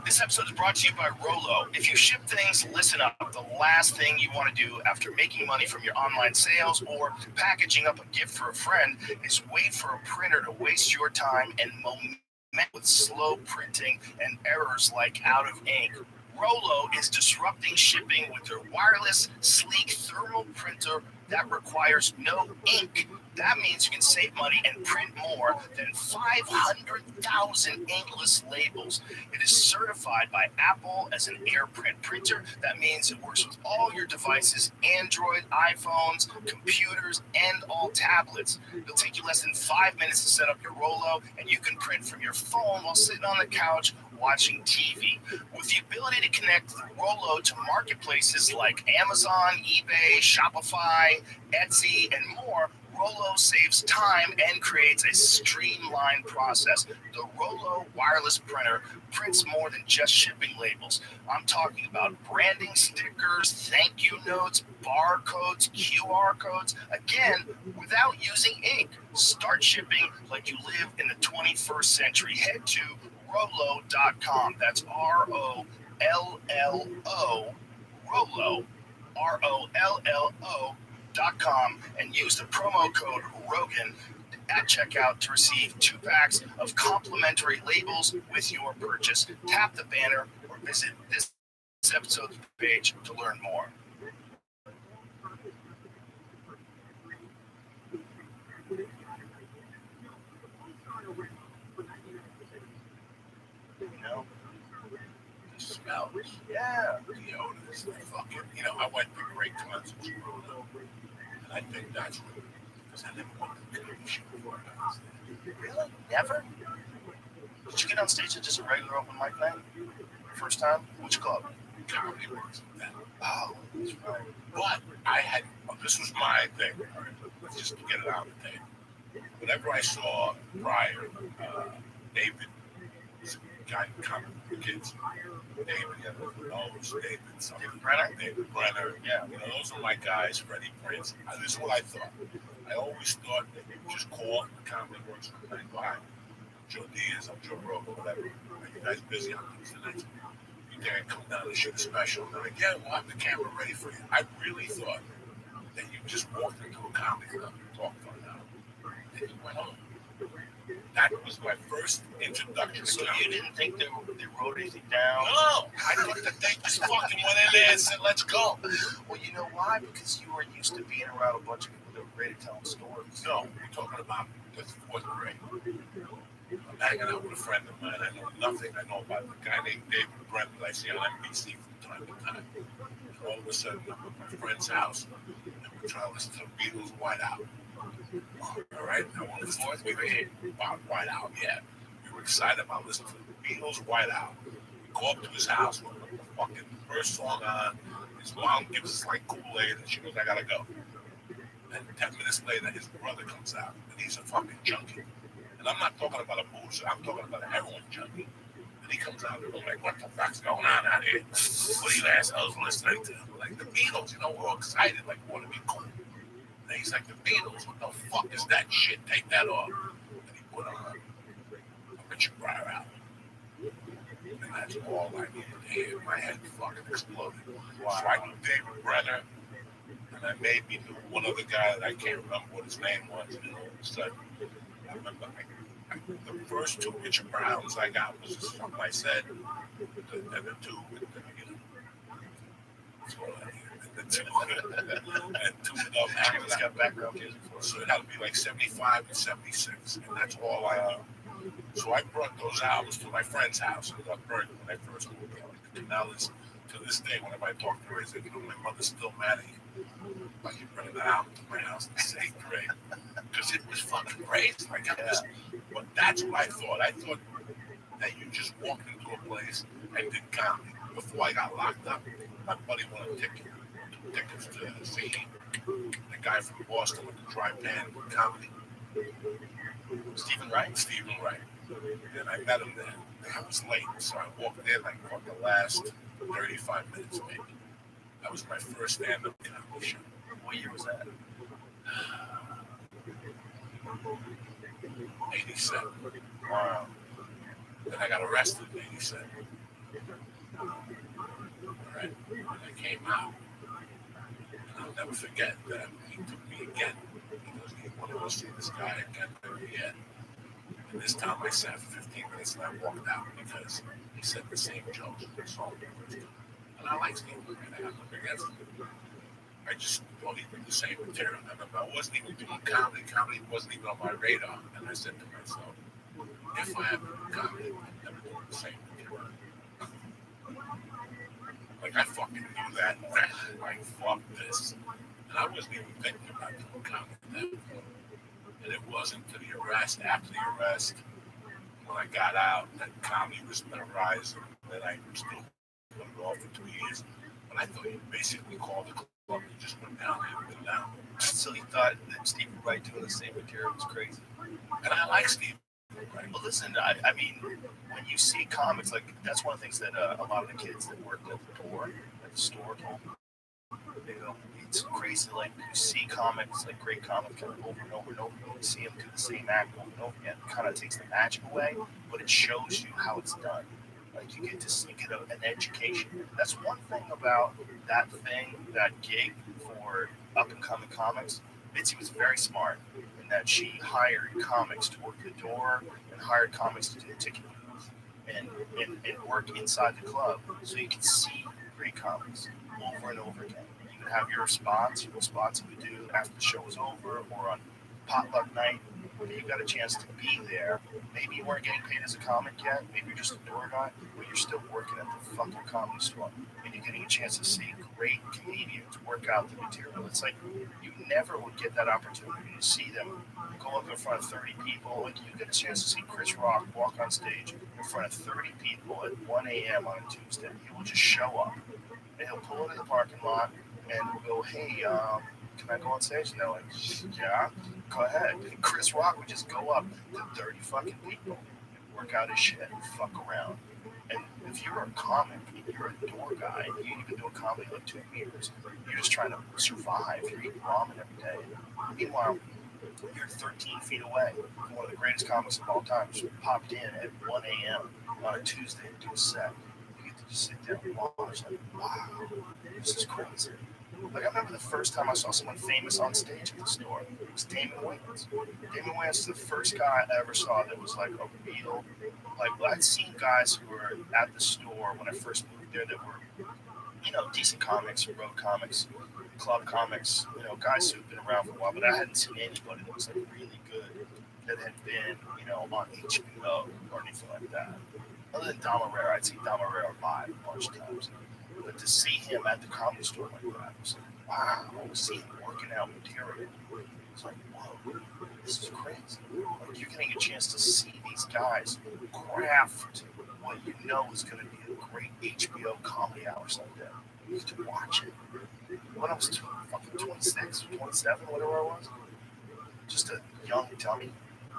This episode is brought to you by Rollo. If you ship things, listen up. The last thing you want to do after making money from your online sales or packaging up a gift for a friend is wait for a printer to waste your time and momentum with slow printing and errors like out of ink. Rollo is disrupting shipping with their wireless, sleek thermal printer that requires no ink. That means you can save money and print more than 500,000 inkless labels. It is certified by Apple as an AirPrint printer. That means it works with all your devices, Android, iPhones, computers, and all tablets. It'll take you less than 5 minutes to set up your Rollo, and you can print from your phone while sitting on the couch watching TV. With the ability to connect Rollo to marketplaces like Amazon, eBay, Shopify, Etsy, and more, Rollo saves time and creates a streamlined process. The Rollo wireless printer prints more than just shipping labels. I'm talking about branding stickers, thank you notes, barcodes, QR codes, again, without using ink. Start shipping like you live in the 21st century. Head to Rollo.com. That's Rollo, Rollo, ROLLO.com, and use the promo code Rogan at checkout to receive 2 packs of complimentary labels with your purchase. Tap the banner or visit this this episode's page to learn more. You know? The smells, Yeah. the odors, the fucking, I went to great concerts growing up. And I think that's what, because I never went to any shit before I was there. Really? Never? Did you get on stage at just a regular open mic night? First time? Which club? Comedy was that. Oh, that's right. But this was my thing. All right, let's just get it out of the day. Whenever I saw prior, David, was a guy in comic book kids. David, David Brenner. Yeah. Those are my guys, Freddie Prinze. This is what I thought. I always thought that you just call the comedy works and go, hi, I'm Joe Diaz, I'm Joe Rogan, whatever. Are you guys busy on Tuesday nights? You dare come down and shoot a special? And they're like, yeah, we'll have the camera ready for you. I really thought that you just walked into a comedy club and talked for an hour. And you went home. That was my first introduction to So comedy. you didn't think they wrote anything down? No, I thought that they just fucking went in there and said, let's go. Well, you know why? Because you were used to being around a bunch of people that were great at telling stories. No, we're talking about the fourth grade. I'm hanging out with a friend of mine. I know nothing. I know about the guy named David Brent that I see on NBC from time to time. So all of a sudden, I'm at my friend's house, and we're trying to listen to the Beatles' White Out. All right, I want to listen to the Beatles about White Out. Yeah, we were excited about listening to the Beatles' White Out. We go up to his house with the fucking first song on. His mom gives us like Kool-Aid, and she goes, I gotta go. And 10 minutes later, his brother comes out, and he's a fucking junkie. And I'm not talking about a boozer, I'm talking about a heroin junkie. And he comes out, and I'm like, what the fuck's going on out here? What are you assholes listening to? Like, the Beatles, we're all excited, like, we want to be cool. And he's like, the Beatles, what the fuck is that shit? Take that off. And he put on Richard Pryor album. And that's all I needed to hear. My head fucking exploded. Wow. So I knew David Brenner, and I maybe knew one other guy that I can't remember what his name was. And all of a sudden, I remember the first two Richard Browns I got was something I said, and the two with the, and two of them It's got background music for it. so it had to be like 75 and 76, and that's all I knew. So I brought those albums to my friend's house in Berkeley when I first moved there. And now to this day, whenever I talk to her, I say, my mother's still mad at you. Why you bringing that album to my house in the 8th grade? Because it was fucking crazy. Like, but that's what I thought. I thought that you just walked into a place and did comedy. Before I got locked up, my buddy wanted tickets to see the guy from Boston with the dry pan comedy. Stephen Wright? Stephen Wright. And I met him there. I was late, so I walked in, I caught the last 35 minutes maybe. That was my first stand-up comedy show. What year was that? 87. Wow. Then I got arrested in 87. All right. And I came out. And I'll never forget that he took me again. Because he wanted to go see this guy again. Again. And this time I sat for 15 minutes and I walked out because he said the same jokes that I saw the first time. And I like Steve Wright. I got nothing against him. I just thought he did the same material. I wasn't even doing comedy. Comedy wasn't even on my radar. And I said to myself, if I ever do comedy, I'm never doing the same material. Like, I fucking knew that. Like, fuck this. And I wasn't even thinking about doing comedy at that point. And it wasn't to the arrest. After the arrest, when I got out, that comedy was on the rise. And I still put it off for 2 years. But I thought you basically called the club and just went down and went down. So you thought that Stephen Wright doing the same material was crazy? And I like Steve. Well, listen, I mean, when you see comics, like, that's one of the things that a lot of the kids that worked at the door, at the store, told me. You know, it's crazy, like, you see comics, like, great comics, kind of over and over and over, and you see them do the same act over and over again. It kind of takes the magic away, but it shows you how it's done. Like, you get an education. That's one thing about that gig for up-and-coming comics. Mitzi was very smart in that she hired comics to work the door and hired comics to do the ticket booth and work inside the club, so you could see great comics over and over again. You would have your spots you would do after the show was over or on potluck night. When you got a chance to be there, maybe you weren't getting paid as a comic yet, maybe you're just a door guy, but you're still working at the fucking comedy store, and you're getting a chance to see great comedians work out the material. It's like you never would get that opportunity to see them go up in front of 30 people. Like you get a chance to see Chris Rock walk on stage in front of 30 people at 1 a.m. on a Tuesday. He will just show up, and he'll pull into the parking lot, and we'll go, hey, can I go on stage? And they're like, yeah, go ahead. And Chris Rock would just go up to 30 fucking people and work out his shit and fuck around. And if you're a comic, you're a door guy, and you've been doing comedy like 2 years, you're just trying to survive. You're eating ramen every day. Meanwhile, you're 13 feet away from one of the greatest comics of all time, just popped in at 1 a.m. on a Tuesday to do a set. You get to just sit there and watch, like, wow, this is crazy. Like, I remember the first time I saw someone famous on stage at the store. It was Damon Wayans. Damon Wayans is the first guy I ever saw that was like a real, like, I'd seen guys who were at the store when I first moved there that were, you know, decent comics, road comics, club comics, you know, guys who've been around for a while, but I hadn't seen anybody that was like really good that had been, you know, on HBO or anything like that. Other than Dom Herrera, I'd seen Dom Herrera live a bunch of times. But to see him at the comedy store like that, was like, wow, to see him working out material. It's like, whoa, this is crazy. Like, you're getting a chance to see these guys craft what you know is going to be a great HBO comedy hour someday. You get to watch it. When I was fucking 26 or 27, whatever I was, just a young dummy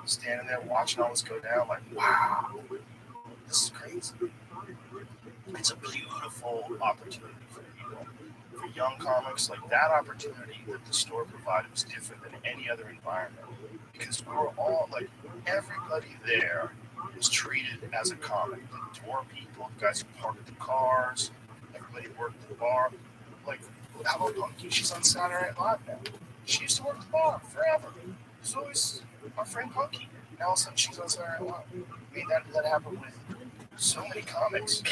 standing there watching all this go down, like, wow, this is crazy. It's a beautiful opportunity for people. For young comics, like that opportunity that the store provided was different than any other environment. Because we were all, like, everybody there was treated as a comic. The door people, the guys who parked the cars, everybody worked the bar. Like, how about Punky? She's on Saturday Night Live now. She used to work the bar forever. There's always our friend Punky. Now all of a sudden she's on Saturday Night Live. I mean, that happened with so many comics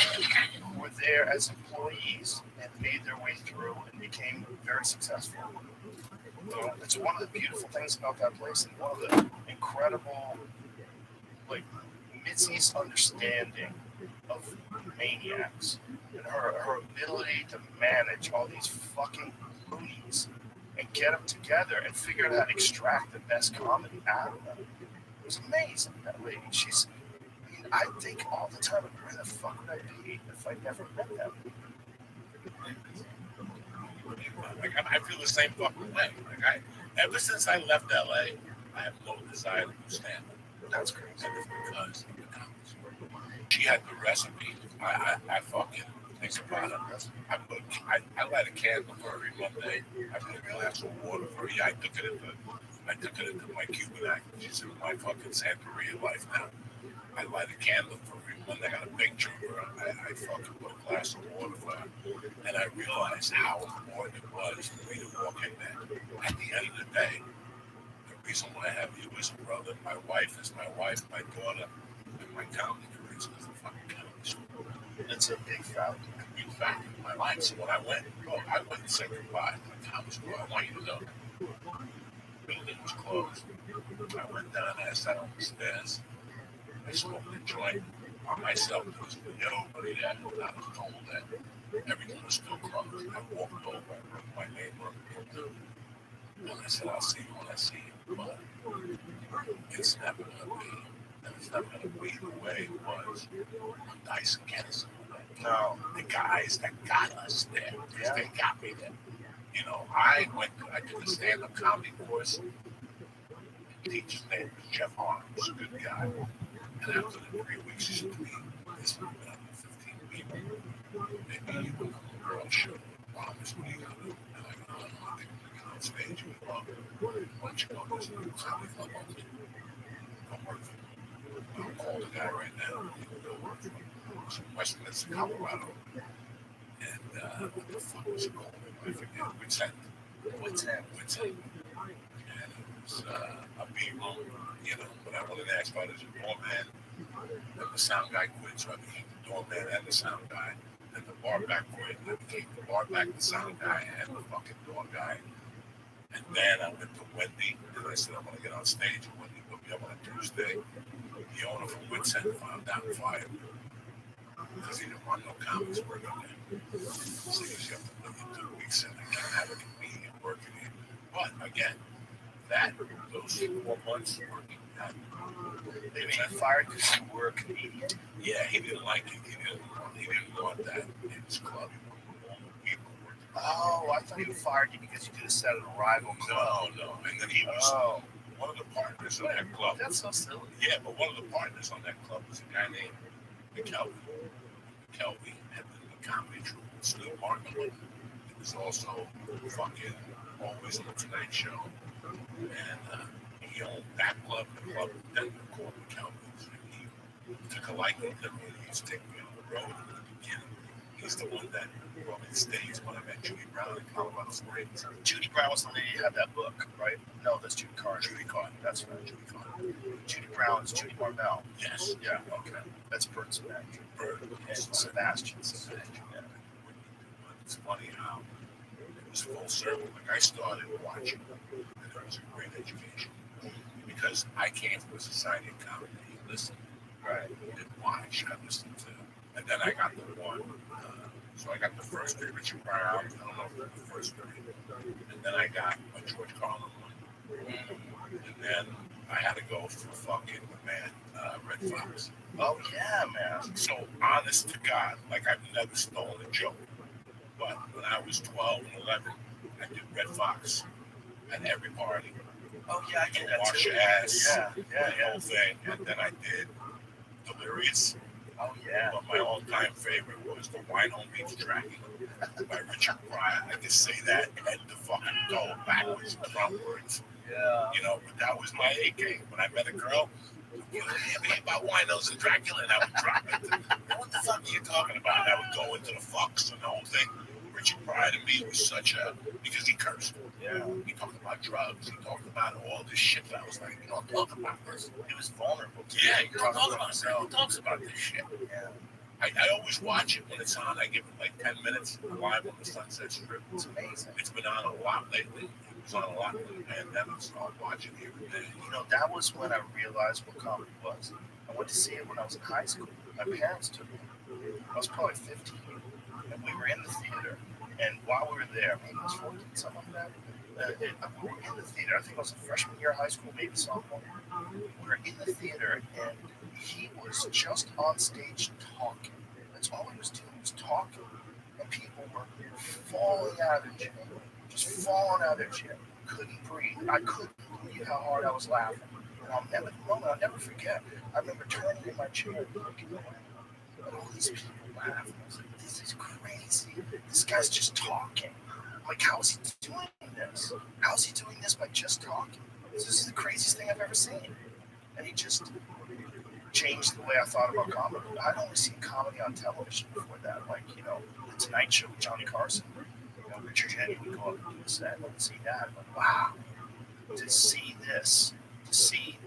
who were there as employees and made their way through and became very successful. You know, it's one of the beautiful things about that place, and one of the incredible, like, Mitzi's understanding of Maniacs and her ability to manage all these fucking loonies and get them together and figure out how to extract the best comedy out of them. It was amazing, that lady. I think all the time, where the fuck would I be if I never met them? Like, I feel the same fucking way. Like, ever since I left LA, I have no desire to do stand-up. That's crazy. And it's because of the comics. She had the recipe. I fucking think about it. I light a candle for every Monday. I put a glass of water for her. Yeah, I took it into my Cuban act. She's in my fucking Santeria life now. I light a candle for every Monday. I got a picture of her. I fucking put a glass of water for her. And I realized how important it was for me to walk in there. At the end of the day, the reason why I have you as a brother, my wife is my wife, my daughter, and my comedy career is the fucking comedy school. It's a big factor. A big factor in my life. So when I went and said goodbye to my comedy school. I want you to know. The building was closed. I went down there, I sat on the stairs. I smoked a joint by myself. There was nobody there. I was told that everything was still closed. I walked over, I broke my neighbor, and I said, I'll see you when I see you. But it's never going to be. And it's never going to be the way it was when Dyson Kennison. No. The guys that got us there, they got me there. You know, I did a stand-up comedy course. The teacher's name was Jeff Arnold, a good guy. And after the 3 weeks, he said to me, this will be up to 15 people. Maybe you will come to the girl show. Promise what are you going to do? And I go, no, I think we're going to get on stage. And go, why don't you go to this new comedy club over there? Come work for me. I'll call the guy right now. He will go work for me. It's in Westminster, Colorado. And what the fuck was it called? I forget. What's that? And it was a B room, you know, but I wanted to ask about it as a doorman. And the sound guy quit, so I became the doorman and the sound guy. at the bar back point. I became the bar back, the sound guy, and the fucking door guy. And then I went to Wendy, and I said, I want to get on stage. And Wendy put me up on a Tuesday. The owner from Witsen found out and fired me because he didn't want no comics working there. So you have to live in 2 weeks and I can't have a comedian working here. But again, those 4 months working at They made you fired because you were a comedian? yeah, he didn't like it. He didn't want that in his club. He wanted people working. Oh, I thought he fired you because you did a set at a rival club. No. And then he was one of the partners on that club. That's so silly. Yeah, but one of the partners on that club was a guy named McKelvey. McKelvey had the comedy troupe with Stu Martin. He was also fucking always on the Tonight Show. And he owned that club, the club then called McKelvey's. He took a liking to me. He used to take me on the road in the beginning. He's the one that brought me to stage when I met Judy Brown in Colorado Springs. Judy Brown was the lady who had that book, right? No, that's Judy Carter. Judy Carter. That's right, Judy Carter. Judy Brown is Judy Marmel. Yes. Yeah, okay. That's Bert's manager. Bird. And Sebastian's manager. Yeah. It's funny how it was full circle. Like I started watching, and it was a great education because I came from a society of comedy. You listen, Right. and watch. I listened to, and then I got the one. So I got the first three Richard Pryor albums. I don't know if it was the first three. And then I got a George Carlin one. And then I had to go for fucking the man, Red Fox. Oh, yeah, man. So honest to God, like I've never stolen a joke. But when I was 12 and 11, I did Red Fox at every party. Oh, yeah, I get that Wash too. your ass, Yeah, the whole thing. And then I did Delirious. Oh, yeah. But my all-time favorite was The Wine Home Meets Dragon by Richard Pryor. I could say that head to fucking toe, backwards, frontwards. Yeah. You know, but that was my A game. When I met a girl, you know, hey, about winos and Dracula, and I would drop it. What the fuck are you talking about? And I would go into the fucks and the whole thing. Richard Pryor to me was such a, because he cursed. Yeah. He talked about drugs. He talked about all this shit that I was like, you don't talk about this. He was vulnerable. Yeah, you don't talk about this. Who talks about this shit? Yeah. I always watch it when it's on. I give it like 10 minutes live on the Sunset Strip. It's amazing. It's been on a lot lately. It was on a lot in the pandemic, so I'm watching it every day. You know, that was when I realized what comedy was. I went to see it when I was in high school. My parents took me. I was probably 15, and we were in the theater. And while we were there, maybe I was 14, something like that. We were in the theater. I think I was a freshman year of high school, maybe sophomore. We were in the theater, and he was just on stage talking. That's all he was doing, was talking. And people were falling out of their chair, just falling out of their chair. Couldn't breathe. I couldn't believe how hard I was laughing. And I'll never forget. I remember turning in my chair and looking around. And all these people laughing. I was like, this is crazy. This guy's just talking. I'm like, how is he doing this? How is he doing this by just talking? This is the craziest thing I've ever seen. And he just changed the way I thought about comedy. I'd only seen comedy on television before that, like, you know, The Tonight Show with Johnny Carson. You know, Richard Henry would go up and do a set. I would see that. But wow, to see this, to see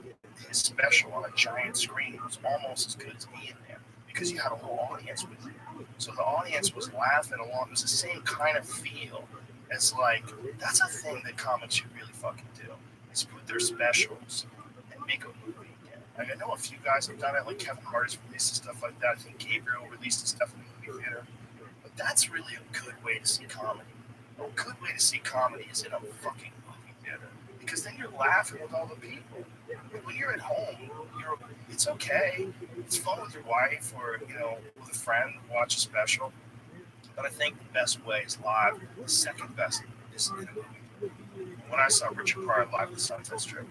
his special on a giant screen, it was almost as good as being there because you had a whole audience with you. So the audience was laughing along. It was the same kind of feel as, like, that's a thing that comics should really fucking do, is put their specials and make a movie again. Like, I know a few guys have done it, like Kevin Hart's released stuff like that. I think Gabriel released his stuff in the movie theater. But that's really a good way to see comedy. A good way to see comedy is in a fucking movie theater. Because then you're laughing with all the people. When you're at home, it's okay. It's fun with your wife or, you know, with a friend, watch a special. But I think the best way is live. The second best is in a movie. When I saw Richard Pryor live at the Sunset Strip,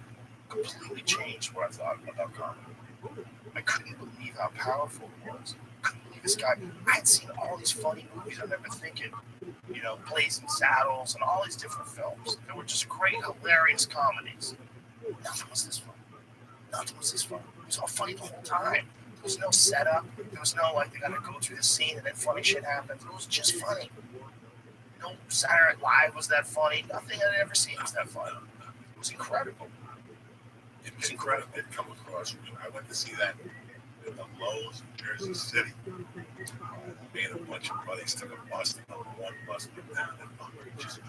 completely changed what I thought about comedy. I couldn't believe how powerful it was. I couldn't believe this guy. I had seen all these funny movies. I remember thinking, you know, Blazing Saddles and all these different films. They were just great, hilarious comedies. Nothing was this funny. Nothing was this funny. It was all funny the whole time. There was no setup. There was no, like, they gotta go through the scene and then funny shit happens. It was just funny. No Saturday Night Live was that funny. Nothing I'd ever seen was that funny. It was incredible. It was incredible. It come across. I went to see that in the Lowe's in Jersey City. Me and a bunch of buddies took a bus, the number one bus went down and just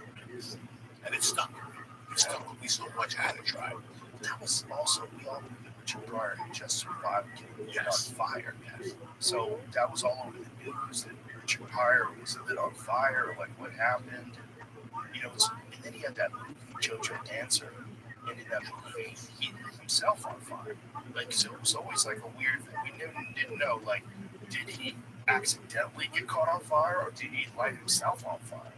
and it stuck with me. It stuck with me so much I had to try. That was also, we all knew that Richard Pryor had just survived getting lit on fire. Yes. So that was all over the news that Richard Pryor was lit on fire, like what happened. You know, and then he had that movie, JoJo Dancer, and in that movie, he lit himself on fire. Like, so it was always like a weird thing. We didn't know, like, did he accidentally get caught on fire, or did he light himself on fire?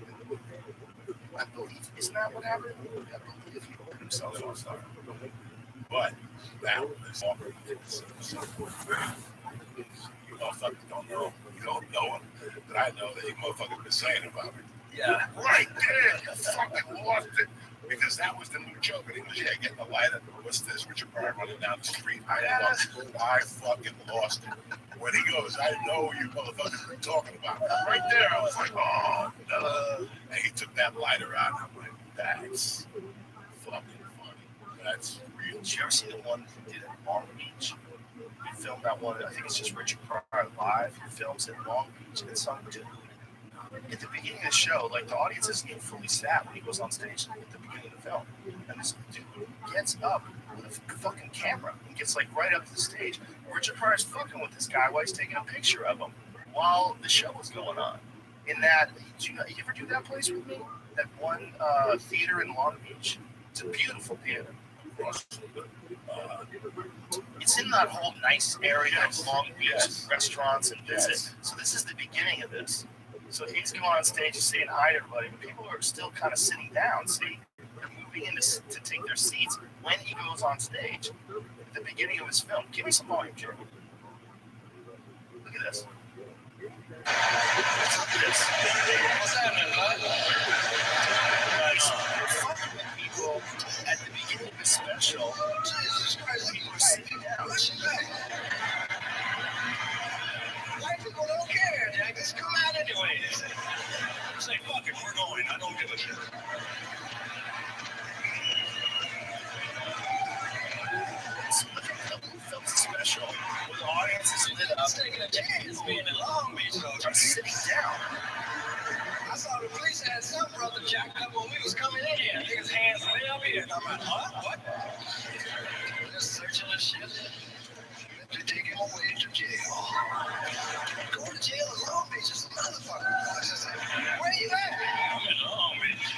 I believe, isn't that what happened? I believe he lit himself on fire. But that was all you motherfuckers don't know. You don't know him. But I know that you motherfuckers been saying about it. Yeah. Right there, you fucking lost it. Because that was the new joke. And he was, getting a lighter. What's this? Richard Pryor running down the street. I fucking lost it. When he goes, I know you motherfuckers been talking about it. Right there, I was like, oh, no. And he took that lighter out. And I'm like, that's fucking funny. That's real. Did you ever see the one he did at Long Beach? He filmed that one, I think it's just Richard Pryor live. He films in Long Beach, and some dude at the beginning of the show, like the audience isn't even fully sat when he goes on stage at the beginning of the film. And this dude gets up with a fucking camera and gets like right up to the stage. Richard Pryor's fucking with this guy while he's taking a picture of him while the show is going on. In that, you ever do that place with me? That one theater in Long Beach? It's a beautiful theater. It's in that whole nice area of Long Beach, restaurants and business. So this is the beginning of this. So he's going on stage and saying hi to everybody, but people are still kind of sitting down. See, they're moving in to take their seats when he goes on stage at the beginning of his film. Give me some volume, Jerry. Look at this. Look at this. What's happening, bud? Fucking with people at the beginning of his special. Jesus Christ, people are sitting down. White people don't care, Jack. Just come out anyway. Say, fuck it, we're going. I don't give a shit. Look at the film special where the audience is lit up. Taking a chance being in Long Beach, though. I'm sitting down. I saw the police had some brother jacked up when we was coming in here. Niggas' hands way up here. And I'm like, what? Just searching the shit. To take him away to jail. Go to jail in Long Beach is a motherfucker. Where you at? I'm in Long Beach.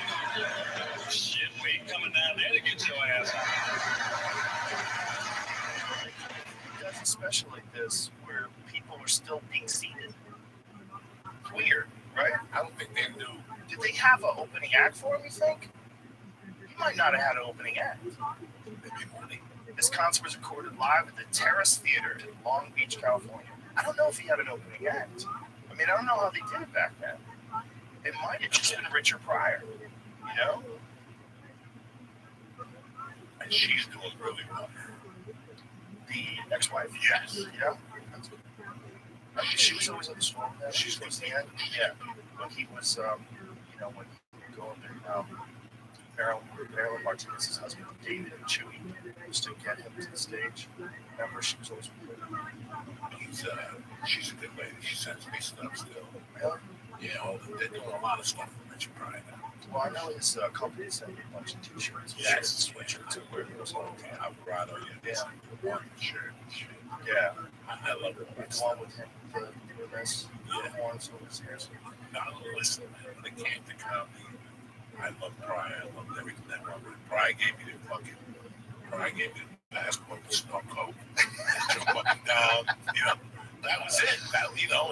Shit, we ain't coming down there to get your ass out. He does a special like this where people are still being seated. It's weird, right? I don't think they knew. Did they have an opening act for him, you think? He might not have had an opening act. Maybe money. This concert was recorded live at the Terrace Theater in Long Beach, California. I don't know if he had an opening act. I mean, I don't know how they did it back then. It might have just been Richard Pryor, you know? And she's doing really well. The ex-wife. Yes. Yeah. I mean, she was always on the storm. She's towards the end. Yeah. When he was, you know, when he would go under Marilyn Martinez's husband, David and Chewy, used to get him to the stage. Remember, she was always with him. She's a good lady. She sends me stuff still. Really? Yeah, they're doing a lot of stuff for Richard Pryor now. Well, I know his company sent me a bunch of t-shirts. Yes, sweatshirts, and where he was on. Alvarado, yeah. One shirt. Yeah. I love it. The one with him, the UMS, Yeah. horns over his ears. Now, listen, man, when it came to comedy, I love Pryor. I love everything that went with it. Pryor gave me the basketball with snow coat, jump up and down, you know. That was it.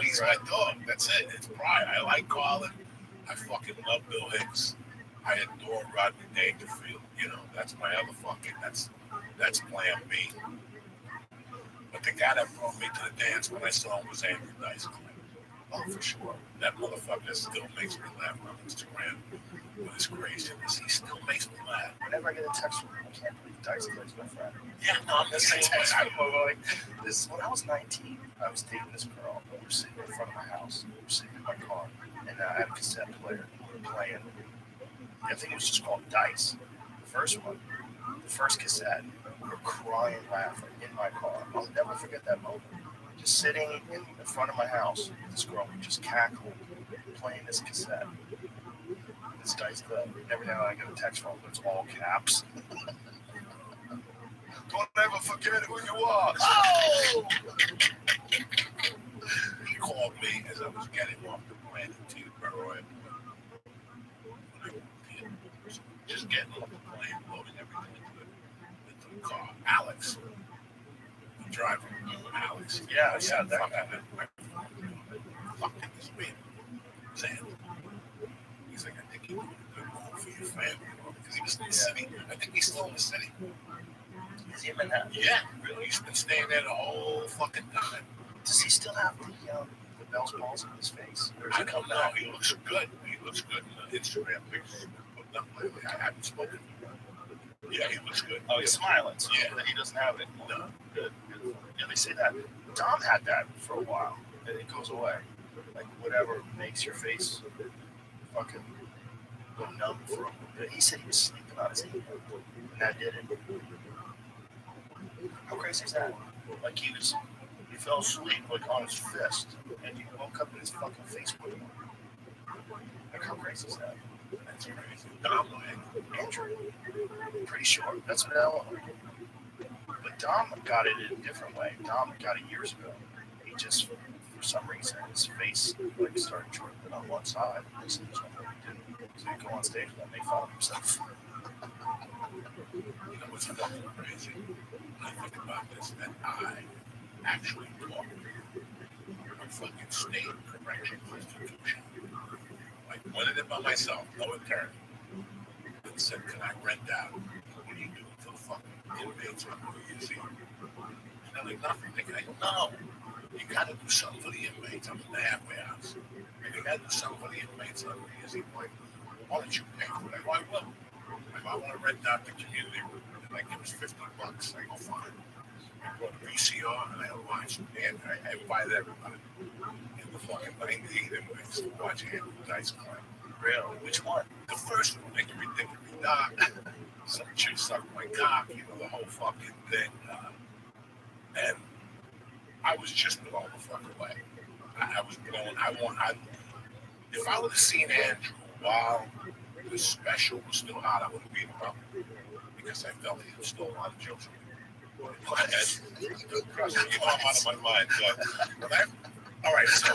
He's my dog. That's it. It's Pryor. I like Carlin. I fucking love Bill Hicks. I adore Rodney Dangerfield. You know, that's my other fucking, that's Plan B. But the guy that brought me to the dance when I saw him was Andrew Dice Clay. Oh, for sure. That motherfucker still makes me laugh on Instagram with his craziness. He still makes me laugh. Whenever I get a text from him, I can't believe Dice Clay's my friend. Yeah, no, I'm the same way. When I was 19, I was dating this girl. We were sitting in front of my house. We were sitting in my car. And I had a cassette player. We were playing. I think it was just called Dice. The first one. The first cassette. We were crying, laughing in my car. I'll never forget that moment. just sitting in front of my house. This girl just cackled, playing this cassette. This guy's the. Every now and then I get a text from him, but it's all caps. Don't ever forget who you are. Oh! He called me as I was getting off the plane in Teterboro Airport. Just getting off the plane, loading everything into the car. Alex, the driver, Alex. Yeah, that guy. Fucking this man, Sam. He's like, I think you do a good move for your family, because he was in the city. I think he's still in the city. Is he in Manhattan? Yeah, really. He's been staying there the whole fucking time. Does he still have the Bell's balls in his face? Or is I it don't come know. back? He looks good. He looks good in the Instagram pictures. But not lately. I haven't spoken to him. Yeah, he looks good. Oh, he's smiling. So Yeah. that he doesn't have it. No. Good. Yeah, they say that. Dom had that for a while, and it goes away. Like whatever makes your face fucking go numb for a little bit. He said he was sleeping on his email, and that did it. How crazy is that? Like he fell asleep like on his fist, and he woke up and his fucking face went on. Like how crazy is that? That's crazy. Dom, Andrew, pretty sure that's what Ellen. But Dom got it in a different way. Dom got it years ago. He just, for some reason, his face like started drooping on one side. He said there's nothing he did. So he'd go on stage and make fun of himself. you know what's fucking crazy? I think about this, that I actually talked to a fucking state correctional institution. Like, went in it by myself, no attorney, and said, can I rent out? What do you do until fucking inmates on New Year's Eve? And they're like, nothing. They go, no, you gotta do something for the inmates. I'm in the halfway house. And you gotta do something for the inmates on New Year's Eve. Like, why don't you pay for it? I go, I will. If I want to rent out the community room, and I give us $50, I go, fine. I brought a VCR and I watched, and I invited everybody in the fucking 98 inmates to watch Andrew Dice Club. Really? Which one? The first one, like everything could be dark. Some chick sucked my cock, you know, the whole fucking thing. And I was just blown the fuck away. I was blown. If I would have seen Andrew while the special was still out, I would have beat him up because I felt he stole a lot of jokes from me. I'm out of my mind. All right, so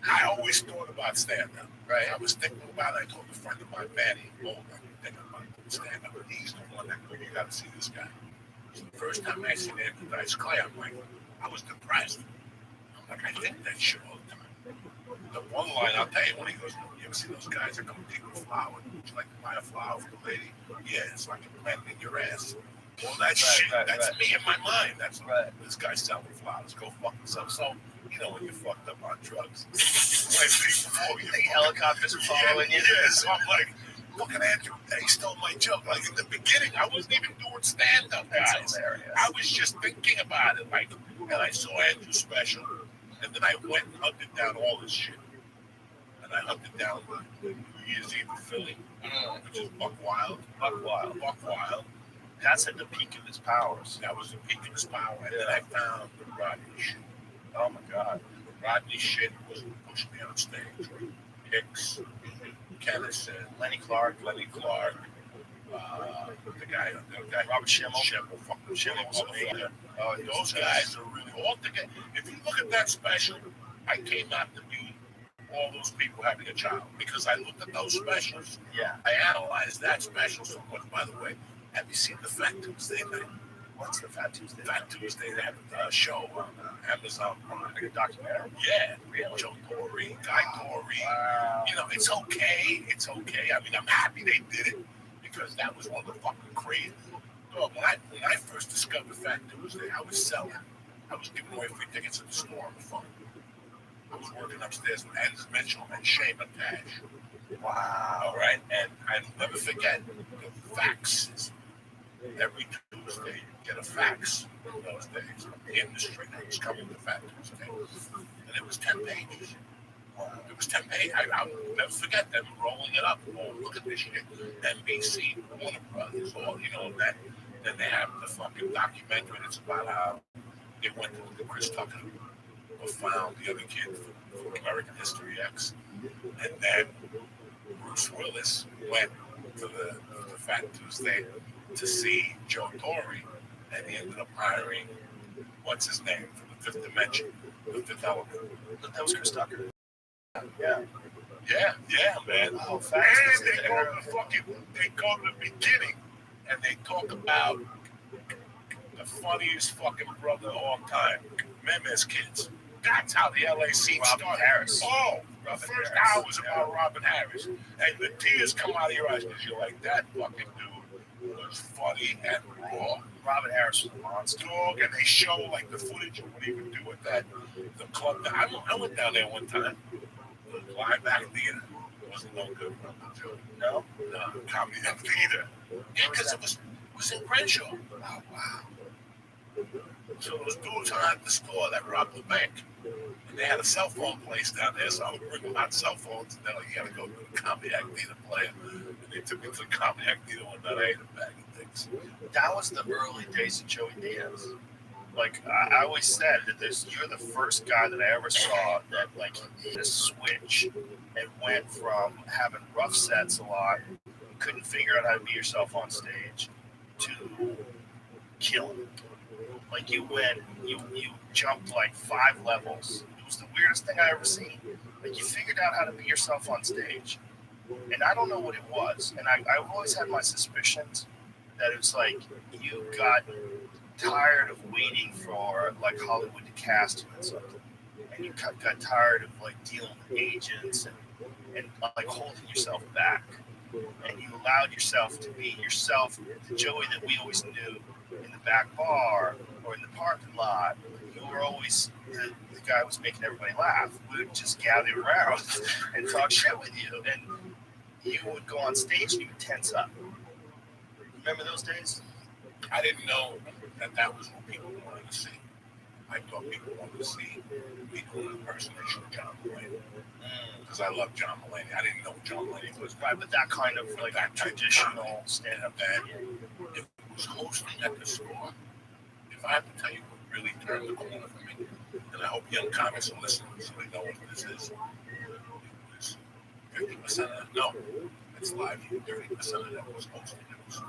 I always thought about stand-up, right? I was thinking about it. I told a friend of mine, Manny, I'm thinking about stand-up, and he's the one that you got to see this guy. So the first time I seen Andrew Dice Clay, I'm like, I was depressed. I'm like, I think that shit all the time. The one line, I'll tell you, when he goes, you ever see those guys that come take a flower? Would you like to buy a flower for the lady? Yeah, so I can plant it in your ass. Well, that shit, that's me in my mind. That's this guy's selling flowers. Go fuck yourself. So, you know, when you're fucked up on drugs, like people follow you. Helicopters are following you. Yeah, so I'm like, fucking Andrew, he stole my joke. Like in the beginning, I wasn't even doing stand-up, guys. I was just thinking about it. Like, and I saw Andrew's special, and then I went and hunted down all this shit. And I hunted down the New Year's Eve in Philly, which is Buck Wild. That's at the peak of his powers. That was the peak of his power. And then I found the Rodney shit. Oh my God. The Rodney shit was what pushed me on stage. Hicks, Kennison, Lenny Clark, the guy, Robert Schimmel. Fucking Schimmel. Oh, Those guys are really all together. If you look at that special, I came out to be all those people having a child because I looked at those specials. Yeah. I analyzed that special so much. By the way, have you seen the Fat Tuesday night? What's the Fat Tuesday? Fat Tuesday, they have a show on Amazon Prime. Like a documentary? Yeah, Really? Joe Torre, Guy Torre. Wow. You know, it's okay. It's okay. I mean, I'm happy they did it because that was one of the fucking crazy. Dog, when I first discovered Fat Tuesday, I was selling. I was giving away free tickets at the store on the phone. I was working upstairs with Anders Mitchell and Shane McTash. Wow. All right, and I never forget the faxes. Every Tuesday, you get a fax in those days from the industry that was coming to Fat Tuesday. And it was 10 pages. It was 10 pages. I'll never forget them rolling it up. Oh, look at this shit. NBC, Warner Brothers, all, you know, that. Then they have the fucking documentary that's about how they went to look at Chris Tucker, or found the other kid from American History X, and then Bruce Willis went to the Fat Tuesday to see Joe Torre, and he ended up hiring what's his name from the Fifth Dimension, the Fifth Element. But that was Chris Tucker. Yeah. Yeah, man. Oh, And facts. they go to the beginning, and they talk about the funniest fucking brother of all time, Memes Kids. That's how the LA scene Robin started. Harris. Oh, the Robin first Harris. hour was about Robin Harris. And the tears come out of your eyes because you're like, that fucking dude was funny and raw. Robin Harris was a monster. Dog, and they show like the footage of what he would do at the club. I went down there one time. The live act theater wasn't no good. No? No, comedy theater. Yeah, because it was in Crenshaw. Oh, wow. So those dudes at the store that robbed the bank. And they had a cell phone place down there, so I would bring them out cell phones, and they're like, you gotta go to the comedy act theater player. And they took me to the comedy act theater one night. I ate a bag of things. That was the early days of Joey Diaz. Like, I always said that you're the first guy that I ever saw that, like, hit a switch and went from having rough sets a lot, couldn't figure out how to be yourself on stage, to killing. Like, you jumped like 5 levels. It was the weirdest thing I ever seen. Like, you figured out how to be yourself on stage. And I don't know what it was. And I've always had my suspicions that it was like you got tired of waiting for like Hollywood to cast you in something. And you got tired of like dealing with agents and like holding yourself back. And you allowed yourself to be yourself, the Joey that we always knew in the back bar or in the parking lot. You were always the guy who was making everybody laugh. We would just gather around and talk shit with you. And you would go on stage and you would tense up. Remember those days? I didn't know that was what people wanted to see. I thought people wanted to see me doing an impersonation of John Mulaney. Because I love John Mulaney. I didn't know John Mulaney was. Right, but that kind of like that traditional stand-up. And if it was hosting at the store, if I have to tell you what really turned the corner for me, and I hope young comics are listening so they know what this is, it was 50% of that. No, it's live. 30% of that was hosting at the store.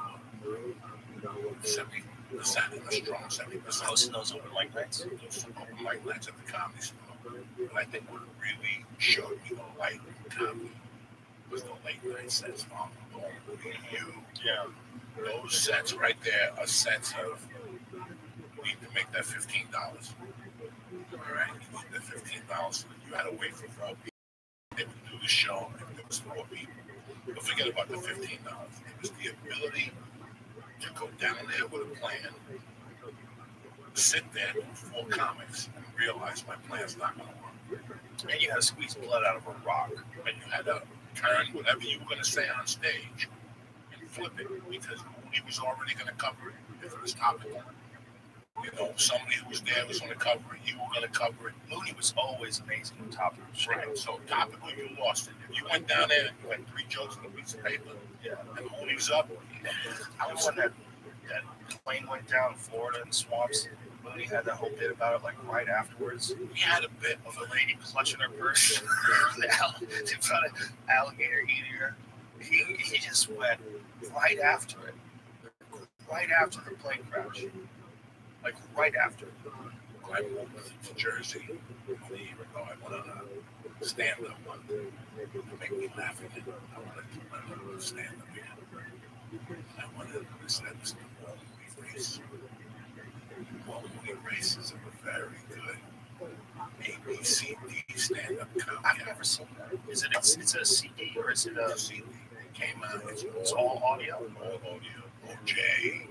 70%, a strong 70%. Hosting those open mic nights? Those open mic nights at the comedy store. But I think what really showed me the light in comedy was the late night sets on you. Yeah. Those sets right there are sets of you need to make that $15. All right, you need that $15 so that you had to wait for 12 people. They would do the show and there was 4 people. But forget about the $15. It was the ability to go down there with a plan, sit there with 4 comics, and realize my plan's not going to work. And you had to squeeze blood out of a rock. And you had to turn whatever you were going to say on stage and flip it because he was already going to cover it if it was topical. You know, somebody who was there was going to cover it. You were going to cover it. Mooney was always amazing on topical. Right. So topical, you lost it. If you went down there and you had 3 jokes on a piece of paper, and Mooney was up, I was when that plane went down in Florida in the swamps. Mooney had that whole bit about it, like right afterwards. He had a bit Of a lady clutching her purse in front of alligator eating her. He just went right after it. Right after the plane crash. Like right after. I moved to Jersey a year ago. I went on a stand-up one to make me laugh again. I wanted to stand up again. I wanted to say this to Wall Movie Race. Wall Movie Races are very good ABCD stand-up comedy. I've never seen that. Is it it's a CD or is it a CD? It came out. It's all audio? All audio. OJ,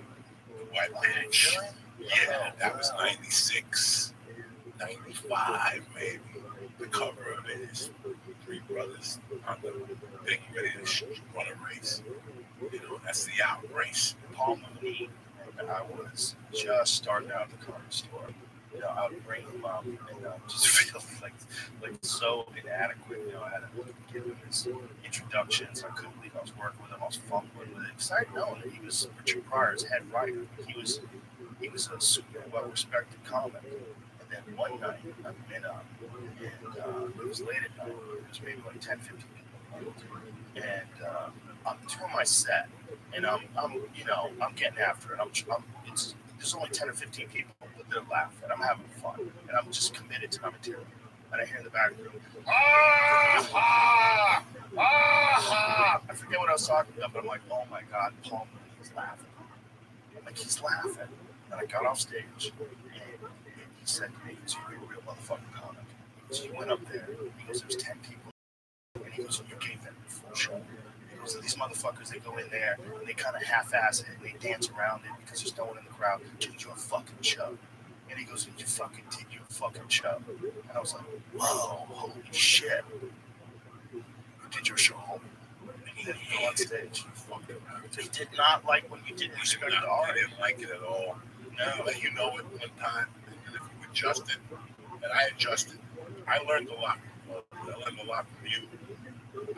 The White Bitch. Yeah, that was 96, 95 maybe. The cover of it is 3 brothers on the thing ready to run a race. You know, that's the out race. Paul Mooney, and I was just starting out at the comedy store. You know, I would bring him up and just feel like so inadequate. You know, I had to give him his introductions. I couldn't believe I was working with him. I was fumbling with it because I had known that he was Richard Pryor's head writer. He was He was a super well-respected comic. And then one night, I went up, and it was late at night. It was maybe like 10, 15 people. And I'm doing my set, and I'm getting after it. There's only 10 or 15 people, but they're laughing. I'm having fun, and I'm just committed to my material. And I hear in the background, ah, ha, ah, ha. I forget what I was talking about, but I'm like, oh my God, Paul Mooney's laughing. Like, he's laughing. And I got off stage, and he said to me, you're a real motherfucking comic. So he went up there, he goes, there's 10 people. And he goes, you gave them the full show. He goes, these motherfuckers, they go in there, and they kind of half-ass it, and they dance around it because there's no one in the crowd. Dude, you're a fucking show. And he goes, you fucking did your fucking show. And I was like, whoa, holy shit. You did your show, homie. And he didn't go on stage. He did not like when you didn't respect the art. I didn't like it at all. No, and you know it one time, and if you adjusted, and I adjusted, I learned a lot. I learned a lot from you.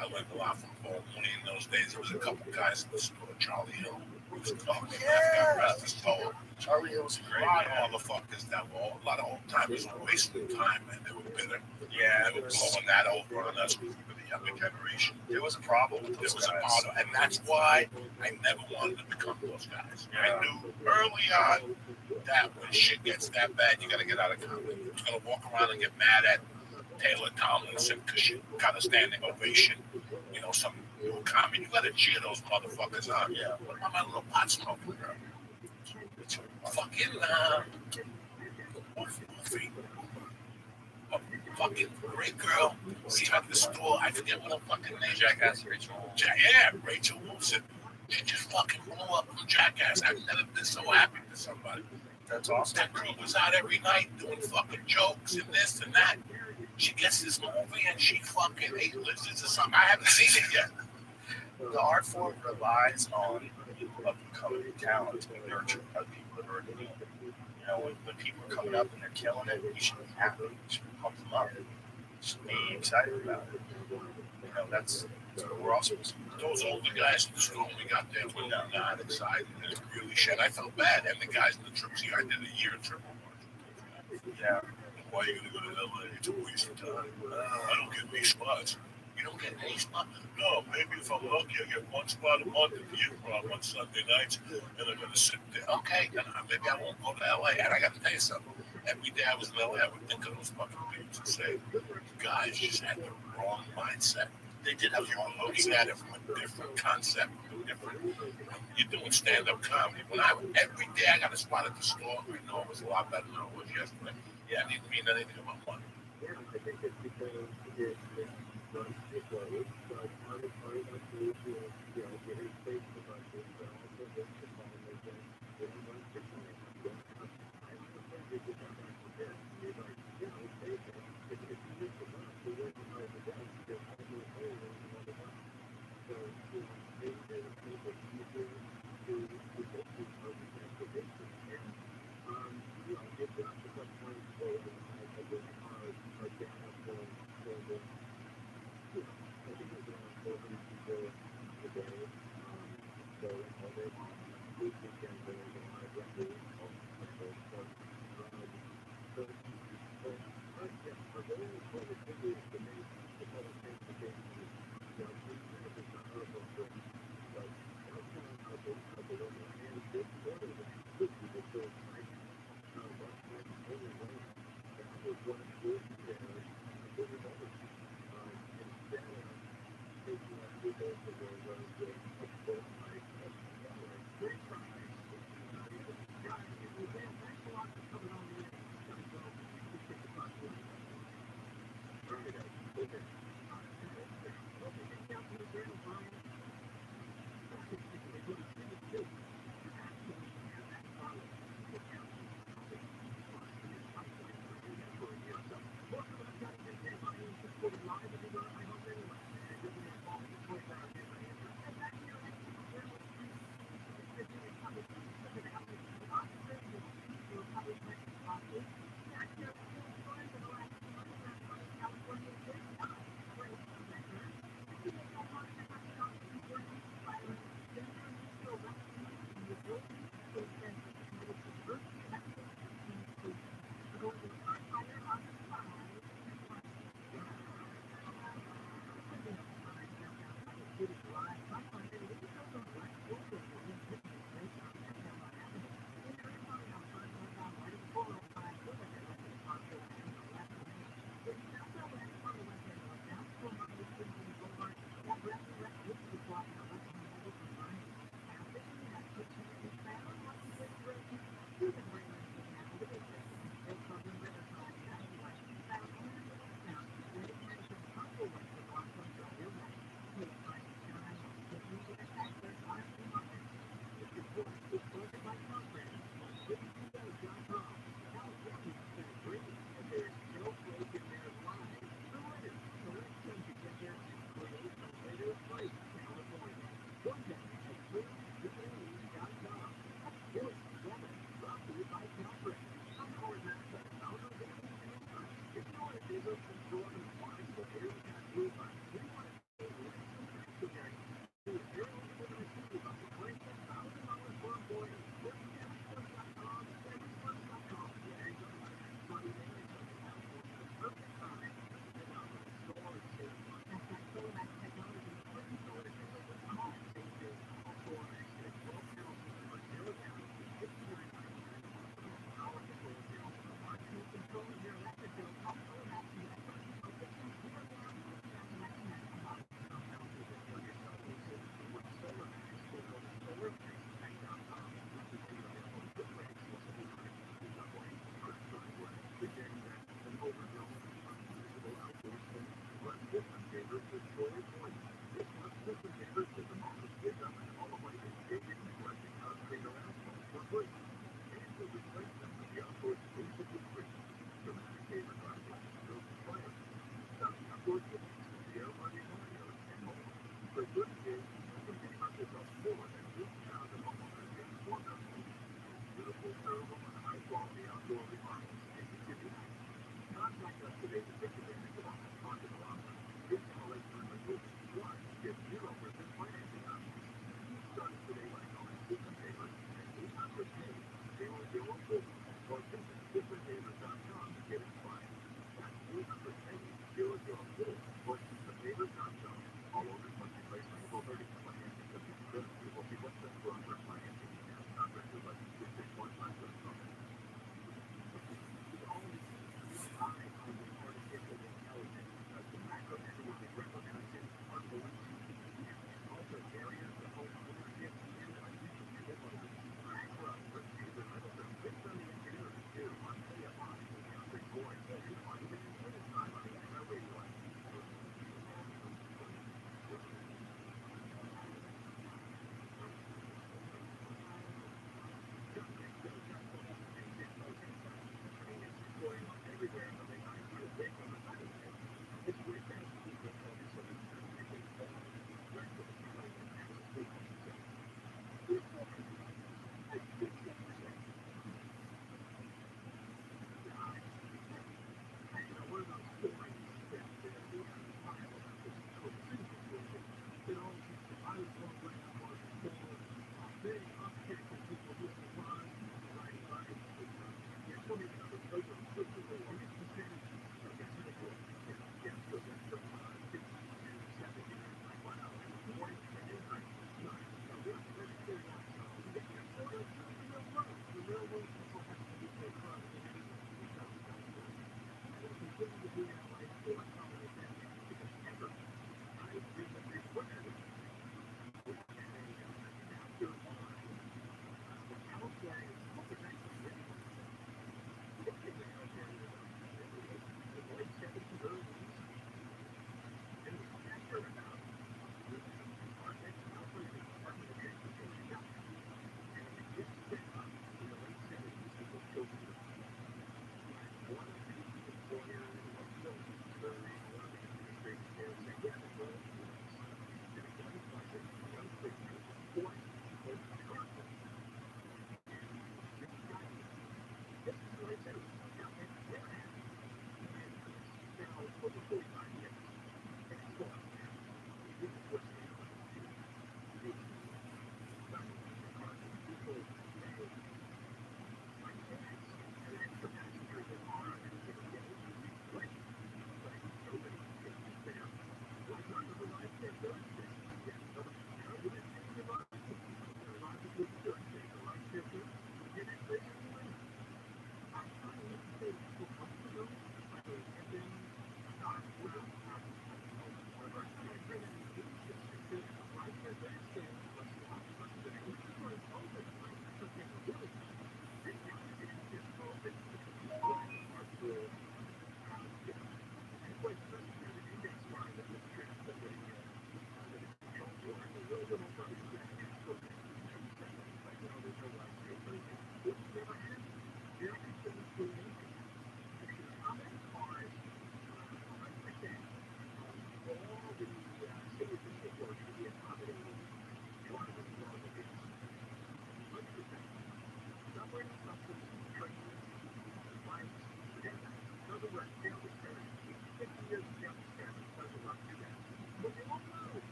I learned a lot from Paul Mooney in those days. There was a couple guys in the store, Charlie Hill. Rest his soul. Charlie Hill was a great A lot of motherfuckers that were a lot of old timers were wasting time, and they were bitter. Yeah, They were blowing that over on us for the younger generation. there was a problem with There those was a guys. problem, and that's why I never wanted to become those guys. I knew early on that when shit gets that bad, you got to get out of comedy. You're going to walk around and get mad at Taylor Tomlinson because you got a standing ovation. You know, some new comedy. You got to cheer those motherfuckers on. Yeah. What about my little pot smoking girl? Fucking, Wolfie. A fucking great girl. See her at the store. I forget what her fucking name is. Jackass, Rachel. Yeah, Rachel Wilson. She just fucking blew up from Jackass. I've never been so happy for somebody. That's awesome. That girl was out every night doing fucking jokes and this and that. She gets this movie and she fucking ate lizards or something. I haven't seen it yet. The art form relies on up-and-coming talent to be nurtured by people that are already doing it. You know, when people are coming up and they're killing it, you should be happy. You should pump them up. You should be excited about it. You know, that's what we're all supposed to do. Those older guys in the store when we got there were not excited. It really shit. I felt bad. And the guys in the trips here, I did a year of triple march. Yeah. Why are you going to go to LA? It's a waste of time. I don't get any spots. You don't get any spots? No, maybe if I'm lucky, I get one spot a month at the Improv on Sunday nights, and I'm going to sit there. Okay, then maybe I won't go to LA. And I got to tell you something. Every day I was in LA, I would think of those fucking people and say, you guys just had the wrong mindset. They did have you were looking at it from a different concept, you're doing stand-up comedy. Every day I got a spot at the store, I know it was a lot better than it was yesterday. Yeah, it didn't mean anything about money.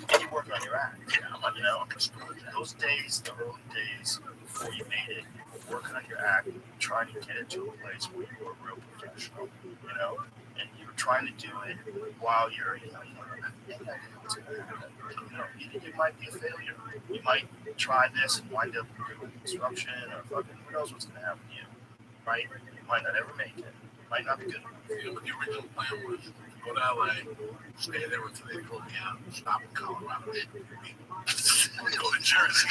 And you work on your act. You know, those days, the early days before you made it, working on your act, trying to get it to a place where you were a real professional, you know, and you're trying to do it while you're, you know, you might be a failure. You might try this and wind up with disruption or fucking who knows what's going to happen to you, right? You might not ever make it. Might not be good. Yeah, but the original plan was to go to LA, stay there until they pull me out, stop in Colorado, shoot me, go to Jersey,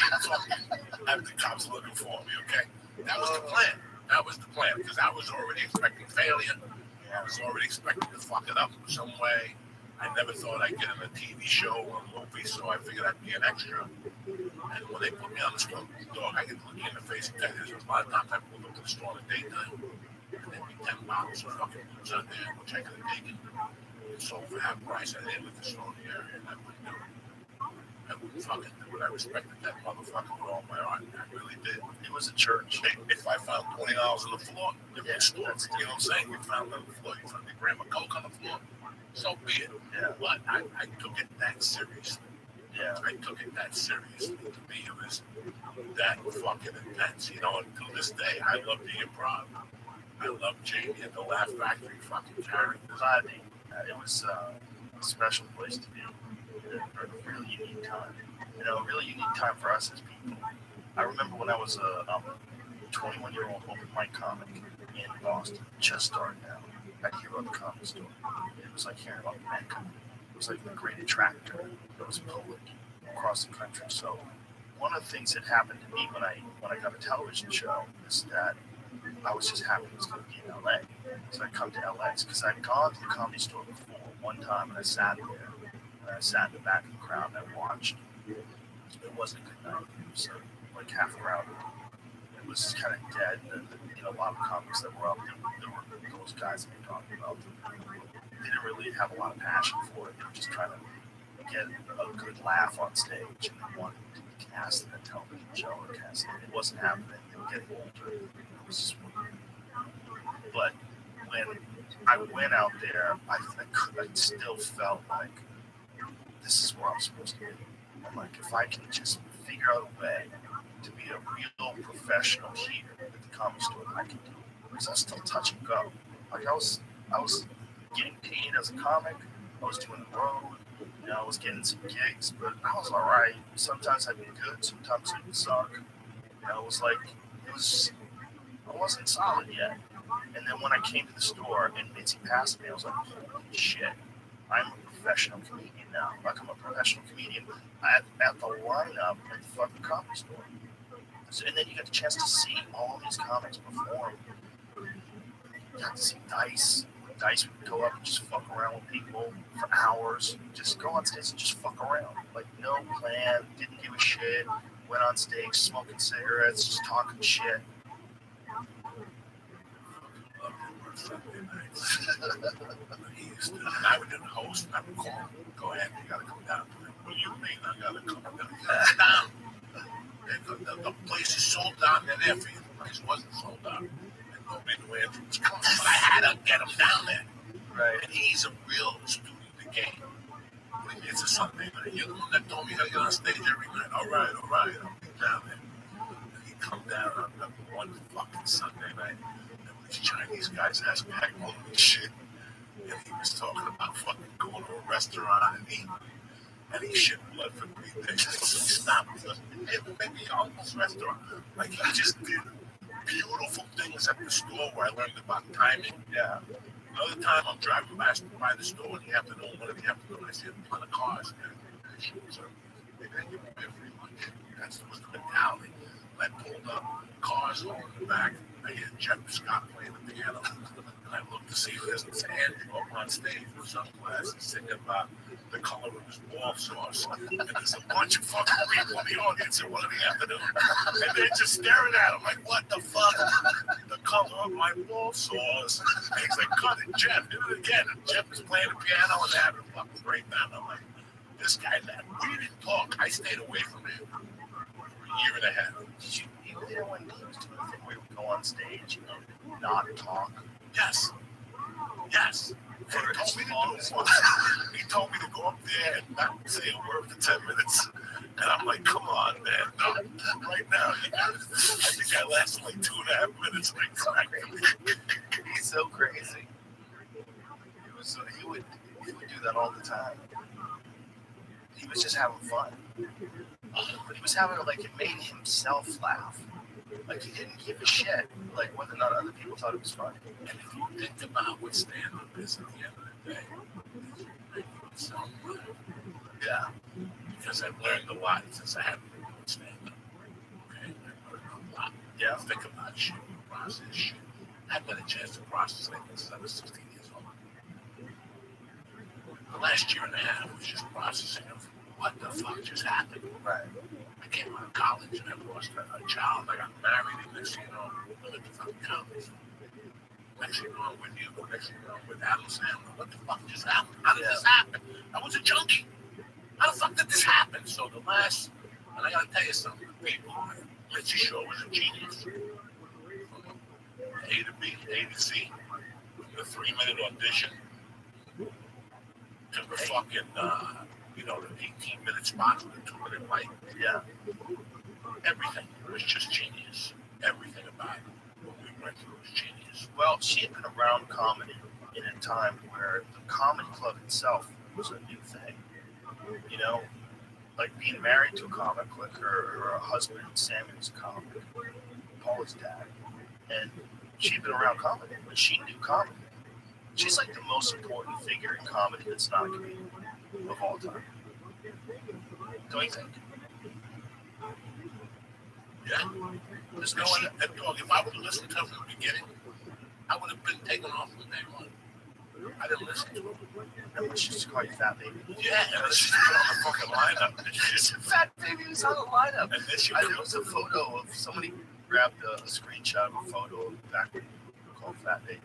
have the cops looking for me, okay? That was the plan. That was the plan, because I was already expecting failure. I was already expecting to fuck it up some way. I never thought I'd get in a TV show or a movie, so I figured I'd be an extra. And when they put me on the store, dog, I get to look you in the face and tell you, there's a lot of times I pulled up to the store in the daytime, and there'd be 10 bottles of fucking booze out there, which I could have taken and sold for half price. I didn't live the store in the area, and I wouldn't do it. I wouldn't fucking do it. I respected that motherfucker with all my heart. I really did. It was a church. If I found $20 on the floor, different store. You know what I'm saying? You found it on the floor. You found a gram of coke on the floor. So be it. Yeah. But I took it that seriously. Yeah. I took it that seriously. To me, it was that fucking intense. You know, and to this day, I love the improv. I love Jamie and the Laugh Factory fucking characters. It was a special place to be. A really unique time. You know, a really unique time for us as people. I remember when I was a 21-year-old open mic comic in Boston, just starting out. I'd hear about the comedy store. It was like hearing about Mecca. It was like the great attractor that was public across the country. So one of the things that happened to me when I got a television show is that I was just happy it was going to be in LA. So I come to LA because I'd gone to the comedy store before one time and I sat there and I sat in the back of the crowd and I watched. It wasn't a good night. It was like half crowded. It was kind of dead. And, you know, a lot of comics that were up there were those guys that you're talking about. They didn't really have a lot of passion for it. They were just trying to get a good laugh on stage and they wanted to be cast in a television show or cast it. It wasn't happening. They were getting older. It was just weird. But when I went out there, I still felt like this is where I'm supposed to be. I'm like, if I can just figure out a way to be a real professional here at the comedy store, I can do it. Because I was still touch and go. Like I was getting paid as a comic, I was doing the road. You know, I was getting some gigs, but I was all right. Sometimes I'd be good, sometimes it would suck. You know, I wasn't solid yet. And then when I came to the store and Mitzi passed me, I was like, holy shit, I'm a professional comedian now. Like, I'm a professional comedian at the lineup at the fucking comedy store. So, and then you get the chance to see all these comics perform. You got to see Dice. Dice would go up and just fuck around with people for hours. Just go on stage and just fuck around. Like, no plan, didn't give a shit. Went on stage smoking cigarettes, just talking shit. Sunday nights. He used to, I would do the host, and I would call him, go ahead, you gotta come down. What do you mean I gotta come down? The place is sold out, and there for you. The place wasn't sold out. And nobody knew Andrew was coming, but I had to get him down there. Right. And he's a real student of the game. It's a Sunday night. You're the one that told me you gotta get on stage every night. All right, I'll get down there. And he'd come down on one fucking Sunday night. These Chinese guys asked me, holy shit. And he was talking about fucking going to a restaurant and eating. And he shit blood for 3 days. So he stopped. He goes, maybe almost restaurant. Like, he just did beautiful things at the store where I learned about timing. Yeah. Another time I'm driving by the store in the afternoon, one in the afternoon, I see a ton of cars. And she was maybe I give them free lunch. That was the mentality. I pulled up, cars all in the back. I hear Jeff Scott playing the piano. And I looked to see if there's Andrew up on stage with sunglasses singing about the color of his ball sauce. And there's a bunch of fucking people in the audience at 1 in the afternoon. And they're just staring at him like, what the fuck? The color of my ball sauce. And he's like, cut it, Jeff, do it again. And Jeff is playing the piano and having a fucking breakdown. I'm like, this guy, we didn't talk. I stayed away from him for a year and a half. Did you were there when he was doing the thing where he would go on stage and not talk? Yes. He told me to go up there and not say a word for 10 minutes. And I'm like, come on, man. No, right now, I think I lasted like 2.5 minutes. He's so crazy. He would do that all the time. He was just having fun. But he was having it like it made himself laugh. Like he didn't give a shit, like whether or not other people thought it was funny. And if you think about what stand-up is at the end of the day, it's so good. Yeah. Because I've learned a lot since I haven't been doing stand-up. Okay? I've learned a lot. Yeah. Think about shit, process shit. I've had a chance to process like this since I was 16 years old. The last year and a half was just processing of what the fuck just happened. Right. I came out of college and I lost a child. I got married, and next thing you know, I'm at the fucking college. Next thing you know, I'm with you. Next thing you know, I'm with Adam Sandler. What the fuck just happened? How did this happen? I was a junkie. How the fuck did this happen? So and I gotta tell you something, people, Richie Shaw was a genius. From A to B, A to Z, from the 3-minute audition to the fucking, the 18-minute spot with the 2-minute mic. Yeah. Everything was just genius. Everything about it, what we went through was genius. Well, she had been around comedy in a time where the comedy club itself was a new thing. You know, like being married to a comic, like her husband, Sammy, was a comic, Paula's dad. And she'd been around comedy, but she knew comedy. She's like the most important figure in comedy that's not a comedian of all time. Don't you think? Yeah. There's no If one. if I would have listened to her from the beginning, I would have been taken off from day one. I didn't listen to her. Everyone used to call you Fat Baby. Yeah, and then she put on the fucking lineup. And she Fat Baby was on the lineup. and then she There was a photo of somebody grabbed a screenshot of a photo of back when you were called Fat Baby.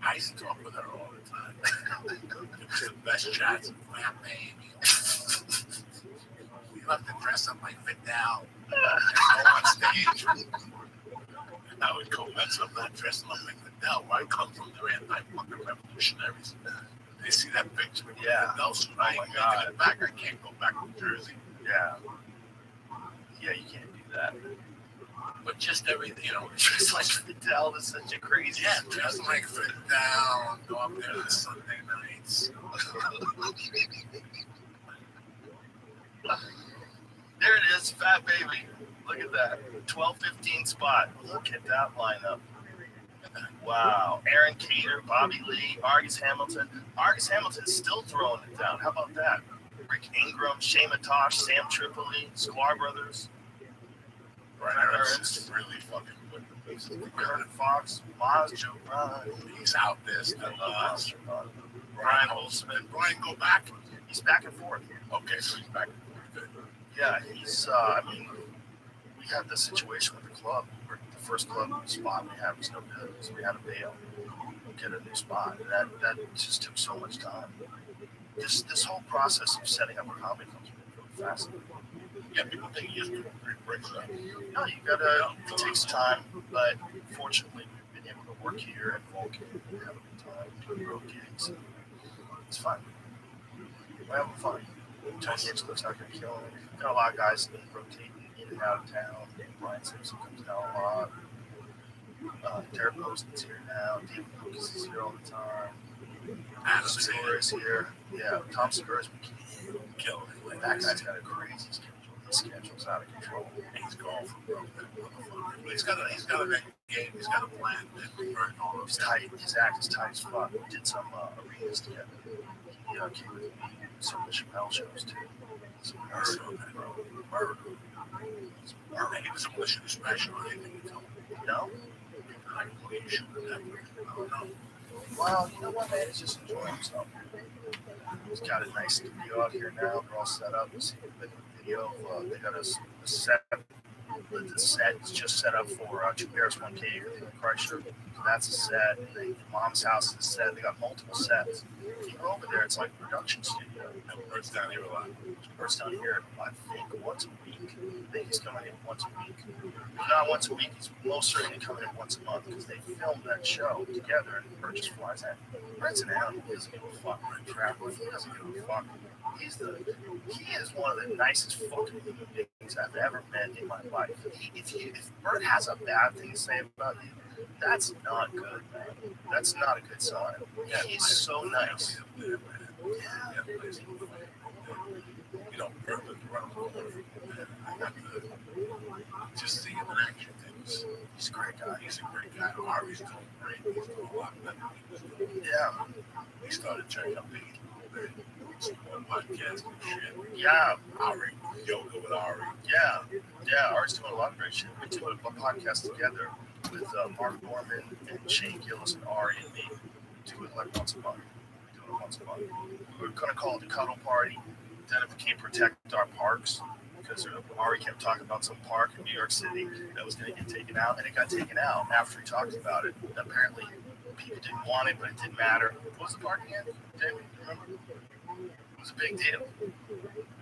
I used to talk with her all the time. It was the best chats. Fat baby. You have to dress up like Fidel and go on stage. And I would go, I'm not dressing up like Fidel. Where I come from, they're anti-fucking revolutionaries. They see that picture of Fidel, so I ain't making it back. I can't go back to Jersey. Yeah. Yeah, you can't do that. But just everything, you know, Just like Fidel is such a crazy. yeah, just like fit down, go up there on Sunday nights. There it is, Fat Baby. Look at that. 12-15 spot. Look at that lineup. Wow. Aaron Cater, Bobby Lee, Argus Hamilton. Argus Hamilton's still throwing it down. How about that? Rick Ingram, Shane Matosh, Sam Tripoli, Sklar Brothers, Brian Ernst really fucking good. He's Curtin Fox, Maz Jovan. He's out there still. Brian Brian Holtzman. Holtzman. Brian, go back. He's back and forth. Okay, so he's back. Good. Yeah, he's, I mean, we had this situation with the club where the first club spot we had was no good, so we had to bail, get a new spot. And that just took so much time. This whole process of setting up a comedy club is really fascinating. Yeah, people think he just do great breaks. No, you gotta, it takes time, but fortunately we've been able to work here and Vulcan and have a good time, doing road gigs. It's fun. We're having fun. Tony Hicks looks like a killer. Got a lot of guys rotating in and out of town. Brian Simpson comes down a lot. Derek Poston's here now. David Lucas is here all the time. Adam Segura is here. Yeah, Tom Segura's been killing it. that guy's got a crazy schedule. His schedule's out of control. He's gone from broke. He's got a net game. He's got a plan. And all of He's tight. His act is tight as fuck. We did some arenas together. He came with me some of the Chappelle shows too. Some Murder. He was a militia special. No? I believe you should have never. Well, you know what, man? He's just enjoying himself. He's got a nice studio out here now. We're all set up. You see the video. They got a set. The set is just set up for Two Bears, One Cave. Christ Show. So that's a set. The mom's house is a set. They got multiple sets. If you go over there, it's like a production studio. Birds down here a lot. First down here, I think once a week. I think he's coming in once a week. If not once a week, he's most certainly coming in once a month because they filmed that show together and Bert just flies in. Bert's an animal. He doesn't give a fuck. Traveling, he doesn't give a fuck. He is one of the nicest fucking human beings I've ever met in my life. If Bert has a bad thing to say about you, that's not good, man. That's not a good sign. He's so nice. You know, Bert lived around the corner. Just see him in action. He's a great guy. He's a great guy. Ari's doing great. He's doing a lot better than he was doing. Yeah. He started checking up the podcast and shit. Yeah. Ari, yoga with Ari. Yeah, Ari's doing a lot of great shit. We're doing a podcast together with Mark Norman and Shane Gillis and Ari and me. We do it like once a month. We were going to call it the Cuddle Party. Then it became Protect Our Parks because Ari kept talking about some park in New York City that was going to get taken out, and it got taken out after he talked about it. Apparently, people didn't want it, but it didn't matter. What was the park again? Jamie, remember? It was a big deal.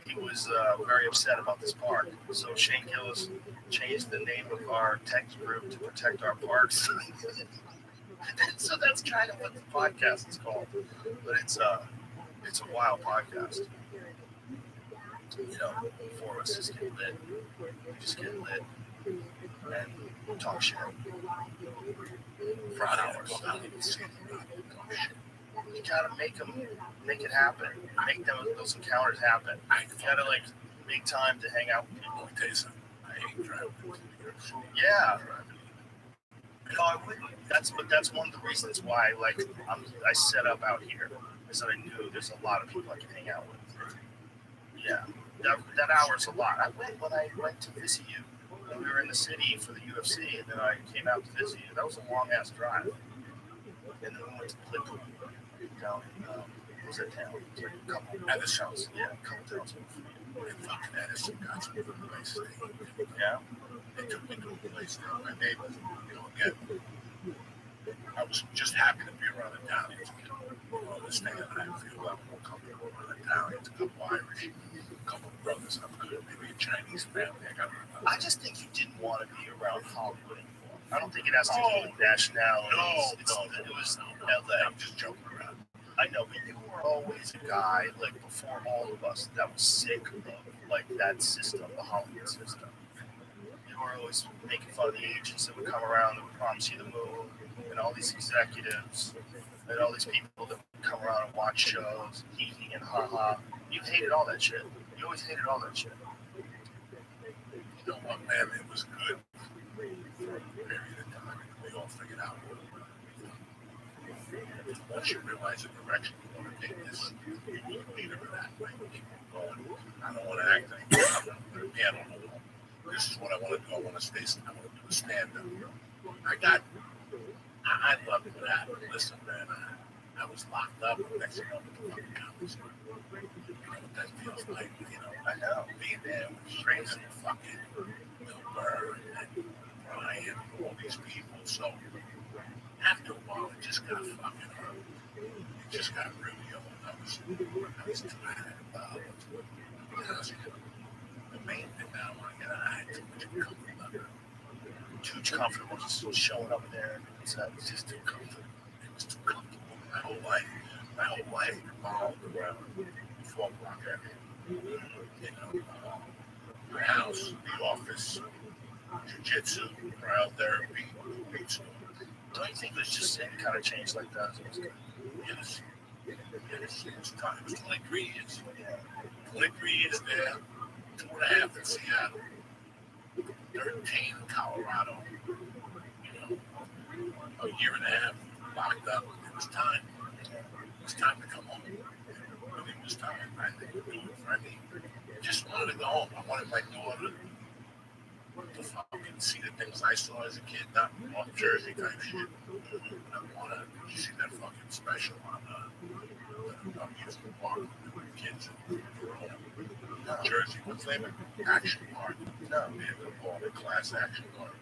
He was very upset about this park. So Shane Gillis changed the name of our text group to Protect Our Parks. So that's kind of what the podcast is called. But it's a wild podcast. You know, four of us just get lit. We just get lit and talk shit for hours. You gotta make it happen. Make those encounters happen. You gotta make time to hang out with people. Let me tell you something. I hate driving to New York City. Yeah. No, I wouldn't. That's one of the reasons why I set up out here is that I knew there's a lot of people I can hang out with. Yeah, that hour's a lot. I went when I went to visit you when we were in the city for the UFC, and then I came out to visit you. That was a long ass drive. And then we went to Clipwood down in what was that town? It was like a couple towns. Yeah, a couple towns. And fucking Edison got some good place. Yeah. They took me to a place there. My neighbors, you know, again, I was just happy to be around Italians. You know, understand that I feel a lot more comfortable around Italians, a couple Irish, a couple brothers. I'm good. Maybe a Chinese family. I just think you didn't want to be around Hollywood anymore. I don't think it has to do with nationality. It was LA. I'm just joking around. I know, but you were always a guy, before all of us, that was sick of, that system, the Hollywood system. You are always making fun of the agents that would come around and promise you the moon, and all these executives, and all these people that would come around and watch shows, hee hee and ha ha. You hated all that shit. You always hated all that shit. You know what, man? It was good for a period of time. We all figured out. Once you realize the direction you want to take this, you will lead her that way. Keep going. I don't want to act anymore. I'm going to put a piano on the wall. This is what I want to do. I want to stay. I want to do a stand-up. I love that. Listen, man, I was locked up next to the fucking comedy store. You know what that feels like, you know? I know. Being there with crazy fucking Bill Burr and Brian and all these people. So after a while, it just got fucking hurt. It just got really old. I was tired about it. The main thing that I want to get out, I had too much comfort. Too comfortable just showing up there. It was just too comfortable. It was too comfortable. My whole life revolved around the 4 block area. You know, my house, the office, jiu-jitsu, crowd therapy, pizza. Don't you think there's just any kind of change like that? Yes. It was time. It was 23 years. 23 years there, 2.5 in Seattle, 13 in Colorado, you know, a year and a half locked up. It was time. It was time to come home. It really was time. I think it was for me. I just wanted to go home. I wanted my daughter to fucking see the things I saw as a kid, not North Jersey type shit. I wanted to see that fucking special on amusement park with the kids in New Jersey. What's the name of it? Action Park. No, they have a call it Class Action Park.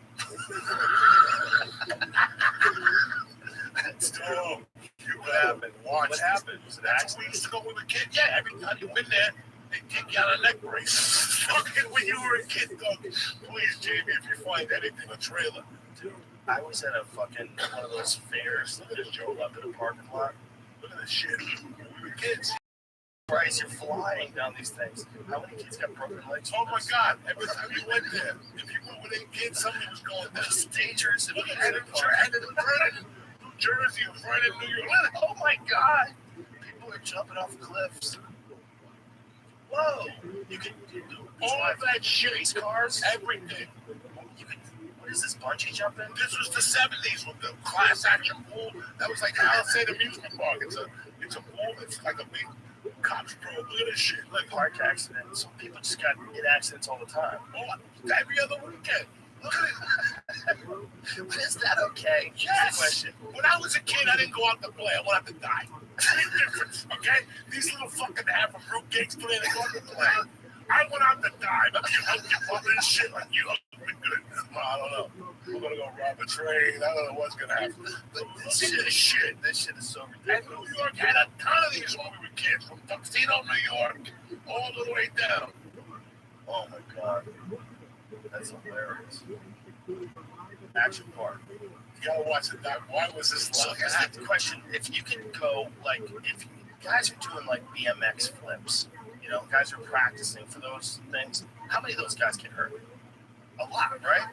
Oh, what happened? What happened? Was it accident? We used to go with a kid. Yeah, every time you went there, they take you out a neck brace. Fucking when you were a kid, dog. Please, Jamie, if you find anything, a trailer. Dude, I was at a fucking one of those fairs. Look at this Joe up in a parking lot. Look at this shit. We were kids. Christ, you're flying down these things. How many kids got broken legs? Oh my God! Every time you went there, if you went with a kid, somebody was going there. It's dangerous. And New Jersey was right in New York. Oh my God! People are jumping off cliffs. Whoa! You can do All of that shit. Race cars, everything. You can. What is this, bungee jumping? This was the 70s with the class action pool. That was like Palisade Amusement Park. It's a pool that's like a big cops pro glitter shit. Like park accidents. People just got in accidents all the time. Oh, every other weekend. Look at it. But is that okay? Yes. Question. When I was a kid, I didn't go out to play. I went out to die. Big difference, okay? These little fucking half of fruit cakes play, they go out to play. I went out to die. But you know, you bumping and shit like you. Well, I don't know. We're gonna go rob a train. I don't know what's gonna happen. But this shit is so ridiculous. And New York had a ton of these when we were kids, from Tuxedo, New York, all the way down. Oh my God, that's hilarious. Action Park. You gotta watch it. Why was this? So here's the question: if you can go, like, if guys are doing like BMX flips, you know, guys are practicing for those things. How many of those guys get hurt? A lot, right?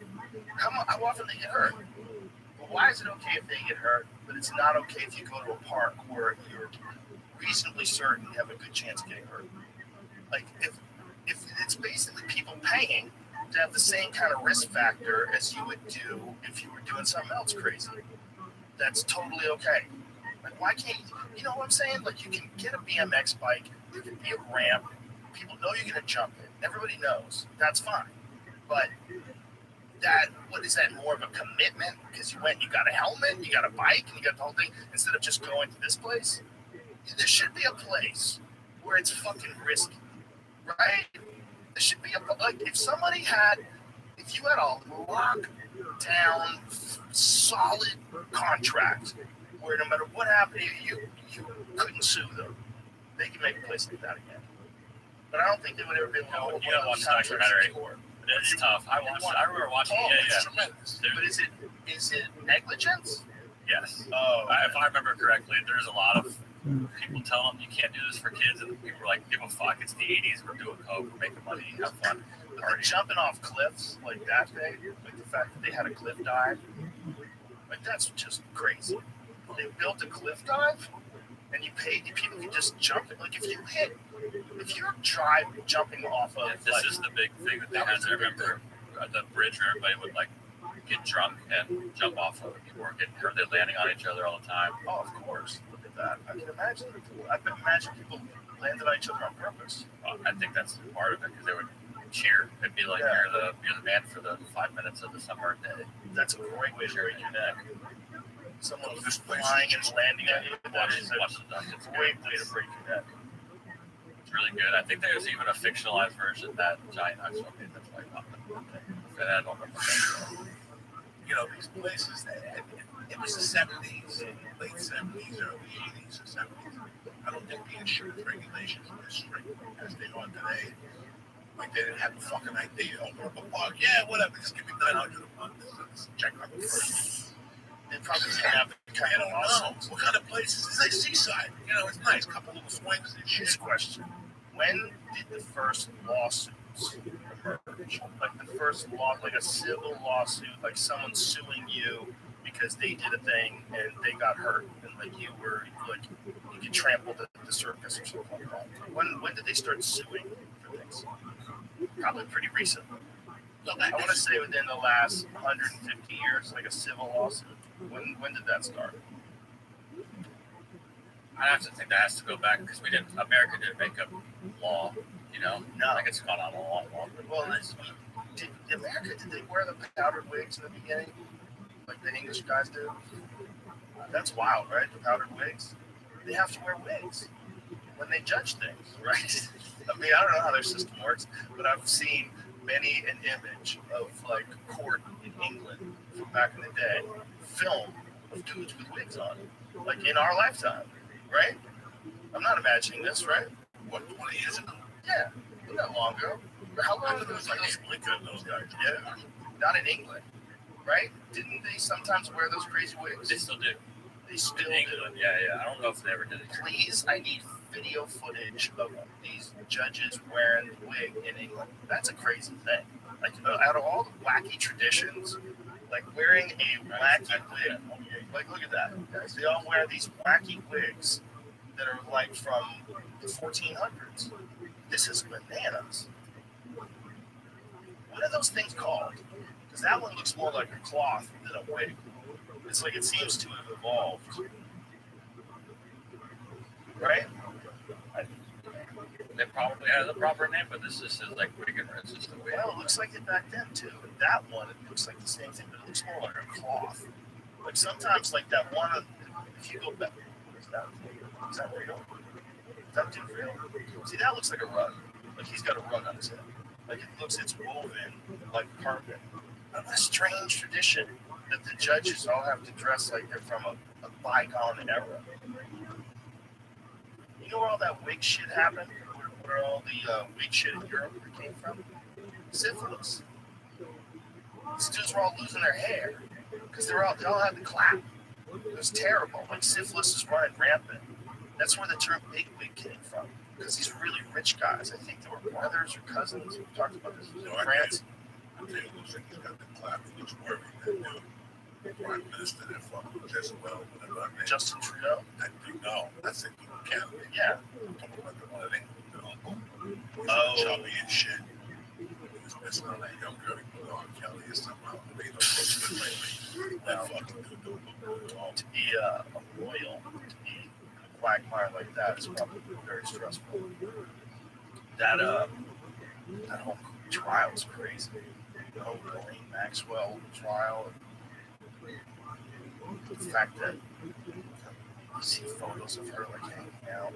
How often they get hurt? Well, why is it okay if they get hurt, but it's not okay if you go to a park where you're reasonably certain you have a good chance of getting hurt? Like, if it's basically people paying to have the same kind of risk factor as you would do if you were doing something else crazy, that's totally okay. Like, why can't you know what I'm saying? Like, you can get a BMX bike, you can be a ramp, people know you're gonna jump it, everybody knows, that's fine. But what is that, more of a commitment? Because you got a helmet, you got a bike, and you got the whole thing, instead of just going to this place? There should be a place where it's fucking risky, right? There should be if you had a lockdown, solid contract where no matter what happened, you couldn't sue them, they can make a place like that again. But I don't think they would ever be able to. You gotta watch the documentary. It's tough. I remember watching it. It's tremendous. But is it negligence? Yes. Oh, If I remember correctly, there's a lot of People tell them you can't do this for kids, and people are like, give a fuck. It's the 80s. We're doing coke. We're making money. Have fun. But the jumping off cliffs like that thing, like the fact that they had a cliff dive, like that's just crazy. They built a cliff dive, and you paid people can just jump it. Like if you're jumping off of, This is the big thing that they had to remember. The bridge where everybody would like get drunk and jump off of it. People were getting hurt. They're landing on each other all the time. Oh, of course. Look at that. I can imagine. I can imagine people landed on each other on purpose. I think that's part of it because they would cheer. It'd be like you're the man for the 5 minutes of the summer day. That's a great way to break your neck. Someone was just flying and landing at you. Watch the duck. It's a great way to break your neck. It's really good. I think there's even a fictionalized version that giant ice bucket that's like nothing. And I don't remember. You know, these places that it was the 70s, late 70s, early 80s or 70s. I don't think the insurance regulations were as strict as they are today. Like they didn't have a fucking idea. Open up a park, yeah, whatever. Just give me $900 a month. Check out the first. They probably didn't have the kind of lawsuits. What kind of places? It's like seaside. You know, it's nice. Couple little swings and shit. This question: when did the first lawsuits emerge? Like the first law, like a civil lawsuit, like someone suing you because they did a thing and they got hurt, and like you were like you get trampled at the circus or something like that. When did they start suing for things? Probably pretty recent. I want to say within the last 150 years, like a civil lawsuit. When did that start? I have to think that has to go back because America didn't make up law, you know? No. I think it's gone on a long, long. Well, did they wear the powdered wigs in the beginning? Like the English guys do? That's wild, right? The powdered wigs? They have to wear wigs when they judge things, right? I mean, I don't know how their system works, but I've seen many an image of like court in England from back in the day, film of dudes with wigs on, like in our lifetime, right? I'm not imagining this, right? What, 20 years ago? Yeah, not long ago. How long ago It was like Lincoln and those guys. Yeah, not in England, right? Didn't they sometimes wear those crazy wigs? They still do. They still In England, do. yeah. I don't know if they ever did it. Please, I need video footage of these judges wearing the wig in England. That's a crazy thing. Like, out of all the wacky traditions, like wearing a wacky wig, like look at that, guys. They all wear these wacky wigs that are like from the 1400s. This is bananas. What are those things called? Because that one looks more like a cloth than a wig. It's like it seems to have evolved. Right? They probably had the proper name, but this is like wig and rinse. It's the way. Well, it looks like it back then too. That one, it looks like the same thing, but it looks more like a cloth. Like sometimes, like that one, if you go back, what is that? Is that real? Is that dude real? See, that looks like a rug. Like he's got a rug on his head. Like it's woven like carpet. A strange tradition that the judges all have to dress like they're from a bygone era. You know where all that wig shit happened? Where all the wig shit in Europe came from? Syphilis. These dudes were all losing their hair because they all had the clap. It was terrible. Like syphilis is running rampant. That's where the term bigwig came from. Because these really rich guys, I think they were brothers or cousins. We talked about this in France. I think it looks like he's got the clap. He looks worried. The Prime Minister there fucking Jezebel, whatever I mean. Justin Trudeau. I think no. That's it. Canada. Yeah. I'm talking about the one that ain't the uncle. Oh. Chubby and shit. He was messing on that young girl. On Kelly or something. I don't know. They don't post it lately. That fucking dude don't look good at all. To be a royal, to be a quagmire like that is probably very stressful. That whole trial is crazy. The whole Ghislaine Maxwell trial. The fact that you see photos of her like hanging out.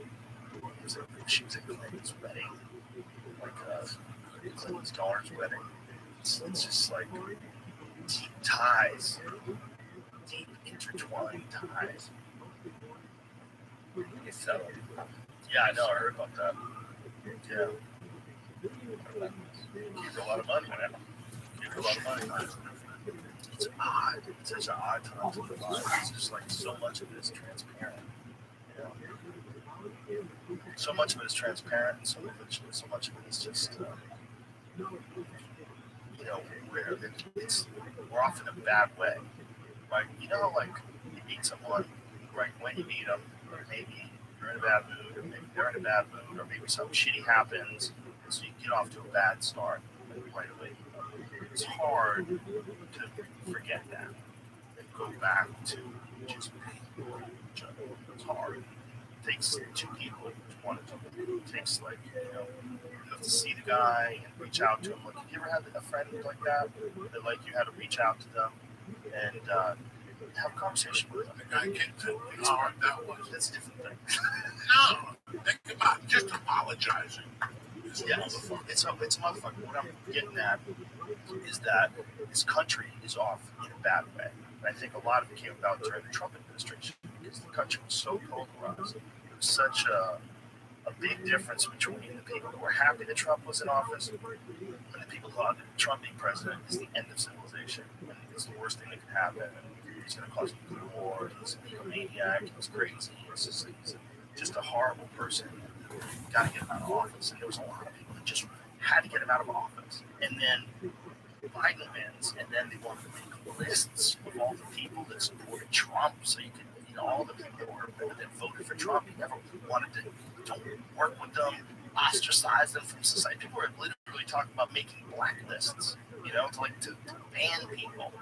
She was at Clinton's wedding, like Clinton's daughter's wedding. It's just like deep ties, deep intertwined ties. It's settled. Yeah, I know. I heard about that. Yeah. He's a lot of money, man. He's a lot of money. It's odd. It's such an odd time to live. It's just like so much of it is transparent. You So much of it is transparent, and so much of it is just, where we're off in a bad way. Like, like you meet someone, right? When you meet them, maybe you're in a bad mood, or maybe they're in a bad mood, or maybe something shitty happens, and so you get off to a bad start right away. It's hard to forget that and go back to just being each other. It's hard. It takes two people to want to do it. It takes, like, you have to see the guy and reach out to him. Like, have you ever had a friend like that? That, like, you had to reach out to them and have a conversation with them. The guy kicked it. You know what that was? That's a different thing. No, think about just apologizing. Yes, it's a motherfucker. What I'm getting at is that this country is off in a bad way. And I think a lot of it came about during the Trump administration because the country was so polarized. There was such a big difference between the people who were happy that Trump was in office and the people who thought that Trump being president is the end of civilization and it's the worst thing that could happen. And he's going to cause nuclear war. He's an egomaniac. He's crazy. He's just a horrible person. Got to get him out of office. And there was a lot of people that just had to get him out of office. And then Biden wins, and then they wanted to make lists of all the people that supported Trump, so you could, all the people that voted for Trump, you never wanted to work with them, ostracize them from society. People were literally talking about making blacklists, to ban people.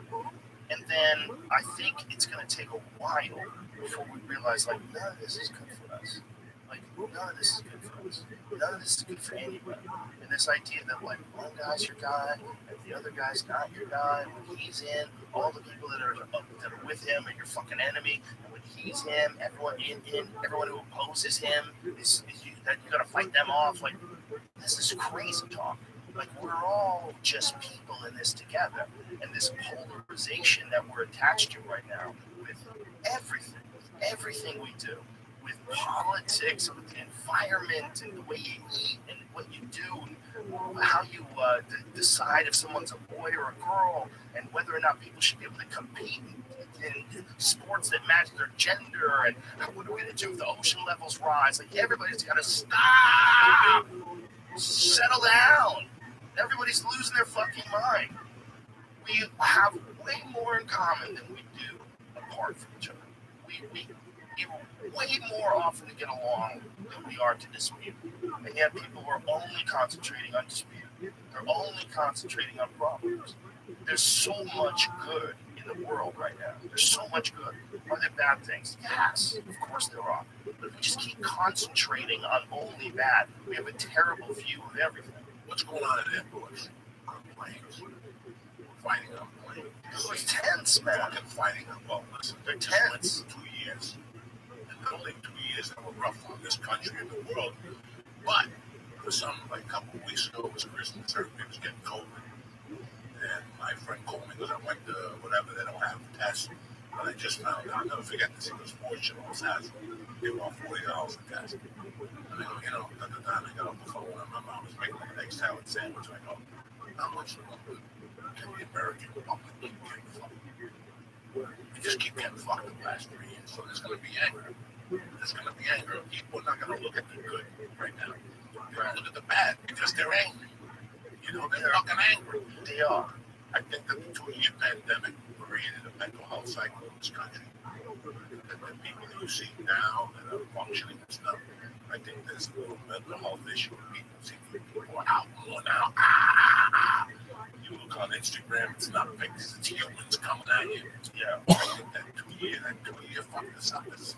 And then I think it's going to take a while before we realize, like, none of this is good for us. Like, none of this is good for us. None of this is good for anybody. And this idea that, like, one guy's your guy and the other guy's not your guy. When he's in, all the people that are with him are your fucking enemy. And when he's him, everyone who opposes him is you gotta fight them off. Like, this is crazy talk. Like, we're all just people in this together. And this polarization that we're attached to right now with everything we do. With politics, with the environment, and the way you eat, and what you do, and how you decide if someone's a boy or a girl, and whether or not people should be able to compete in sports that match their gender, and what are we going to do if the ocean levels rise? Like, everybody's got to stop, settle down. Everybody's losing their fucking mind. We have way more in common than we do apart from each other. We way more often to get along than we are to dispute. And yet people are only concentrating on dispute. They're only concentrating on problems. There's so much good in the world right now. There's so much good. Are there bad things? Yes, of course there are. But if we just keep concentrating on only bad, we have a terrible view of everything. What's going on in airports? On planes. Fighting on planes. It's tense, man. Fucking fighting on, well, listen, They're tense. 2 years. Only 2 years that were rough on this country and the world. But for some, like a couple of weeks ago, it was Christmas, everybody was getting COVID. And my friend called me because I went to whatever, they don't have the test. But I just found out, I'll never forget this, it was fortunate, I was asking. They were $40 a test. And I go, at the time I got off the phone, and my mom was making like an egg salad sandwich. I go, how much can the American public keep getting fucked? We just keep getting fucked the last 3 years, so there's going to be anger. There's going to be anger. People are not going to look at the good right now. They're going to look at the bad because they're angry. They're fucking angry. They are. I think that the 2-year pandemic created a mental health cycle in this country. That the people that you see now that are functioning and stuff, I think there's a little mental health issue with people. See, people are out more now. You look on Instagram, it's not pictures, it's humans coming at you. Yeah, I think that 2 year fucked us up as